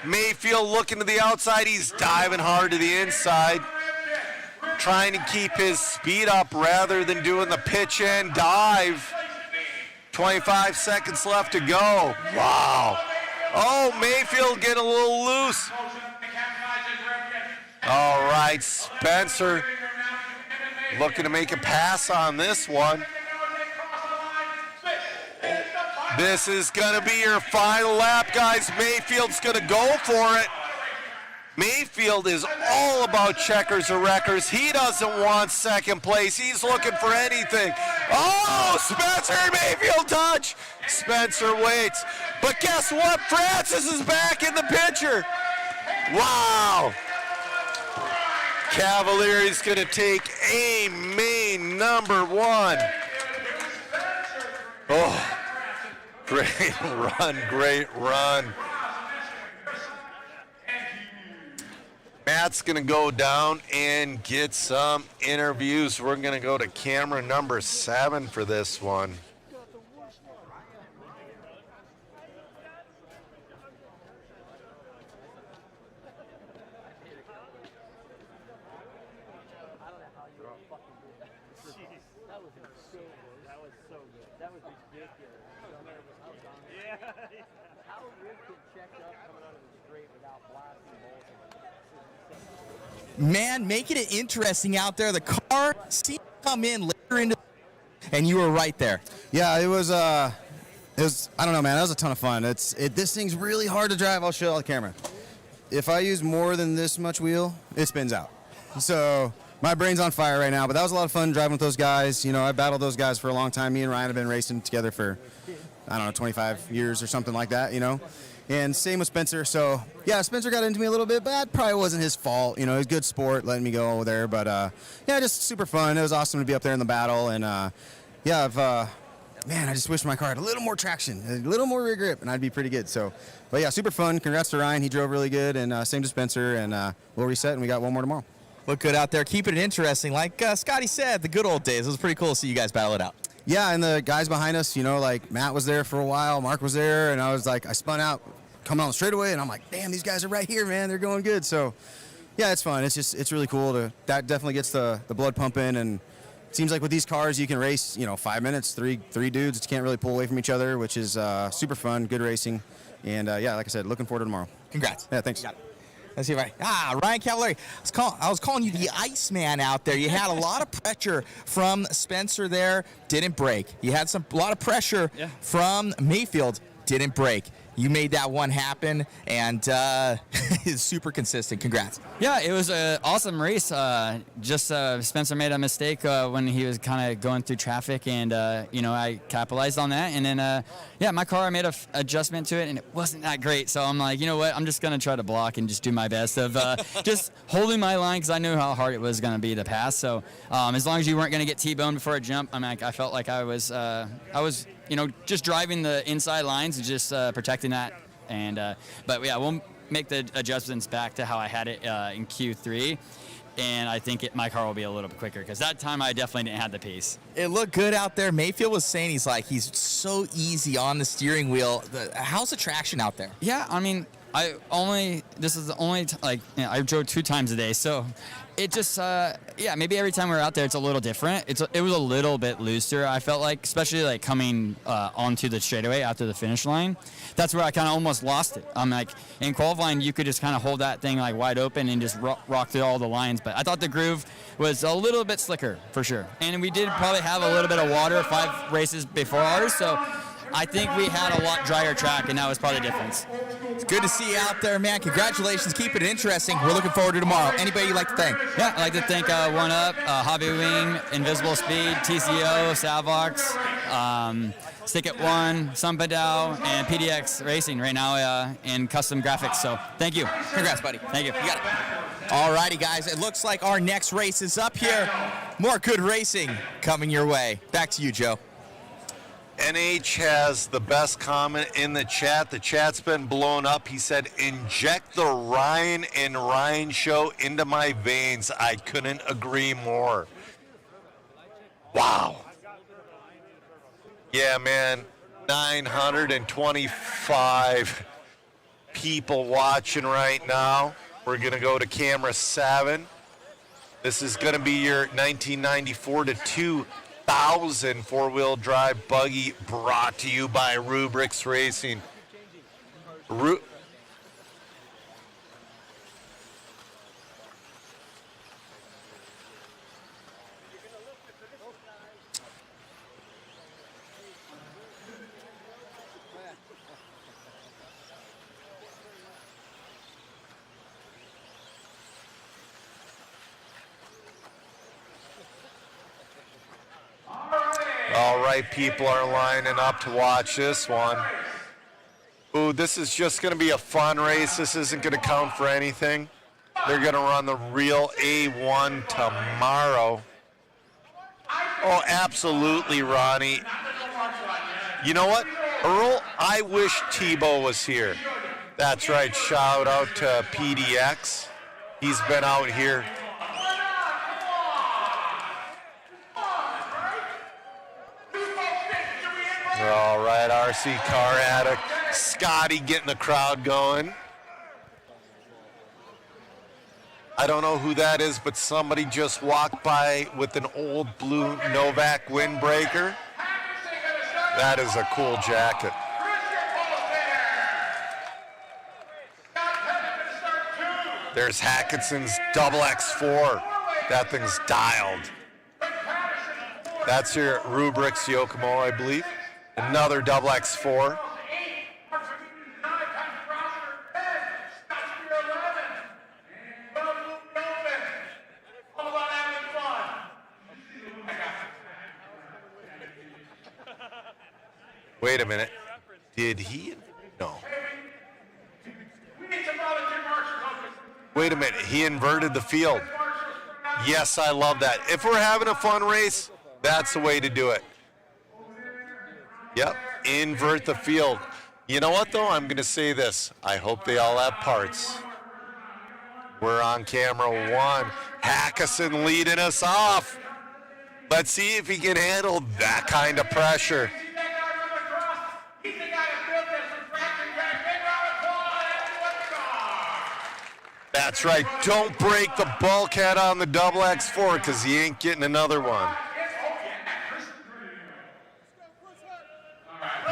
Mayfield looking to the outside. He's diving hard to the inside. Trying to keep his speed up rather than doing the pitch and dive. 25 seconds left to go. Wow. Oh, Mayfield getting a little loose. All right, Spencer looking to make a pass on this one. This is going to be your final lap, guys. Mayfield's going to go for it. Mayfield is all about checkers or wreckers. He doesn't want second place. He's looking for anything. Oh, Spencer and Mayfield touch. Spencer waits. But guess what? Francis is back in the picture. Wow. Cavalieri's going to take a main number 1. Oh, great run, great run. Matt's going to go down and get some interviews. We're going to go to camera number 7 for this one. Man, making it interesting out there. The car seemed to come in later into, and you were right there. Yeah, it was. I don't know, man. That was a ton of fun. This thing's really hard to drive. I'll show you on the camera. If I use more than this much wheel, it spins out. So my brain's on fire right now. But that was a lot of fun driving with those guys. You know, I battled those guys for a long time. Me and Ryan have been racing together for, I don't know, 25 years or something like that. You know. And same with Spencer. So, yeah, Spencer got into me a little bit, but that probably wasn't his fault. You know, he's a good sport letting me go over there. But, yeah, just super fun. It was awesome to be up there in the battle. And, yeah, man, I just wish my car had a little more traction, a little more rear grip, and I'd be pretty good. So, but, yeah, super fun. Congrats to Ryan. He drove really good. And same to Spencer. And we'll reset, and we got one more tomorrow. Look good out there. Keeping it interesting. Like Scotty said, the good old days. It was pretty cool to see you guys battle it out. Yeah, and the guys behind us, you know, like Matt was there for a while. Mark was there. And I was like, I spun out. Coming on the straightaway, and I'm like, damn, these guys are right here, man. They're going good. So, yeah, it's fun. It's really cool. That definitely gets the blood pumping, and it seems like with these cars, you can race, 5 minutes, three dudes. You can't really pull away from each other, which is super fun, good racing. And, yeah, like I said, looking forward to tomorrow. Congrats. Yeah, thanks. Let's see if Ryan Cavallari. I was calling you the Iceman out there. You had a lot of pressure from Spencer there, didn't break. You had a lot of pressure from Mayfield, didn't break. You made that one happen, and it's super consistent. Congrats. Yeah, it was an awesome race. Spencer made a mistake when he was kind of going through traffic, and, I capitalized on that. And then, my car, I made an adjustment to it, and it wasn't that great. So I'm like, you know what? I'm just going to try to block and just do my best of just holding my line because I knew how hard it was going to be to pass. So as long as you weren't going to get T-boned before a jump, I felt like I was just driving the inside lines and just protecting that. And but yeah, we'll make the adjustments back to how I had it in Q3. And I think my car will be a little bit quicker because that time I definitely didn't have the pace. It looked good out there. Mayfield was saying he's so easy on the steering wheel. How's the traction out there? Yeah, this is the only I drove 2 times a day, so it just maybe every time we're out there it's a little different. It was a little bit looser. I felt like, especially like coming onto the straightaway after the finish line. That's where I kind of almost lost it. I'm like, in qualifying you could just kind of hold that thing like wide open and just rock through all the lines. But I thought the groove was a little bit slicker for sure. And we did probably have a little bit of water 5 races before ours, so I think we had a lot drier track, and that was probably the difference. It's good to see you out there, man. Congratulations. Keep it interesting. We're looking forward to tomorrow. Anybody you'd like to thank? Yeah, I'd like to thank One Up, Hobby Wing, Invisible Speed, TCO, Savox, Stick It One, Sunpadao, and PDX Racing right now in custom graphics. So thank you. Congrats, buddy. Thank you. You got it. All righty, guys. It looks like our next race is up here. More good racing coming your way. Back to you, Joe. NH has the best comment in the chat. The chat's been blown up. He said, inject the Ryan and Ryan show into my veins. I couldn't agree more. Wow. Yeah, man. 925 people watching right now. We're going to go to camera 7. This is going to be your 1994 to 2000 four-wheel drive buggy brought to you by Rubrix Racing. All right, people are lining up to watch this one. Ooh, this is just going to be a fun race. This isn't going to count for anything. They're going to run the real A1 tomorrow. Oh, absolutely, Ronnie. You know what, Earl? I wish Tebow was here. That's right. Shout out to PDX. He's been out here. All right, RC Car Addict. Scotty getting the crowd going. I don't know who that is, but somebody just walked by with an old blue Novak windbreaker. That is a cool jacket. There's Hacketson's double X4. That thing's dialed. That's your Rubrix Yokomo, I believe. Another double X4. Wait a minute. Did he? No. Wait a minute. He inverted the field. Yes, I love that. If we're having a fun race, that's the way to do it. Yep. Invert the field. You know what, though? I'm going to say this. I hope they all have parts. We're on camera one. Hackison leading us off. Let's see if he can handle that kind of pressure. That's right. Don't break the bulkhead on the double X4 because he ain't getting another one.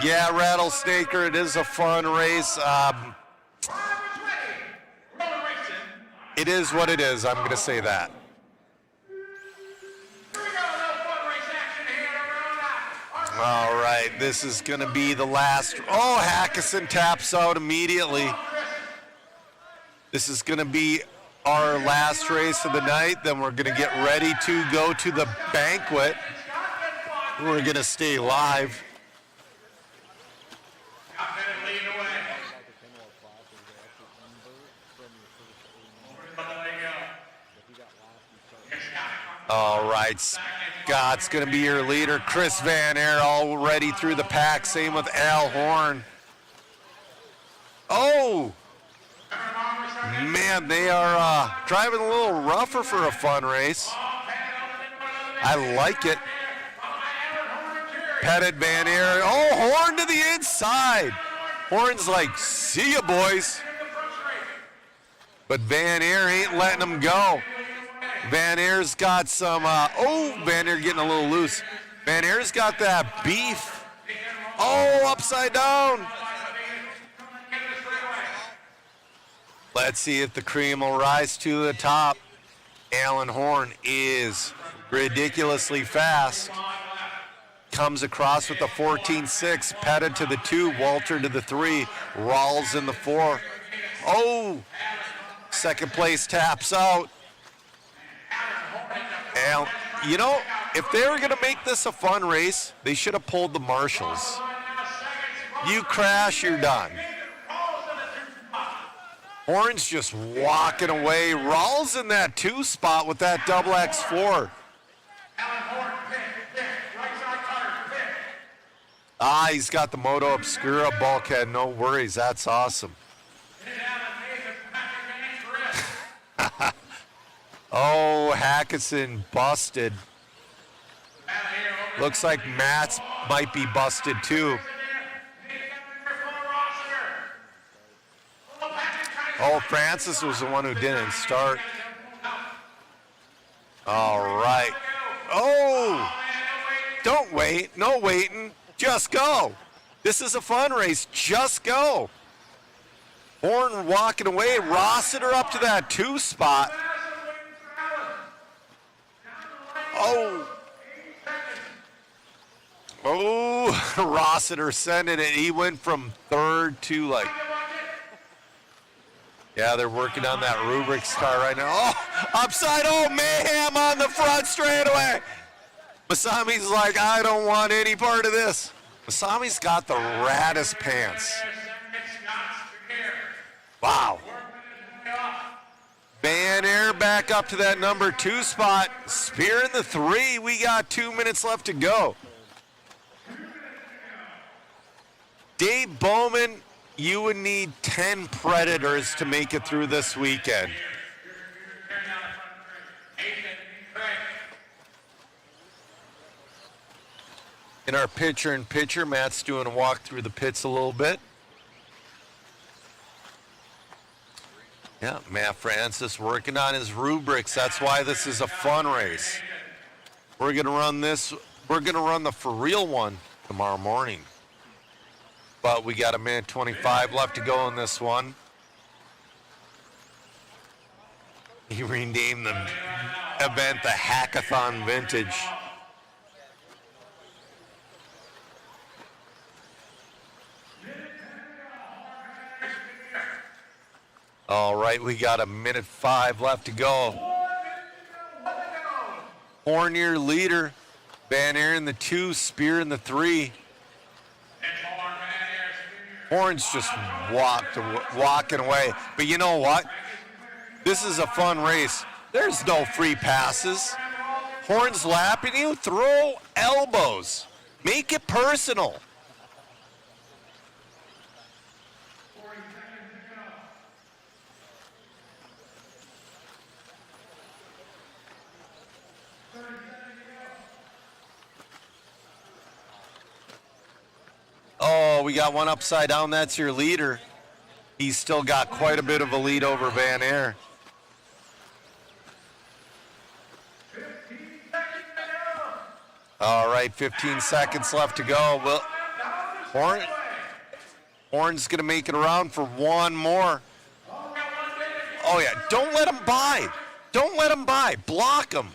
Yeah, Rattlesnaker, it is a fun race. It is what it is. I'm going to say that. All right, this is going to be the last. Oh, Hackison taps out immediately. This is going to be our last race of the night. Then we're going to get ready to go to the banquet. We're going to stay live. All right, Scott's going to be your leader. Chris Van Aert already through the pack. Same with Al Horn. Oh! Man, they are driving a little rougher for a fun race. I like it. Pettit, Van Aert. Oh, Horn to the inside. Horn's like, see ya, boys. But Van Aert ain't letting them go. Van Aert's got some, Van Aert getting a little loose. Van Aert's got that beef. Oh, upside down. Let's see if the cream will rise to the top. Alan Horn is ridiculously fast. Comes across with the 14.6. Pettit to the 2. Walter to the 3. Rawls in the 4. Oh! Second place taps out. And, you know, if they were going to make this a fun race, they should have pulled the marshals. You crash, you're done. Horn's just walking away. Rawls in that 2 spot with that double X4. He's got the Moto Obscura bulkhead. No worries. That's awesome. Oh, Hackison busted. Looks like Matt's might be busted too. Oh, Francis was the one who didn't start. All right. Oh, don't wait. No waiting. Just go. This is a fun race. Just go. Horn walking away. Rossiter up to that 2 spot. Oh. Oh, Rossiter sending it. He went from 3rd to like. Yeah, they're working on that Rubrix car right now. Oh, upside. Oh, mayhem on the front straightaway. Masami's like, I don't want any part of this. Masami's got the raddest pants. Wow. Van Aert back up to that number 2 spot. Spear in the 3. We got 2 minutes left to go. Dave Bowman, you would need 10 Predators to make it through this weekend. In our picture-in-picture, Matt's doing a walk through the pits a little bit. Yeah, Matt Francis working on his rubrics. That's why this is a fun race. We're going to run this. We're going to run the for real one tomorrow morning. But we got a minute 25 left to go in this one. He renamed the event the Hackathon Vintage. All right, we got a minute 5 left to go. Fournier leader, Van Aeren the 2, Spear in the 3. Horns just walking away. But you know what? This is a fun race. There's no free passes. Horns lapping you, throw elbows. Make it personal. Oh, we got one upside down. That's your leader. He's still got quite a bit of a lead over Van Aeren. All right, 15 seconds left to go. Well, Horn's going to make it around for one more. Oh, yeah, don't let him by. Don't let him by. Block him.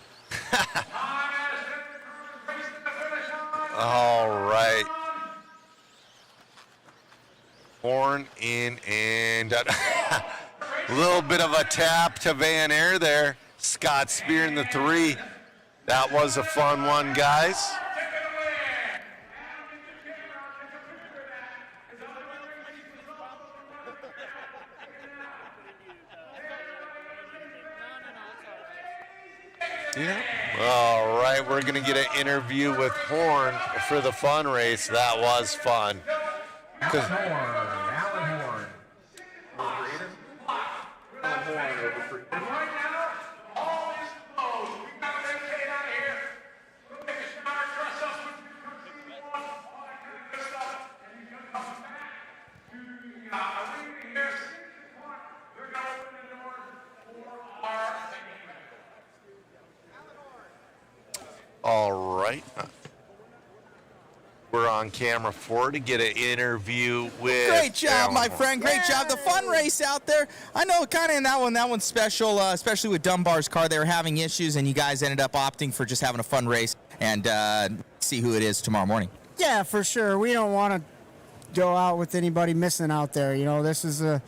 All right. Horn in and out. A little bit of a tap to Van Aeren there. Scott Spear in the 3. That was a fun one, guys. Yeah. All right, we're going to get an interview with Horn for the fun race. That was fun. Alan Horn. Alan Horn over for All right. We're on camera 4 to get an interview with. Great job, Alan my Horn. friend. Great job. The fun race out there. I know kind of in that one's special, especially with Dunbar's car. They were having issues, and you guys ended up opting for just having a fun race and see who it is tomorrow morning. Yeah, for sure. We don't want to go out with anybody missing out there. You know, this is a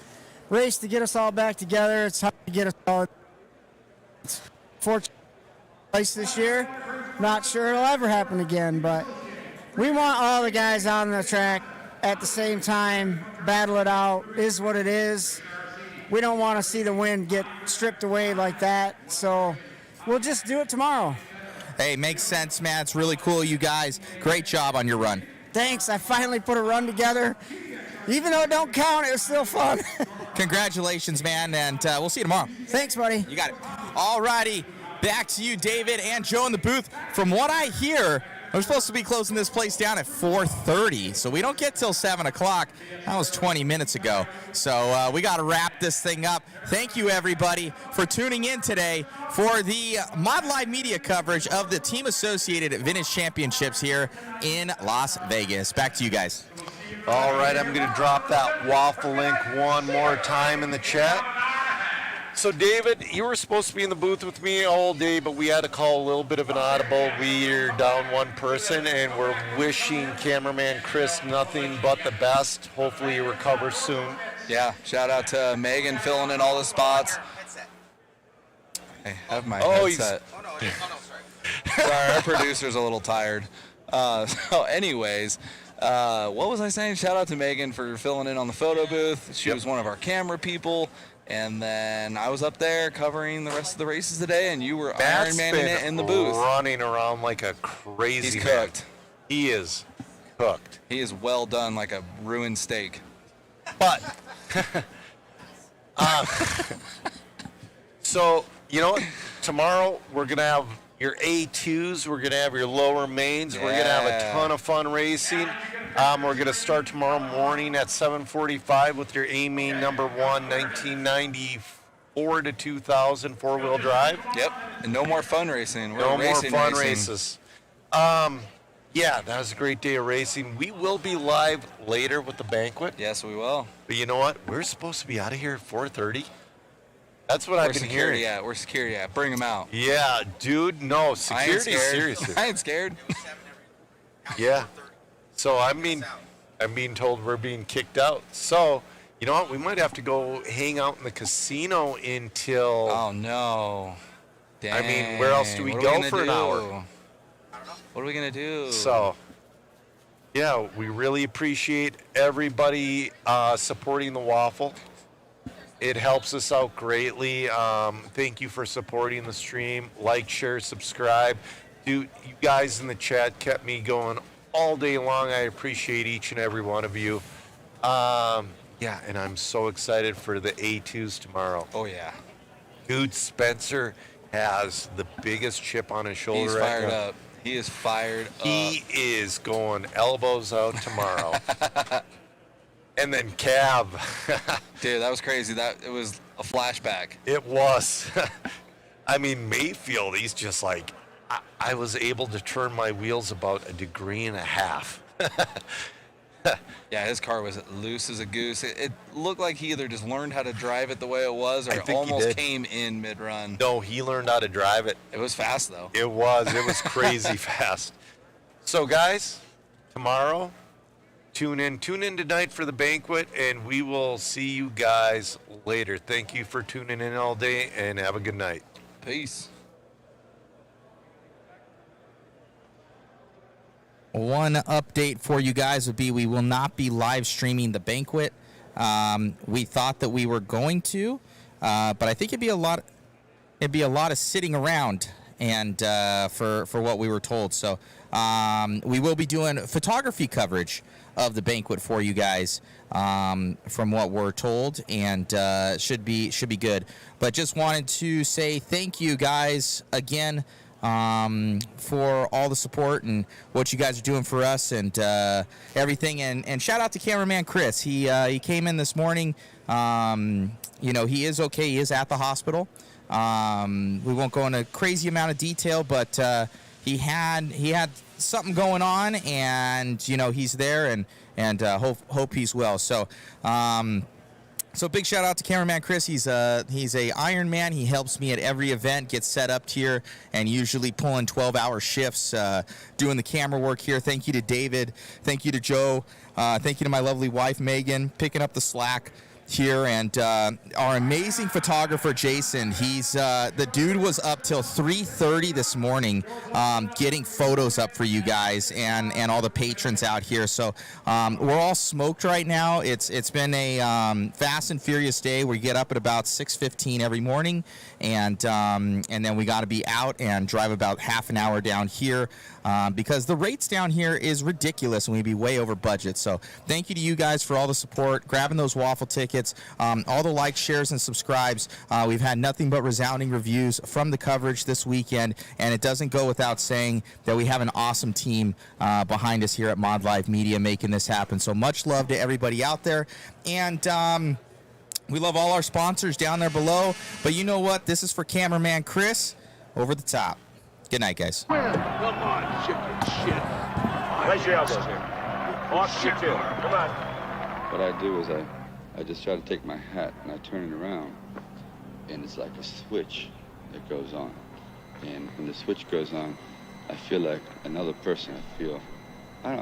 race to get us all back together. It's hard to get us all. It's fortunate place this year. Not sure it'll ever happen again, but we want all the guys on the track at the same time, battle it out, is what it is. We don't want to see the win get stripped away like that, so we'll just do it tomorrow. Hey, makes sense, man. It's really cool, you guys. Great job on your run. Thanks. I finally put a run together. Even though it don't count, it was still fun. Congratulations, man, and we'll see you tomorrow. Thanks, buddy. You got it. All righty. Back to you, David and Joe in the booth. From what I hear, we're supposed to be closing this place down at 4:30, so we don't get till 7 o'clock. That was 20 minutes ago. So we got to wrap this thing up. Thank you, everybody, for tuning in today for the Mod Live media coverage of the Team Associated Vintage Championships here in Las Vegas. Back to you guys. All right, I'm going to drop that waffle link one more time in the chat. So, David, you were supposed to be in the booth with me all day, but we had to call a little bit of an audible. We're down one person, and we're wishing cameraman Chris nothing but the best. Hopefully he recovers soon. Yeah, shout out to Megan filling in all the spots. I have my headset. Sorry, our producer's a little tired. So anyways, what was I saying? Shout out to Megan for filling in on the photo booth. She was one of our camera people. And then I was up there covering the rest of the races today, and you were Iron Manning it in the booth. Running around like a crazy He's man. cooked. He is cooked. He is well done like a ruined steak. But, so, you know what? Tomorrow we're going to have your A2s. We're going to have your lower mains. We're going to have a ton of fun racing. We're going to start tomorrow morning at 7:45 with your A main number 1, 1994 to 2000 four-wheel drive. Yep, and no more fun racing. We're no racing, more fun racing. races. Yeah, that was a great day of racing. We will be live later with the banquet. Yes, we will. But you know what? We're supposed to be out of here at 4:30. That's what I've been hearing. We're security at. Bring them out. Yeah, dude. No, security. Seriously. I ain't scared. Yeah. So I'm being told we're being kicked out. So you know what? We might have to go hang out in the casino until. Oh no. Dang. I mean, where else do we go for an hour? What are we going to do? So, yeah, we really appreciate everybody supporting the waffle. It helps us out greatly. Thank you for supporting the stream. Like, share, subscribe. Dude, you guys in the chat kept me going all day long. I appreciate each and every one of you. Yeah, and I'm so excited for the A2s tomorrow. Oh, yeah. Dude, Spencer has the biggest chip on his shoulder. He's right fired now. up. He is fired up. He is going elbows out tomorrow. And then Cab. Dude, that was crazy. It was a flashback. It was. I mean, Mayfield, he's just like, I was able to turn my wheels about 1.5 degrees. Yeah, his car was loose as a goose. It looked like he either just learned how to drive it the way it was, or it almost came in mid-run. No, he learned how to drive it. It was fast, though. It was crazy fast. So, guys, tomorrow, tune in tonight for the banquet, and we will see you guys later. Thank you for tuning in all day, and have a good night. Peace. One update for you guys would be we will not be live streaming the banquet. We thought that we were going to, but I think it'd be a lot of sitting around and for what we were told. So we will be doing photography coverage of the banquet for you guys from what we're told, and should be good. But just wanted to say thank you guys again. For all the support and what you guys are doing for us and everything. And shout out to cameraman Chris. He came in this morning. He is okay. He is at the hospital. We won't go into a crazy amount of detail, but he had something going on, and he's there, and hope he's well. So big shout out to cameraman Chris. He's a Iron Man. He helps me at every event, gets set up here, and usually pulling 12-hour shifts, doing the camera work here. Thank you to David. Thank you to Joe. Thank you to my lovely wife Megan, picking up the slack here, and our amazing photographer Jason. He's the dude was up till 3:30 this morning getting photos up for you guys and all the patrons out here. So we're all smoked right now. It's been a fast and furious day. We get up at about 6:15 every morning, and then we got to be out and drive about half an hour down here because the rates down here is ridiculous, and we'd be way over budget. So thank you to you guys for all the support, grabbing those waffle tickets. All the likes, shares, and subscribes. We've had nothing but resounding reviews from the coverage this weekend, and it doesn't go without saying that we have an awesome team behind us here at Mod Live Media making this happen. So much love to everybody out there, and we love all our sponsors down there below. But you know what? This is for cameraman Chris. Over the top. Good night, guys. Come on, shit. Raise your elbows here. Off your tail. Come on. What I do is I just try to take my hat and I turn it around, and it's like a switch that goes on. And when the switch goes on, I feel like another person. I feel like